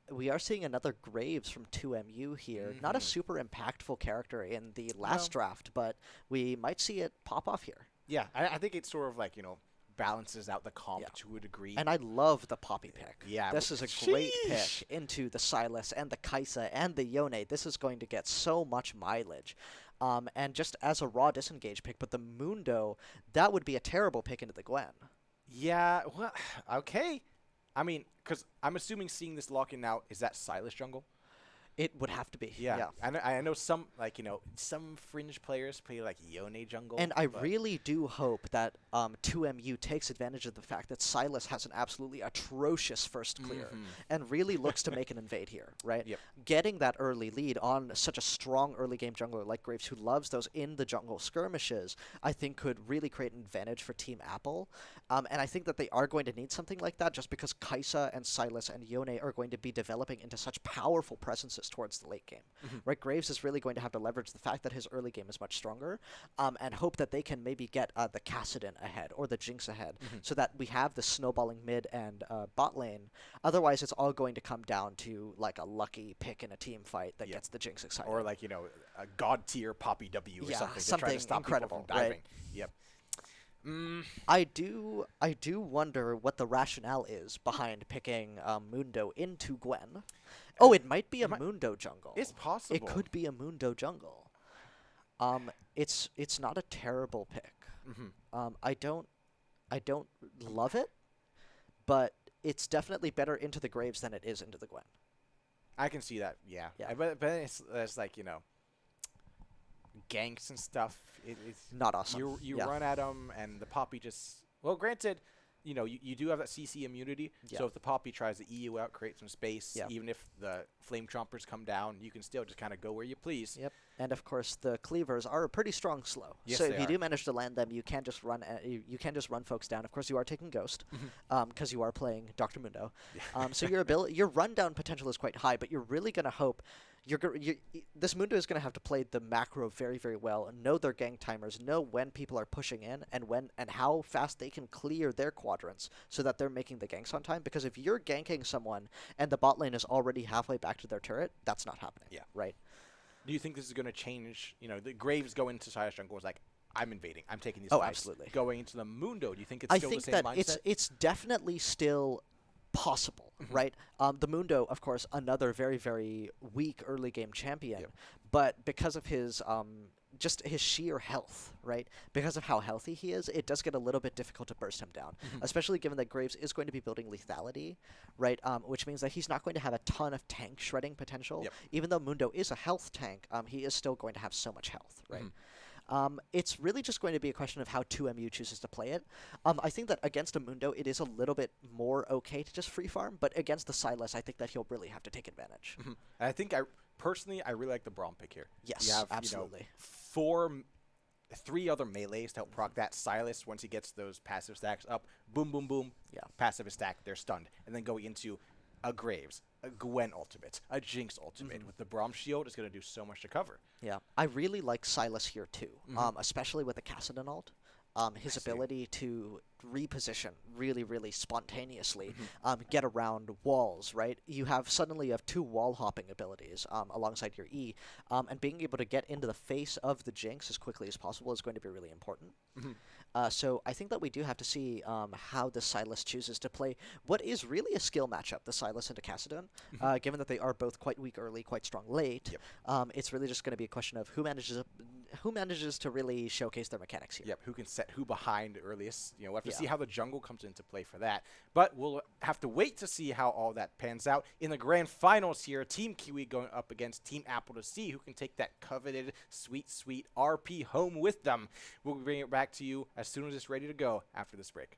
We are seeing another Graves from 2MU here. Not a super impactful character in the last No. draft, but we might see it pop off here. Yeah, I think it sort of like balances out the comp Yeah. to a degree. And I love the Poppy pick. Yeah, This is a great sheesh. pick into the Silas and the Kaisa and the Yone. This is going to get so much mileage. And just as a raw disengage pick, but the Mundo, that would be a terrible pick into the Gwen. Yeah, well, okay. I mean, because I'm assuming seeing this locking out, is that Silas jungle? It would have to be. Yeah. I know some, some fringe players play, like, Yone jungle. And I but really do hope that 2MU takes advantage of the fact that Silas has an absolutely atrocious first clear and really looks to make an invade here, right? Yep. Getting that early lead on such a strong early game jungler like Graves, who loves those in the jungle skirmishes, I think could really create an advantage for Team Apple. And I think that they are going to need something like that just because Kaisa and Silas and Yone are going to be developing into such powerful presences towards the late game, right? Graves is really going to have to leverage the fact that his early game is much stronger, and hope that they can maybe get the Kassadin ahead or the Jinx ahead, so that we have the snowballing mid and bot lane. Otherwise, it's all going to come down to like a lucky pick in a team fight that gets the Jinx excited, or like a god tier Poppy W or Yeah, something to try something to stop incredible, people from diving. right? Yep. I do wonder what the rationale is behind picking Mundo into Gwen. Oh, it might be a Mundo jungle. It's possible. It could be a Mundo jungle. It's not a terrible pick. I don't love it, but it's definitely better into the Graves than it is into the Gwen. I can see that. Yeah. Yeah. But it's like ganks and stuff. It's Not awesome. You Yeah. run at them, and the Poppy just granted, you do have that CC immunity. Yeah. So if the Poppy tries to E you out, create some space, Yeah. even if the Flame Chompers come down, you can still just kind of go where you please. Yep. And of course, the cleavers are a pretty strong slow. Yes, so they if you are. do manage to land them, you can just run. You can just run folks down. Of course, you are taking Ghost, because you are playing Dr. Mundo. So your rundown potential is quite high, but you're really gonna hope. This Mundo is going to have to play the macro very, very well and know their gank timers, know when people are pushing in and how fast they can clear their quadrants so that they're making the ganks on time. Because if you're ganking someone and the bot lane is already halfway back to their turret, that's not happening. Yeah. Right. Do you think this is going to change? The Graves going into Silas jungle is like, I'm invading. I'm taking these Oh, fights. absolutely. Going into the Mundo, do you think it's I still think the same that mindset? it's definitely still possible, right? The Mundo, of course, another very, very weak early game champion, but because of his just his sheer health, right? Because of how healthy he is, it does get a little bit difficult to burst him down, especially given that Graves is going to be building lethality, right? Which means that he's not going to have a ton of tank shredding potential. Even though Mundo is a health tank, he is still going to have so much health, right? It's really just going to be a question of how 2MU chooses to play it. I think that against a Mundo, it is a little bit more okay to just free farm, but against the Silas, I think that he'll really have to take advantage. And I think personally, I really like the Braum pick here. Yes, you have, absolutely. 3 other melees to help proc that. Silas, once he gets those passive stacks up, boom, boom, boom, passive stack, they're stunned. And then going into a Graves, a Gwen ultimate, a Jinx ultimate. With the Braum shield, it's going to do so much to cover. Yeah, I really like Silas here too, especially with the Kassadin ult. His ability to reposition really, really spontaneously, get around walls, right? You have 2 wall hopping abilities alongside your E, and being able to get into the face of the Jinx as quickly as possible is going to be really important. So I think that we do have to see how the Silas chooses to play what is really a skill matchup, the Silas into Kassadin. Given that they are both quite weak early, quite strong late, it's really just going to be a question of who manages to really showcase their mechanics here. Who can set who behind earliest. We'll have to see how the jungle comes into play for that. But we'll have to wait to see how all that pans out. In the grand finals here, Team Kiwi going up against Team Apple to see who can take that coveted sweet, sweet RP home with them. We'll bring it back to you as soon as it's ready to go after this break.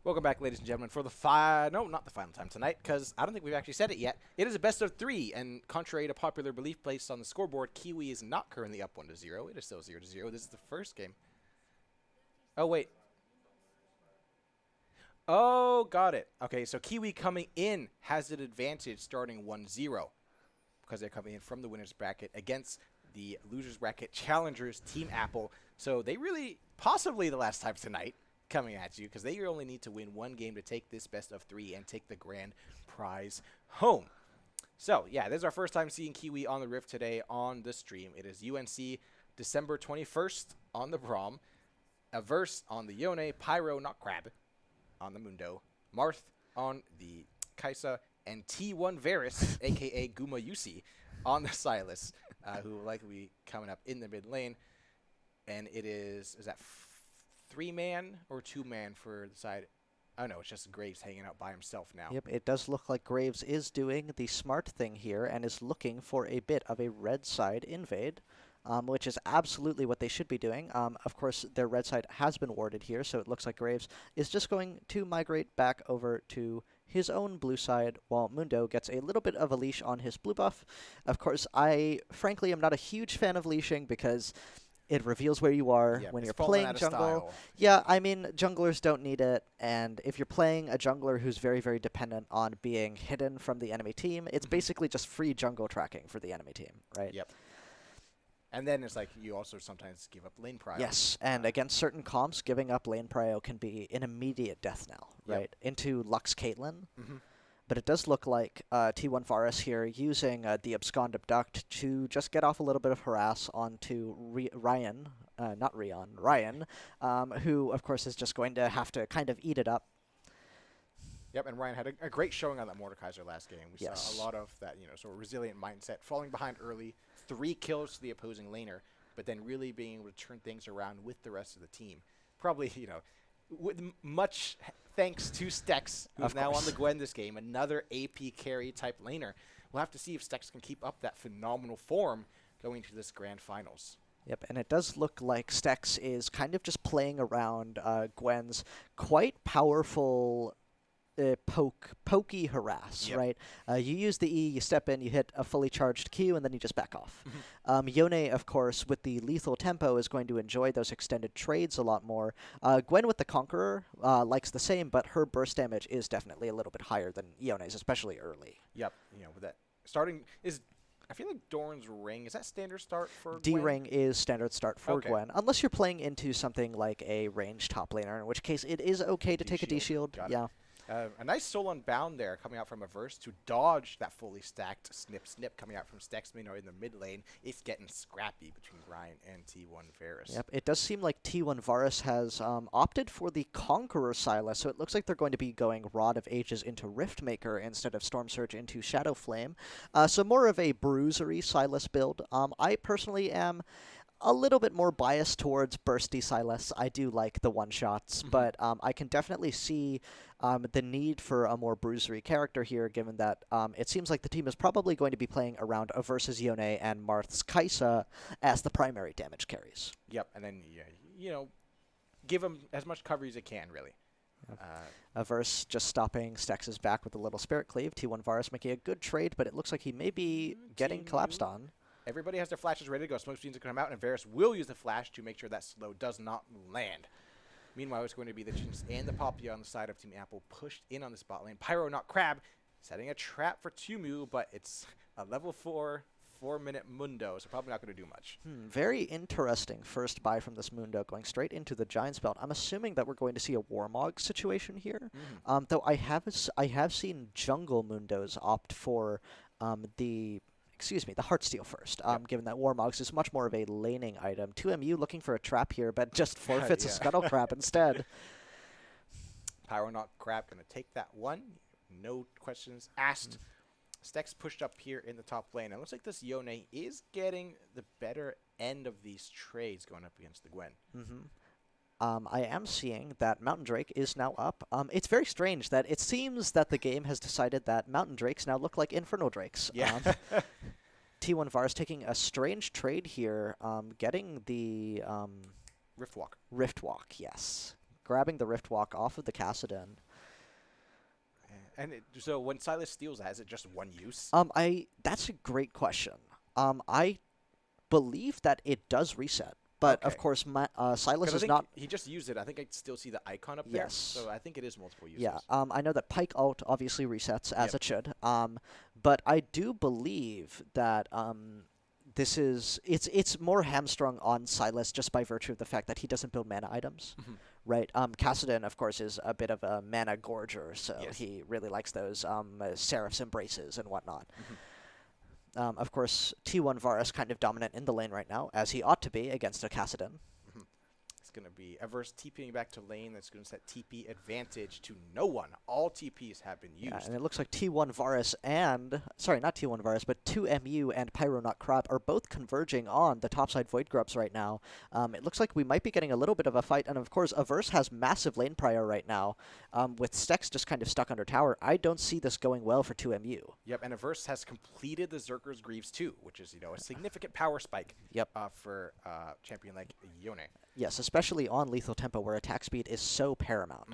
Welcome back, ladies and gentlemen, for the no, not the final time tonight, because I don't think we've actually said it yet. It is a best of 3, and contrary to popular belief placed on the scoreboard, Kiwi is not currently up 1-0. It is still 0-0. This is the first game. Oh, wait. Oh, got it. Okay, so Kiwi coming in has an advantage starting 1-0 because they're coming in from the winner's bracket against the loser's bracket challengers, Team Apple. So they really, possibly the last time tonight, coming at you because they only need to win one game to take this best of 3 and take the grand prize home. So, yeah, this is our first time seeing Kiwi on the Rift today on the stream. It is UNC December 21st on the Brom, Averse on the Yone, Pyro, not Crab, on the Mundo, Marth on the Kaisa, and T1 Varus, a.k.a. Guma Yusi, on the Silas, who will likely be coming up in the mid lane. And it is that 3-man or 2-man for the side? Oh, no, it's just Graves hanging out by himself now. Yep, it does look like Graves is doing the smart thing here and is looking for a bit of a red side invade, which is absolutely what they should be doing. Of course, their red side has been warded here, so it looks like Graves is just going to migrate back over to his own blue side, while Mundo gets a little bit of a leash on his blue buff. Of course, I frankly am not a huge fan of leashing because it reveals where you are when you're playing jungle. Yeah, I mean, junglers don't need it, and if you're playing a jungler who's very, very dependent on being hidden from the enemy team, it's basically just free jungle tracking for the enemy team, right? Yep. And then it's like you also sometimes give up lane prio. Yes, and against certain comps, giving up lane prio can be an immediate death knell, right? Yep. Into Lux Caitlyn. But it does look like T1 Varus here using the Abscond Abduct to just get off a little bit of harass onto Ryan, not Rion, Ryan, who, of course, is just going to have to kind of eat it up. Yep, and Ryan had a great showing on that Mordekaiser last game. We saw a lot of that, sort of resilient mindset, falling behind early, 3 kills to the opposing laner, but then really being able to turn things around with the rest of the team. Probably, with much thanks to Stex, who's now on the Gwen this game, another AP carry type laner. We'll have to see if Stex can keep up that phenomenal form going to this grand finals. Yep, and it does look like Stex is kind of just playing around Gwen's quite powerful pokey harass, right? You use the E, you step in, you hit a fully charged Q, and then you just back off. Yone, of course, with the lethal tempo, is going to enjoy those extended trades a lot more. Gwen with the Conqueror likes the same, but her burst damage is definitely a little bit higher than Yone's, especially early. Yep, with that starting is... I feel like Doran's Ring, is that standard start for Gwen? D-Ring is standard start for Gwen, unless you're playing into something like a ranged top laner, in which case it is okay to take a D-Shield. Yeah. A nice soul unbound there coming out from Averse to dodge that fully stacked snip coming out from Stexman or in the mid lane. It's getting scrappy between Ryan and T1 Varus. Yep, it does seem like T1 Varus has opted for the Conqueror Silas, so it looks like they're going to be going Rod of Ages into Riftmaker instead of Storm Surge into Shadow Flame. So more of a bruisery Silas build. I personally am a little bit more biased towards Bursty Silas. I do like the one-shots, but I can definitely see the need for a more bruisery character here, given that it seems like the team is probably going to be playing around Averse's Yone and Marth's Kaisa as the primary damage carries. Yep, and then, give them as much cover as you can, really. Averse just stopping Stex's back with a little Spirit Cleave. T1 Varus making a good trade, but it looks like he may be getting collapsed on. Everybody has their flashes ready to go. Smoke screens are going to come out, and Varus will use the flash to make sure that slow does not land. Meanwhile, it's going to be the Chins and the Papia on the side of Team Apple pushed in on the spot lane. Pyro, not Crab, setting a trap for Tumu, but it's a level 4-minute Mundo, so probably not going to do much. Very interesting first buy from this Mundo, going straight into the Giant's Belt. I'm assuming that we're going to see a Warmog situation here, though I have seen jungle Mundos opt for the Heartsteel first, given that Warmogs is much more of a laning item. 2MU looking for a trap here, but just forfeits a Scuttle Crab instead. Pyro not Crab going to take that one. No questions asked. Stex pushed up here in the top lane. It looks like this Yone is getting the better end of these trades going up against the Gwen. I am seeing that Mountain Drake is now up. It's very strange that it seems that the game has decided that Mountain Drakes now look like Infernal Drakes. Yeah. T1 Vars taking a strange trade here, getting the... Riftwalk. Riftwalk, yes. grabbing the Rift Walk off of the Kassadin. And so when Silas steals that, is it just one use? That's a great question. I believe that it does reset, but of course, Silas is not. He just used it. I think I still see the icon up there. Yes. So I think it is multiple uses. Yeah. I know that Pike ult obviously resets as it should. But I do believe that it's more hamstrung on Silas just by virtue of the fact that he doesn't build mana items. Right. Kassadin, of course, is a bit of a mana gorger, so he really likes those Seraph's Embraces and whatnot. Of course, T1 Varus kind of dominant in the lane right now, as he ought to be against a Kassadin. It's going to be Everse TPing back to lane. That's going to set TP advantage to no one. All TPs have been used. Yeah, and it looks like T1 Varus and... Sorry, not T1 Varus, but 2MU and Pyronaut Crab are both converging on the topside Void Grubs right now. It looks like we might be getting a little bit of a fight. And, of course, Everse has massive lane prior right now, with Stex just kind of stuck under tower. I don't see this going well for 2MU. Yep, and Everse has completed the Zerker's Greaves too, which is, a significant power spike for champion like Yone. Yes, especially on lethal tempo where attack speed is so paramount.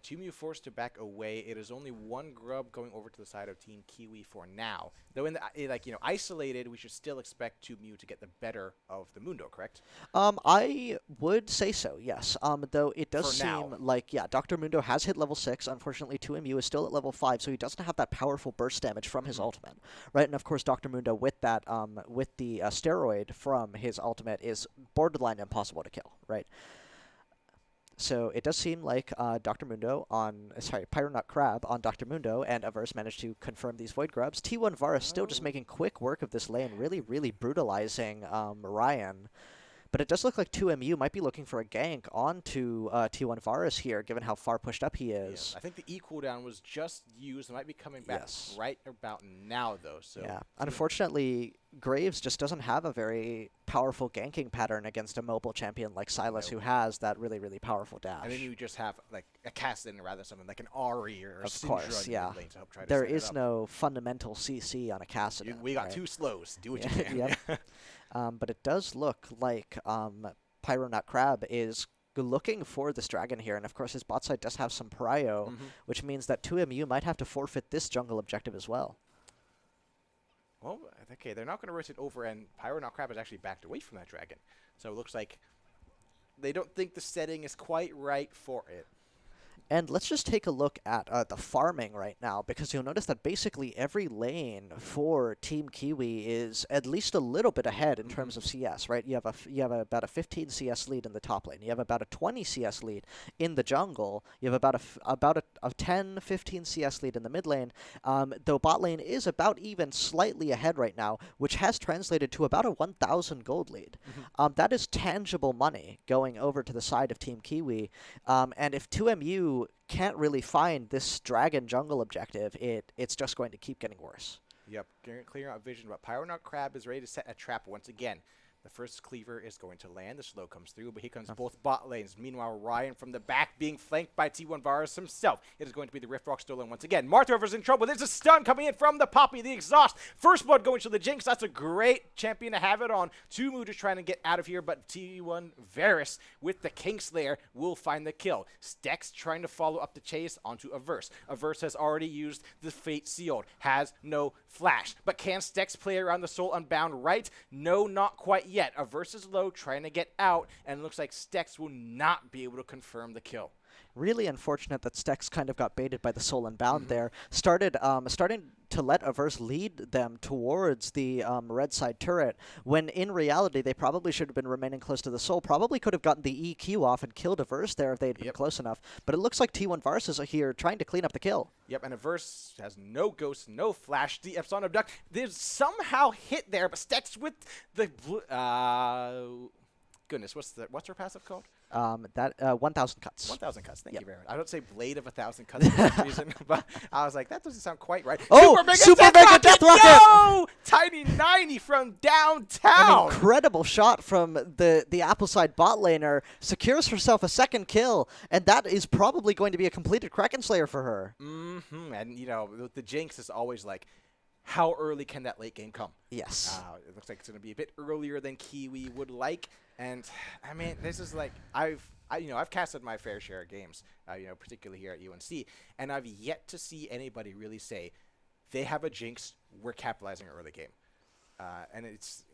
Tumu forced to back away. It is only one grub going over to the side of Team Kiwi for now. Though in the isolated, we should still expect Tumu to get the better of the Mundo, correct? I would say so, yes. Though it does For now. seem like Dr. Mundo has hit level 6. Unfortunately, 2MU is still at level 5, so he doesn't have that powerful burst damage from his ultimate, right? And of course, Dr. Mundo with that with the steroid from his ultimate is borderline impossible to kill, right? So it does seem like Pyronaut Crab on Dr. Mundo and Everse managed to confirm these Void Grubs. T1 Varus still just making quick work of this lane, really, really brutalizing Ryan. But it does look like 2MU might be looking for a gank onto T1 Varus here, given how far pushed up he is. Yes. I think the E cooldown was just used. It might be coming back right about now, though. So yeah. Unfortunately, Graves just doesn't have a very powerful ganking pattern against a mobile champion like Silas, who has that really, really powerful dash. And then you just have like a Kassadin rather than something like an Ari or a Syndra in the lane to help try to there set it is up. no fundamental CC on a Kassadin. We got two slows. Do what you can. Yep. But it does look like Pyronaut Crab is looking for this dragon here, and of course his bot side does have some prio, which means that 2MU might have to forfeit this jungle objective as well. Well, okay, they're not going to rotate over, and Pyronaut Crab has actually backed away from that dragon. So it looks like they don't think the setting is quite right for it. And let's just take a look at the farming right now, because you'll notice that basically every lane for Team Kiwi is at least a little bit ahead in terms of CS, right? You have about a 15 CS lead in the top lane. You have about a 20 CS lead in the jungle. You have about a 10, 15 CS lead in the mid lane. Though bot lane is about even slightly ahead right now, which has translated to about a 1,000 gold lead. That is tangible money going over to the side of Team Kiwi. And if 2MU can't really find this dragon jungle objective, it's just going to keep getting worse. Yep, clearing out vision, but Pyronaut Crab is ready to set a trap once again. The first cleaver is going to land. The slow comes through, but here comes both bot lanes. Meanwhile, Ryan from the back being flanked by T1 Varus himself. It is going to be the Rift Rock stolen once again. Marthover's in trouble. There's a stun coming in from the Poppy, the exhaust. First blood going to the Jinx. That's a great champion to have it on. Tumu just trying to get out of here, but T1 Varus with the Kingslayer will find the kill. Stex trying to follow up the chase onto Everse. Everse has already used the Fate Sealed. Has no flash. But can Stex play around the Soul Unbound right? No, not quite yet. Everse is low, trying to get out, and it looks like Stex will not be able to confirm the kill. Really unfortunate that Stex kind of got baited by the Soul Unbound there. Starting to let Everse lead them towards the red side turret, when in reality they probably should have been remaining close to the Soul. Probably could have gotten the EQ off and killed Everse there if they had been close enough. But it looks like T1 Varus is here trying to clean up the kill. Yep, and Everse has no ghost, no flash. The Epson Abduct, there's somehow hit there, but Stex with the goodness, what's her passive called? 1,000 cuts. 1,000 cuts. Thank you very much. I don't say blade of 1,000 cuts for some reason, but I was like, that doesn't sound quite right. Oh, Super Mega Death Rocket! No! Tiny 90 from downtown. An incredible shot from the Appleside bot laner. Secures herself a second kill, and that is probably going to be a completed Kraken Slayer for her. And the Jinx is always like, how early can that late game come? Yes. It looks like it's going to be a bit earlier than Kiwi would like. And, I mean, this is like I've casted my fair share of games, particularly here at UNC, and I've yet to see anybody really say they have a jinx, we're capitalizing early game. And it's,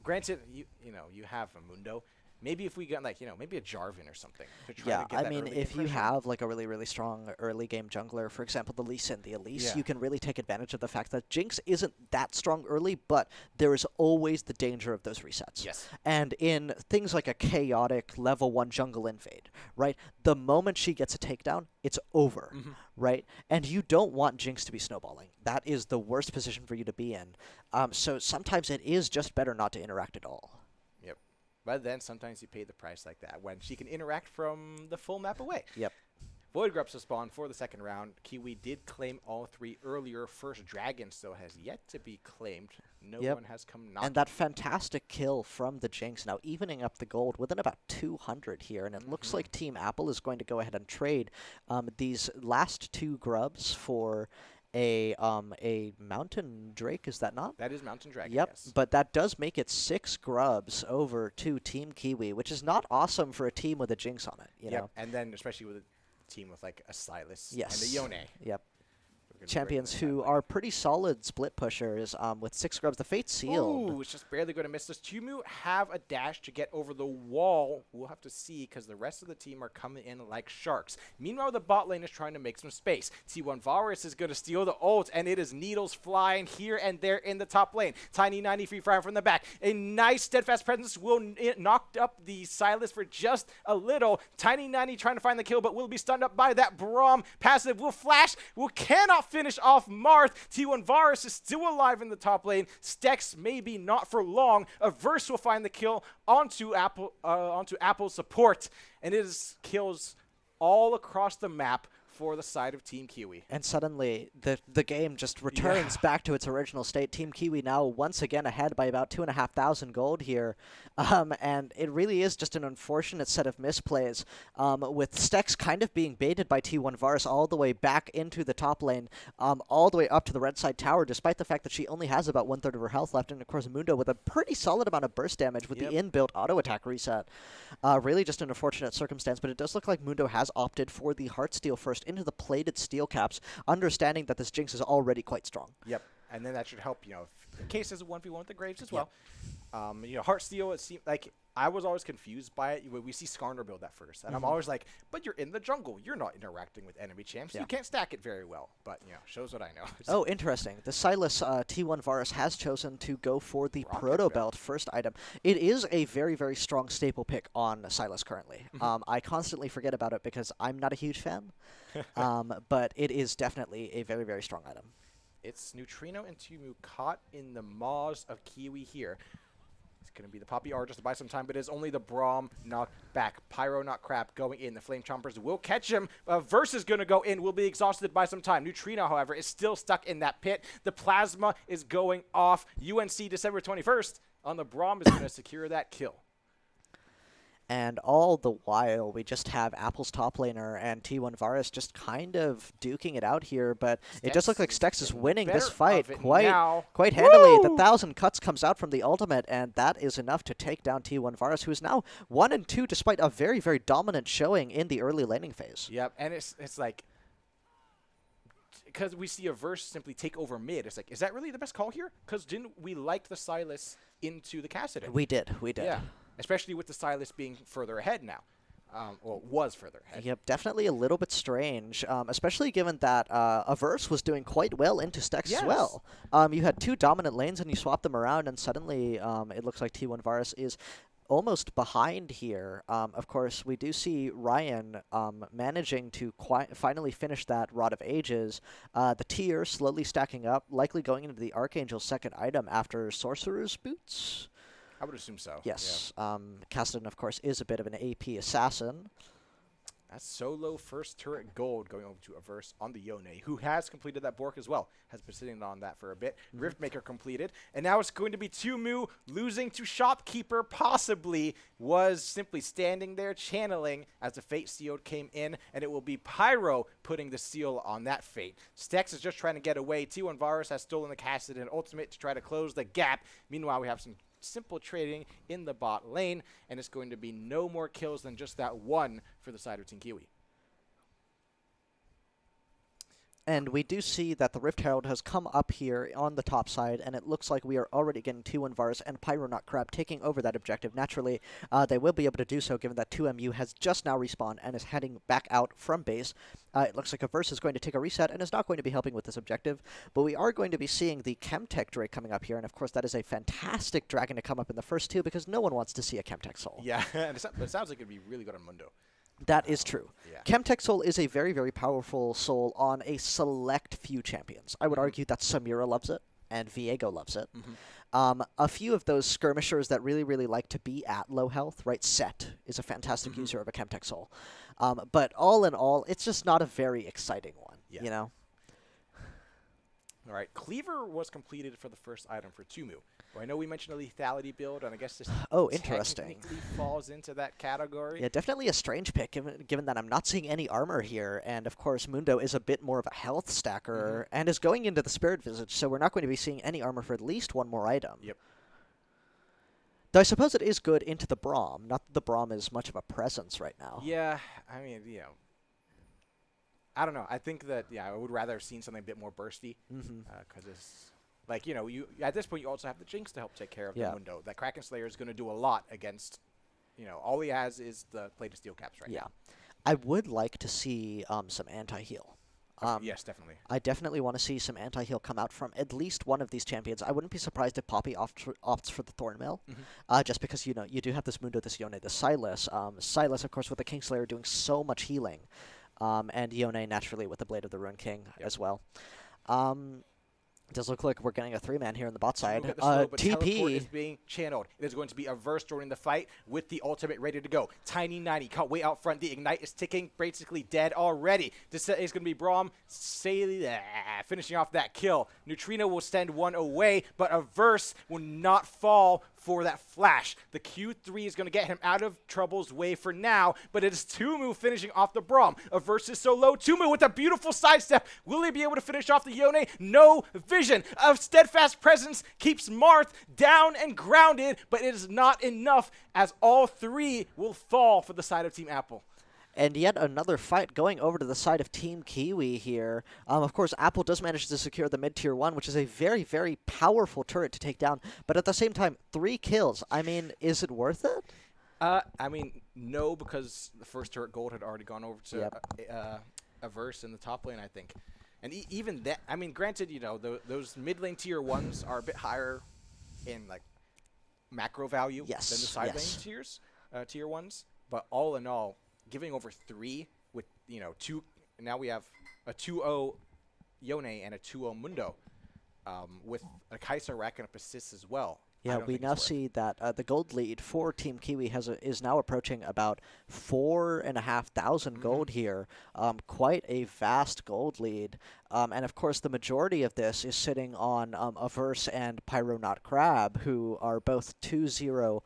granted, you have a Mundo. Maybe if we got maybe a Jarvan or something to try to get that early if you impression. have like a really, really strong early game jungler, for example, the Lee Sin, the Elise, you can really take advantage of the fact that Jinx isn't that strong early, but there is always the danger of those resets. Yes. And in things like a chaotic level 1 jungle invade, right? The moment she gets a takedown, it's over, right? And you don't want Jinx to be snowballing. That is the worst position for you to be in. So sometimes it is just better not to interact at all. But then sometimes you pay the price like that when she can interact from the full map away. Yep. Void Grubs will spawn for the second round. Kiwi did claim all 3 earlier. First Dragon still has yet to be claimed. No one has come knocking. And that fantastic kill from the Jinx now evening up the gold within about 200 here. And it looks like Team Apple is going to go ahead and trade these last 2 grubs for a Mountain Drake, is that not? That is Mountain Dragon, Yep, yes. but that does make it 6 grubs over to Team Kiwi, which is not awesome for a team with a Jinx on it, you know? And then especially with a team with like a Silas and Yes. a Yone. Yep. Champions who are pretty solid split pushers with 6 grubs. The Fate sealed. Ooh, it's just barely going to miss this. Tumu have a dash to get over the wall. We'll have to see because the rest of the team are coming in like sharks. Meanwhile, the bot lane is trying to make some space. T1 Varus is going to steal the ult, and it is needles flying here and there in the top lane. Tiny 90 free fire from the back. A nice steadfast presence will knock up the Silas for just a little. Tiny 90 trying to find the kill, but will be stunned up by that Braum passive. Will flash. Will cannot finish off Marth. T1 Varus is still alive in the top lane. Stex maybe not for long. Averse will find the kill onto Apple's support, and it is kills all across the map for the side of Team Kiwi. And suddenly, the game just returns back to its original state. Team Kiwi now once again ahead by about 2,500 gold here. And it really is just an unfortunate set of misplays, with Stex kind of being baited by T1 Varus all the way back into the top lane, all the way up to the red side tower, despite the fact that she only has about 1/3 of her health left. And of course, Mundo with a pretty solid amount of burst damage with the inbuilt auto attack reset. Really just an unfortunate circumstance, but it does look like Mundo has opted for the Heartsteel first into the plated steel caps, understanding that this Jinx is already quite strong. Yep, and then that should help, in case there's a 1v1 with the Graves as well. Heartsteel, it seemed like I was always confused by it. We see Skarner build that first, and I'm always like, but you're in the jungle. You're not interacting with enemy champs. You can't stack it very well, but, shows what I know. Oh, interesting. The Silas T1 Varus has chosen to go for the Proto Belt first item. It is a very, very strong staple pick on Silas currently. I constantly forget about it because I'm not a huge fan, but it is definitely a very, very strong item. It's Neutrino and Tumu caught in the maws of Kiwi here. It's going to be the Poppy R just to buy some time, but it is only the Braum knock back. Pyro not crap going in. The Flame Chompers will catch him. Verse is going to go in. Will be exhausted by some time. Neutrino, however, is still stuck in that pit. The Plasma is going off. UNC December 21st on the Braum is going to secure that kill. And all the while, we just have Apple's top laner and T1 Varus just kind of duking it out here, but it just looks like Stex is winning this fight quite handily. The 1,000 cuts comes out from the ultimate, and that is enough to take down T1 Varus, who is now 1-2 despite a very, very dominant showing in the early laning phase. Yep, and it's like, because we see a Verse simply take over mid, it's like, is that really the best call here? Because didn't we like the Silas into the Cassidon? We did. Yeah. Especially with the Silas being further ahead now. Was further ahead. Yep, definitely a little bit strange, especially given that Averse was doing quite well into Stex as well. You had 2 dominant lanes and you swap them around, and suddenly it looks like T1 Varus is almost behind here. Of course, we do see Ryan managing to finally finish that Rod of Ages. The tier slowly stacking up, likely going into the Archangel's second item after Sorcerer's Boots. I would assume so. Yes. Cassidon, of course, is a bit of an AP assassin. That's solo first turret gold going over to Averse on the Yone, who has completed that Bork as well. Has been sitting on that for a bit. Riftmaker completed. And now it's going to be Tumu losing to Shopkeeper, possibly, was simply standing there channeling as the Fate Sealed came in. And it will be Pyro putting the seal on that Fate. Stex is just trying to get away. T1 Varus has stolen the Cassid and Ultimate to try to close the gap. Meanwhile, we have some simple trading in the bot lane, and it's going to be no more kills than just that one for the side of Team Kiwi. And we do see that the Rift Herald has come up here on the top side, and it looks like we are already getting T1 Varus and Pyronaut Crab taking over that objective. Naturally, they will be able to do so given that 2MU has just now respawned and is heading back out from base. It looks like Averse is going to take a reset and is not going to be helping with this objective, but we are going to be seeing the Chemtech Drake coming up here, and of course that is a fantastic dragon to come up in the first two because no one wants to see a Chemtech Soul. Yeah, and it sounds like it'd be really good on Mundo. That is true. Yeah. Chemtech Soul is a very, very powerful soul on a select few champions. I would argue that Samira loves it, and Viego loves it. A few of those skirmishers that really, really like to be at low health, right? Set is a fantastic user of a Chemtech Soul. But all in all, it's just not a very exciting one, you know? All right, Cleaver was completed for the first item for Tumu. Well, I know we mentioned a lethality build, and I guess this interesting. technically falls into that category. Yeah, definitely a strange pick, given that I'm not seeing any armor here, and of course Mundo is a bit more of a health stacker, and is going into the Spirit Visage, so we're not going to be seeing any armor for at least one more item. Yep. Though I suppose it is good into the Braum, not that the Braum is much of a presence right now. Yeah, I mean, you know, I don't know. I think that, I would rather have seen something a bit more bursty, because it's... Like, you know, you at this point, you also have the Jinx to help take care of the Mundo. That Kraken Slayer is going to do a lot against, you know, all he has is the plated steel caps right now. I would like to see some anti-heal. Yes, definitely. I definitely want to see some anti-heal come out from at least one of these champions. I wouldn't be surprised if Poppy opts for the Thornmail, just because, you know, you do have this Mundo, this Yone, this Silas. Silas, of course, with the Kingslayer doing so much healing, and Yone, naturally, with the Blade of the Ruined King as well. It does look like we're getting a 3-man here on the bot side. TP is being channeled. It is going to be Averse during the fight with the ultimate ready to go. Tiny 90 caught way out front. The Ignite is ticking, basically dead already. This is going to be Braum finishing off that kill. Neutrino will send one away, but Averse will not fall for that flash. The Q3 is going to get him out of trouble's way for now, but it is Tumu finishing off the Braum. Averse is so low. Tumu with a beautiful sidestep. Will he be able to finish off the Yone? No vision. A steadfast presence keeps Marth down and grounded, but it is not enough as all three will fall for the side of Team Apple. And yet another fight going over to the side of Team Kiwi here. Of course, Apple does manage to secure the mid-tier 1, which is a very, very powerful turret to take down. But at the same time, 3 kills. I mean, is it worth it? I mean, no, because the first turret gold had already gone over to Averse in the top lane, I think. And even that, I mean, granted, you know, those mid-lane tier 1s are a bit higher in, like, macro value than the side lane tier 1s. But all in all, giving over 3 with, you know, 2. Now we have a 2-0 Yone and a 2-0 Mundo with a Kaiser rack and a persist as well. Yeah, we now see that the gold lead for Team Kiwi is now approaching about 4,500 gold here. Quite a vast gold lead. And of course, the majority of this is sitting on Averse and Pyronaut Crab, who are both 2-0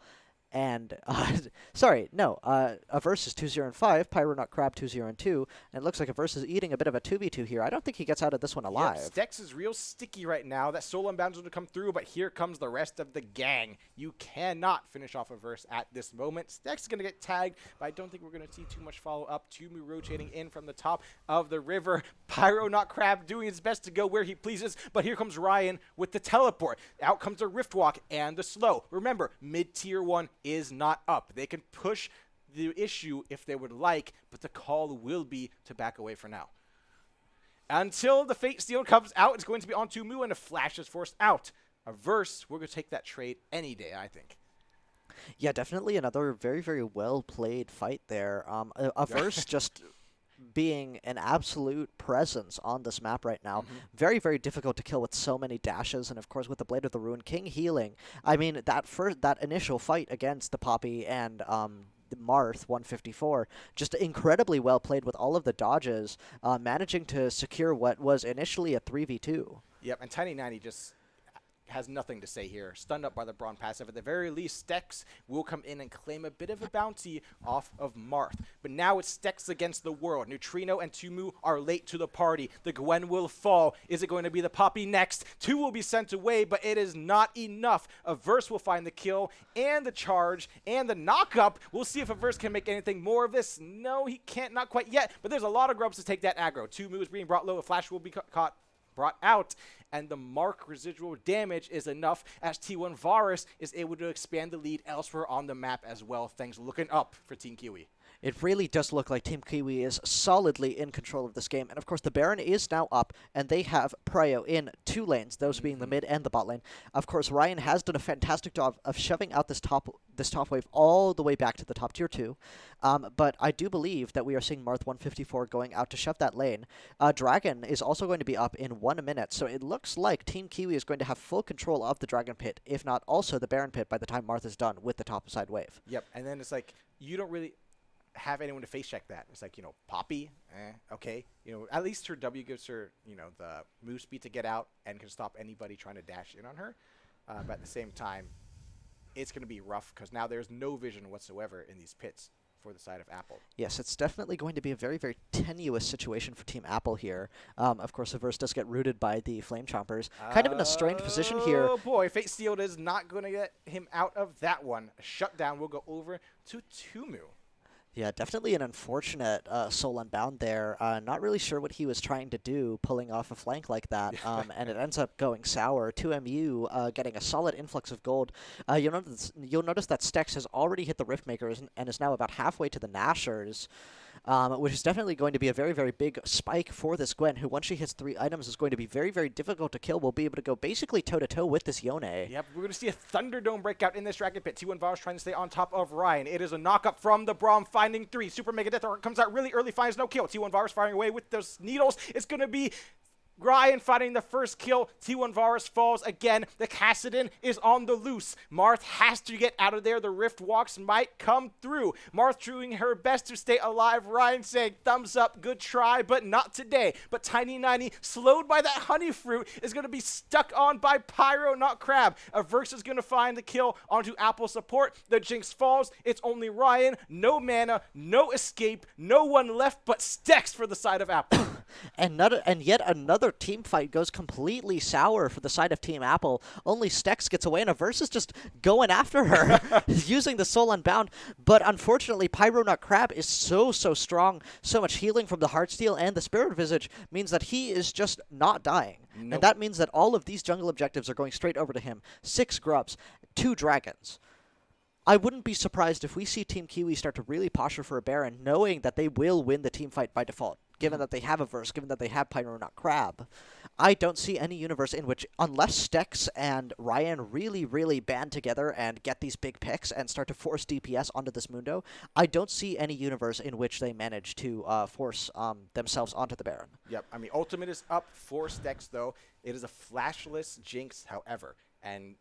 and Averse is 2-0 and 5, Pyronaut Crab 2-0 and 2, and it looks like Averse is eating a bit of a 2v2 here. I don't think he gets out of this one alive. Yep, Stex is real sticky right now. That solo unbound is to come through, but here comes the rest of the gang. You cannot finish off Averse at this moment. Stex is going to get tagged, but I don't think we're going to see too much follow-up. Tumu rotating in from the top of the river. Pyronaut Crab doing his best to go where he pleases, but here comes Ryan with the teleport. Out comes the Rift Walk and the slow. Remember, mid-tier 1 is not up. They can push the issue if they would like, but the call will be to back away for now. Until the Fate Steel comes out, it's going to be on Tumu, and a flash is forced out. Averse, we're going to take that trade any day, I think. Yeah, definitely another very, very well-played fight there. Averse just being an absolute presence on this map right now. Very, very difficult to kill with so many dashes, and of course with the Blade of the Ruined King healing. I mean, that initial fight against the Poppy and the Marth 154, just incredibly well played with all of the dodges, managing to secure what was initially a 3v2. Yep, and Tiny 90 just has nothing to say here. Stunned up by the Brawn passive. At the very least, Stex will come in and claim a bit of a bounty off of Marth. But now it's Stex against the world. Neutrino and Tumu are late to the party. The Gwen will fall. Is it going to be the Poppy next? 2 will be sent away, but it is not enough. Averse will find the kill and the charge and the knock-up. We'll see if Averse can make anything more of this. No, he can't, not quite yet. But there's a lot of grubs to take that aggro. Tumu is being brought low. A flash will be brought out, and the mark residual damage is enough as T1 Varus is able to expand the lead elsewhere on the map as well. Things looking up for Team Kiwi. It really does look like Team Kiwi is solidly in control of this game. And of course, the Baron is now up, and they have Prio in 2 lanes, those being the mid and the bot lane. Of course, Ryan has done a fantastic job of shoving out this top wave all the way back to the top tier 2. But I do believe that we are seeing Marth 154 going out to shove that lane. Dragon is also going to be up in 1 minute, so it looks like Team Kiwi is going to have full control of the Dragon Pit, if not also the Baron Pit by the time Marth is done with the top side wave. Yep, and then it's like, you don't really have anyone to face check that. It's like, Poppy, okay. At least her W gives her, the move speed to get out and can stop anybody trying to dash in on her. But at the same time, it's going to be rough because now there's no vision whatsoever in these pits for the side of Apple. Yes, it's definitely going to be a very, very tenuous situation for Team Apple here. Of course, Averse does get rooted by the Flame Chompers. Kind of in a strange position here. Oh boy, Fate Sealed is not going to get him out of that one. A shutdown will go over to Tumu. Yeah, definitely an unfortunate Soul Unbound there. Not really sure what he was trying to do, pulling off a flank like that, and it ends up going sour. 2MU getting a solid influx of gold. You'll notice that Stex has already hit the Riftmakers and is now about halfway to the Nashers. Which is definitely going to be a very, very big spike for this Gwen, who once she hits 3 items is going to be very, very difficult to kill. Will be able to go basically toe-to-toe with this Yone. Yep, we're going to see a Thunderdome breakout in this Dragon Pit. T1 Varus trying to stay on top of Ryan. It is a knock-up from the Braum, finding 3. Super Mega Death comes out really early, finds no kill. T1 Varus firing away with those needles. It's going to be Ryan finding the first kill. T1 Varus falls again. The Kassadin is on the loose. Marth has to get out of there. The Rift Walks might come through. Marth doing her best to stay alive. Ryan saying, thumbs up, good try, but not today. But Tiny 90, slowed by that honey fruit, is going to be stuck on by Pyro, not Crab. Averse is going to find the kill onto Apple support. The Jinx falls. It's only Ryan. No mana, no escape, no one left but Stex for the side of Apple. And yet another team fight goes completely sour for the side of Team Apple. Only Stex gets away, and Averse is just going after her, using the Soul Unbound. But unfortunately, Pyro Nut Crab is so strong. So much healing from the Heartsteel and the Spirit Visage means that he is just not dying. Nope. And that means that all of these jungle objectives are going straight over to him. 6 grubs, 2 dragons. I wouldn't be surprised if we see Team Kiwi start to really posture for a Baron, knowing that they will win the team fight by default, given that they have Averse, given that they have Pyro Not Crab. I don't see any universe in which, unless Stex and Ryan really, really band together and get these big picks and start to force DPS onto this Mundo, I don't see any universe in which they manage to force themselves onto the Baron. Yep, I mean, Ultimate is up for Stex, though. It is a flashless Jinx, however. And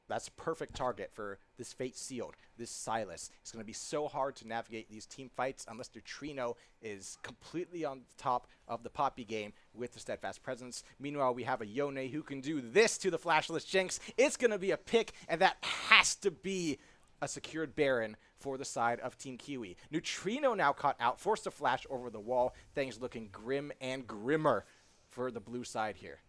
that's a perfect target for this Fate Sealed, this Silas. It's going to be so hard to navigate these team fights unless Neutrino is completely on the top of the Poppy game with the Steadfast Presence. Meanwhile, we have a Yone who can do this to the flashless Jinx. It's going to be a pick, and that has to be a secured Baron for the side of Team Kiwi. Neutrino now caught out, forced to flash over the wall. Things looking grim and grimmer for the blue side here.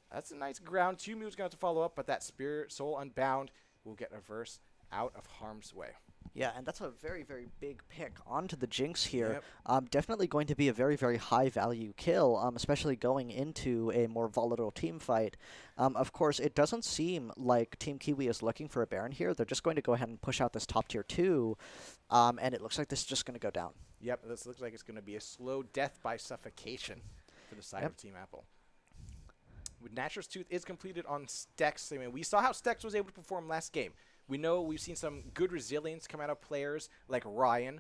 That's a nice ground. Tumu is going to have to follow up, but that Spirit Soul Unbound will get Averse out of harm's way. Yeah, and that's a very, very big pick onto the Jinx here. Yep. Definitely going to be a very, very high-value kill, especially going into a more volatile team fight. Of course, it doesn't seem like Team Kiwi is looking for a Baron here. They're just going to go ahead and push out this top tier 2, and it looks like this is just going to go down. Yep, this looks like it's going to be a slow death by suffocation for the side of Team Apple. With Nature's Tooth is completed on Stex. I mean, we saw how Stex was able to perform last game. We know we've seen some good resilience come out of players like Ryan.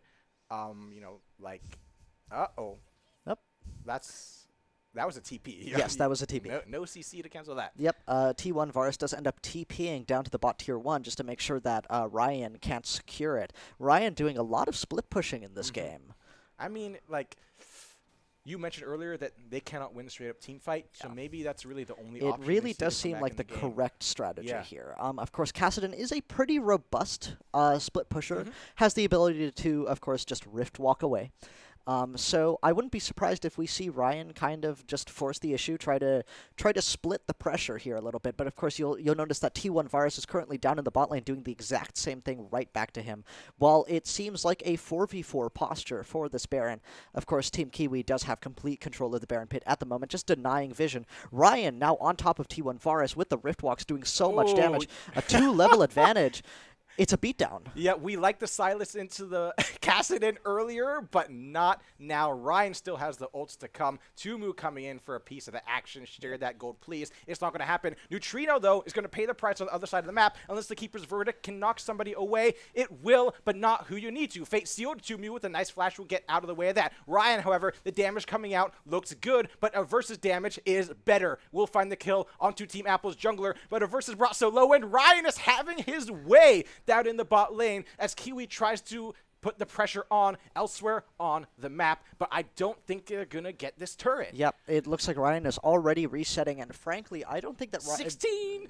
Uh-oh. Yep. That's That was a TP. Yes, that was a TP. No CC to cancel that. Yep, T1 Varus does end up TPing down to the bot tier 1 just to make sure that Ryan can't secure it. Ryan doing a lot of split pushing in this game. I mean, like, you mentioned earlier that they cannot win the straight-up team fight, so maybe that's really the only option. It really we see does to come seem back like in the game. correct strategy here. Of course, Kassadin is a pretty robust split pusher, has the ability to, of course, just rift walk away. So I wouldn't be surprised if we see Ryan kind of just force the issue, try to split the pressure here a little bit. But of course, you'll notice that T1 Varus is currently down in the bot lane doing the exact same thing right back to him. While it seems like a 4v4 posture for this Baron, of course, Team Kiwi does have complete control of the Baron pit at the moment, just denying vision. Ryan now on top of T1 Varus with the rift walks doing so much damage, a 2-level advantage. It's a beatdown. Yeah, we like the Silas into the Kassadin earlier, but not now. Ryan still has the ults to come. Tumu coming in for a piece of the action. Share that gold, please. It's not going to happen. Neutrino, though, is going to pay the price on the other side of the map. Unless the Keeper's Verdict can knock somebody away, it will, but not who you need to. Fate sealed. Tumu with a nice flash will get out of the way of that. Ryan, however, the damage coming out looks good, but a versus damage is better. We'll find the kill onto Team Apple's jungler, but a versus brought so low, and Ryan is having his way down in the bot lane as Kiwi tries to put the pressure on elsewhere on the map, but I don't think they're going to get this turret. Yep, it looks like Ryan is already resetting, and frankly, I don't think that Ryan... 16!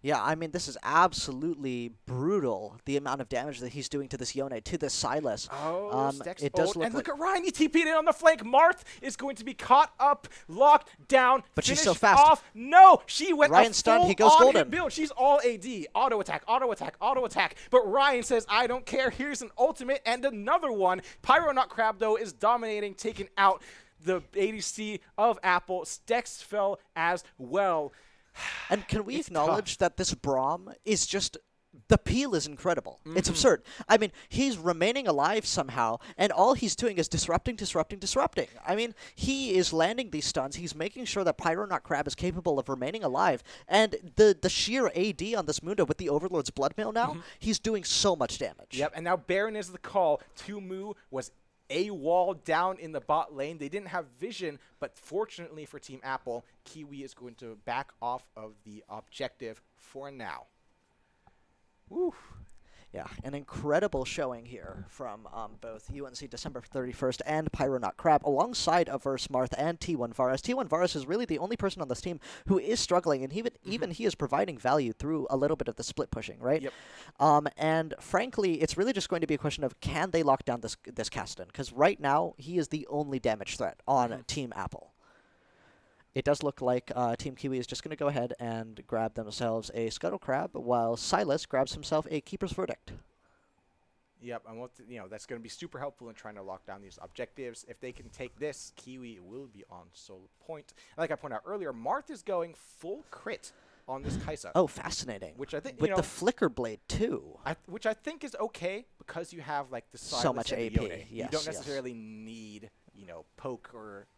Yeah, I mean, this is absolutely brutal, the amount of damage that he's doing to this Yone, to this Silas. Oh, it does look and like... look at Ryan, he TP'd in on the flank. Marth is going to be caught up, locked down, but she's finished so fast. Off. No, she went Ryan stunned, he goes golden. Build. She's all AD. Auto attack, auto attack, auto attack. But Ryan says, I don't care. Here's an ultimate and another one. Pyronaut Crab, though, is dominating, taking out the ADC of Apple. Stex fell as well. And can we acknowledge that this Braum is just... The peel is incredible. It's absurd. I mean, he's remaining alive somehow, and all he's doing is disrupting. I mean, he is landing these stuns. He's making sure that Pyronaut Crab is capable of remaining alive, and the sheer AD on this Mundo with the Overlord's Bloodmail now, he's doing so much damage. Yep, and now Baron is the call. Tumu was a wall down in the bot lane. They didn't have vision, but fortunately for Team Apple, Kiwi is going to back off of the objective for now. Woo. Yeah, an incredible showing here from both UNC December 31st and Pyronaut Crab, alongside Averse Marth and T1 Varus. T1 Varus is really the only person on this team who is struggling, and even he is providing value through a little bit of the split pushing, right? Yep. And frankly, it's really just going to be a question of can they lock down this Kassadin? Because right now, he is the only damage threat on Team Apple. It does look like Team Kiwi is just going to go ahead and grab themselves a Scuttle Crab, while Silas grabs himself a Keeper's Verdict. Yep, and that's going to be super helpful in trying to lock down these objectives. If they can take this, Kiwi will be on solo point. And like I pointed out earlier, Marth is going full crit on this Kaisa. Oh, fascinating. Which I think with the Flicker Blade too. Which I think is okay because you have like the Silas so much and AP. The Yone. Yes, you don't necessarily need poke or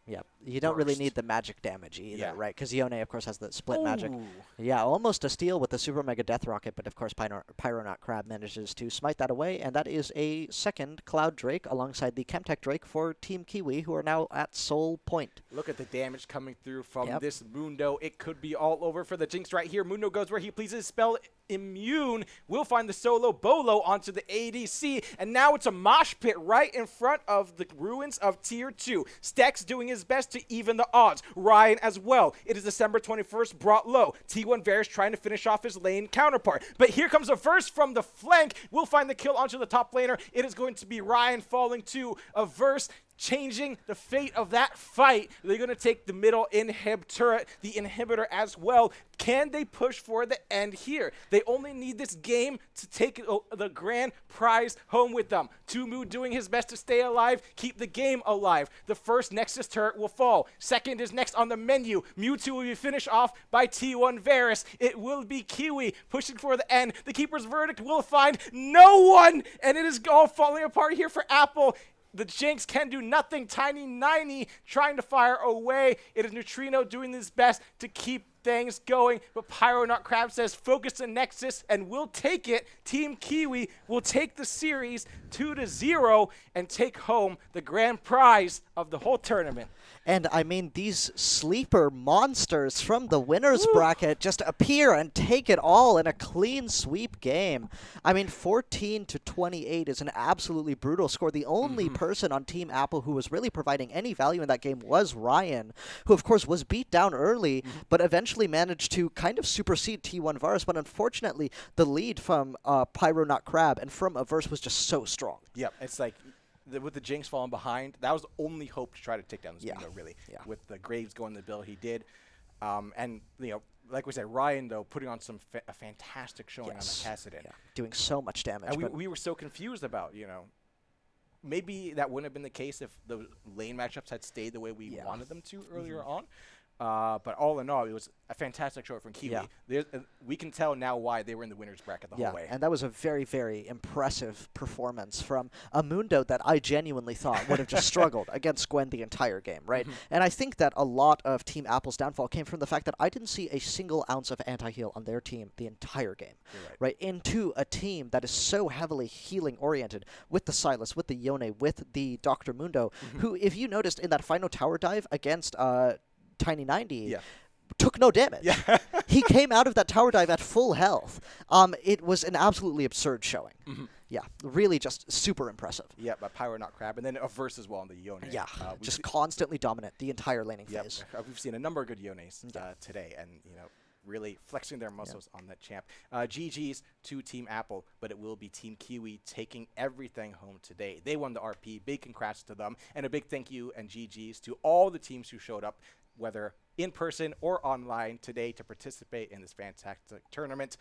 you don't really burst. need the magic damage either, right? Because Yone, of course, has the split Ooh. magic. Yeah, almost a steal with the Super Mega Death Rocket, but of course Pyronaut Crab manages to smite that away, and that is a second Cloud Drake alongside the Chemtech Drake for Team Kiwi, who are now at Soul Point. Look at the damage coming through from this Mundo. It could be all over for the Jinx right here. Mundo goes where he pleases. Spell immune. We'll find the solo Bolo onto the ADC, and now it's a mosh pit right in front of the ruins of Tier 2. Stex doing his best to even the odds. Ryan as well. It is December 21st, brought low. T1 Varus trying to finish off his lane counterpart. But here comes a verse from the flank. We'll find the kill onto the top laner. It is going to be Ryan falling to a verse, changing the fate of that fight. They're going to take the middle inhib turret, the inhibitor as well. Can they push for the end here? They only need this game to take the grand prize home with them. Tumu doing his best to stay alive, keep the game alive. The first Nexus turret will fall. Second is next on the menu. Mewtwo will be finished off by T1 Varus. It will be Kiwi pushing for the end. The Keeper's Verdict will find no one, and it is all falling apart here for Apple. The Jinx can do nothing. Tiny 90 trying to fire away. It is Neutrino doing his best to keep things going, but Pyro Not Crab says focus the Nexus and we'll take it. Team Kiwi will take the series 2-0 and take home the grand prize of the whole tournament. And I mean, these sleeper monsters from the winners bracket just appear and take it all in a clean sweep game. I mean, 14-28 is an absolutely brutal score. The only person on Team Apple who was really providing any value in that game was Ryan, who of course was beat down early, but eventually managed to kind of supersede T1 Vars. But unfortunately, the lead from Pyro Not Crab and from Averse was just so strong. Yep, it's like with the Jinx falling behind, that was the only hope to try to take down this window, really. Yeah. With the Graves going the bill, he did. And, like we said, Ryan, though, putting on a fantastic showing on the Kassadin. Yeah, doing so much damage. And we were so confused about, maybe that wouldn't have been the case if the lane matchups had stayed the way we wanted them to earlier on. But all in all, it was a fantastic show from Kiwi. Yeah. We can tell now why they were in the winner's bracket the whole way. And that was a very, very impressive performance from a Mundo that I genuinely thought would have just struggled against Gwen the entire game, right? And I think that a lot of Team Apple's downfall came from the fact that I didn't see a single ounce of anti-heal on their team the entire game, right? Into a team that is so heavily healing-oriented with the Sylas, with the Yone, with the Dr. Mundo, who, if you noticed in that final tower dive against Tiny 90, took no damage. He came out of that tower dive at full health. It was an absolutely absurd showing. Yeah, really just super impressive. Yeah, but Pyro Not Crab, and then Averse as well on the Yone. Yeah, just constantly dominant the entire laning phase. We've seen a number of good Yones today, and really flexing their muscles on that champ. GG's to Team Apple, but it will be Team Kiwi taking everything home today. They won the RP. Big congrats to them, and a big thank you and GG's to all the teams who showed up, whether in person or online today, to participate in this fantastic tournament.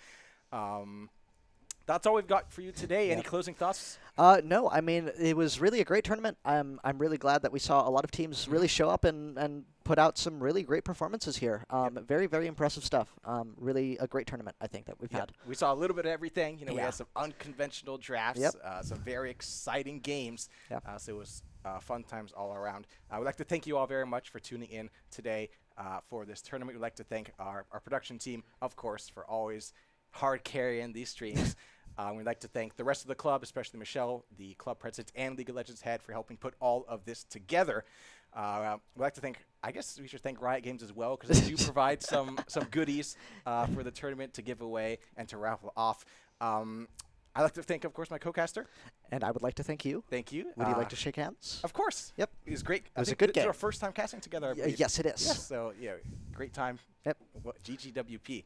That's all we've got for you today. Any closing thoughts? No, I mean, it was really a great tournament. I'm really glad that we saw a lot of teams really show up and put out some really great performances here. Very, very impressive stuff. Really a great tournament, I think, that we've had. We saw a little bit of everything. We had some unconventional drafts, some very exciting games. So it was fun times all around. I would like to thank you all very much for tuning in today for this tournament. We'd like to thank our production team, of course, for always hard carrying these streams. We'd like to thank the rest of the club, especially Michelle, the club president, and League of Legends head for helping put all of this together. We'd like to thank, I guess we should thank Riot Games as well, because they do provide some goodies for the tournament to give away and to raffle off. I'd like to thank, of course, my co-caster. And I would like to thank you. Thank you. Would you like to shake hands? Of course. Yep. It was great. It was a good game. This is our first time casting together, I believe. Yes, it is. Yes, so, great time. Yep. GGWP.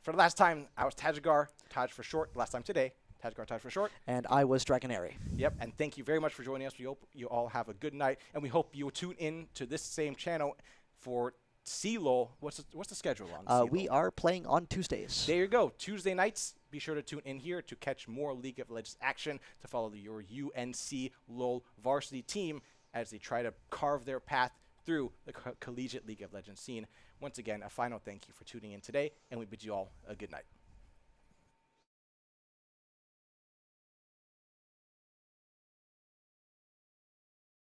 For the last time, I was Tajigar, Taj for short. Last time today, Tajigar, Taj for short. And I was Dragonary. Yep, and thank you very much for joining us. We hope you all have a good night, and we hope you will tune in to this same channel for CLOL. What's the schedule on CLOL? We are playing on Tuesdays. There you go. Tuesday nights. Be sure to tune in here to catch more League of Legends action, to follow your UNC LOL varsity team as they try to carve their path through the collegiate League of Legends scene. Once again, a final thank you for tuning in today, and we bid you all a good night.